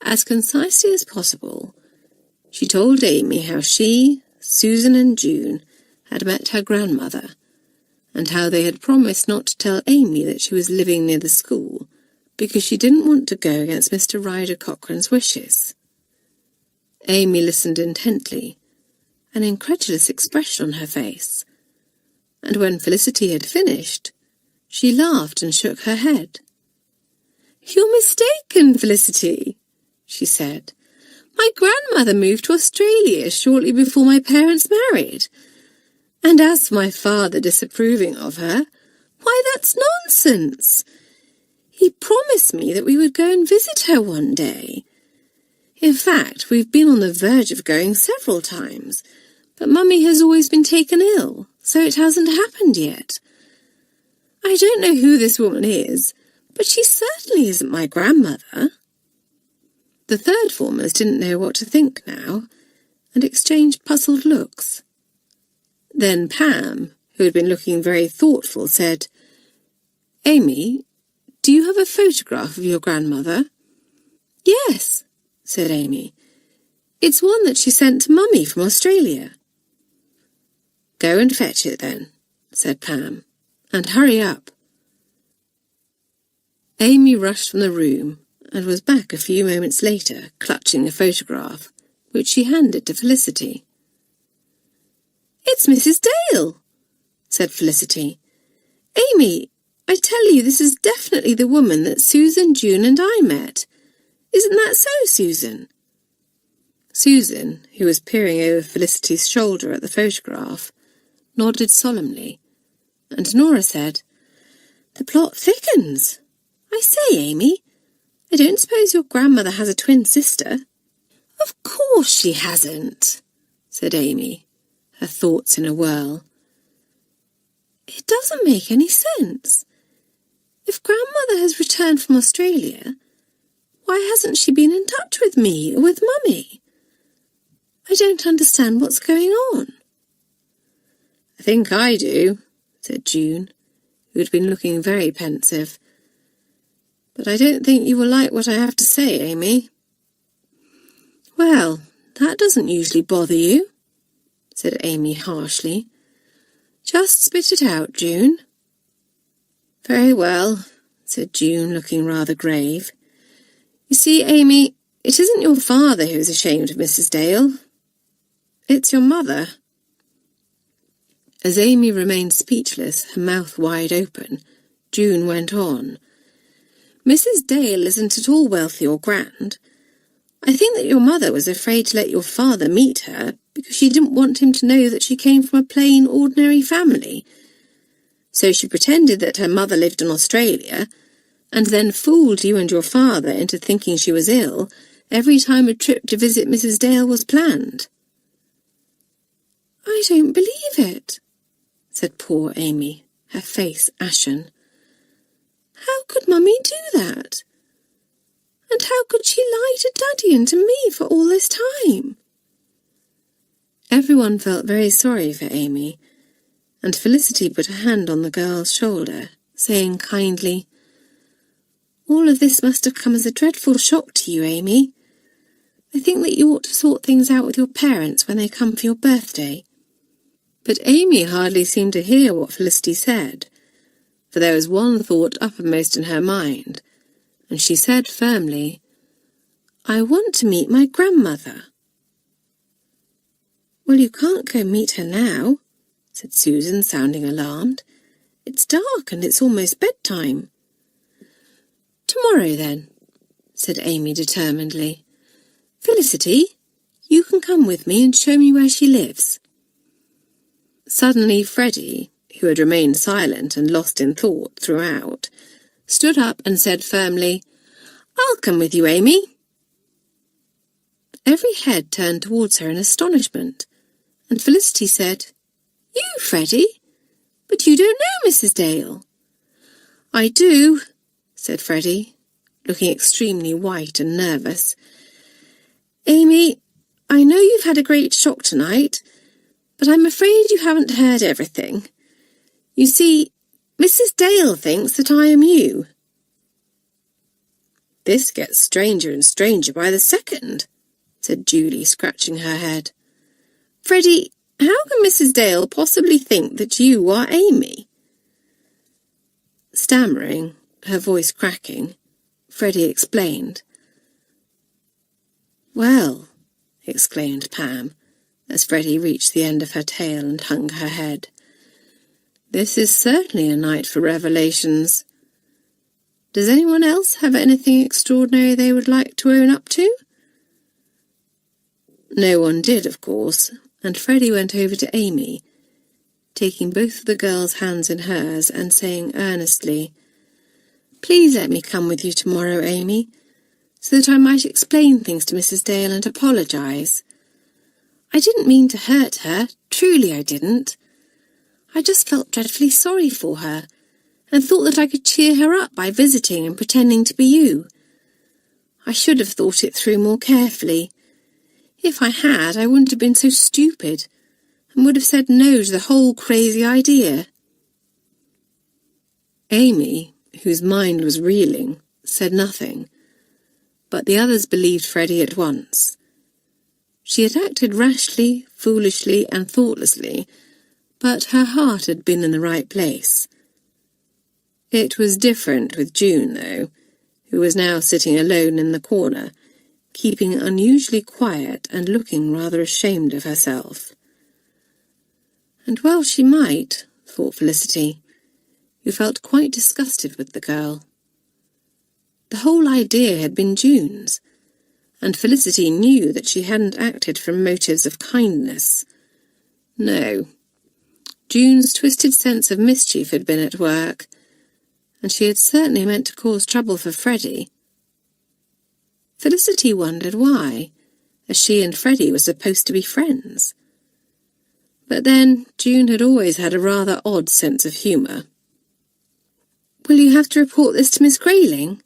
As concisely as possible, she told Amy how she, Susan and June had met her grandmother, and how they had promised not to tell Amy that she was living near the school, because she didn't want to go against Mr. Ryder Cochrane's wishes. Amy listened intently, an incredulous expression on her face, and when Felicity had finished, she laughed and shook her head. "You're mistaken, Felicity," she said. "My grandmother moved to Australia shortly before my parents married. And as for my father disapproving of her, why, that's nonsense. He promised me that we would go and visit her one day. In fact, we've been on the verge of going several times, but Mummy has always been taken ill, so it hasn't happened yet. I don't know who this woman is, but she certainly isn't my grandmother." The third formers didn't know what to think now, and exchanged puzzled looks. Then Pam, who had been looking very thoughtful, said, "Amy, do you have a photograph of your grandmother?" "Yes," said Amy. "It's one that she sent to Mummy from Australia." "Go and fetch it then," said Pam, "and hurry up." Amy rushed from the room, and was back a few moments later, clutching the photograph, which she handed to Felicity. "It's Mrs. Dale," said Felicity. "Amy, I tell you this is definitely the woman that Susan, June and I met. Isn't that so, Susan?" Susan, who was peering over Felicity's shoulder at the photograph, nodded solemnly, and Nora said, "The plot thickens. I say, Amy, I don't suppose your grandmother has a twin sister?" "Of course she hasn't," said Amy, her thoughts in a whirl. It doesn't make any sense. If Grandmother has returned from Australia, why hasn't she been in touch with me or with Mummy? I don't understand what's going on. I think I do, said June, who had been looking very pensive. But I don't think you will like what I have to say, Amy. Well, that doesn't usually bother you, said Amy harshly. Just spit it out, June. Very well, said June, looking rather grave. You see, Amy, it isn't your father who is ashamed of Mrs. Dale. It's your mother. As Amy remained speechless, her mouth wide open, June went on. Mrs. Dale isn't at all wealthy or grand. I think that your mother was afraid to let your father meet her because she didn't want him to know that she came from a plain, ordinary family. So she pretended that her mother lived in Australia and then fooled you and your father into thinking she was ill every time a trip to visit Mrs. Dale was planned. I don't believe it, said poor Amy, her face ashen. How could Mummy do that? And how could she lie to Daddy and to me for all this time? Everyone felt very sorry for Amy, and Felicity put a hand on the girl's shoulder, saying kindly, All of this must have come as a dreadful shock to you, Amy. I think that you ought to sort things out with your parents when they come for your birthday. But Amy hardly seemed to hear what Felicity said, for there was one thought uppermost in her mind, and she said firmly, I want to meet my grandmother. Well, you can't go meet her now, said Susan, sounding alarmed. It's dark and it's almost bedtime. Tomorrow, then, said Amy determinedly. Felicity, you can come with me and show me where she lives. Suddenly Freddie, who had remained silent and lost in thought throughout, stood up and said firmly, I'll come with you, Amy. Every head turned towards her in astonishment, and Felicity said, You, Freddie? But you don't know Mrs. Dale. I do, said Freddie, looking extremely white and nervous. Amy, I know you've had a great shock tonight, but I'm afraid you haven't heard everything. You see, Mrs. Dale thinks that I am you. This gets stranger and stranger by the second, said Julie, scratching her head. Freddie, how can Mrs. Dale possibly think that you are Amy? Stammering, her voice cracking, Freddie explained. Well, exclaimed Pam, as Freddie reached the end of her tale and hung her head. This is certainly a night for revelations. Does anyone else have anything extraordinary they would like to own up to? No one did, of course, and Freddie went over to Amy, taking both of the girls' hands in hers and saying earnestly, Please let me come with you tomorrow, Amy, so that I might explain things to Mrs. Dale and apologise. I didn't mean to hurt her, truly I didn't. I just felt dreadfully sorry for her, and thought that I could cheer her up by visiting and pretending to be you. I should have thought it through more carefully. If I had, I wouldn't have been so stupid, and would have said no to the whole crazy idea. Amy, whose mind was reeling, said nothing, but the others believed Freddie at once. She had acted rashly, foolishly, and thoughtlessly, but her heart had been in the right place. It was different with June, though, who was now sitting alone in the corner, keeping unusually quiet and looking rather ashamed of herself. And well she might, thought Felicity, who felt quite disgusted with the girl. The whole idea had been June's, and Felicity knew that she hadn't acted from motives of kindness. No, June's twisted sense of mischief had been at work, and she had certainly meant to cause trouble for Freddie. Felicity wondered why, as she and Freddie were supposed to be friends. But then, June had always had a rather odd sense of humour. "Will you have to report this to Miss Grayling?"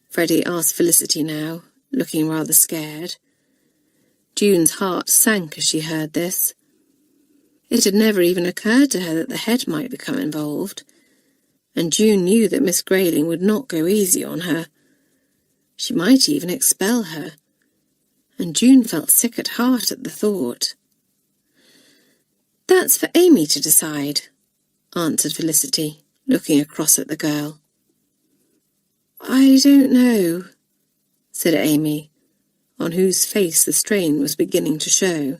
Freddie asked Felicity now, looking rather scared. June's heart sank as she heard this. It had never even occurred to her that the head might become involved, and June knew that Miss Grayling would not go easy on her. She might even expel her, and June felt sick at heart at the thought. "That's for Amy to decide," answered Felicity, looking across at the girl. "I don't know," said Amy, on whose face the strain was beginning to show.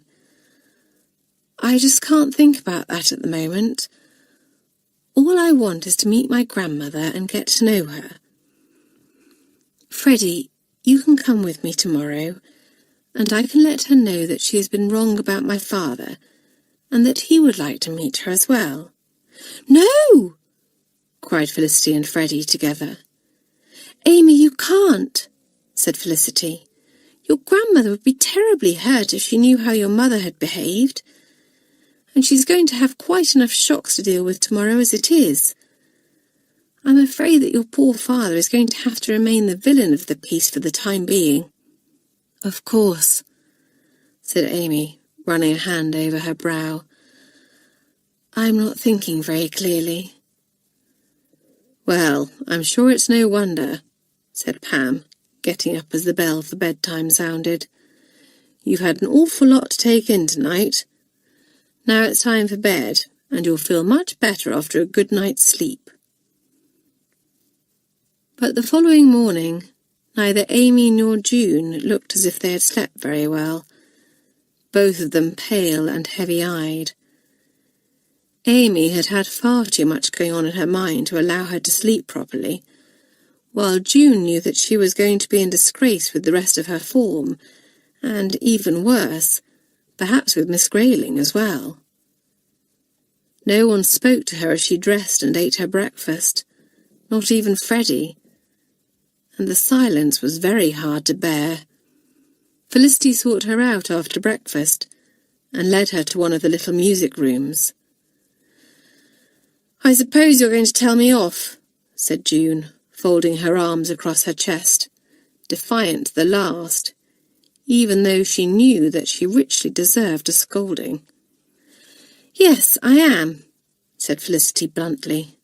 "I just can't think about that at the moment. All I want is to meet my grandmother and get to know her. Freddie, you can come with me tomorrow, and I can let her know that she has been wrong about my father, and that he would like to meet her as well." "No!" cried Felicity and Freddie together. "Amy, you can't," said Felicity. "Your grandmother would be terribly hurt if she knew how your mother had behaved, and she's going to have quite enough shocks to deal with tomorrow as it is. I'm afraid that your poor father is going to have to remain the villain of the piece for the time being." "Of course," said Amy, running a hand over her brow. "I'm not thinking very clearly." "Well, I'm sure it's no wonder," said Pam, getting up as the bell for bedtime sounded. "You've had an awful lot to take in tonight. Now it's time for bed, and you'll feel much better after a good night's sleep." But the following morning, neither Amy nor June looked as if they had slept very well, both of them pale and heavy-eyed. Amy had had far too much going on in her mind to allow her to sleep properly, while June knew that she was going to be in disgrace with the rest of her form, and, even worse, perhaps with Miss Grayling as well. No one spoke to her as she dressed and ate her breakfast, not even Freddie, and the silence was very hard to bear. Felicity sought her out after breakfast and led her to one of the little music rooms. "I suppose you're going to tell me off," said June, folding her arms across her chest, defiant to the last, even though she knew that she richly deserved a scolding. "Yes, I am," said Felicity bluntly.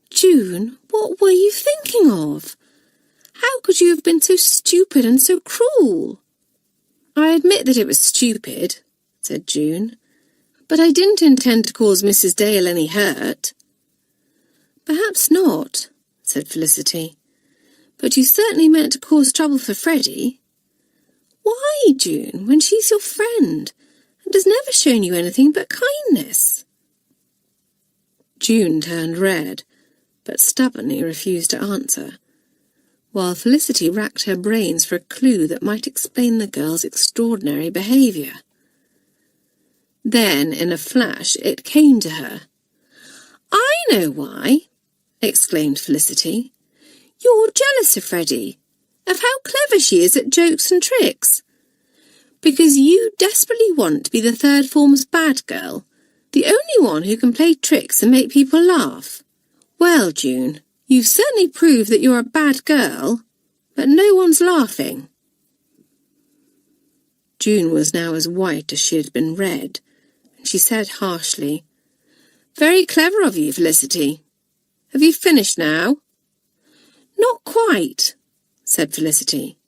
"June, what were you thinking of? How could you have been so stupid and so cruel?" "I admit that it was stupid," said June, "but I didn't intend to cause Mrs. Dale any hurt." "Perhaps not," said Felicity, "but you certainly meant to cause trouble for Freddie. Why, June, when she's your friend, and has never shown you anything but kindness?" June turned red, but stubbornly refused to answer, while Felicity racked her brains for a clue that might explain the girl's extraordinary behaviour. Then, in a flash, it came to her. "I know why!" exclaimed Felicity. "You're jealous of Freddie, of how clever she is at jokes and tricks. Because you desperately want to be the third form's bad girl, the only one who can play tricks and make people laugh. Well, June, you've certainly proved that you're a bad girl, but no one's laughing." June was now as white as she had been red, and she said harshly, "Very clever of you, Felicity. Have you finished now?" "Not quite," said Felicity.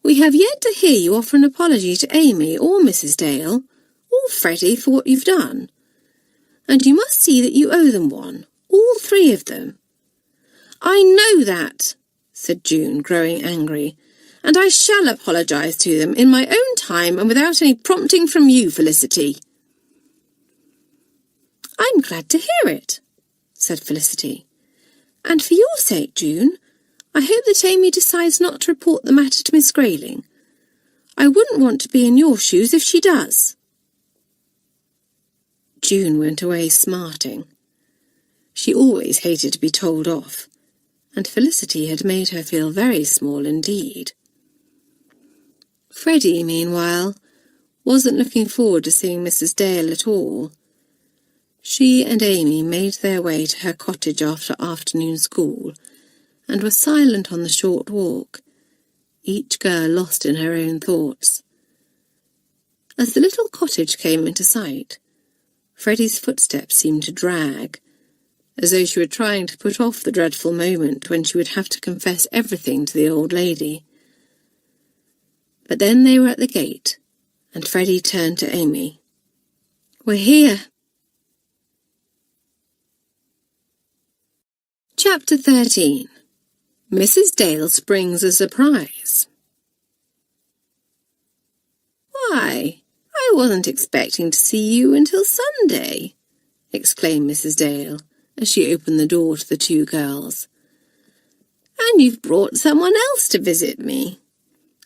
"We have yet to hear you offer an apology to Amy or Mrs. Dale, or Freddie for what you've done. And you must see that you owe them one, all three of them." "I know that," said June, growing angry, "and I shall apologise to them in my own time and without any prompting from you, Felicity." "I'm glad to hear it," said Felicity. "And for your sake, June, I hope that Amy decides not to report the matter to Miss Grayling. I wouldn't want to be in your shoes if she does." June went away smarting. She always hated to be told off, and Felicity had made her feel very small indeed. Freddie, meanwhile, wasn't looking forward to seeing Mrs. Dale at all, She and Amy made their way to her cottage after afternoon school, and were silent on the short walk, each girl lost in her own thoughts. As the little cottage came into sight, Freddie's footsteps seemed to drag, as though she were trying to put off the dreadful moment when she would have to confess everything to the old lady. But then they were at the gate, and Freddie turned to Amy. "We're here." Chapter 13. Mrs. Dale Springs a Surprise. "Why, I wasn't expecting to see you until Sunday," exclaimed Mrs. Dale, as she opened the door to the two girls. "And you've brought someone else to visit me.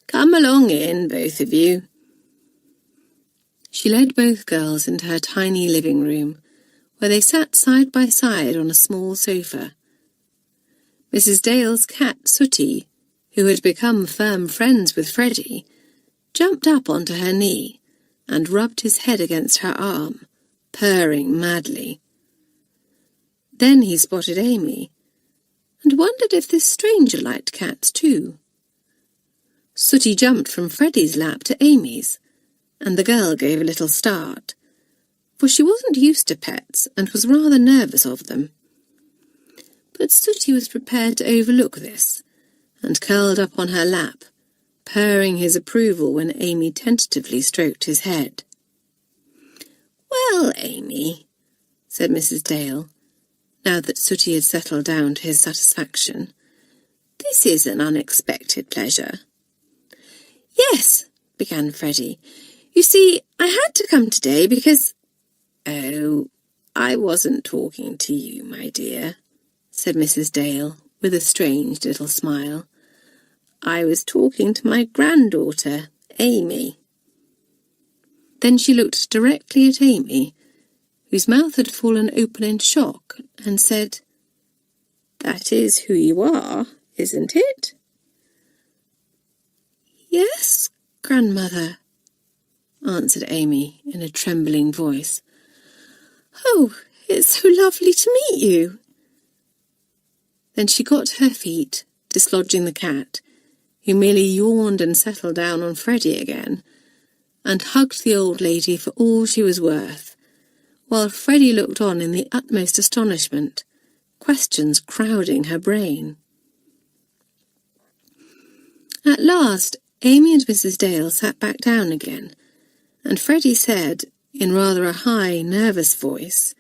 Come along in, both of you." She led both girls into her tiny living room, where they sat side by side on a small sofa. Mrs. Dale's cat, Sooty, who had become firm friends with Freddie, jumped up onto her knee and rubbed his head against her arm, purring madly. Then he spotted Amy, and wondered if this stranger liked cats too. Sooty jumped from Freddie's lap to Amy's, and the girl gave a little start, for she wasn't used to pets and was rather nervous of them. But Sooty was prepared to overlook this, and curled up on her lap, purring his approval when Amy tentatively stroked his head. "Well, Amy," said Mrs. Dale, now that Sooty had settled down to his satisfaction, "this is an unexpected pleasure." "Yes," began Freddie. "You see, I had to come today because—" "Oh, I wasn't talking to you, my dear," said Mrs. Dale, with a strange little smile. "I was talking to my granddaughter, Amy." Then she looked directly at Amy, whose mouth had fallen open in shock, and said, "That is who you are, isn't it?" "Yes, grandmother," answered Amy in a trembling voice. "Oh, it's so lovely to meet you." Then she got to her feet, dislodging the cat, who merely yawned and settled down on Freddie again, and hugged the old lady for all she was worth, while Freddie looked on in the utmost astonishment, questions crowding her brain. At last, Amy and Mrs. Dale sat back down again, and Freddie said, in rather a high, nervous voice,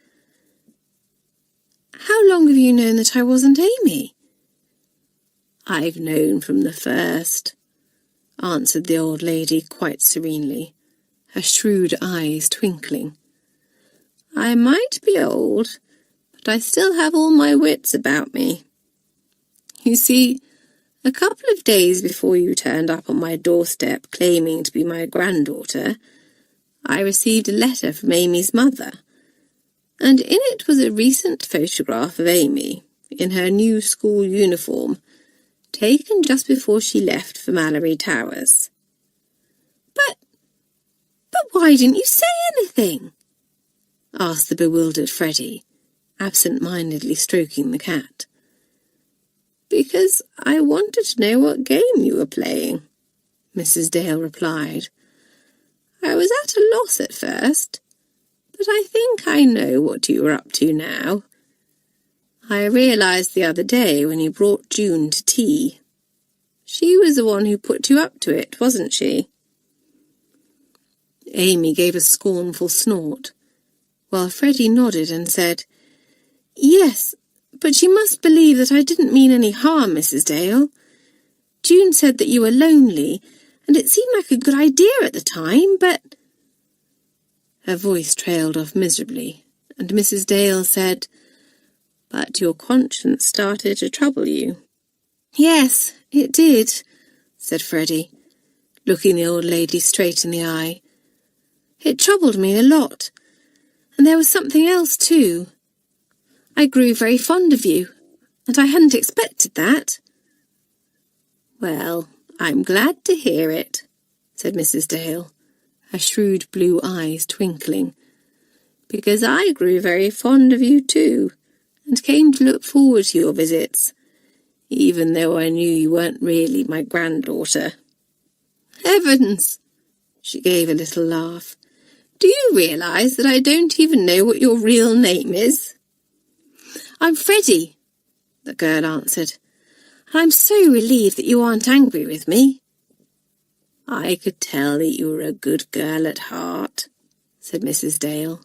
"How long have you known that I wasn't Amy?" "I've known from the first," answered the old lady quite serenely, her shrewd eyes twinkling. "I might be old, but I still have all my wits about me. You see, a couple of days before you turned up on my doorstep claiming to be my granddaughter, I received a letter from Amy's mother, and in it was a recent photograph of Amy, in her new school uniform, taken just before she left for Malory Towers." But why didn't you say anything?" asked the bewildered Freddie, absent-mindedly stroking the cat. "Because I wanted to know what game you were playing," Mrs. Dale replied. "I was at a loss at first, but I think I know what you were up to now. I realised the other day when you brought June to tea. She was the one who put you up to it, wasn't she?" Amy gave a scornful snort, while Freddie nodded and said, "Yes, but you must believe that I didn't mean any harm, Mrs. Dale. June said that you were lonely, and it seemed like a good idea at the time, but—" Her voice trailed off miserably, and Mrs. Dale said, "But your conscience started to trouble you." "Yes, it did," said Freddie, looking the old lady straight in the eye. "It troubled me a lot, and there was something else too. I grew very fond of you, and I hadn't expected that." "Well, I'm glad to hear it," said Mrs. Dale, her shrewd blue eyes twinkling. because I grew very fond of you too, and came to look forward to your visits, even though I knew you weren't really my granddaughter." "Heavens!" She gave a little laugh. "Do you realise that I don't even know what your real name is?" "I'm Freddie," the girl answered, "and I'm so relieved that you aren't angry with me." "I could tell that you were a good girl at heart," said Mrs. Dale,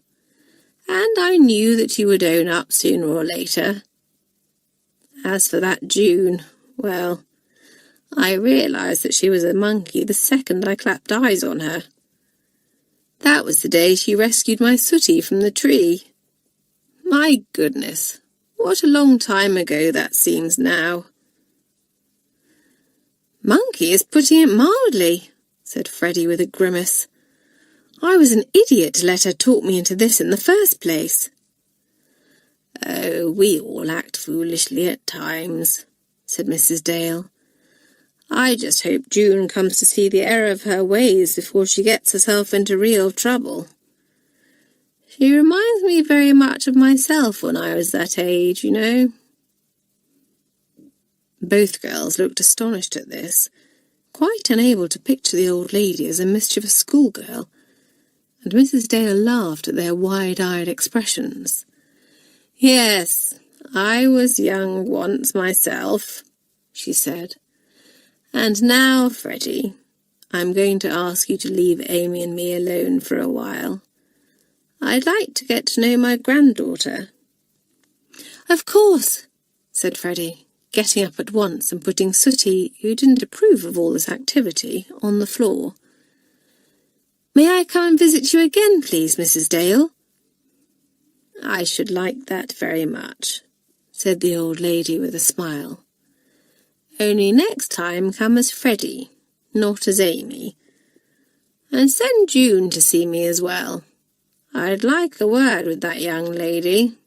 "and I knew that you would own up sooner or later. As for that June, well, I realised that she was a monkey the second I clapped eyes on her. That was the day she rescued my Sooty from the tree. My goodness, what a long time ago that seems now." "Monkey is putting it mildly," said Freddie with a grimace. "I was an idiot to let her talk me into this in the first place." "Oh, we all act foolishly at times," said Mrs. Dale. "I just hope June comes to see the error of her ways before she gets herself into real trouble. She reminds me very much of myself when I was that age, you know." Both girls looked astonished at this, quite unable to picture the old lady as a mischievous schoolgirl, and Mrs. Dale laughed at their wide-eyed expressions. "Yes, I was young once myself," she said. "And now, Freddie, I'm going to ask you to leave Amy and me alone for a while. I'd like to get to know my granddaughter." "Of course," said Freddie, getting up at once and putting Sooty, who didn't approve of all this activity, on the floor. "May I come and visit you again, please, Mrs. Dale?" "I should like that very much," said the old lady with a smile. "Only next time come as Freddie, not as Amy. And send June to see me as well. I'd like a word with that young lady."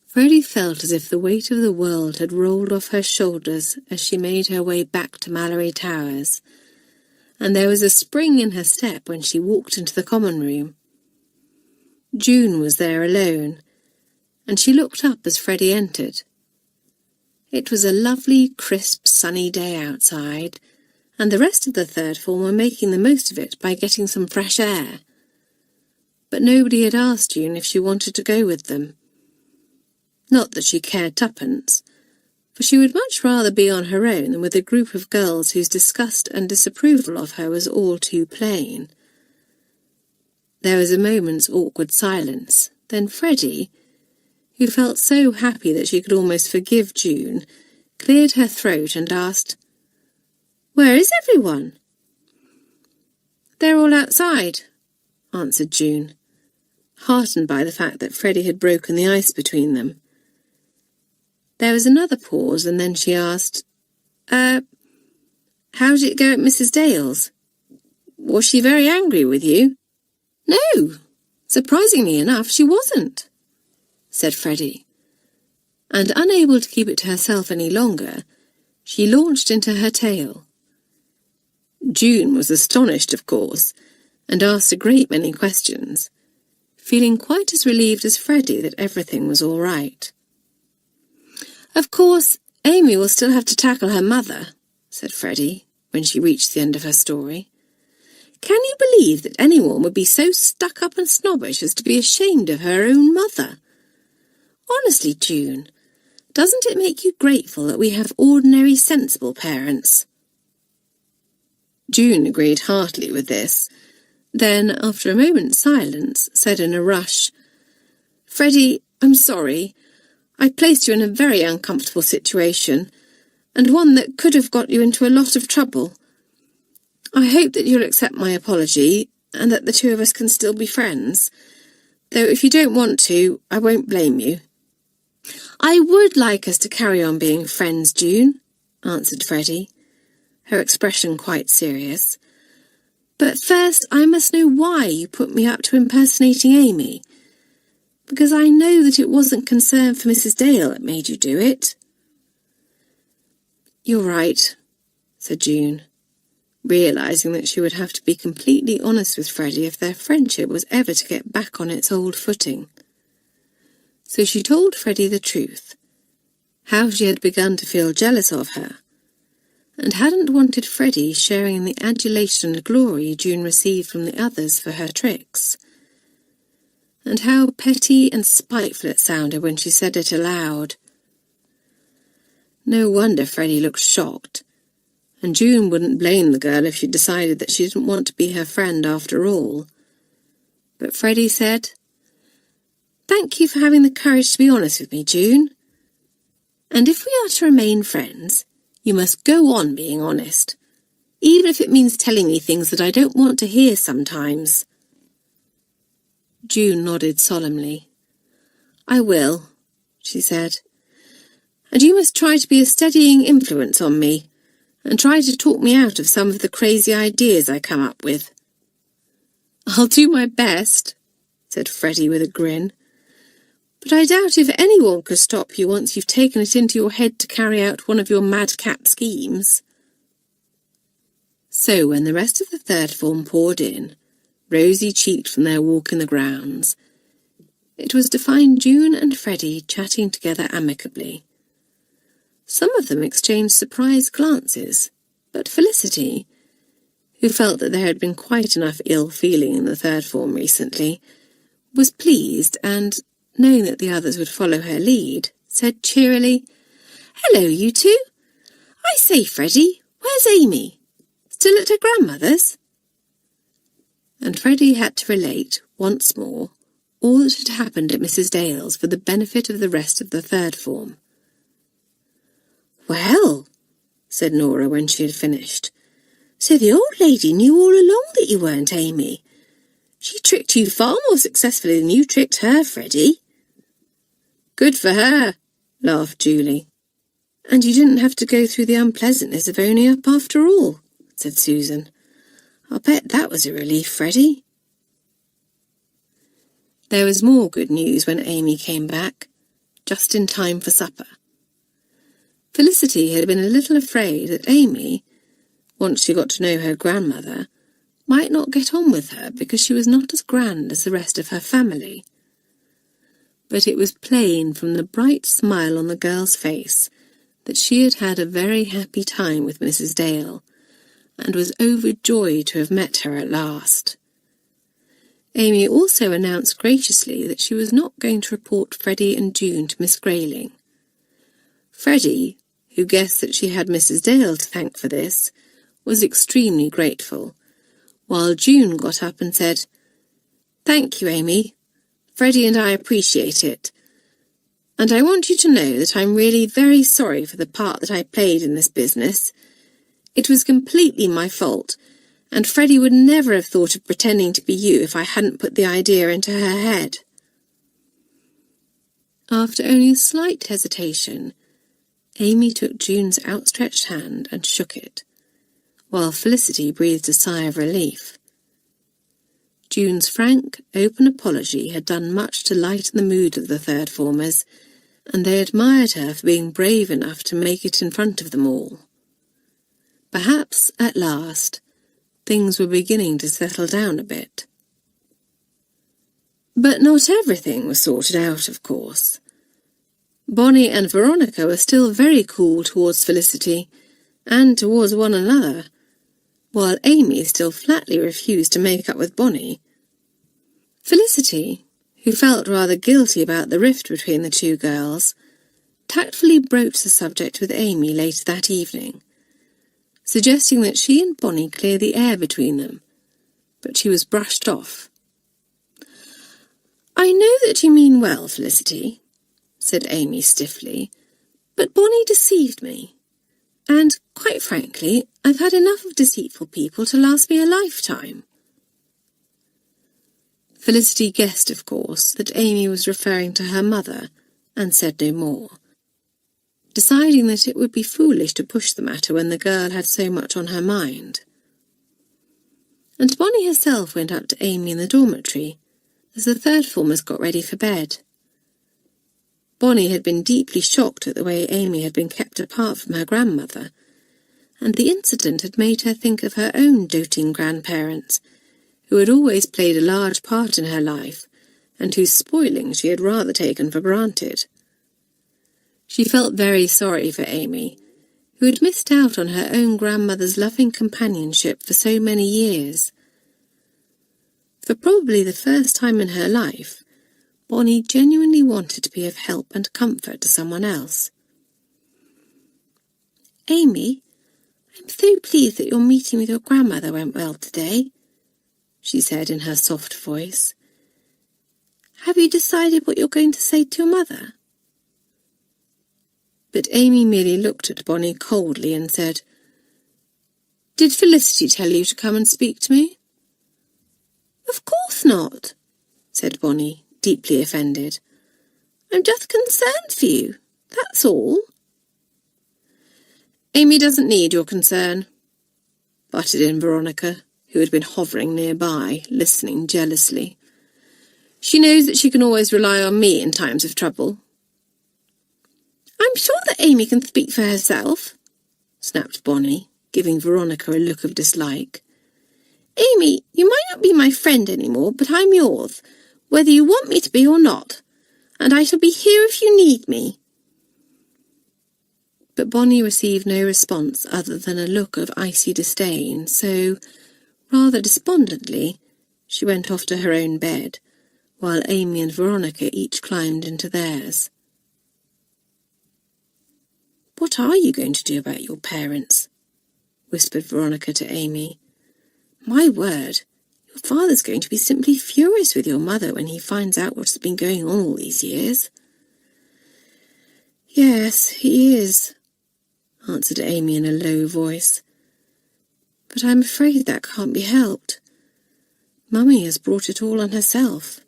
Freddie felt as if the weight of the world had rolled off her shoulders as she made her way back to Malory Towers, and there was a spring in her step when she walked into the common room. June was there alone, and she looked up as Freddie entered. It was a lovely, crisp, sunny day outside, and the rest of the third form were making the most of it by getting some fresh air. But nobody had asked June if she wanted to go with them. Not that she cared tuppence, for she would much rather be on her own than with a group of girls whose disgust and disapproval of her was all too plain. There was a moment's awkward silence. Then Freddie, who felt so happy that she could almost forgive June, cleared her throat and asked, "Where is everyone?" "They're all outside," answered June, heartened by the fact that Freddie had broken the ice between them. There was another pause, and then she asked, How did it go at Mrs. Dale's? Was she very angry with you?" "No, surprisingly enough, she wasn't," said Freddie, and unable to keep it to herself any longer, she launched into her tale. June was astonished, of course, and asked a great many questions, feeling quite as relieved as Freddie that everything was all right. "Of course, Amy will still have to tackle her mother," said Freddie, when she reached the end of her story. "Can you believe that anyone would be so stuck up and snobbish as to be ashamed of her own mother? Honestly, June, doesn't it make you grateful that we have ordinary, sensible parents?" June agreed heartily with this, then, after a moment's silence, said in a rush, "Freddie, I'm sorry. I placed you in a very uncomfortable situation, and one that could have got you into a lot of trouble. I hope that you'll accept my apology, and that the two of us can still be friends, though if you don't want to, I won't blame you." "I would like us to carry on being friends, June," answered Freddie, her expression quite serious. "But first I must know why you put me up to impersonating Amy, because I know that it wasn't concern for Mrs. Dale that made you do it." "You're right," said June. realising that she would have to be completely honest with Freddie if their friendship was ever to get back on its old footing. So she told Freddie the truth, how she had begun to feel jealous of her, and hadn't wanted Freddie sharing in the adulation and glory June received from the others for her tricks, and how petty and spiteful it sounded when she said it aloud. No wonder Freddie looked shocked, and June wouldn't blame the girl if she decided that she didn't want to be her friend after all. But Freddie said, "Thank you for having the courage to be honest with me, June. And if we are to remain friends, you must go on being honest, even if it means telling me things that I don't want to hear sometimes." June nodded solemnly. "I will," she said. "And you must try to be a steadying influence on me, and try to talk me out of some of the crazy ideas I come up with." "I'll do my best," said Freddie with a grin. "But I doubt if anyone could stop you once you've taken it into your head to carry out one of your madcap schemes." So when the rest of the third form poured in, rosy-cheeked from their walk in the grounds, it was to find June and Freddie chatting together amicably. Some of them exchanged surprised glances, but Felicity, who felt that there had been quite enough ill feeling in the third form recently, was pleased and, knowing that the others would follow her lead, said cheerily, "Hello, you two. I say, Freddie, where's Amy? Still at her grandmother's?" And Freddie had to relate, once more, all that had happened at Mrs. Dale's for the benefit of the rest of the third form. "Well," said Nora when she had finished, "so the old lady knew all along that you weren't Amy. She tricked you far more successfully than you tricked her, Freddie." "Good for her," laughed Julie. "And you didn't have to go through the unpleasantness of owning up after all," said Susan. "I'll bet that was a relief, Freddie." There was more good news when Amy came back, just in time for supper. Felicity had been a little afraid that Amy, once she got to know her grandmother, might not get on with her because she was not as grand as the rest of her family. But it was plain from the bright smile on the girl's face that she had had a very happy time with Mrs. Dale, and was overjoyed to have met her at last. Amy also announced graciously that she was not going to report Freddie and June to Miss Grayling. Freddie, who guessed that she had Mrs. Dale to thank for this, was extremely grateful, while June got up and said, "Thank you, Amy. Freddie and I appreciate it. And I want you to know that I'm really very sorry for the part that I played in this business. It was completely my fault, and Freddie would never have thought of pretending to be you if I hadn't put the idea into her head." After only a slight hesitation, Amy took June's outstretched hand and shook it, while Felicity breathed a sigh of relief. June's frank, open apology had done much to lighten the mood of the third formers, and they admired her for being brave enough to make it in front of them all. Perhaps, at last, things were beginning to settle down a bit. But not everything was sorted out, of course. Bonnie and Veronica were still very cool towards Felicity, and towards one another, while Amy still flatly refused to make up with Bonnie. Felicity, who felt rather guilty about the rift between the two girls, tactfully broached the subject with Amy later that evening, suggesting that she and Bonnie clear the air between them, but she was brushed off. "I know that you mean well, Felicity," said Amy stiffly, "but Bonnie deceived me. And, quite frankly, I've had enough of deceitful people to last me a lifetime." Felicity guessed, of course, that Amy was referring to her mother, and said no more, deciding that it would be foolish to push the matter when the girl had so much on her mind. And Bonnie herself went up to Amy in the dormitory, as the third formers got ready for bed. Bonnie had been deeply shocked at the way Amy had been kept apart from her grandmother, and the incident had made her think of her own doting grandparents, who had always played a large part in her life, and whose spoiling she had rather taken for granted. She felt very sorry for Amy, who had missed out on her own grandmother's loving companionship for so many years. For probably the first time in her life, Bonnie genuinely wanted to be of help and comfort to someone else. "Amy, I'm so pleased that your meeting with your grandmother went well today," she said in her soft voice. "Have you decided what you're going to say to your mother?" But Amy merely looked at Bonnie coldly and said, "Did Felicity tell you to come and speak to me?" "Of course not," said Bonnie, deeply offended. "I'm just concerned for you, that's all." "Amy doesn't need your concern," butted in Veronica, who had been hovering nearby, listening jealously. "She knows that she can always rely on me in times of trouble." "I'm sure that Amy can speak for herself," snapped Bonnie, giving Veronica a look of dislike. "Amy, you might not be my friend anymore, but I'm yours, whether you want me to be or not, and I shall be here if you need me." But Bonnie received no response other than a look of icy disdain, so, rather despondently, she went off to her own bed, while Amy and Veronica each climbed into theirs. "What are you going to do about your parents?" whispered Veronica to Amy. "My word, your father's going to be simply furious with your mother when he finds out what's been going on all these years." "Yes, he is," answered Amy in a low voice. "But I'm afraid that can't be helped. Mummy has brought it all on herself.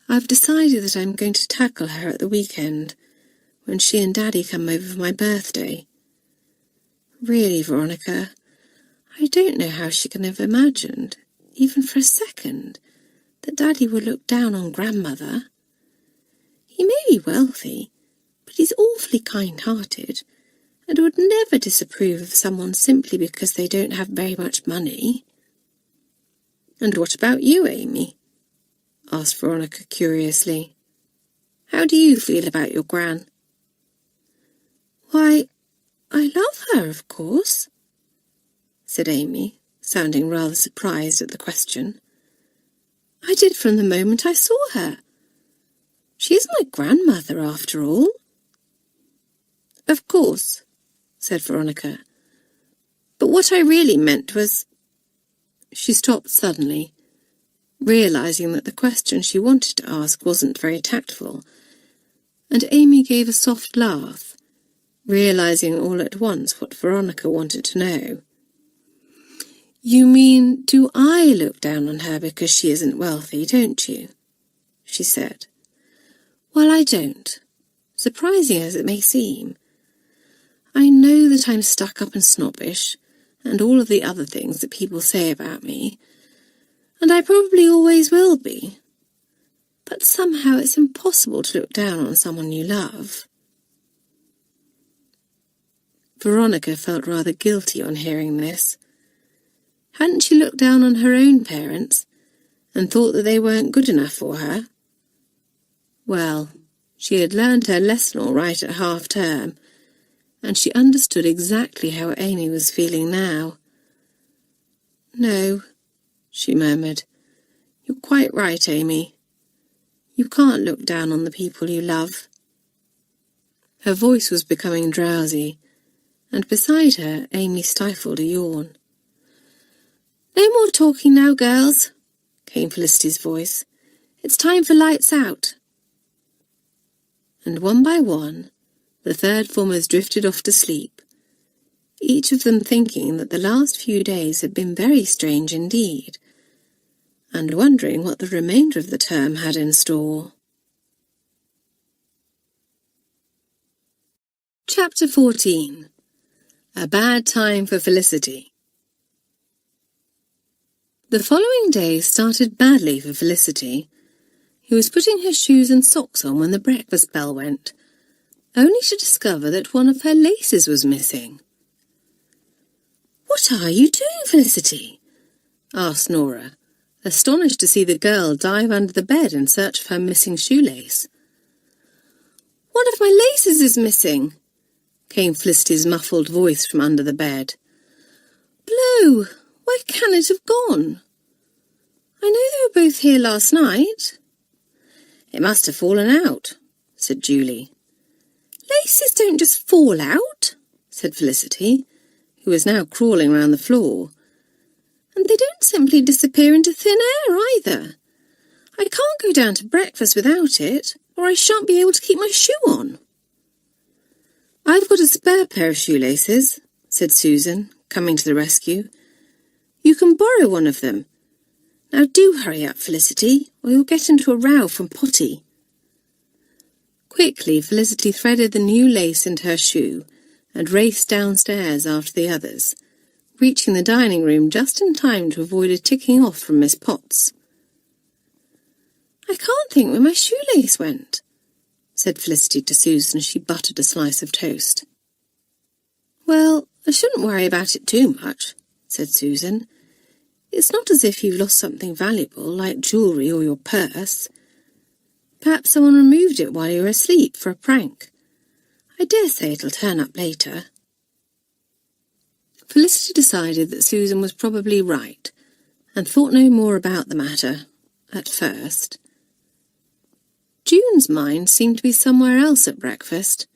I've decided that I'm going to tackle her at the weekend, when she and Daddy come over for my birthday. Really, Veronica, I don't know how she can have imagined, even for a second, that Daddy would look down on Grandmother. He may be wealthy, but he's awfully kind-hearted, and would never disapprove of someone simply because they don't have very much money." "And what about you, Amy?" asked Veronica curiously. "How do you feel about your Gran?" "Why, I love her, of course," said Amy, sounding rather surprised at the question. "I did from the moment I saw her. She is my grandmother, after all." "Of course," said Veronica. "But what I really meant was—" She stopped suddenly, realizing that the question she wanted to ask wasn't very tactful, and Amy gave a soft laugh, realizing all at once what Veronica wanted to know. "You mean, do I look down on her because she isn't wealthy, don't you?" she said. "Well, I don't, surprising as it may seem. I know that I'm stuck up and snobbish, and all of the other things that people say about me, and I probably always will be. But somehow it's impossible to look down on someone you love." Veronica felt rather guilty on hearing this. Hadn't she looked down on her own parents, and thought that they weren't good enough for her? Well, she had learned her lesson all right at half-term, and she understood exactly how Amy was feeling now. "No," she murmured. "You're quite right, Amy. You can't look down on the people you love." Her voice was becoming drowsy, and beside her Amy stifled a yawn. "No more talking now, girls," came Felicity's voice. "It's time for lights out." And one by one, the third formers drifted off to sleep, each of them thinking that the last few days had been very strange indeed, and wondering what the remainder of the term had in store. Chapter 14. A Bad Time for Felicity. The following day started badly for Felicity, who was putting her shoes and socks on when the breakfast bell went, only to discover that one of her laces was missing. "What are you doing, Felicity?" asked Nora, astonished to see the girl dive under the bed in search of her missing shoelace. "One of my laces is missing," came Felicity's muffled voice from under the bed. "Blue, where can it have gone? I know they were both here last night." "It must have fallen out," said Julie. "Laces don't just fall out," said Felicity, who was now crawling round the floor. "And they don't simply disappear into thin air either. I can't go down to breakfast without it, or I shan't be able to keep my shoe on." "I've got a spare pair of shoelaces," said Susan, coming to the rescue. "You can borrow one of them. Now do hurry up, Felicity, or you'll get into a row from Potty." Quickly, Felicity threaded the new lace into her shoe and raced downstairs after the others, reaching the dining room just in time to avoid a ticking off from Miss Potts. "I can't think where my shoelace went," said Felicity to Susan as she buttered a slice of toast. "Well, I shouldn't worry about it too much," said Susan. "It's not as if you've lost something valuable, like jewellery or your purse. Perhaps someone removed it while you were asleep for a prank. I dare say it'll turn up later." Felicity decided that Susan was probably right, and thought no more about the matter, at first. June's mind seemed to be somewhere else at breakfast.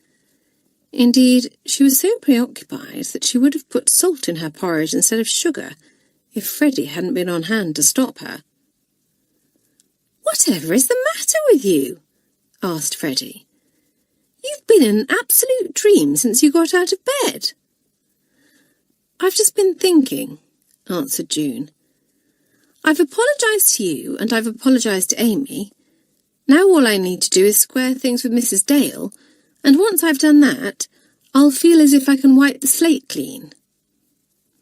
Indeed, she was so preoccupied that she would have put salt in her porridge instead of sugar if Freddie hadn't been on hand to stop her. "Whatever is the matter with you?" asked Freddie. "You've been in an absolute dream since you got out of bed." "I've just been thinking," answered June. "I've apologised to you and I've apologised to Amy. Now all I need to do is square things with Mrs. Dale, and once I've done that, I'll feel as if I can wipe the slate clean."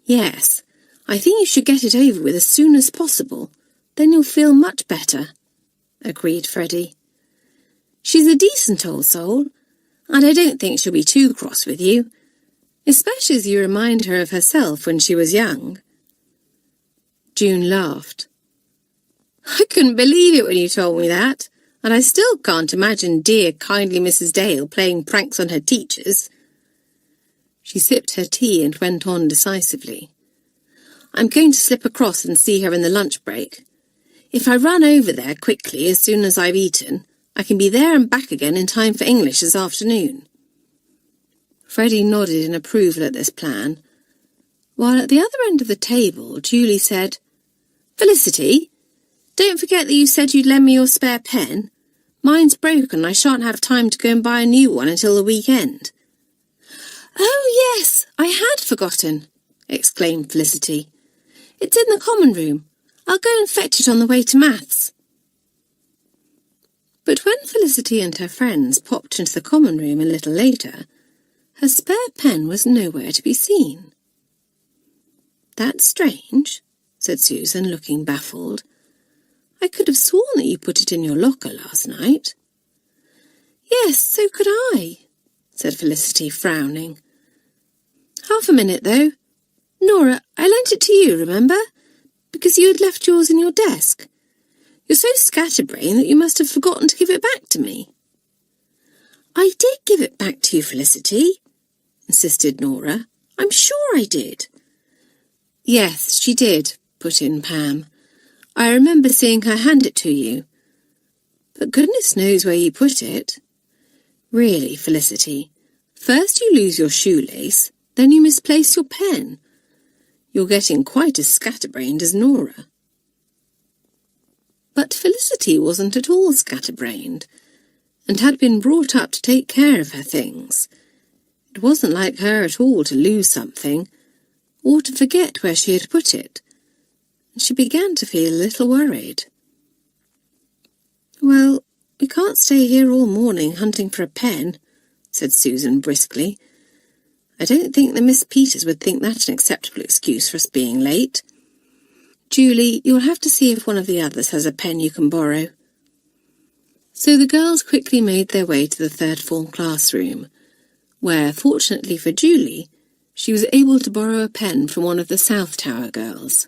"Yes, I think you should get it over with as soon as possible. Then you'll feel much better," agreed Freddie. "She's a decent old soul, and I don't think she'll be too cross with you, especially as you remind her of herself when she was young." June laughed. "I couldn't believe it when you told me that, and I still can't imagine dear, kindly Mrs. Dale playing pranks on her teachers." She sipped her tea and went on decisively. "I'm going to slip across and see her in the lunch break. If I run over there quickly as soon as I've eaten, I can be there and back again in time for English this afternoon." Freddie nodded in approval at this plan, while at the other end of the table Julie said, "Felicity, don't forget that you said you'd lend me your spare pen. Mine's broken and I shan't have time to go and buy a new one until the weekend." "Oh, yes, I had forgotten," exclaimed Felicity. "It's in the common room. I'll go and fetch it on the way to maths." But when Felicity and her friends popped into the common room a little later, her spare pen was nowhere to be seen. "That's strange," said Susan, looking baffled. "I could have sworn that you put it in your locker last night." "Yes, so could I," said Felicity, frowning. "Half a minute, though. Nora, I lent it to you, remember? Because you had left yours in your desk. You're so scatterbrained that you must have forgotten to give it back to me." "I did give it back to you, Felicity," insisted Nora. "I'm sure I did." "Yes, she did," put in Pam. "I remember seeing her hand it to you. But goodness knows where you put it. Really, Felicity, first you lose your shoelace, then you misplace your pen. You're getting quite as scatterbrained as Nora." But Felicity wasn't at all scatterbrained, and had been brought up to take care of her things. It wasn't like her at all to lose something, or to forget where she had put it, and she began to feel a little worried. "Well, we can't stay here all morning hunting for a pen," said Susan briskly. "I don't think the Miss Peters would think that an acceptable excuse for us being late. Julie, you'll have to see if one of the others has a pen you can borrow." So the girls quickly made their way to the third form classroom, where, fortunately for Julie, she was able to borrow a pen from one of the South Tower girls.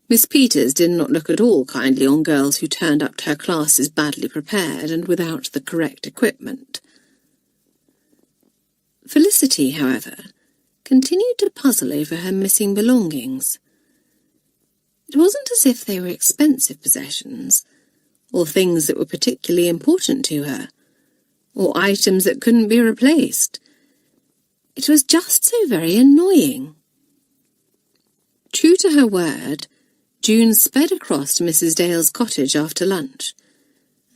Miss Peters did not look at all kindly on girls who turned up to her classes badly prepared and without the correct equipment. Felicity, however, continued to puzzle over her missing belongings. It wasn't as if they were expensive possessions, or things that were particularly important to her, or items that couldn't be replaced. It was just so very annoying. True to her word, June sped across to Mrs. Dale's cottage after lunch,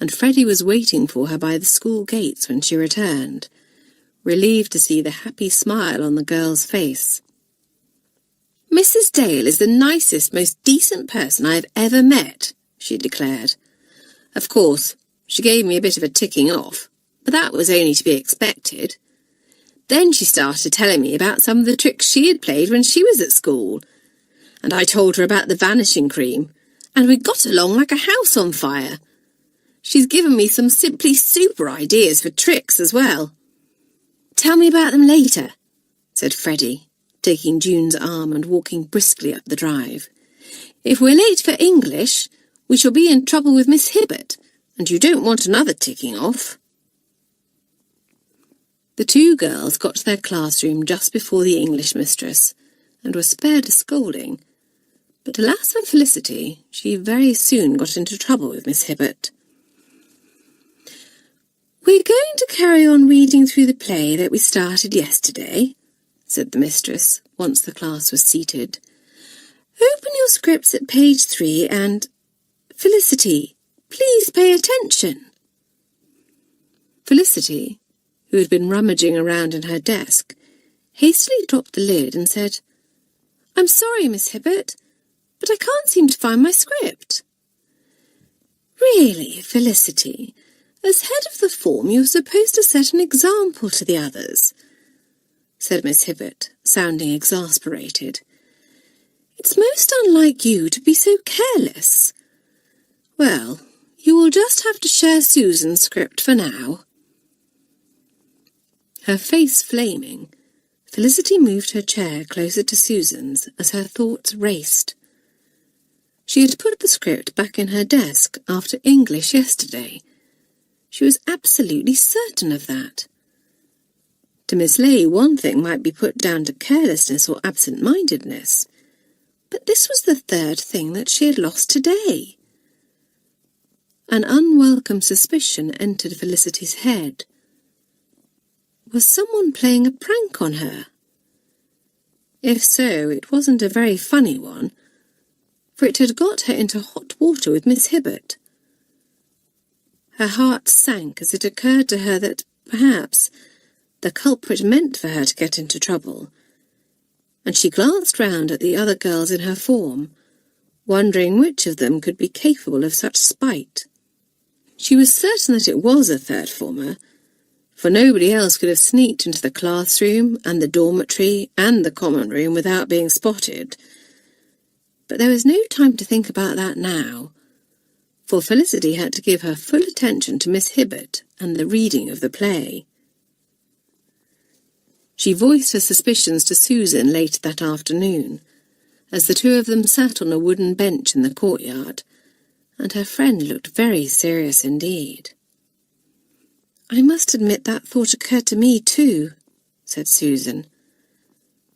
and Freddie was waiting for her by the school gates when she returned, relieved to see the happy smile on the girl's face. "Mrs. Dale is the nicest, most decent person I have ever met," she declared. "Of course, she gave me a bit of a ticking off, but that was only to be expected. Then she started telling me about some of the tricks she had played when she was at school, and I told her about the vanishing cream, and we got along like a house on fire. She's given me some simply super ideas for tricks as well." "Tell me about them later," said Freddie, taking June's arm and walking briskly up the drive. "If we're late for English, we shall be in trouble with Miss Hibbert, and you don't want another ticking off." The two girls got to their classroom just before the English mistress, and were spared a scolding. But alas for Felicity, she very soon got into trouble with Miss Hibbert. "We're going to carry on reading through the play that we started yesterday," said the mistress, once the class was seated. "Open your scripts at page 3 and... Felicity, please pay attention." Felicity, who had been rummaging around in her desk, hastily dropped the lid and said, "I'm sorry, Miss Hibbert, but I can't seem to find my script." "Really, Felicity, as head of the form you're supposed to set an example to the others," said Miss Hibbert, sounding exasperated. "It's most unlike you to be so careless. Well, you will just have to share Susan's script for now." Her face flaming, Felicity moved her chair closer to Susan's as her thoughts raced. She had put the script back in her desk after English yesterday. She was absolutely certain of that. To Miss Ley, one thing might be put down to carelessness or absent-mindedness, but this was the third thing that she had lost today. An unwelcome suspicion entered Felicity's head. Was someone playing a prank on her? If so, it wasn't a very funny one, for it had got her into hot water with Miss Hibbert. Her heart sank as it occurred to her that, perhaps, the culprit meant for her to get into trouble, and she glanced round at the other girls in her form, wondering which of them could be capable of such spite. She was certain that it was a third former, for nobody else could have sneaked into the classroom and the dormitory and the common room without being spotted. But there was no time to think about that now, for Felicity had to give her full attention to Miss Hibbert and the reading of the play. She voiced her suspicions to Susan late that afternoon, as the two of them sat on a wooden bench in the courtyard, and her friend looked very serious indeed. "I must admit that thought occurred to me too," said Susan.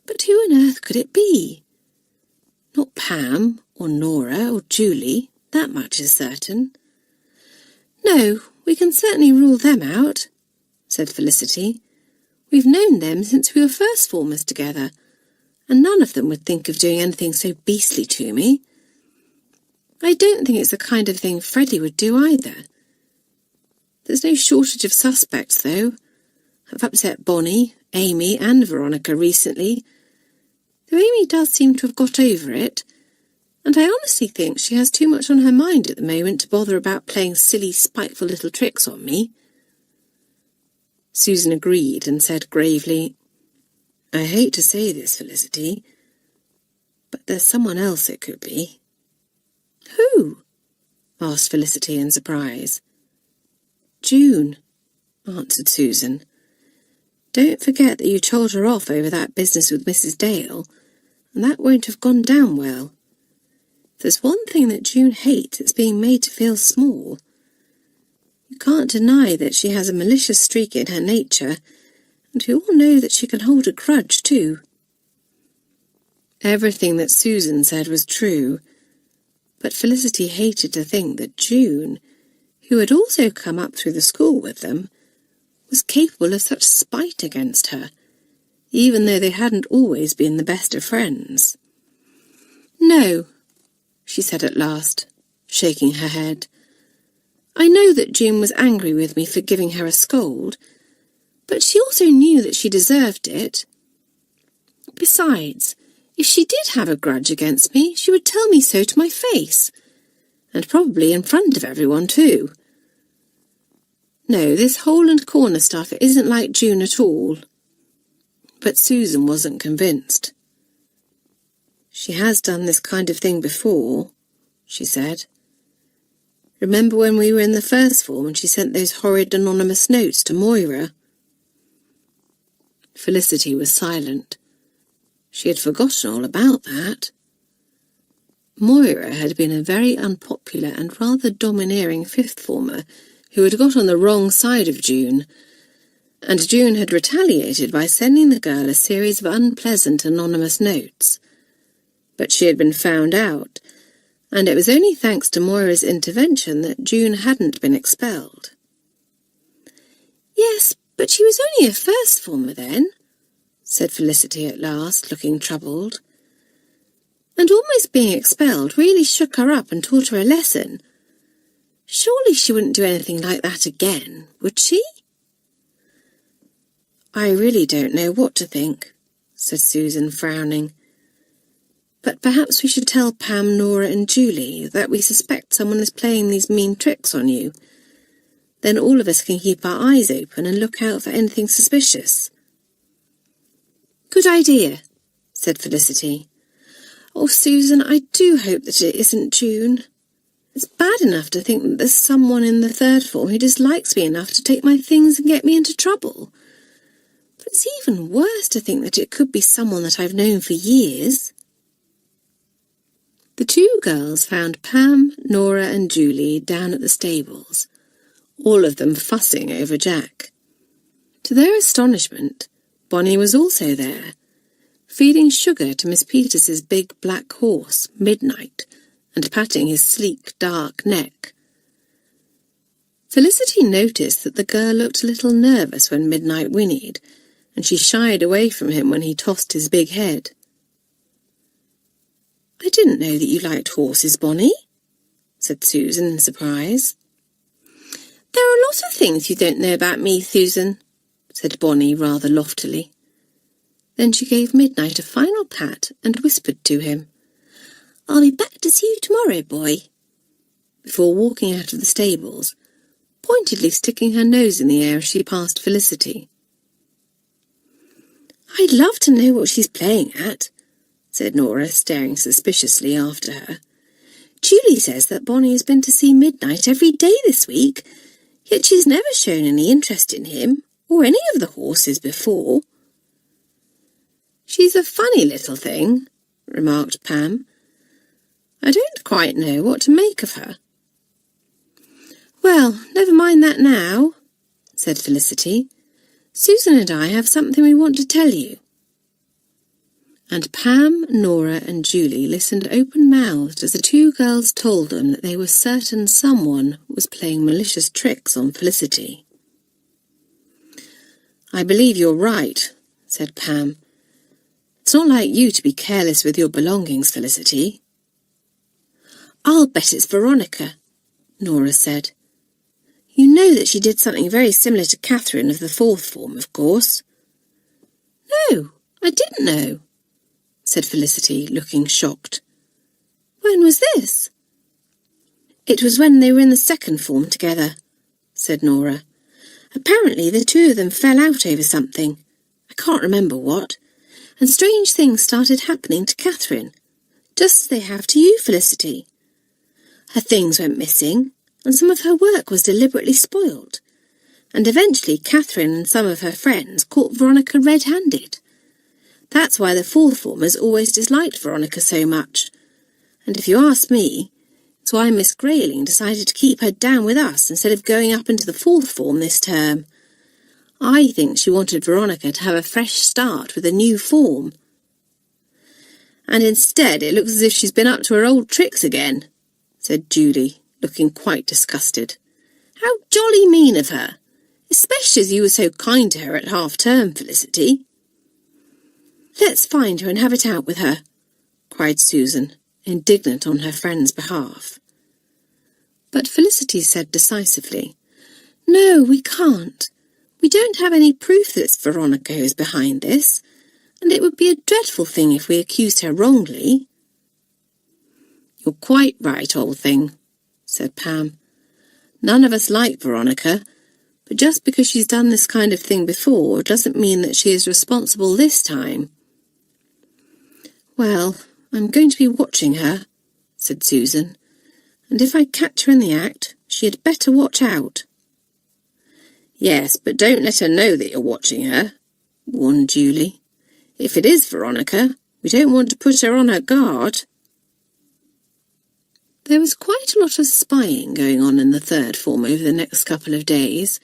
"But who on earth could it be? Not Pam, or Nora, or Julie, that much is certain." "No, we can certainly rule them out," said Felicity. "We've known them since we were first formers together, and none of them would think of doing anything so beastly to me. I don't think it's the kind of thing Freddie would do either. There's no shortage of suspects, though. I've upset Bonnie, Amy, and Veronica recently, though Amy does seem to have got over it, and I honestly think she has too much on her mind at the moment to bother about playing silly, spiteful little tricks on me." Susan agreed and said gravely, "I hate to say this, Felicity, but there's someone else it could be." "Who?" asked Felicity in surprise. "June," answered Susan. don't forget that you told her off over that business with Mrs. Dale, and that won't have gone down well. If there's one thing that June hates, it's being made to feel small. You can't deny that she has a malicious streak in her nature, and we all know that she can hold a grudge too. Everything that Susan said was true, but Felicity hated to think that June, who had also come up through the school with them, was capable of such spite against her, even though they hadn't always been the best of friends. "No," she said at last, shaking her head. "I know that June was angry with me for giving her a scold, but she also knew that she deserved it. Besides, if she did have a grudge against me, she would tell me so to my face, and probably in front of everyone too. No, this hole and corner stuff isn't like June at all." But Susan wasn't convinced. "She has done this kind of thing before," she said. "Remember when we were in the first form and she sent those horrid anonymous notes to Moira?" Felicity was silent. She had forgotten all about that. Moira had been a very unpopular and rather domineering fifth former who had got on the wrong side of June, and June had retaliated by sending the girl a series of unpleasant anonymous notes. But she had been found out, and it was only thanks to Moira's intervention that June hadn't been expelled. "Yes, but she was only a first former then," said Felicity at last, looking troubled. "And almost being expelled really shook her up and taught her a lesson. Surely she wouldn't do anything like that again, would she?" "I really don't know what to think," said Susan, frowning. "But perhaps we should tell Pam, Nora and Julie that we suspect someone is playing these mean tricks on you. Then all of us can keep our eyes open and look out for anything suspicious." "Good idea," said Felicity. "Oh, Susan, I do hope that it isn't June. It's bad enough to think that there's someone in the third form who dislikes me enough to take my things and get me into trouble. But it's even worse to think that it could be someone that I've known for years." The two girls found Pam, Nora and Julie down at the stables, all of them fussing over Jack. To their astonishment, Bonnie was also there, feeding sugar to Miss Peters's big black horse, Midnight, and patting his sleek, dark neck. Felicity noticed that the girl looked a little nervous when Midnight whinnied, and she shied away from him when he tossed his big head. "I didn't know that you liked horses, Bonnie," said Susan in surprise. "There are a lot of things you don't know about me, Susan," said Bonnie rather loftily. Then she gave Midnight a final pat and whispered to him, "I'll be back to see you tomorrow, boy," before walking out of the stables, pointedly sticking her nose in the air as she passed Felicity. "I'd love to know what she's playing at," said Nora, staring suspiciously after her. "Julie says that Bonnie has been to see Midnight every day this week, yet she's never shown any interest in him or any of the horses before." "She's a funny little thing," remarked Pam. "I don't quite know what to make of her." "Well, never mind that now," said Felicity. "Susan and I have something we want to tell you." And Pam, Nora and Julie listened open-mouthed as the two girls told them that they were certain someone was playing malicious tricks on Felicity. "I believe you're right," said Pam. "It's not like you to be careless with your belongings, Felicity." "I'll bet it's Veronica," Nora said. "You know that she did something very similar to Catherine of the fourth form, of course." "No, I didn't know," said Felicity, looking shocked. "When was this?" "It was when they were in the second form together," said Nora. "Apparently the two of them fell out over something. I can't remember what. And strange things started happening to Catherine, just as they have to you, Felicity. Her things went missing, and some of her work was deliberately spoilt. and eventually Catherine and some of her friends caught Veronica red-handed. That's why the fourth formers always disliked Veronica so much. And if you ask me, it's why Miss Grayling decided to keep her down with us instead of going up into the fourth form this term. I think she wanted Veronica to have a fresh start with a new form. And instead it looks as if she's been up to her old tricks again, said Julie, looking quite disgusted. How jolly mean of her, especially as you were so kind to her at half-term, Felicity. Let's find her and have it out with her, cried Susan, indignant on her friend's behalf. But Felicity said decisively, No, we can't. We don't have any proof that it's Veronica who's behind this, and it would be a dreadful thing if we accused her wrongly. You're quite right, old thing, said Pam. None of us like Veronica, but just because she's done this kind of thing before doesn't mean that she is responsible this time. Well, I'm going to be watching her, said Susan, and if I catch her in the act, she had better watch out. Yes, but don't let her know that you're watching her, warned Julie. If it is Veronica, we don't want to put her on her guard. There was quite a lot of spying going on in the third form over the next couple of days.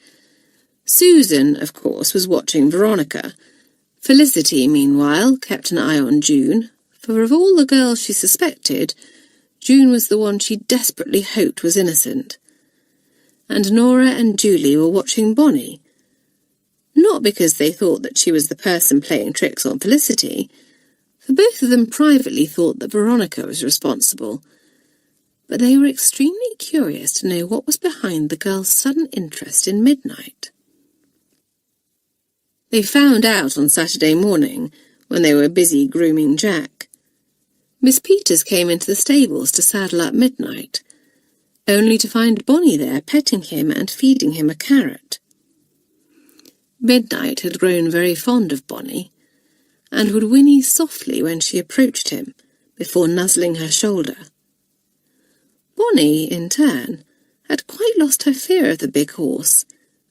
Susan, of course, was watching Veronica. Felicity, meanwhile, kept an eye on June, for of all the girls she suspected, June was the one she desperately hoped was innocent. And Nora and Julie were watching Bonnie. Not because they thought that she was the person playing tricks on Felicity, for both of them privately thought that Veronica was responsible, but they were extremely curious to know what was behind the girl's sudden interest in Midnight. They found out on Saturday morning, when they were busy grooming Jack. Miss Peters came into the stables to saddle up Midnight, only to find Bonnie there petting him and feeding him a carrot. Midnight had grown very fond of Bonnie, and would whinny softly when she approached him, before nuzzling her shoulder. Bonnie, in turn, had quite lost her fear of the big horse,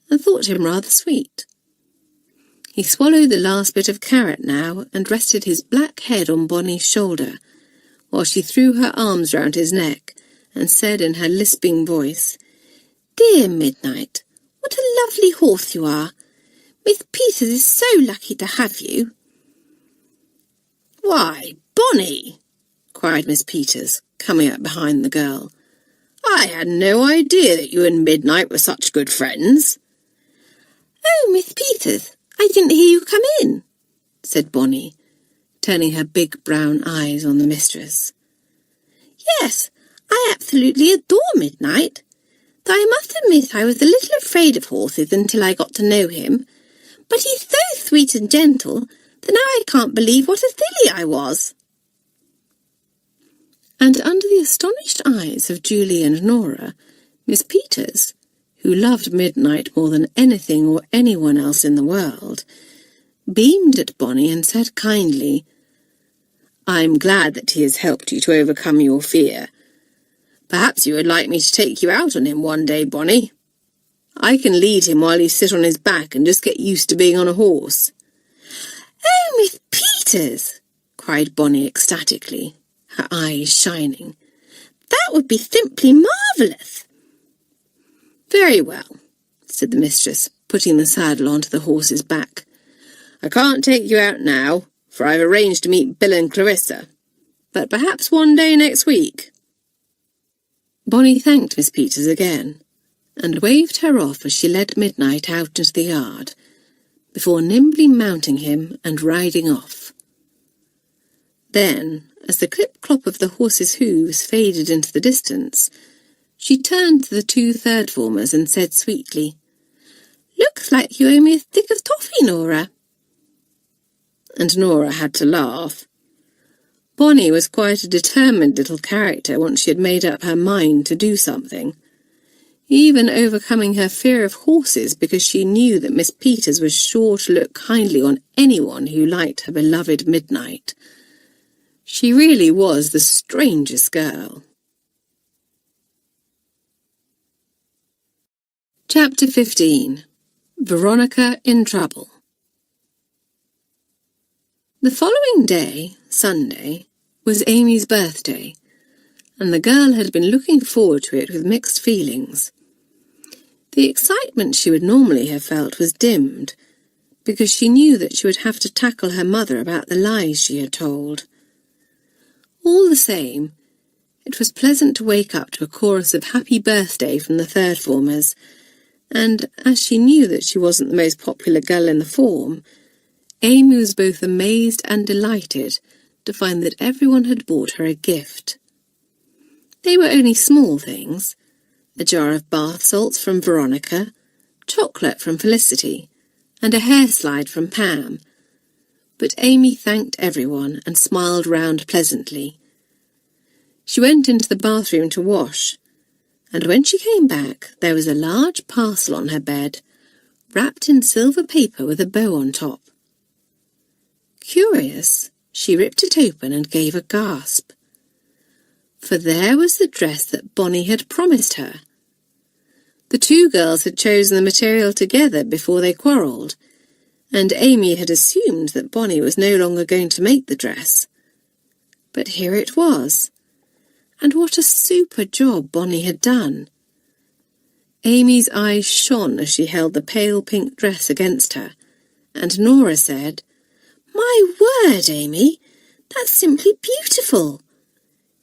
and thought him rather sweet. He swallowed the last bit of carrot now, and rested his black head on Bonnie's shoulder, while she threw her arms round his neck, and said in her lisping voice, Dear Midnight, what a lovely horse you are! Miss Peters is so lucky to have you. Why, Bonnie, cried Miss Peters, coming up behind the girl. I had no idea that you and Midnight were such good friends. Oh, Miss Peters, I didn't hear you come in, said Bonnie, turning her big brown eyes on the mistress. Yes, I absolutely adore Midnight, though I must admit I was a little afraid of horses until I got to know him, but he's so sweet and gentle that now I can't believe what a silly I was. And under the astonished eyes of Julie and Nora, Miss Peters, who loved Midnight more than anything or anyone else in the world, beamed at Bonnie and said kindly, I'm glad that he has helped you to overcome your fear. Perhaps you would like me to take you out on him one day, Bonnie. I can lead him while you sit on his back and just get used to being on a horse. Oh, Miss Peters, cried Bonnie ecstatically, her eyes shining. That would be simply marvellous. Very well, said the mistress, putting the saddle onto the horse's back. I can't take you out now, for I've arranged to meet Bill and Clarissa, but perhaps one day next week. Bonnie thanked Miss Peters again, and waved her off as she led Midnight out into the yard, before nimbly mounting him and riding off. Then, as the clip-clop of the horse's hooves faded into the distance, she turned to the two third-formers and said sweetly, Looks like you owe me a stick of toffee, Nora. And Nora had to laugh. Bonnie was quite a determined little character once she had made up her mind to do something, even overcoming her fear of horses because she knew that Miss Peters was sure to look kindly on anyone who liked her beloved Midnight. She really was the strangest girl. Chapter 15. Veronica in Trouble. The following day, Sunday, was Amy's birthday, and the girl had been looking forward to it with mixed feelings. The excitement she would normally have felt was dimmed, because she knew that she would have to tackle her mother about the lies she had told. All the same, it was pleasant to wake up to a chorus of happy birthday from the third formers, and as she knew that she wasn't the most popular girl in the form, Amy was both amazed and delighted to find that everyone had bought her a gift. They were only small things: a jar of bath salts from Veronica, chocolate from Felicity, and a hair slide from Pam. But Amy thanked everyone and smiled round pleasantly. She went into the bathroom to wash, and when she came back there was a large parcel on her bed, wrapped in silver paper with a bow on top. Curious, she ripped it open and gave a gasp. For there was the dress that Bonnie had promised her. The two girls had chosen the material together before they quarrelled, and Amy had assumed that Bonnie was no longer going to make the dress. But here it was, and what a super job Bonnie had done. Amy's eyes shone as she held the pale pink dress against her, and Nora said, "My word, Amy, that's simply beautiful.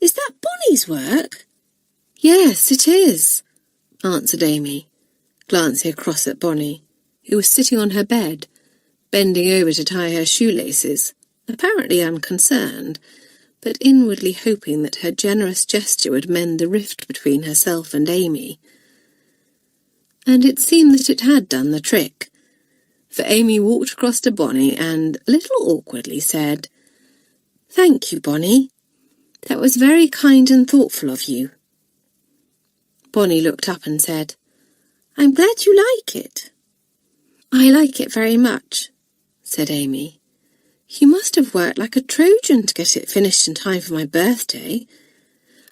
Is that Bonnie's work?" "Yes, it is," answered Amy, glancing across at Bonnie, who was sitting on her bed, bending over to tie her shoelaces, apparently unconcerned, but inwardly hoping that her generous gesture would mend the rift between herself and Amy. And it seemed that it had done the trick, for Amy walked across to Bonnie and, a little awkwardly, said, "Thank you, Bonnie. That was very kind and thoughtful of you." Bonnie looked up and said, "I'm glad you like it." "I like it very much," said Amy. "You must have worked like a Trojan to get it finished in time for my birthday.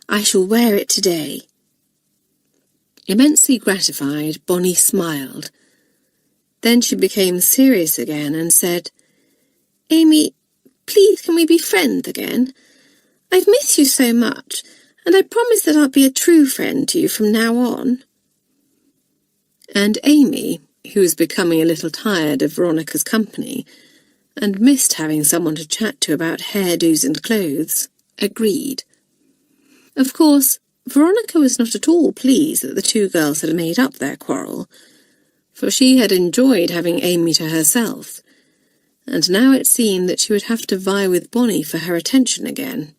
I shall wear it today." Immensely gratified, Bonnie smiled. Then she became serious again and said, "Amy, please can we be friends again? I've missed you so much, and I promise that I'll be a true friend to you from now on." And Amy, who was becoming a little tired of Veronica's company, and missed having someone to chat to about hairdos and clothes, agreed. Of course, Veronica was not at all pleased that the two girls had made up their quarrel, for she had enjoyed having Amy to herself, and now it seemed that she would have to vie with Bonnie for her attention again.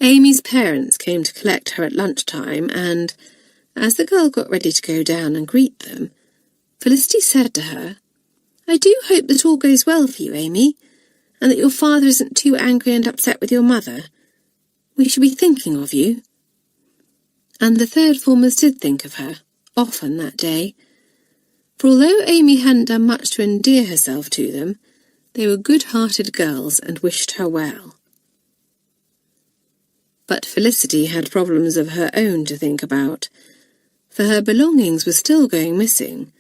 Amy's parents came to collect her at lunchtime, and, as the girl got ready to go down and greet them, Felicity said to her, "I do hope that all goes well for you, Amy, and that your father isn't too angry and upset with your mother. We shall be thinking of you." And the third formers did think of her, often that day, for although Amy hadn't done much to endear herself to them, they were good-hearted girls and wished her well. But Felicity had problems of her own to think about, for her belongings were still going missing,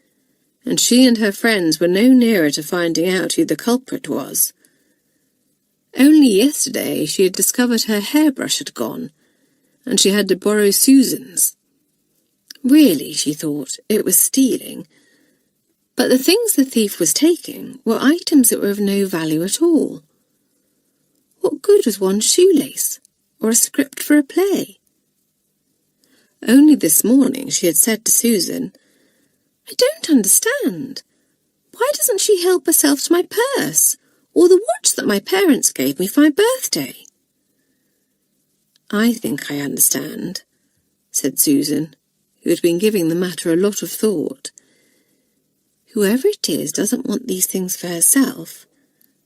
and she and her friends were no nearer to finding out who the culprit was. Only yesterday she had discovered her hairbrush had gone, and she had to borrow Susan's. Really, she thought, it was stealing, but the things the thief was taking were items that were of no value at all. What good was one shoelace, or a script for a play? Only this morning she had said to Susan, "I don't understand. Why doesn't she help herself to my purse, or the watch that my parents gave me for my birthday?" "I think I understand," said Susan, who had been giving the matter a lot of thought. "Whoever it is doesn't want these things for herself.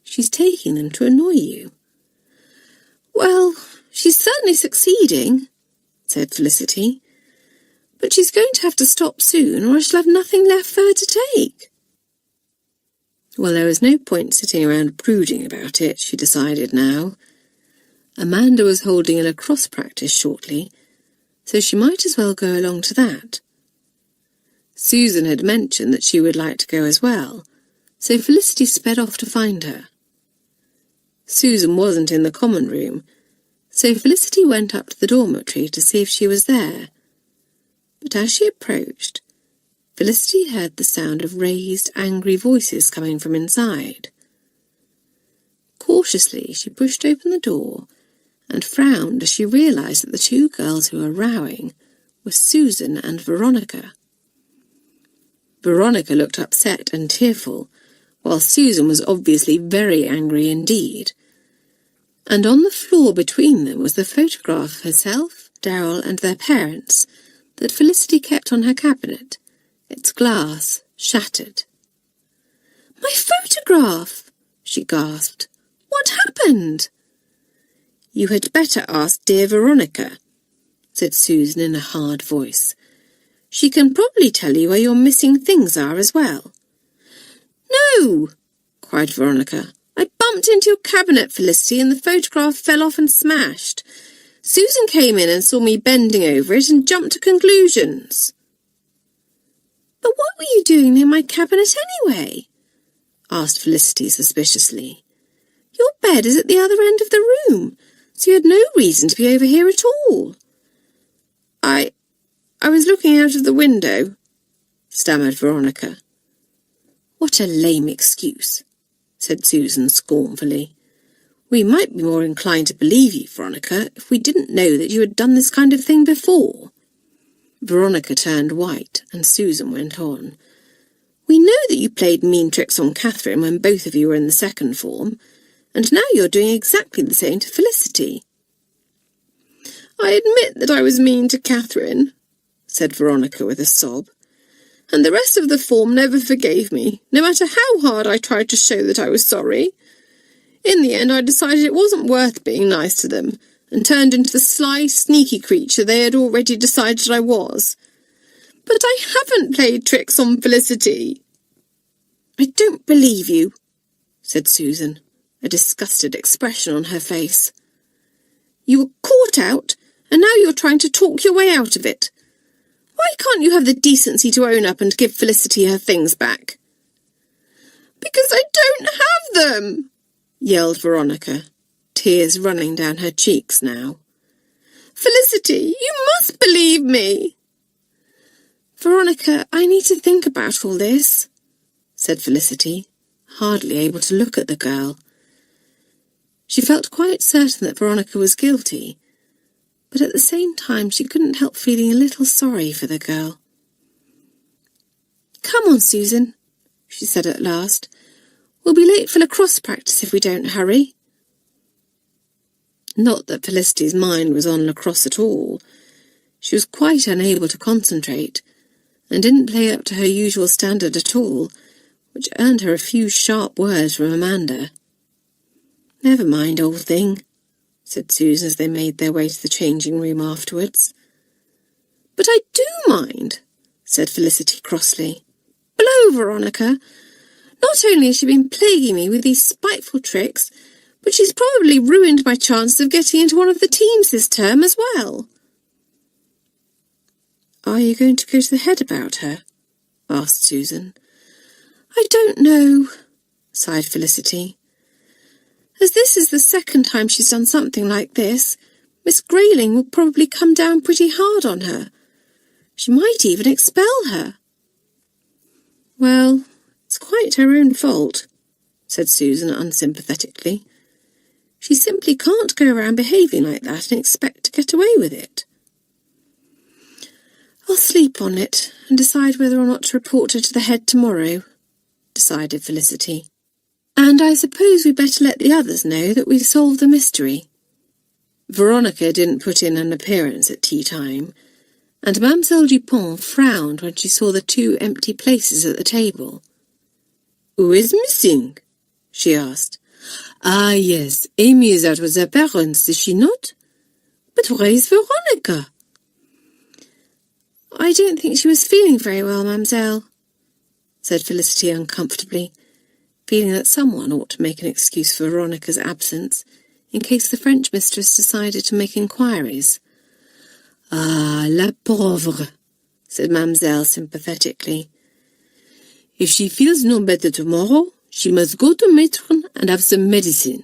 She's taking them to annoy you." "Well, she's certainly succeeding," said Felicity. "But she's going to have to stop soon, or I shall have nothing left for her to take." Well, there was no point sitting around brooding about it, she decided now. Amanda was holding a lacrosse practice shortly, so she might as well go along to that. Susan had mentioned that she would like to go as well, so Felicity sped off to find her. Susan wasn't in the common room, so Felicity went up to the dormitory to see if she was there. But as she approached, Felicity heard the sound of raised, angry voices coming from inside. Cautiously, she pushed open the door and frowned as she realised that the two girls who were rowing were Susan and Veronica. Veronica looked upset and tearful, while Susan was obviously very angry indeed. And on the floor between them was the photograph of herself, Darrell, and their parents that Felicity kept on her cabinet, its glass shattered. "My photograph!" she gasped. "What happened?" "You had better ask dear Veronica," said Susan in a hard voice. "She can probably tell you where your missing things are as well." "No!" cried Veronica. "I bumped into your cabinet, Felicity, and the photograph fell off and smashed. Susan came in and saw me bending over it and jumped to conclusions." "But what were you doing near my cabinet anyway?" asked Felicity suspiciously. "Your bed is at the other end of the room, so you had no reason to be over here at all." I was looking out of the window," stammered Veronica. "What a lame excuse," said Susan scornfully. "We might be more inclined to believe you, Veronica, if we didn't know that you had done this kind of thing before." Veronica turned white, and Susan went on. "We know that you played mean tricks on Catherine when both of you were in the second form, and now you're doing exactly the same to Felicity." "I admit that I was mean to Catherine," said Veronica with a sob, "and the rest of the form never forgave me, no matter how hard I tried to show that I was sorry. In the end, I decided it wasn't worth being nice to them, and turned into the sly, sneaky creature they had already decided I was. But I haven't played tricks on Felicity." "I don't believe you," said Susan, a disgusted expression on her face. "You were caught out, and now you're trying to talk your way out of it. Why can't you have the decency to own up and give Felicity her things back?" "Because I don't have them!" yelled Veronica, tears running down her cheeks now. "Felicity, you must believe me!" "Veronica, I need to think about all this," said Felicity, hardly able to look at the girl. She felt quite certain that Veronica was guilty, but at the same time she couldn't help feeling a little sorry for the girl. "Come on, Susan," she said at last. "We'll be late for lacrosse practice if we don't hurry." Not that Felicity's mind was on lacrosse at all. She was quite unable to concentrate, and didn't play up to her usual standard at all, which earned her a few sharp words from Amanda. "Never mind, old thing," said Susan as they made their way to the changing room afterwards. "But I do mind," said Felicity crossly. "Blow, Veronica. Not only has she been plaguing me with these spiteful tricks, but she's probably ruined my chances of getting into one of the teams this term as well." "Are you going to go to the head about her?" asked Susan. "I don't know," sighed Felicity. "As this is the second time she's done something like this, Miss Grayling will probably come down pretty hard on her. She might even expel her." "Well, it's quite her own fault," said Susan unsympathetically. "She simply can't go around behaving like that and expect to get away with it." "I'll sleep on it and decide whether or not to report her to the head tomorrow," decided Felicity. "And I suppose we'd better let the others know that we've solved the mystery." Veronica didn't put in an appearance at tea time, and Mademoiselle Dupont frowned when she saw the 2 empty places at the table. "Who is missing?" she asked. "Ah, yes, Amy is out with her parents, is she not? But where is Veronica?" "I don't think she was feeling very well, mademoiselle," said Felicity uncomfortably, feeling that someone ought to make an excuse for Veronica's absence, in case the French mistress decided to make inquiries. "Ah, la pauvre," said Mamselle sympathetically. "If she feels no better tomorrow, she must go to Matron and have some medicine."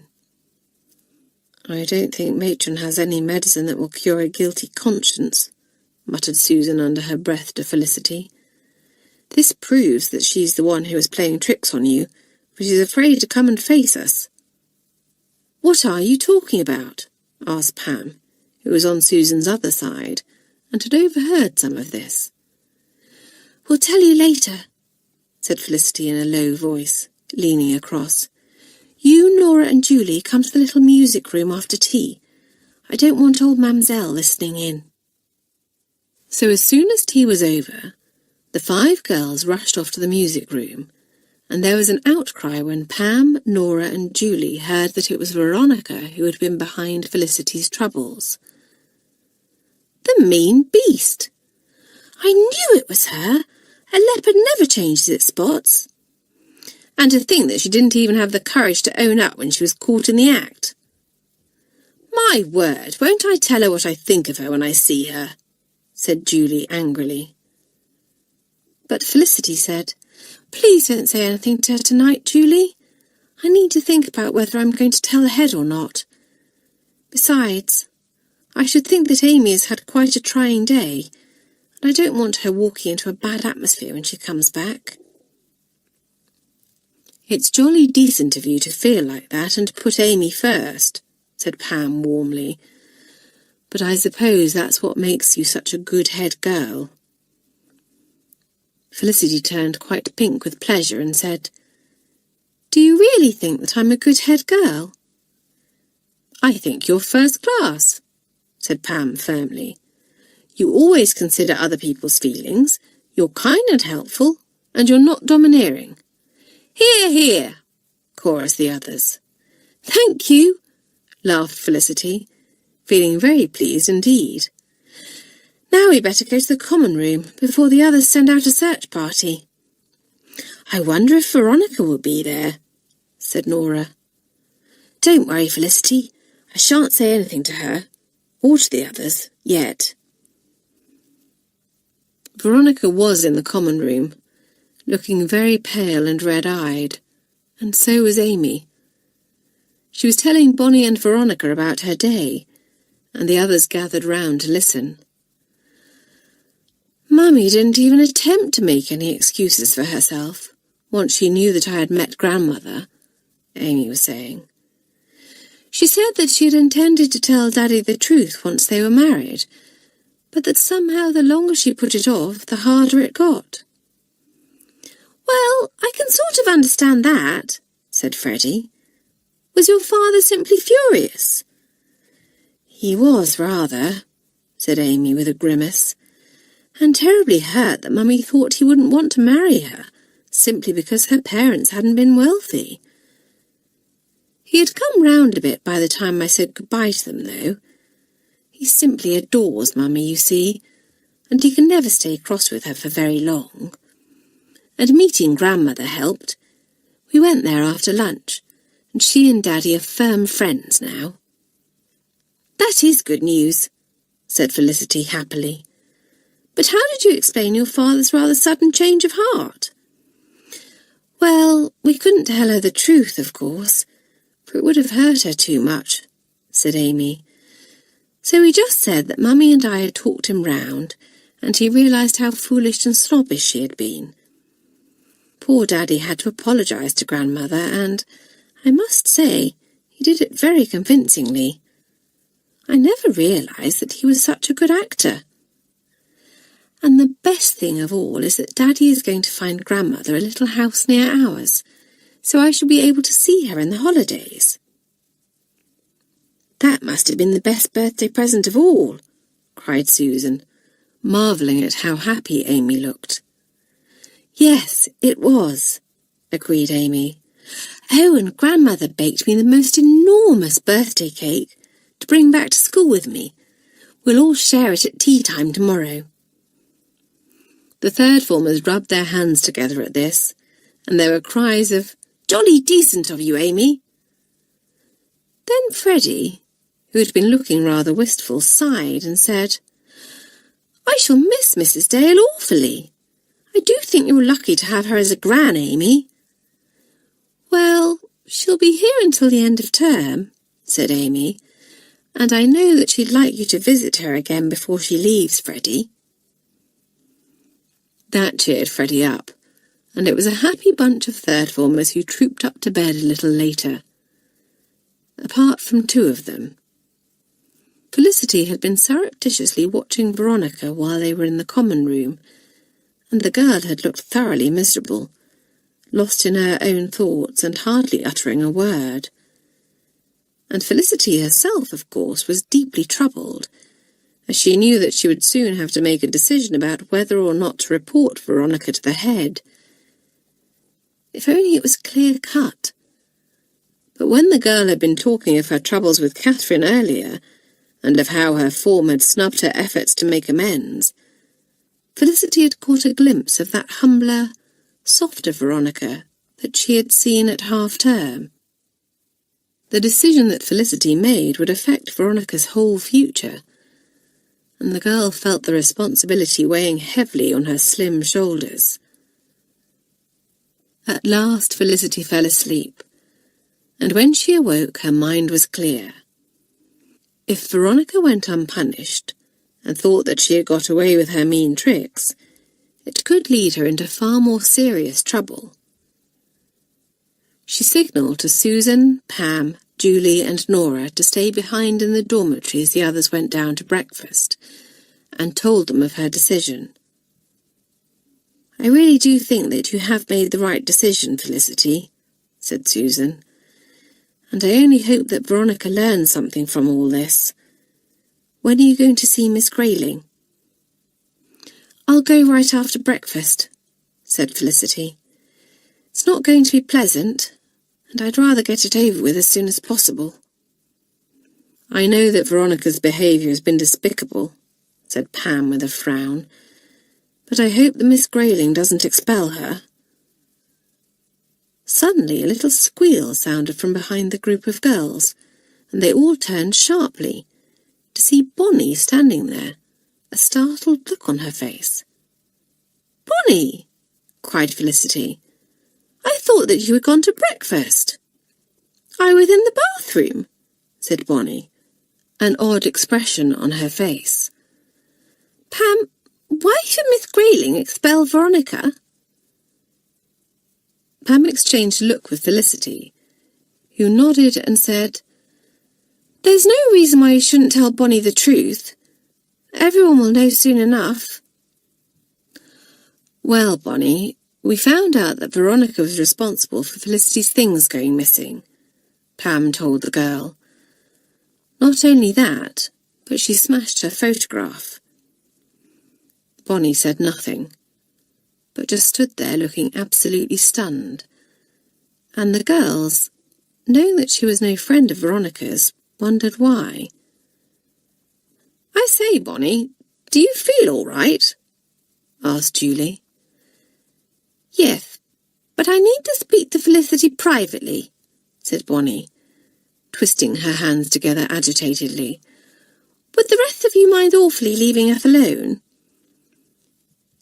"I don't think Matron has any medicine that will cure a guilty conscience," muttered Susan under her breath to Felicity. "This proves that she's the one who is playing tricks on you, for she's afraid to come and face us." "What are you talking about?" asked Pam, who was on Susan's other side, and had overheard some of this. "We'll tell you later," said Felicity in a low voice, leaning across. "You, Nora and Julie come to the little music room after tea. I don't want old Mamselle listening in." So as soon as tea was over, the 5 girls rushed off to the music room, and there was an outcry when Pam, Nora and Julie heard that it was Veronica who had been behind Felicity's troubles. "The mean beast! I knew it was her! A leopard never changes its spots. And to think that she didn't even have the courage to own up when she was caught in the act. My word, won't I tell her what I think of her when I see her?" said Julie angrily. But Felicity said, "Please don't say anything to her tonight, Julie. I need to think about whether I'm going to tell ahead or not. Besides, I should think that Amy has had quite a trying day, and I don't want her walking into a bad atmosphere when she comes back." "It's jolly decent of you to feel like that and to put Amy first," said Pam warmly. "But I suppose that's what makes you such a good head girl." Felicity turned quite pink with pleasure and said, "Do you really think that I'm a good head girl?" "I think you're first class," said Pam firmly. "You always consider other people's feelings, you're kind and helpful, and you're not domineering." "Hear, hear!" chorused the others. "Thank you," laughed Felicity, feeling very pleased indeed. "Now we better go to the common room before the others send out a search party." "I wonder if Veronica will be there," said Nora. "Don't worry, Felicity. I shan't say anything to her, or to the others, yet." Veronica was in the common room, looking very pale and red-eyed, and so was Amy. She was telling Bonnie and Veronica about her day, and the others gathered round to listen. "Mummy didn't even attempt to make any excuses for herself, once she knew that I had met Grandmother," Amy was saying. "She said that she had intended to tell Daddy the truth once they were married, but that somehow the longer she put it off, the harder it got." "Well, I can sort of understand that," said Freddie. "Was your father simply furious?" "He was, rather," said Amy with a grimace, "and terribly hurt that Mummy thought he wouldn't want to marry her, simply because her parents hadn't been wealthy. He had come round a bit by the time I said goodbye to them, though. He simply adores Mummy, you see, and he can never stay cross with her for very long. And meeting Grandmother helped. We went there after lunch, and she and Daddy are firm friends now." "That is good news," said Felicity happily. "But how did you explain your father's rather sudden change of heart?" "Well, we couldn't tell her the truth, of course, for it would have hurt her too much," said Amy. "So we just said that Mummy and I had talked him round, and he realised how foolish and snobbish she had been. Poor Daddy had to apologise to Grandmother, and, I must say, he did it very convincingly. I never realised that he was such a good actor. And the best thing of all is that Daddy is going to find Grandmother a little house near ours, so I shall be able to see her in the holidays." "That must have been the best birthday present of all," cried Susan, marvelling at how happy Amy looked. "Yes, it was," agreed Amy. "Oh, and Grandmother baked me the most enormous birthday cake to bring back to school with me. We'll all share it at tea time tomorrow." The third formers rubbed their hands together at this, and there were cries of, "Jolly decent of you, Amy." Then Freddie, who had been looking rather wistful, sighed and said, I shall miss Mrs. Dale awfully. I do think you're lucky to have her as a gran, Amy." "Well, she'll be here until the end of term," said Amy, "and I know that she'd like you to visit her again before she leaves, Freddie." That cheered Freddie up, and it was a happy bunch of third-formers who trooped up to bed a little later. Apart from two of them. Felicity had been surreptitiously watching Veronica while they were in the common room, and the girl had looked thoroughly miserable, lost in her own thoughts and hardly uttering a word. And Felicity herself, of course, was deeply troubled, as she knew that she would soon have to make a decision about whether or not to report Veronica to the head. If only it was clear-cut. But when the girl had been talking of her troubles with Catherine earlier, and of how her form had snubbed her efforts to make amends, Felicity had caught a glimpse of that humbler, softer Veronica that she had seen at half-term. The decision that Felicity made would affect Veronica's whole future, and the girl felt the responsibility weighing heavily on her slim shoulders. At last Felicity fell asleep, and when she awoke her mind was clear. If Veronica went unpunished, and thought that she had got away with her mean tricks, it could lead her into far more serious trouble. She signalled to Susan, Pam, Julie and Nora to stay behind in the dormitory as the others went down to breakfast, and told them of her decision. "I really do think that you have made the right decision, Felicity," said Susan, "and I only hope that Veronica learns something from all this. When are you going to see Miss Grayling?" "I'll go right after breakfast," said Felicity. "It's not going to be pleasant, and I'd rather get it over with as soon as possible." "I know that Veronica's behaviour has been despicable," said Pam with a frown, "but I hope that Miss Grayling doesn't expel her." Suddenly a little squeal sounded from behind the group of girls, and they all turned sharply, to see Bonnie standing there, a startled look on her face. "Bonnie!" cried Felicity. "I thought that you had gone to breakfast." "I was in the bathroom," said Bonnie, an odd expression on her face. "Pam, why should Miss Grayling expel Veronica?" Pam exchanged a look with Felicity, who nodded and said, "There's no reason why you shouldn't tell Bonnie the truth. Everyone will know soon enough." "Well, Bonnie, we found out that Veronica was responsible for Felicity's things going missing," Pam told the girl. "Not only that, but she smashed her photograph." Bonnie said nothing, but just stood there looking absolutely stunned, and the girls, knowing that she was no friend of Veronica's, wondered why. "I say, Bonnie, do you feel all right?" asked Julie. "Yes, but I need to speak to Felicity privately," said Bonnie, twisting her hands together agitatedly. "Would the rest of you mind awfully leaving us alone?"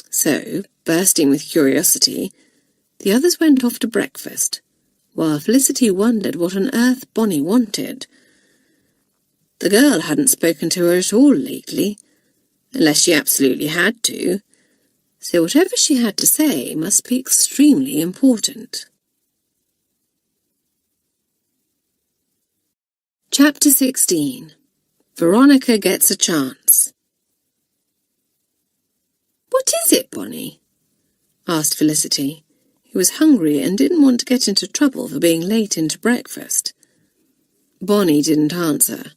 So, bursting with curiosity, the others went off to breakfast, while Felicity wondered what on earth Bonnie wanted. The girl hadn't spoken to her at all lately, unless she absolutely had to, so whatever she had to say must be extremely important. Chapter 16. Veronica Gets a Chance. "What is it, Bonnie?" asked Felicity, who was hungry and didn't want to get into trouble for being late into breakfast. Bonnie didn't answer.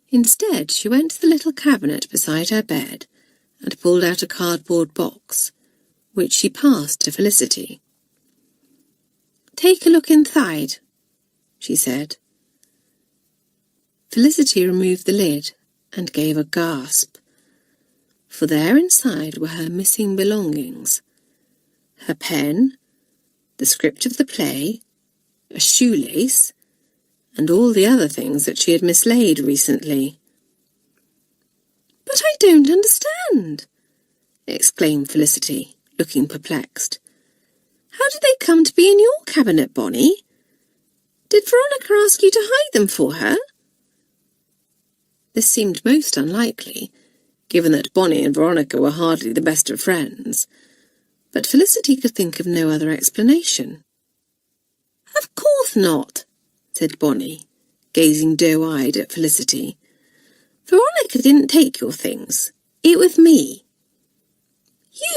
Instead, she went to the little cabinet beside her bed and pulled out a cardboard box, which she passed to Felicity. "Take a look inside," she said. Felicity removed the lid and gave a gasp, for there inside were her missing belongings: her pen, the script of the play, a shoelace, and all the other things that she had mislaid recently. But I don't understand, exclaimed Felicity, looking perplexed. How did they come to be in your cabinet, Bonnie? Did Veronica ask you to hide them for her? This seemed most unlikely, given that Bonnie and Veronica were hardly the best of friends, but Felicity could think of no other explanation. Of course not, said Bonnie, gazing doe-eyed at Felicity. Veronica didn't take your things. It was me.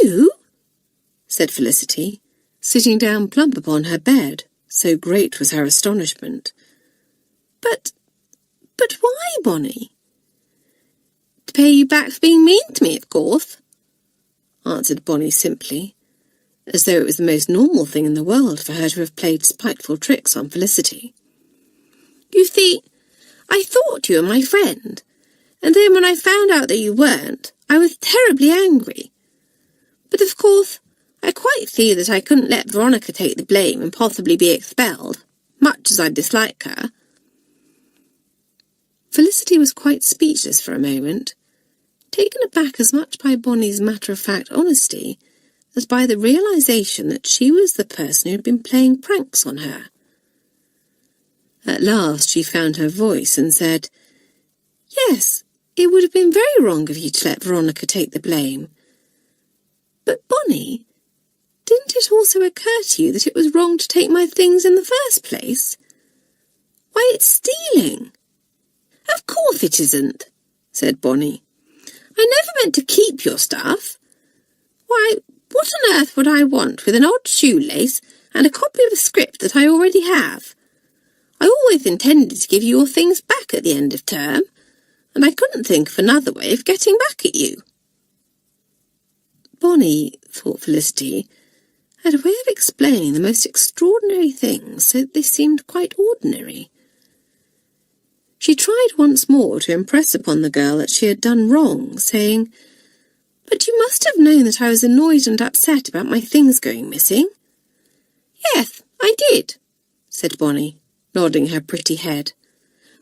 You? Said Felicity, sitting down plump upon her bed, so great was her astonishment. But why, Bonnie? To pay you back for being mean to me, of course, answered Bonnie simply, as though it was the most normal thing in the world for her to have played spiteful tricks on Felicity. You see, I thought you were my friend, and then when I found out that you weren't, I was terribly angry. But of course, I quite see that I couldn't let Veronica take the blame and possibly be expelled, much as I dislike her. Felicity was quite speechless for a moment, taken aback as much by Bonnie's matter-of-fact honesty as by the realization that she was the person who had been playing pranks on her. At last she found her voice and said, Yes, it would have been very wrong of you to let Veronica take the blame. But, Bonnie, didn't it also occur to you that it was wrong to take my things in the first place? Why, it's stealing. Of course it isn't, said Bonnie. I never meant to keep your stuff. Why, what on earth would I want with an odd shoelace and a copy of a script that I already have? I always intended to give you your things back at the end of term, and I couldn't think of another way of getting back at you. Bonnie, thought Felicity, had a way of explaining the most extraordinary things so that they seemed quite ordinary. She tried once more to impress upon the girl that she had done wrong, saying, But you must have known that I was annoyed and upset about my things going missing. Yes, I did, said Bonnie, nodding her pretty head.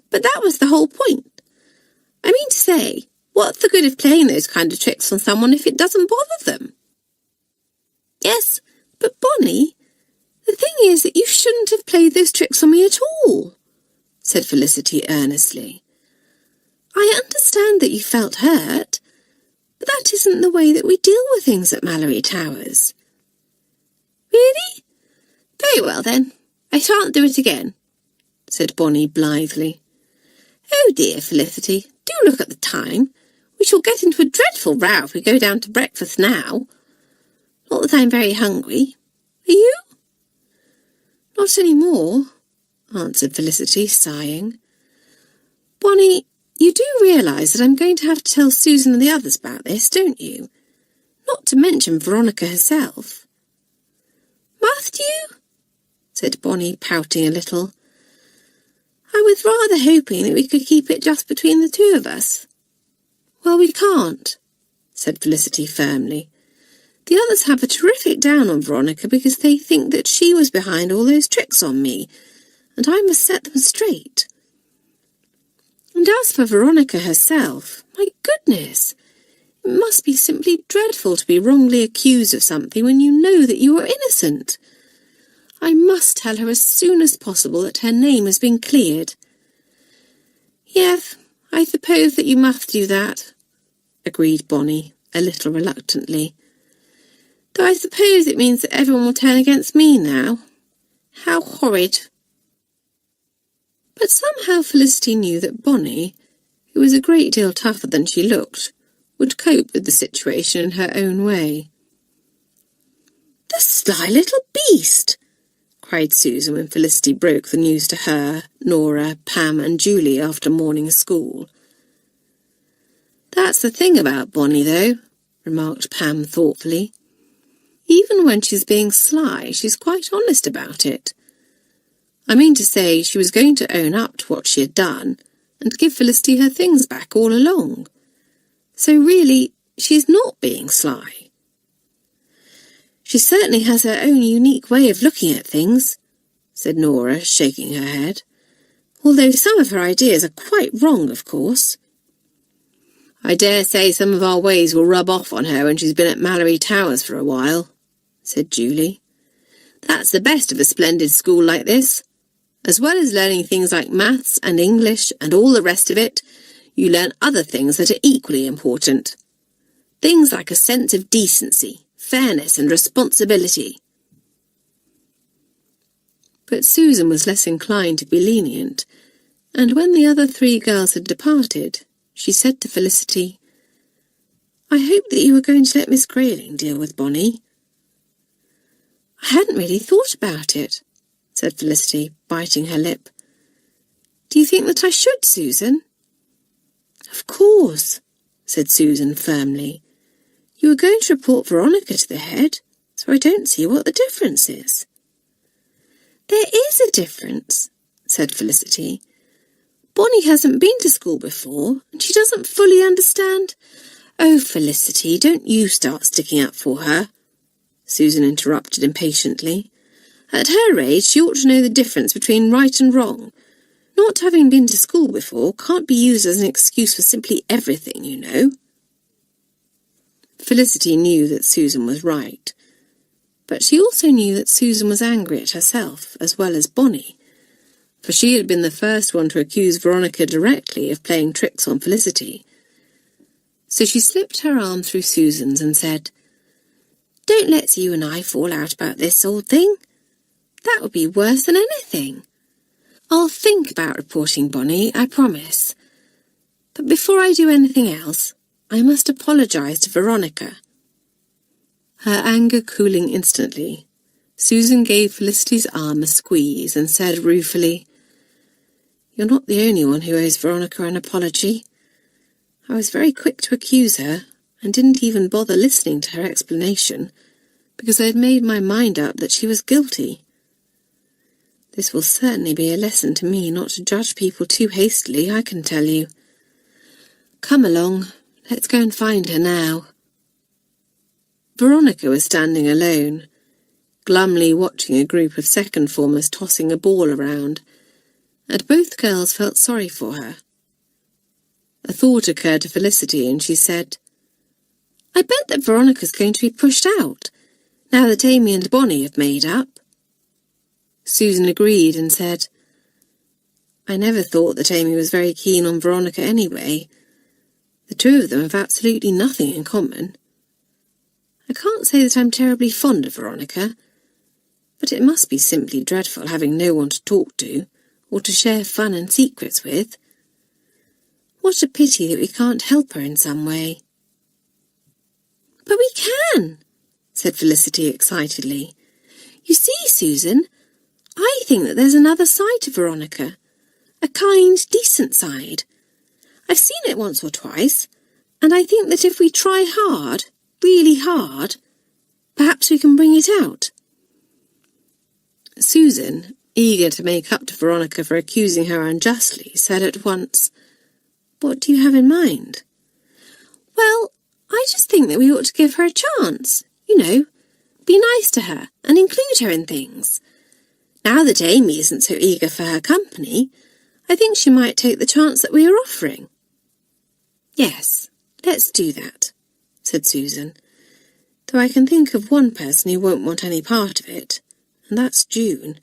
But that was the whole point. I mean to say, what's the good of playing those kind of tricks on someone if it doesn't bother them? Yes, but Bonnie, the thing is that you shouldn't have played those tricks on me at all, said Felicity earnestly. I understand that you felt hurt, but that isn't the way that we deal with things at Malory Towers. Really? Very well then, I shan't do it again, said Bonnie blithely. Oh dear, Felicity, do look at the time. We shall get into a dreadful row if we go down to breakfast now. Not that I'm very hungry. Are you? Not any more, answered Felicity, sighing. Bonnie, you do realise that I'm going to have to tell Susan and the others about this, don't you? Not to mention Veronica herself. Must you? Said Bonnie, pouting a little. I was rather hoping that we could keep it just between the two of us. Well, we can't, said Felicity firmly. The others have a terrific down on Veronica because they think that she was behind all those tricks on me, and I must set them straight. And as for Veronica herself, my goodness, it must be simply dreadful to be wrongly accused of something when you know that you are innocent. I must tell her as soon as possible that her name has been cleared. Yes, I suppose that you must do that, agreed Bonnie, a little reluctantly. Though I suppose it means that everyone will turn against me now. How horrid. But somehow Felicity knew that Bonnie, who was a great deal tougher than she looked, would cope with the situation in her own way. The sly little beast! Cried Susan when Felicity broke the news to her, Nora, Pam and Julie after morning school. That's the thing about Bonnie, though, remarked Pam thoughtfully. Even when she's being sly, she's quite honest about it. I mean to say, she was going to own up to what she had done and give Felicity her things back all along. So really, she's not being sly. She certainly has her own unique way of looking at things, said Nora, shaking her head, although some of her ideas are quite wrong, of course. I dare say some of our ways will rub off on her when she's been at Malory Towers for a while, said Julie. That's the best of a splendid school like this. As well as learning things like maths and English and all the rest of it, you learn other things that are equally important. Things like a sense of decency, fairness and responsibility. But Susan was less inclined to be lenient, and when the other 3 girls had departed, she said to Felicity, I hope that you were going to let Miss Grayling deal with Bonnie. I hadn't really thought about it, said Felicity, biting her lip. Do you think that I should, Susan? Of course, said Susan firmly. You are going to report Veronica to the head, so I don't see what the difference is. There is a difference, said Felicity. Bonnie hasn't been to school before, and she doesn't fully understand. Oh, Felicity, don't you start sticking up for her, Susan interrupted impatiently. At her age, she ought to know the difference between right and wrong. Not having been to school before can't be used as an excuse for simply everything, you know. Felicity knew that Susan was right, but she also knew that Susan was angry at herself as well as Bonnie, for she had been the first one to accuse Veronica directly of playing tricks on Felicity. So she slipped her arm through Susan's and said, Don't let's you and I fall out about this sort of thing. That would be worse than anything. I'll think about reporting Bonnie, I promise. But before I do anything else, I must apologise to Veronica. Her anger cooling instantly, Susan gave Felicity's arm a squeeze and said ruefully, You're not the only one who owes Veronica an apology. I was very quick to accuse her and didn't even bother listening to her explanation because I had made my mind up that she was guilty. This will certainly be a lesson to me not to judge people too hastily, I can tell you. Come along, let's go and find her now. Veronica was standing alone, glumly watching a group of second formers tossing a ball around, and both girls felt sorry for her. A thought occurred to Felicity and she said, I bet that Veronica's going to be pushed out, now that Amy and Bonnie have made up. Susan agreed and said, I never thought that Amy was very keen on Veronica anyway. The two of them have absolutely nothing in common. I can't say that I'm terribly fond of Veronica, but it must be simply dreadful having no one to talk to or to share fun and secrets with. What a pity that we can't help her in some way. But we can, said Felicity excitedly. You see, Susan, I think that there's another side to Veronica, a kind, decent side. I've seen it once or twice, and I think that if we try hard, really hard, perhaps we can bring it out. Susan, eager to make up to Veronica for accusing her unjustly, said at once, What do you have in mind? Well, I just think that we ought to give her a chance, you know, be nice to her and include her in things. Now that Amy isn't so eager for her company, I think she might take the chance that we are offering. Yes, let's do that, said Susan, though I can think of one person who won't want any part of it, and that's June.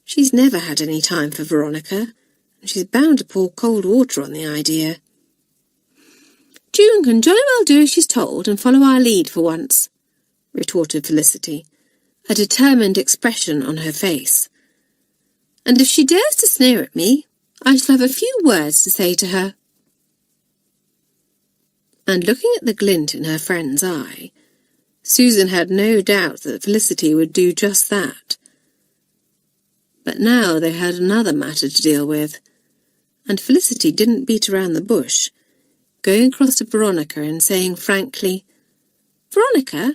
She's never had any time for Veronica, and she's bound to pour cold water on the idea. June can jolly well do as she's told and follow our lead for once, retorted Felicity, a determined expression on her face. And if she dares to sneer at me, I shall have a few words to say to her. And looking at the glint in her friend's eye, Susan had no doubt that Felicity would do just that. But now they had another matter to deal with, and Felicity didn't beat around the bush, going across to Veronica and saying frankly, Veronica,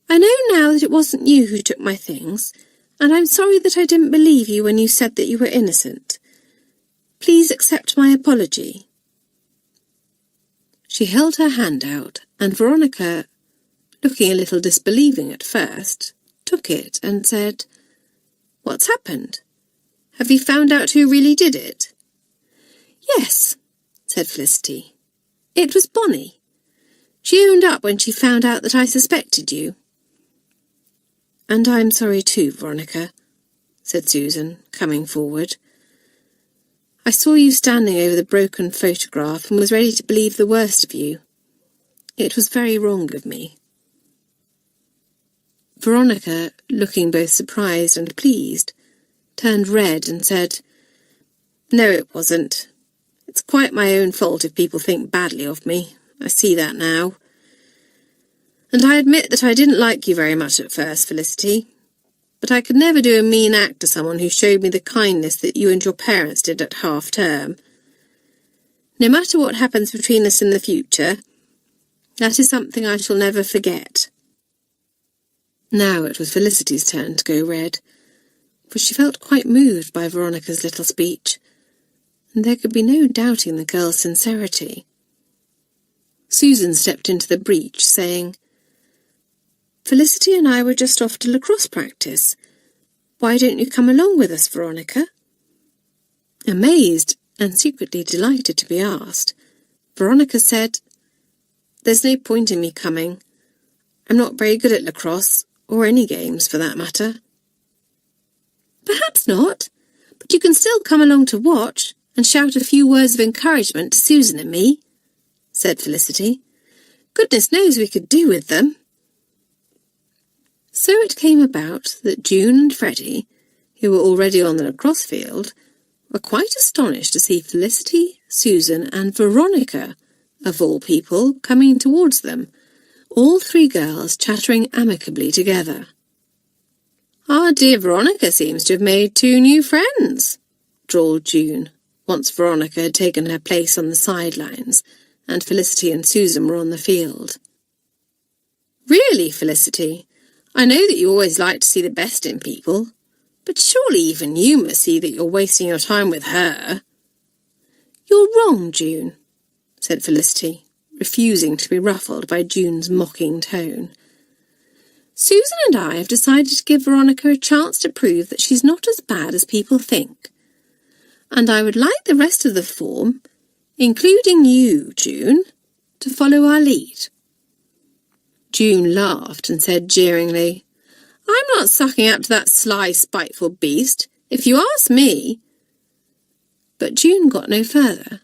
I know now that it wasn't you who took my things, and I'm sorry that I didn't believe you when you said that you were innocent. Please accept my apology. She held her hand out, and Veronica, looking a little disbelieving at first, took it and said, What's happened? Have you found out who really did it? Yes, said Felicity. It was Bonnie. She owned up when she found out that I suspected you." "And I'm sorry too, Veronica," said Susan, coming forward. "I saw you standing over the broken photograph and was ready to believe the worst of you. It was very wrong of me." Veronica, looking both surprised and pleased, turned red and said, "No, it wasn't. It's quite my own fault if people think badly of me. I see that now. And I admit that I didn't like you very much at first, Felicity, but I could never do a mean act to someone who showed me the kindness that you and your parents did at half-term. No matter what happens between us in the future, that is something I shall never forget." Now it was Felicity's turn to go red, for she felt quite moved by Veronica's little speech, and there could be no doubting the girl's sincerity. Susan stepped into the breach, saying, "Felicity and I were just off to lacrosse practice. Why don't you come along with us, Veronica?" Amazed and secretly delighted to be asked, Veronica said, "There's no point in me coming. I'm not very good at lacrosse, or any games for that matter." "Perhaps not, but you can still come along to watch and shout a few words of encouragement to Susan and me," said Felicity. "Goodness knows we could do with them." So it came about that June and Freddie, who were already on the lacrosse field, were quite astonished to see Felicity, Susan, and Veronica, of all people, coming towards them, all three girls chattering amicably together. "Our dear Veronica seems to have made 2 new friends," drawled June, once Veronica had taken her place on the sidelines, and Felicity and Susan were on the field. "Really, Felicity, I know that you always like to see the best in people, but surely even you must see that you're wasting your time with her." "You're wrong, June," said Felicity, refusing to be ruffled by June's mocking tone. "Susan and I have decided to give Veronica a chance to prove that she's not as bad as people think. And I would like the rest of the form, including you, June, to follow our lead." June laughed and said jeeringly, "I'm not sucking up to that sly, spiteful beast, if you ask me." But June got no further,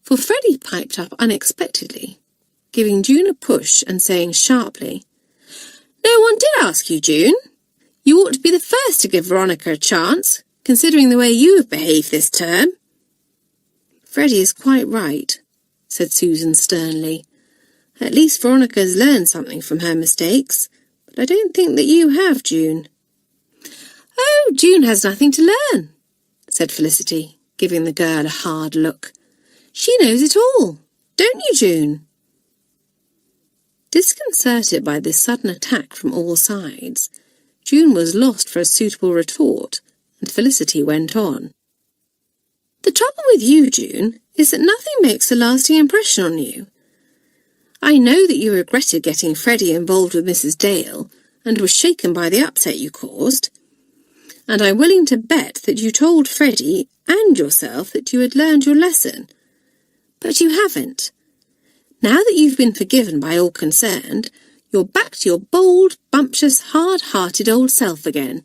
for Freddie piped up unexpectedly, giving June a push and saying sharply, "No one did ask you, June. You ought to be the first to give Veronica a chance, considering the way you have behaved this term." "Freddie is quite right," said Susan sternly. "At least Veronica has learned something from her mistakes, but I don't think that you have, June." "Oh, June has nothing to learn," said Felicity, giving the girl a hard look. "She knows it all. Don't you, June?" Disconcerted by this sudden attack from all sides, June was lost for a suitable retort, and Felicity went on. "The trouble with you, June, is that nothing makes a lasting impression on you. I know that you regretted getting Freddie involved with Mrs. Dale and were shaken by the upset you caused, and I'm willing to bet that you told Freddie and yourself that you had learned your lesson. But you haven't. Now that you've been forgiven by all concerned, you're back to your bold, bumptious, hard-hearted old self again."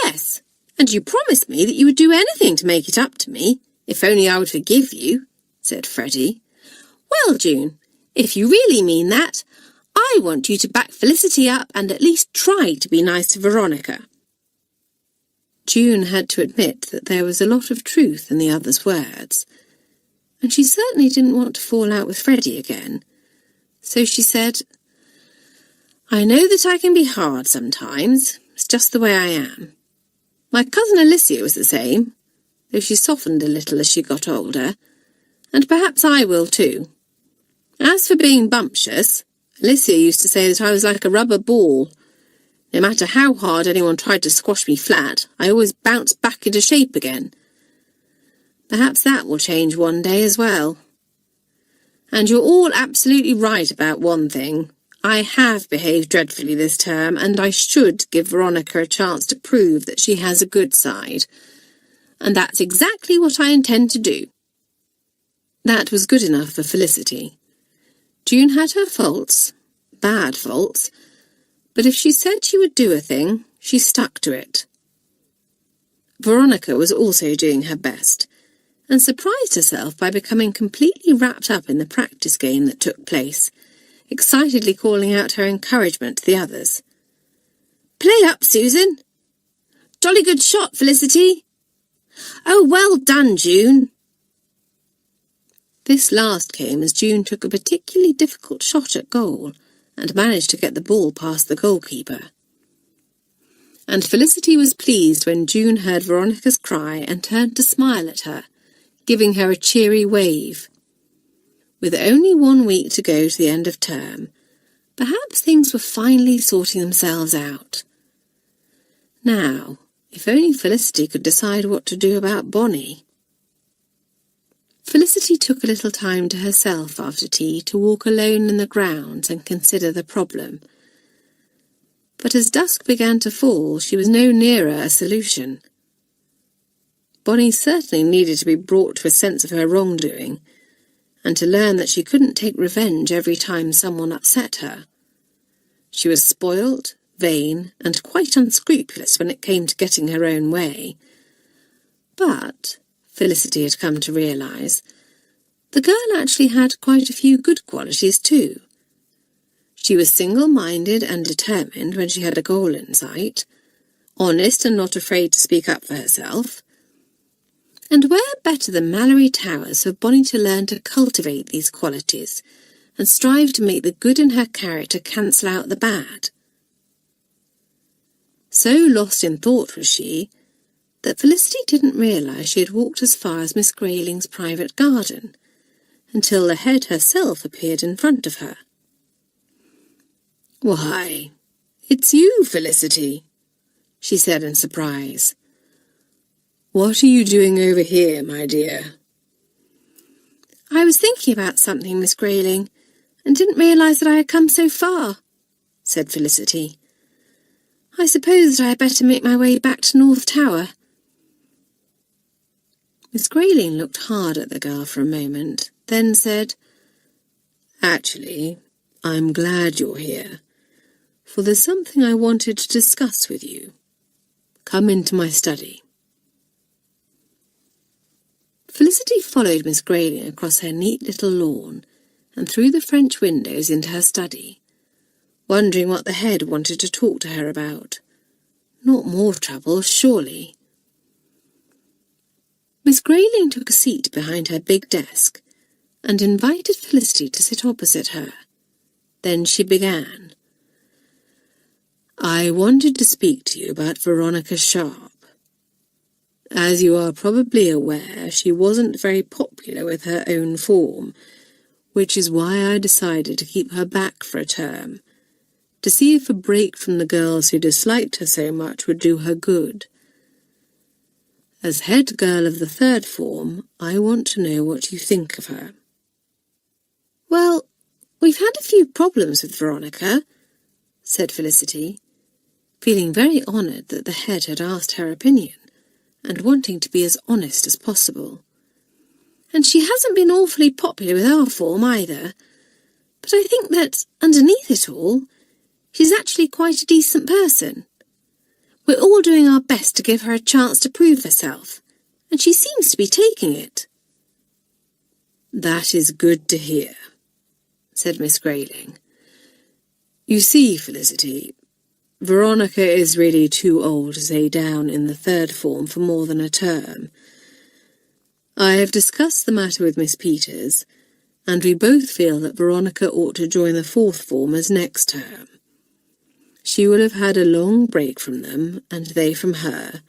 "Yes, and you promised me that you would do anything to make it up to me, if only I would forgive you," said Freddie. "Well, June, if you really mean that, I want you to back Felicity up and at least try to be nice to Veronica." June had to admit that there was a lot of truth in the other's words, and she certainly didn't want to fall out with Freddie again. So she said, "I know that I can be hard sometimes. It's just the way I am. My cousin Alicia was the same, though she softened a little as she got older, and perhaps I will too. As for being bumptious, Alicia used to say that I was like a rubber ball. No matter how hard anyone tried to squash me flat, I always bounced back into shape again. Perhaps that will change one day as well. And you're all absolutely right about one thing. I have behaved dreadfully this term, and I should give Veronica a chance to prove that she has a good side. And that's exactly what I intend to do." That was good enough for Felicity. June had her faults, bad faults, but if she said she would do a thing, she stuck to it. Veronica was also doing her best, and surprised herself by becoming completely wrapped up in the practice game that took place, excitedly calling out her encouragement to the others. "Play up, Susan!" "Jolly good shot, Felicity!" "Oh, well done, June!" This last came as June took a particularly difficult shot at goal and managed to get the ball past the goalkeeper. And Felicity was pleased when June heard Veronica's cry and turned to smile at her, giving her a cheery wave. With only 1 week to go to the end of term, perhaps things were finally sorting themselves out. Now, if only Felicity could decide what to do about Bonnie. Felicity took a little time to herself after tea to walk alone in the grounds and consider the problem. But as dusk began to fall, she was no nearer a solution. Bonnie certainly needed to be brought to a sense of her wrongdoing, and to learn that she couldn't take revenge every time someone upset her. She was spoilt, vain, and quite unscrupulous when it came to getting her own way. But, Felicity had come to realise, the girl actually had quite a few good qualities too. She was single-minded and determined when she had a goal in sight, honest and not afraid to speak up for herself. And where better than Malory Towers for Bonnie to learn to cultivate these qualities and strive to make the good in her character cancel out the bad? So lost in thought was she, that Felicity didn't realise she had walked as far as Miss Grayling's private garden, until the head herself appeared in front of her. "Why, it's you, Felicity," she said in surprise. "What are you doing over here, my dear?" "I was thinking about something, Miss Grayling, and didn't realise that I had come so far," said Felicity. "I suppose that I had better make my way back to North Tower." Miss Grayling looked hard at the girl for a moment, then said, "Actually, I'm glad you're here, for there's something I wanted to discuss with you. Come into my study." Felicity followed Miss Grayling across her neat little lawn and through the French windows into her study, wondering what the head wanted to talk to her about. Not more trouble, surely. Miss Grayling took a seat behind her big desk and invited Felicity to sit opposite her. Then she began. "I wanted to speak to you about Veronica Sharp. As you are probably aware, she wasn't very popular with her own form, which is why I decided to keep her back for a term, to see if a break from the girls who disliked her so much would do her good. As head girl of the third form, I want to know what you think of her." "Well, we've had a few problems with Veronica," said Felicity, feeling very honoured that the head had asked her opinion, and wanting to be as honest as possible. "And she hasn't been awfully popular with our form either, but I think that, underneath it all, she's actually quite a decent person. We're all doing our best to give her a chance to prove herself, and she seems to be taking it." "That is good to hear," said Miss Grayling. "You see, Felicity, Veronica is really too old to stay down in the third form for more than a term. I have discussed the matter with Miss Peters, and we both feel that Veronica ought to join the fourth formers next term. She will have had a long break from them, and they from her,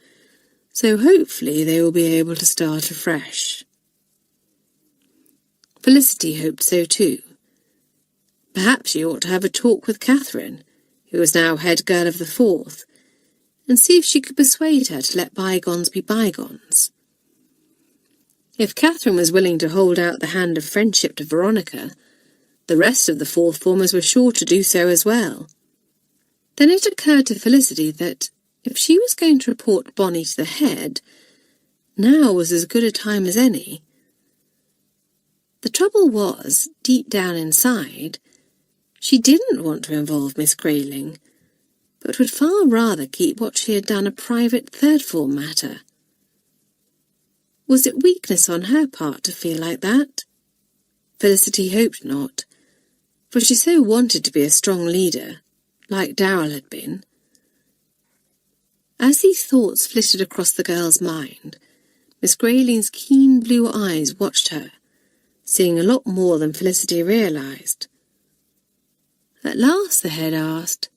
so hopefully they will be able to start afresh." Felicity hoped so too. Perhaps she ought to have a talk with Catherine, who was now head girl of the fourth, and see if she could persuade her to let bygones be bygones. If Catherine was willing to hold out the hand of friendship to Veronica, the rest of the fourth formers were sure to do so as well. Then it occurred to Felicity that, if she was going to report Bonnie to the head, now was as good a time as any. The trouble was, deep down inside, she didn't want to involve Miss Grayling, but would far rather keep what she had done a private third-form matter. Was it weakness on her part to feel like that? Felicity hoped not, for she so wanted to be a strong leader, like Darrell had been. As these thoughts flitted across the girl's mind, Miss Grayling's keen blue eyes watched her, seeing a lot more than Felicity realized. At last the head asked,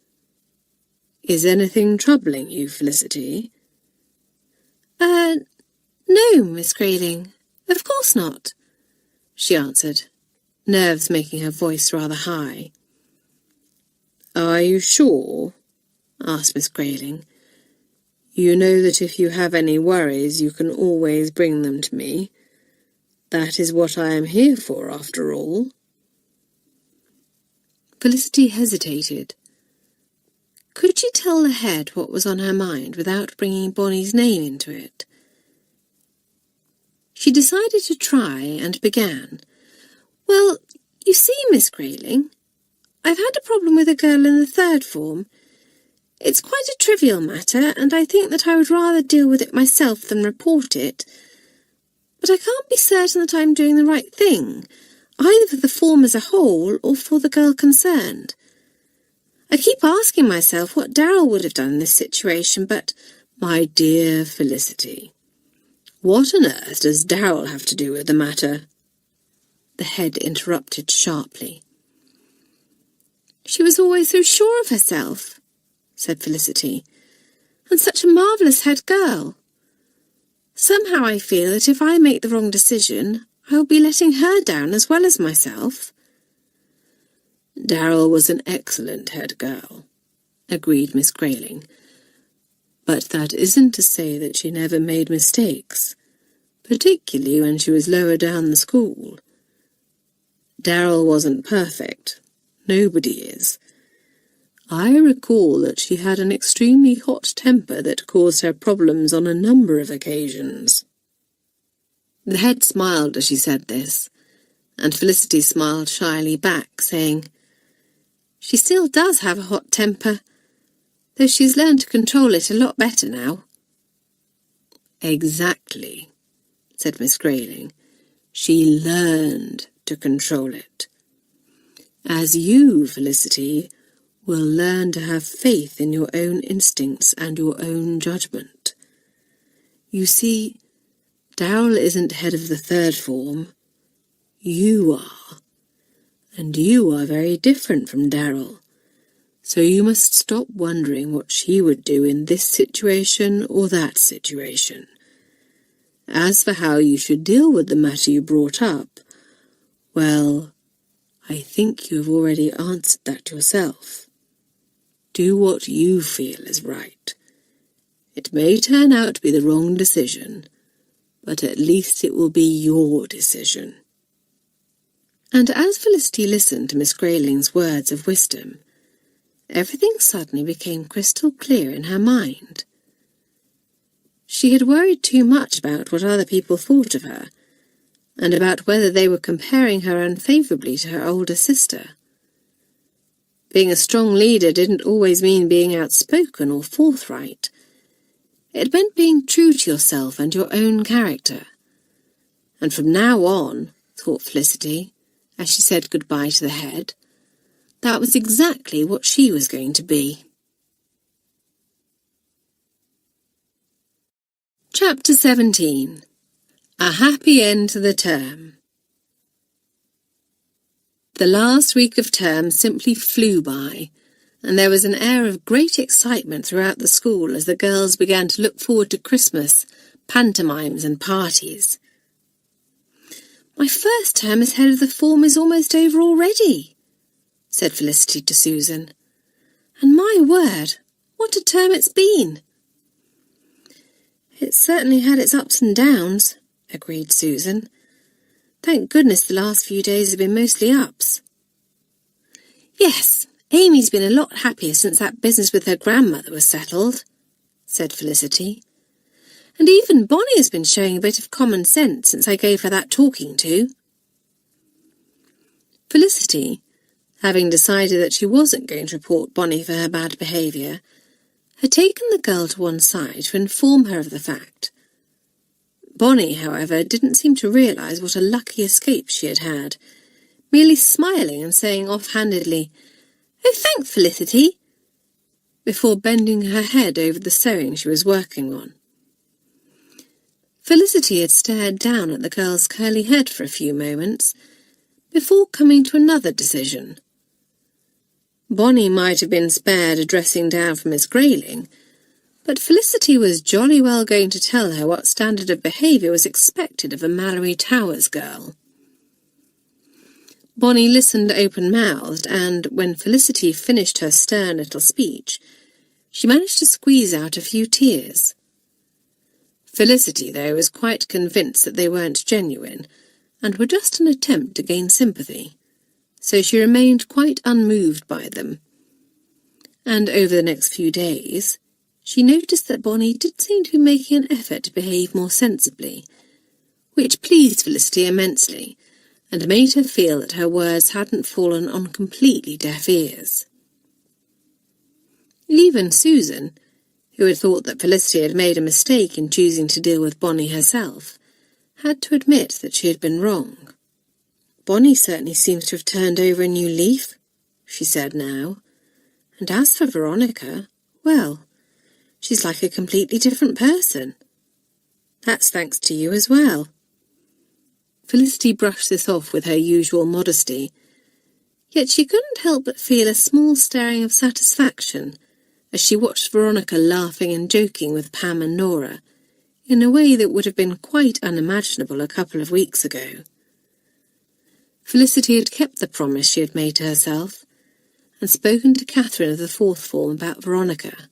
"Is anything troubling you, Felicity?" No, Miss Grayling, of course not," she answered, nerves making her voice rather high. "Are you sure?" asked Miss Grayling. "You know that if you have any worries, you can always bring them to me. That is what I am here for, after all." Felicity hesitated. Could she tell the head what was on her mind without bringing Bonnie's name into it? She decided to try and began. "Well, you see, Miss Grayling, I've had a problem with a girl in the third form. It's quite a trivial matter, and I think that I would rather deal with it myself than report it. But I can't be certain that I'm doing the right thing, either for the form as a whole or for the girl concerned. I keep asking myself what Darrell would have done in this situation, but—" "My dear Felicity, what on earth does Darrell have to do with the matter?" the head interrupted sharply. "She was always so sure of herself," said Felicity, "and such a marvellous head girl. Somehow I feel that if I make the wrong decision, I will be letting her down as well as myself." "Darrell was an excellent head girl," agreed Miss Grayling. "But that isn't to say that she never made mistakes, particularly when she was lower down the school. Darrell wasn't perfect. Nobody is. I recall that she had an extremely hot temper that caused her problems on a number of occasions." The head smiled as she said this, and Felicity smiled shyly back, saying, "She still does have a hot temper, though she's learned to control it a lot better now." "Exactly," said Miss Grayling. "She learned to control it. As you, Felicity, will learn to have faith in your own instincts and your own judgment. You see, Darrell isn't head of the third form. You are. And you are very different from Darrell. So you must stop wondering what she would do in this situation or that situation. As for how you should deal with the matter you brought up, well, I think you have already answered that yourself. Do what you feel is right. It may turn out to be the wrong decision, but at least it will be your decision." And as Felicity listened to Miss Grayling's words of wisdom, everything suddenly became crystal clear in her mind. She had worried too much about what other people thought of her, and about whether they were comparing her unfavourably to her older sister. Being a strong leader didn't always mean being outspoken or forthright. It meant being true to yourself and your own character. And from now on, thought Felicity, as she said goodbye to the head, that was exactly what she was going to be. Chapter 17. A Happy End to the Term. The last week of term simply flew by, and there was an air of great excitement throughout the school as the girls began to look forward to Christmas, pantomimes and parties. "My first term as head of the form is almost over already," said Felicity to Susan. "And my word, what a term it's been!" "It's certainly had its ups and downs," agreed Susan. "Thank goodness the last few days have been mostly ups." "Yes, Amy's been a lot happier since that business with her grandmother was settled," said Felicity. "And even Bonnie has been showing a bit of common sense since I gave her that talking to." Felicity, having decided that she wasn't going to report Bonnie for her bad behaviour, had taken the girl to one side to inform her of the fact. Bonnie, however, didn't seem to realise what a lucky escape she had had, merely smiling and saying offhandedly, "Oh, thanks, Felicity," before bending her head over the sewing she was working on. Felicity had stared down at the girl's curly head for a few moments, before coming to another decision. Bonnie might have been spared a dressing down from Miss Grayling, but Felicity was jolly well going to tell her what standard of behaviour was expected of a Malory Towers girl. Bonnie listened open-mouthed, and when Felicity finished her stern little speech, she managed to squeeze out a few tears. Felicity, though, was quite convinced that they weren't genuine, and were just an attempt to gain sympathy, so she remained quite unmoved by them. And over the next few days, she noticed that Bonnie did seem to be making an effort to behave more sensibly, which pleased Felicity immensely, and made her feel that her words hadn't fallen on completely deaf ears. Even Susan, who had thought that Felicity had made a mistake in choosing to deal with Bonnie herself, had to admit that she had been wrong. "Bonnie certainly seems to have turned over a new leaf," she said now. "And as for Veronica, well, she's like a completely different person. That's thanks to you as well." Felicity brushed this off with her usual modesty, yet she couldn't help but feel a small stirring of satisfaction as she watched Veronica laughing and joking with Pam and Nora in a way that would have been quite unimaginable a couple of weeks ago. Felicity had kept the promise she had made to herself and spoken to Catherine of the fourth form about Veronica.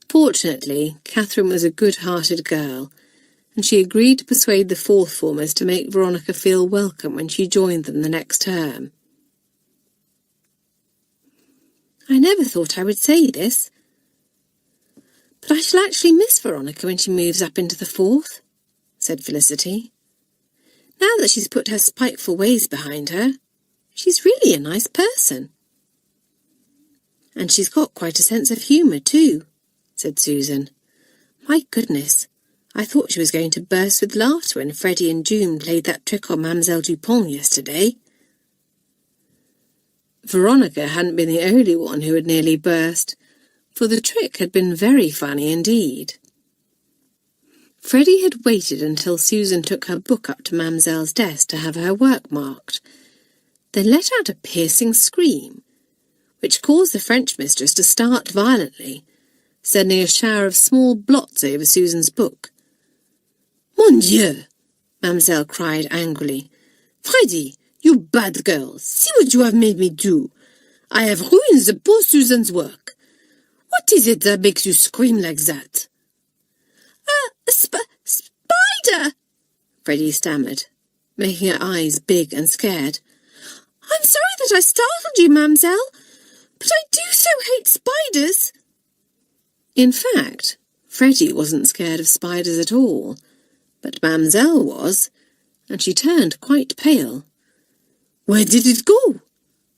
Fortunately, Catherine was a good-hearted girl, and she agreed to persuade the fourth formers to make Veronica feel welcome when she joined them the next term. "I never thought I would say this, but I shall actually miss Veronica when she moves up into the fourth," said Felicity. "Now that she's put her spiteful ways behind her, she's really a nice person." "And she's got quite a sense of humour too," said Susan. "My goodness, I thought she was going to burst with laughter when Freddie and June played that trick on Mademoiselle Dupont yesterday." Veronica hadn't been the only one who had nearly burst, for the trick had been very funny indeed. Freddie had waited until Susan took her book up to Mademoiselle's desk to have her work marked, then let out a piercing scream, which caused the French mistress to start violently, sending a shower of small blots over Susan's book. "Mon Dieu!" Mademoiselle cried angrily. "Freddie, you bad girl, see what you have made me do. I have ruined the poor Susan's work. What is it that makes you scream like that?" A spider!" Freddie stammered, making her eyes big and scared. "I'm sorry that I startled you, Mademoiselle, but I do so hate spiders." In fact, Freddie wasn't scared of spiders at all, but Mademoiselle was, and she turned quite pale. "Where did it go?"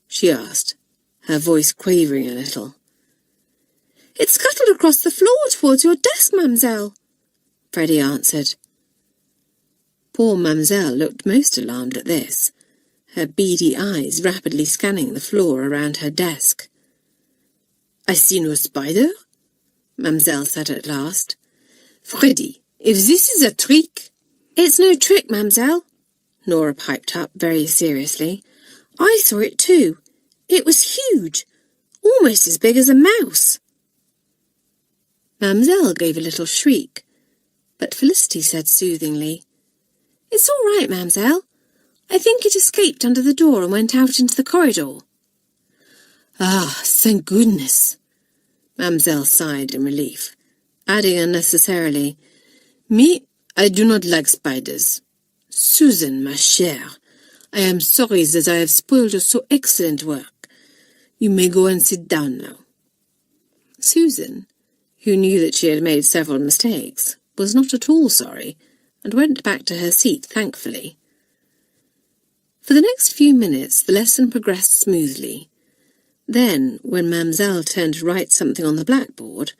she asked, her voice quavering a little. "It scuttled across the floor towards your desk, Mademoiselle," Freddie answered. Poor Mademoiselle looked most alarmed at this, her beady eyes rapidly scanning the floor around her desk. "I see no spider," Mademoiselle said at last. "Freddie, if this is a trick—" "It's no trick, Mademoiselle," Nora piped up very seriously. "I saw it too. It was huge, almost as big as a mouse." Mademoiselle gave a little shriek, but Felicity said soothingly, "It's all right, Mademoiselle. I think it escaped under the door and went out into the corridor." "Ah, thank goodness," Mademoiselle sighed in relief, adding unnecessarily, "Me, I do not like spiders. Susan, ma chère, I am sorry that I have spoiled your so excellent work. You may go and sit down now." Susan, who knew that she had made several mistakes, was not at all sorry, and went back to her seat thankfully. For the next few minutes the lesson progressed smoothly. Then, when Mamselle turned to write something on the blackboard,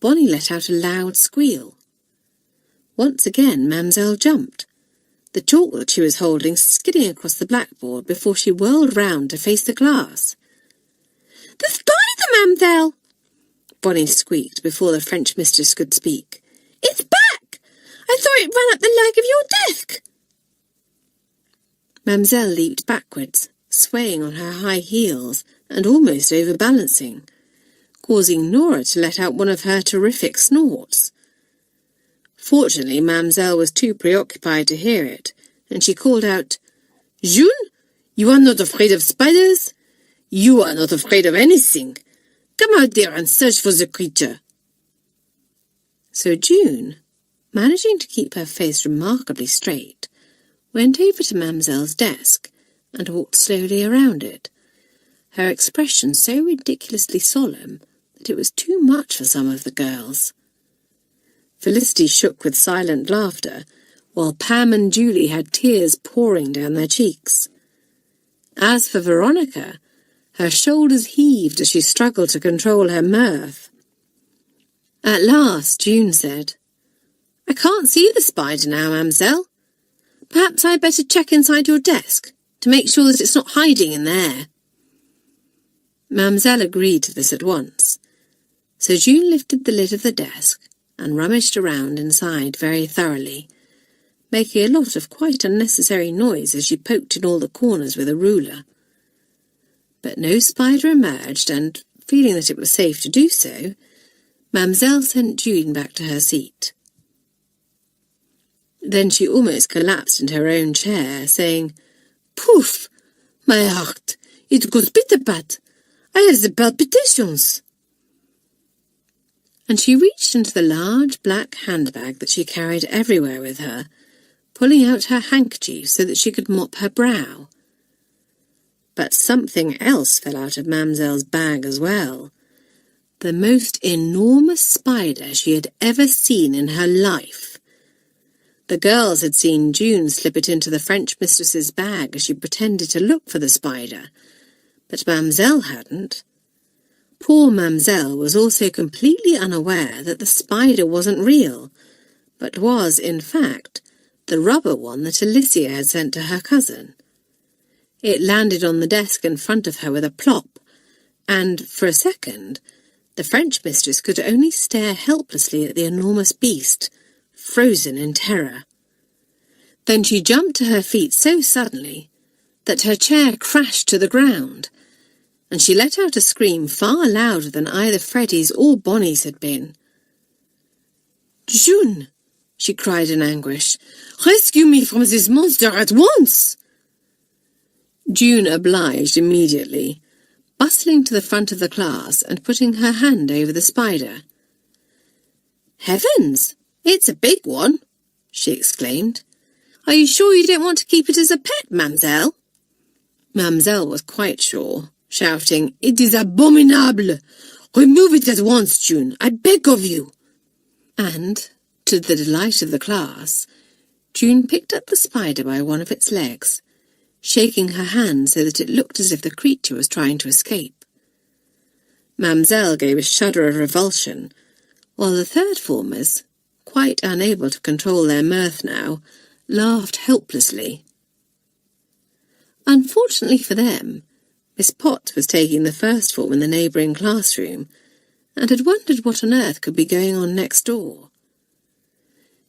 Bonnie let out a loud squeal. Once again Mamselle jumped, the chalk that she was holding skidding across the blackboard before she whirled round to face the class. "The spider, Mamselle!" Bonnie squeaked before the French mistress could speak. "It's back! I saw it run up the leg of your desk!" Mamselle leaped backwards, swaying on her high heels and almost overbalancing, causing Nora to let out one of her terrific snorts. Fortunately, Mamselle was too preoccupied to hear it, and she called out, "June, you are not afraid of spiders? You are not afraid of anything. Come out there and search for the creature." So June, managing to keep her face remarkably straight, went over to Mamselle's desk and walked slowly around it, her expression so ridiculously solemn that it was too much for some of the girls. Felicity shook with silent laughter, while Pam and Julie had tears pouring down their cheeks. As for Veronica, her shoulders heaved as she struggled to control her mirth. At last June said, "I can't see the spider now, Mamselle. Perhaps I'd better check inside your desk to make sure that it's not hiding in there." Mamselle agreed to this at once, so June lifted the lid of the desk and rummaged around inside very thoroughly, making a lot of quite unnecessary noise as she poked in all the corners with a ruler. But no spider emerged, and, feeling that it was safe to do so, Mamselle sent June back to her seat. Then she almost collapsed into her own chair, saying, "Poof! My heart! It goes pit-a-pat! I have the palpitations!" And she reached into the large black handbag that she carried everywhere with her, pulling out her handkerchief so that she could mop her brow. But something else fell out of Mamselle's bag as well. The most enormous spider she had ever seen in her life. The girls had seen June slip it into the French mistress's bag as she pretended to look for the spider, but Mamselle hadn't. Poor Mamselle was also completely unaware that the spider wasn't real, but was, in fact, the rubber one that Alicia had sent to her cousin. It landed on the desk in front of her with a plop, and, for a second, the French mistress could only stare helplessly at the enormous beast, frozen in terror. Then she jumped to her feet so suddenly that her chair crashed to the ground, and she let out a scream far louder than either Freddie's or Bonnie's had been. "June!" she cried in anguish. "Rescue me from this monster at once!" June obliged immediately, bustling to the front of the class and putting her hand over the spider. "Heavens! It's a big one!" she exclaimed. "Are you sure you don't want to keep it as a pet, Mamselle?" Mamselle was quite sure, shouting, "It is abominable! Remove it at once, June, I beg of you!" And, to the delight of the class, June picked up the spider by one of its legs, shaking her hand so that it looked as if the creature was trying to escape. Mamselle gave a shudder of revulsion, while the third formers, quite unable to control their mirth now, laughed helplessly. Unfortunately for them, Miss Potts was taking the first form in the neighbouring classroom, and had wondered what on earth could be going on next door.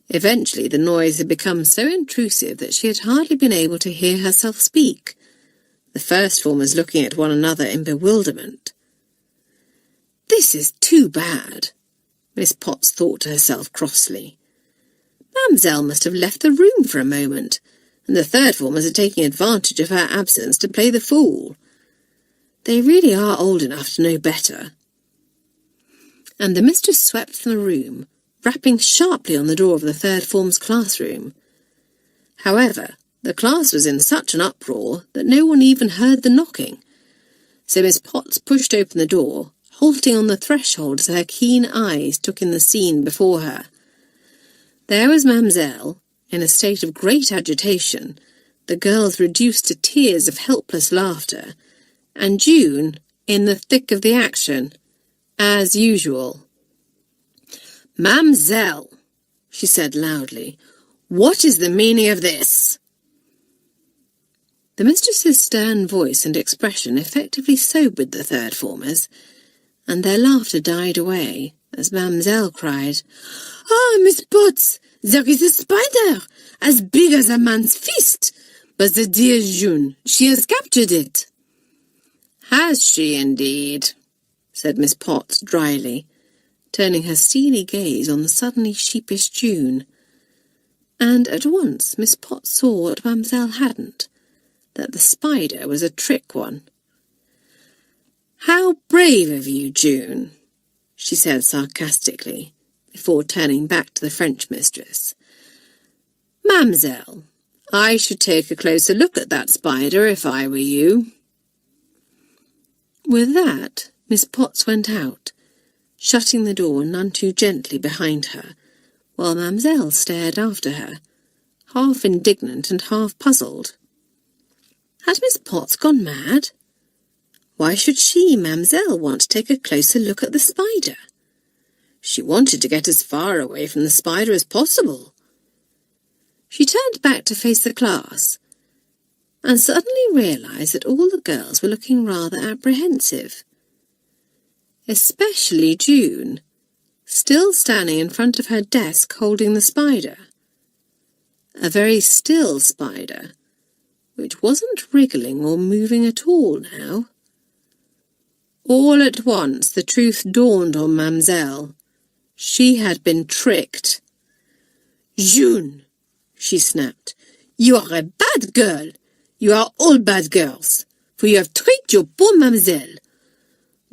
Eventually the noise had become so intrusive that she had hardly been able to hear herself speak, the first formers looking at one another in bewilderment. "This is too bad," Miss Potts thought to herself crossly. "Mamselle must have left the room for a moment, and the third formers are taking advantage of her absence to play the fool. They really are old enough to know better." And the mistress swept from the room, rapping sharply on the door of the third form's classroom. However, the class was in such an uproar that no one even heard the knocking, so Miss Potts pushed open the door, halting on the threshold as her keen eyes took in the scene before her. There was Mamselle, in a state of great agitation, the girls reduced to tears of helpless laughter, and June in the thick of the action, as usual. "Mademoiselle," she said loudly, "what is the meaning of this?" The mistress's stern voice and expression effectively sobered the third formers, and their laughter died away as Mademoiselle cried, "Ah, Miss Potts, there is a spider, as big as a man's fist, but the dear June, she has captured it." "Has she indeed?" said Miss Potts dryly, turning her steely gaze on the suddenly sheepish June. And at once Miss Potts saw what Mademoiselle hadn't, that the spider was a trick one. "How brave of you, June," she said sarcastically, before turning back to the French mistress. "Mademoiselle, I should take a closer look at that spider if I were you." With that, Miss Potts went out, shutting the door none too gently behind her, while Mademoiselle stared after her, half indignant and half puzzled. Had Miss Potts gone mad? Why should she, Mademoiselle, want to take a closer look at the spider? She wanted to get as far away from the spider as possible. She turned back to face the class, and suddenly realised that all the girls were looking rather apprehensive. Especially June, still standing in front of her desk holding the spider. A very still spider, which wasn't wriggling or moving at all now. All at once the truth dawned on Mademoiselle. She had been tricked. "June," she snapped, "you are a bad girl. You are all bad girls, for you have tricked your poor Mademoiselle.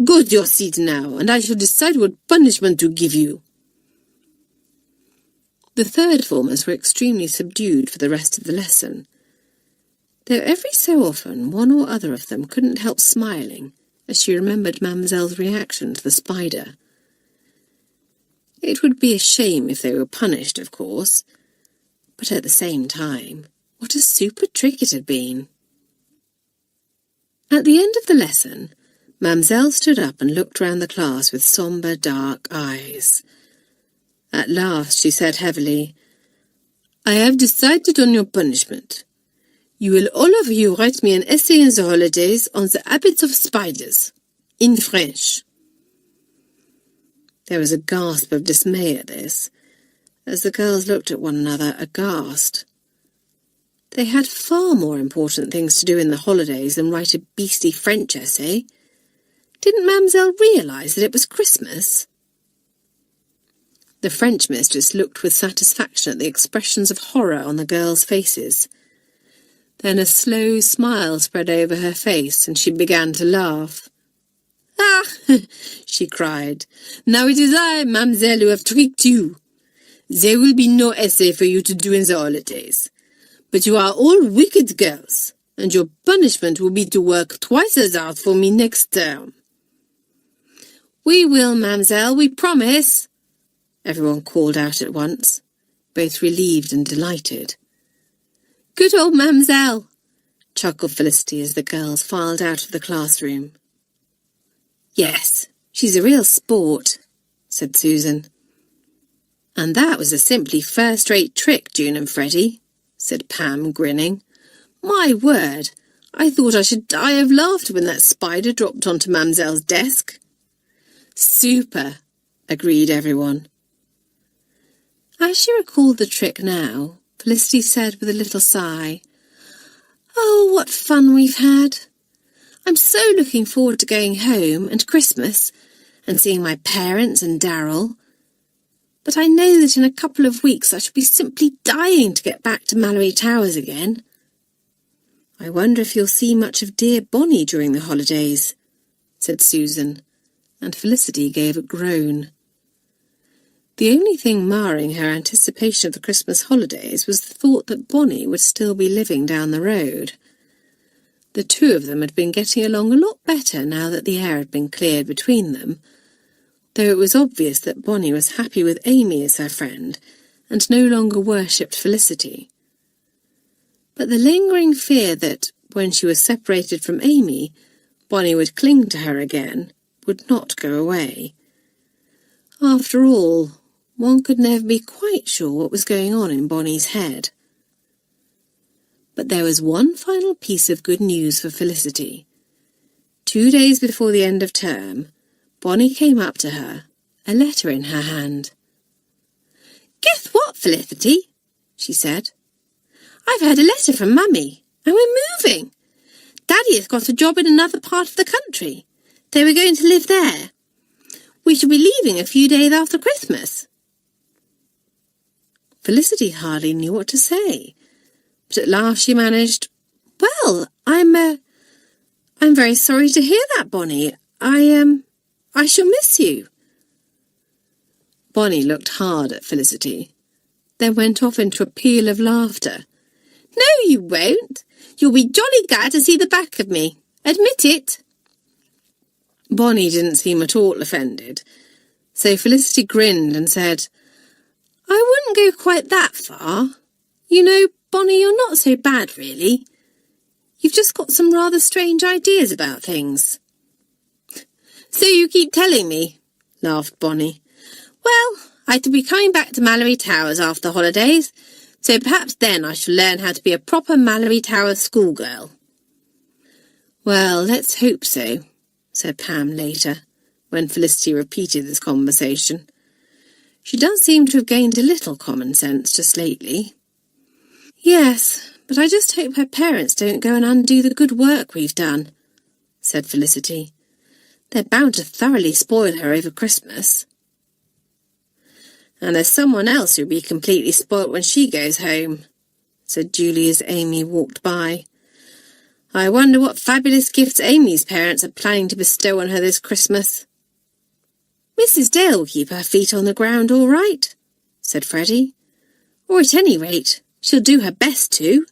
Go to your seat now, and I shall decide what punishment to give you." The third formers were extremely subdued for the rest of the lesson, though every so often one or other of them couldn't help smiling as she remembered Mademoiselle's reaction to the spider. It would be a shame if they were punished, of course, but at the same time, what a super trick it had been. At the end of the lesson, Mademoiselle stood up and looked round the class with sombre, dark eyes. At last she said heavily, "I have decided on your punishment. You will all of you write me an essay in the holidays on the habits of spiders, in French." There was a gasp of dismay at this, as the girls looked at one another aghast. They had far more important things to do in the holidays than write a beastly French essay. Didn't Mademoiselle realise that it was Christmas? The French mistress looked with satisfaction at the expressions of horror on the girls' faces. Then a slow smile spread over her face, and she began to laugh. "Ah!" she cried. "Now it is I, Mademoiselle, who have tricked you. There will be no essay for you to do in the holidays. But you are all wicked girls, and your punishment will be to work twice as hard for me next term." "We will, Mademoiselle, we promise," everyone called out at once, both relieved and delighted. "Good old Mademoiselle," chuckled Felicity as the girls filed out of the classroom. "Yes, she's a real sport," said Susan. "And that was a simply first-rate trick, June and Freddie," said Pam, grinning. "My word, I thought I should die of laughter when that spider dropped onto Mademoiselle's desk." "Super," agreed everyone. As she recalled the trick now, Felicity said with a little sigh, "Oh, what fun we've had. I'm so looking forward to going home and Christmas and seeing my parents and Darrell. But I know that in a couple of weeks I shall be simply dying to get back to Malory Towers again." "I wonder if you'll see much of dear Bonnie during the holidays," said Susan, and Felicity gave a groan. The only thing marring her anticipation of the Christmas holidays was the thought that Bonnie would still be living down the road. The two of them had been getting along a lot better now that the air had been cleared between them, though it was obvious that Bonnie was happy with Amy as her friend and no longer worshipped Felicity. But the lingering fear that, when she was separated from Amy, Bonnie would cling to her again would not go away. After all, one could never be quite sure what was going on in Bonnie's head. But there was one final piece of good news for Felicity. 2 days before the end of term, Bonnie came up to her, a letter in her hand. "Guess what, Felicity?" she said. "I've had a letter from Mummy, and we're moving. Daddy has got a job in another part of the country. They were going to live there. We shall be leaving a few days after Christmas." Felicity hardly knew what to say, but at last she managed, "Well, I'm very sorry to hear that, Bonnie. I shall miss you." Bonnie looked hard at Felicity, then went off into a peal of laughter. "No, you won't. You'll be jolly glad to see the back of me. Admit it." Bonnie didn't seem at all offended, so Felicity grinned and said, "I wouldn't go quite that far. You know, Bonnie, you're not so bad, really. You've just got some rather strange ideas about things." "So you keep telling me," laughed Bonnie. "Well, I shall be coming back to Malory Towers after the holidays, so perhaps then I shall learn how to be a proper Malory Towers schoolgirl." "Well, let's hope so," said Pam later, when Felicity repeated this conversation. "She does seem to have gained a little common sense just lately." "Yes, but I just hope her parents don't go and undo the good work we've done," said Felicity. "They're bound to thoroughly spoil her over Christmas." "And there's someone else who'll be completely spoilt when she goes home," said Julie as Amy walked by. "I wonder what fabulous gifts Amy's parents are planning to bestow on her this Christmas." "Mrs. Dale will keep her feet on the ground all right," said Freddie. "Or at any rate, she'll do her best to."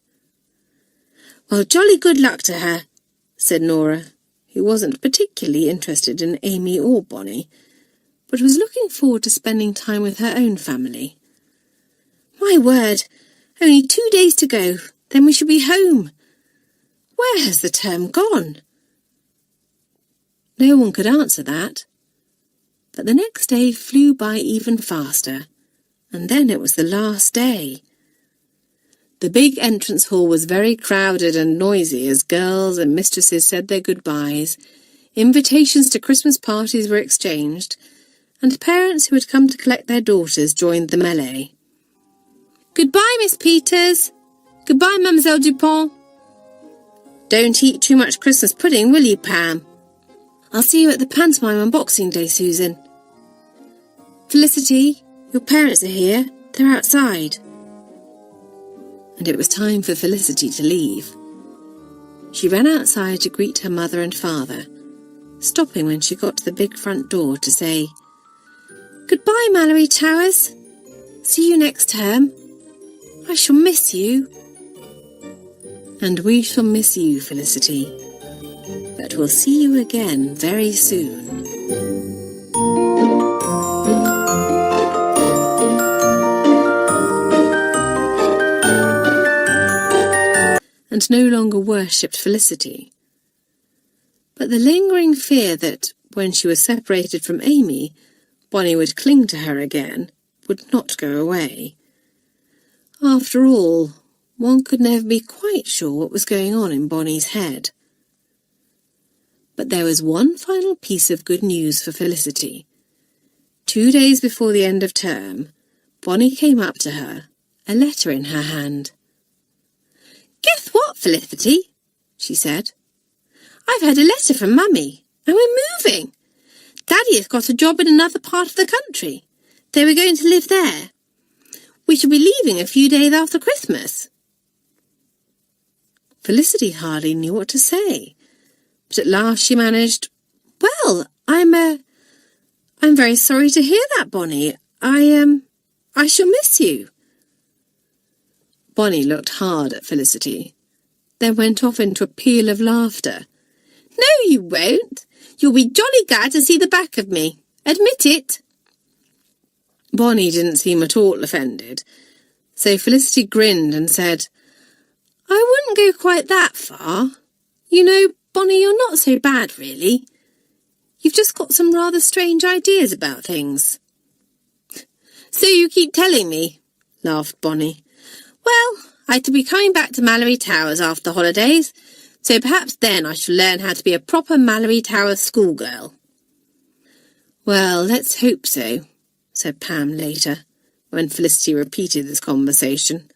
"Well, jolly good luck to her," said Nora, who wasn't particularly interested in Amy or Bonnie, but was looking forward to spending time with her own family. "My word, only 2 days to go, then we shall be home. Where has the term gone?" No one could answer that, but the next day flew by even faster, and then it was the last day. The big entrance hall was very crowded and noisy as girls and mistresses said their goodbyes, invitations to Christmas parties were exchanged, and parents who had come to collect their daughters joined the melee. "Goodbye, Miss Peters. Goodbye, Mademoiselle Dupont. Don't eat too much Christmas pudding, will you, Pam? I'll see you at the pantomime on Boxing Day, Susan. Felicity, your parents are here. They're outside." And it was time for Felicity to leave. She ran outside to greet her mother and father, stopping when she got to the big front door to say, "Goodbye, Malory Towers. See you next term. I shall miss you." "And we shall miss you, Felicity. But we'll see you again very soon." And no longer worshipped Felicity. But the lingering fear that, when she was separated from Amy, Bonnie would cling to her again would not go away. After all, one could never be quite sure what was going on in Bonnie's head. But there was one final piece of good news for Felicity. 2 days before the end of term, Bonnie came up to her, a letter in her hand. "Guess what, Felicity?" she said. "I've had a letter from Mummy, and we're moving. Daddy has got a job in another part of the country. They were going to live there. We shall be leaving a few days after Christmas." Felicity hardly knew what to say, but at last she managed, "Well, I'm very sorry to hear that, Bonnie. I shall miss you." Bonnie looked hard at Felicity, then went off into a peal of laughter. "No, you won't. You'll be jolly glad to see the back of me. Admit it." Bonnie didn't seem at all offended, so Felicity grinned and said, I wouldn't go quite that far. You know, Bonnie, you're not so bad, really. You've just got some rather strange ideas about things. So you keep telling me, laughed Bonnie. Well, I shall be coming back to Malory Towers after the holidays, so perhaps then I shall learn how to be a proper Malory Towers schoolgirl. Well, let's hope so, said Pam later, when Felicity repeated this conversation.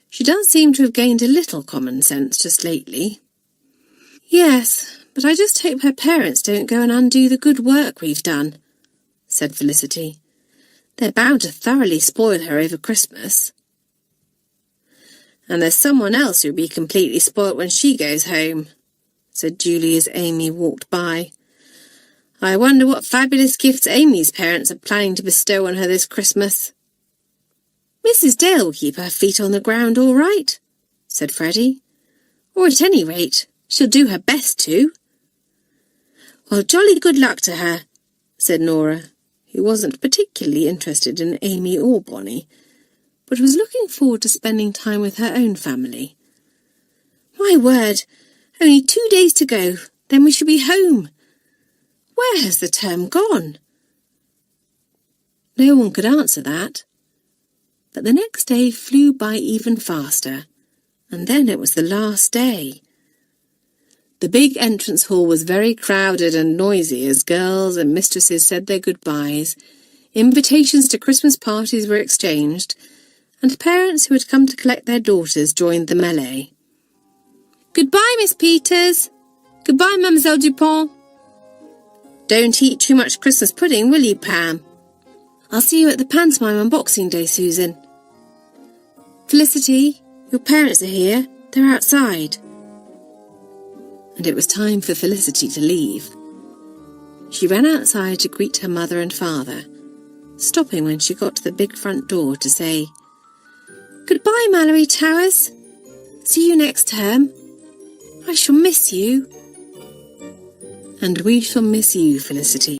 She does seem to have gained a little common sense just lately. Yes, but I just hope her parents don't go and undo the good work we've done, said Felicity. They're bound to thoroughly spoil her over Christmas. And there's someone else who'll be completely spoilt when she goes home, said Julie as Amy walked by. I wonder what fabulous gifts Amy's parents are planning to bestow on her this Christmas. Mrs. Dale will keep her feet on the ground all right, said Freddie. Or at any rate, she'll do her best to. Well, jolly good luck to her, said Nora, who wasn't particularly interested in Amy or Bonnie, but was looking forward to spending time with her own family. My word, only 2 days to go, then we shall be home. Where has the term gone? No one could answer that. But the next day flew by even faster, and then it was the last day. The big entrance hall was very crowded and noisy as girls and mistresses said their goodbyes, invitations to Christmas parties were exchanged, and parents who had come to collect their daughters joined the melee. Goodbye, Miss Peters. Goodbye, Mademoiselle Dupont. Don't eat too much Christmas pudding, will you, Pam? I'll see you at the pantomime on Boxing Day, Susan. Felicity, your parents are here. They're outside. And it was time for Felicity to leave. She ran outside to greet her mother and father, stopping when she got to the big front door to say, Goodbye, Malory Towers. See you next term. I shall miss you. And we shall miss you, Felicity.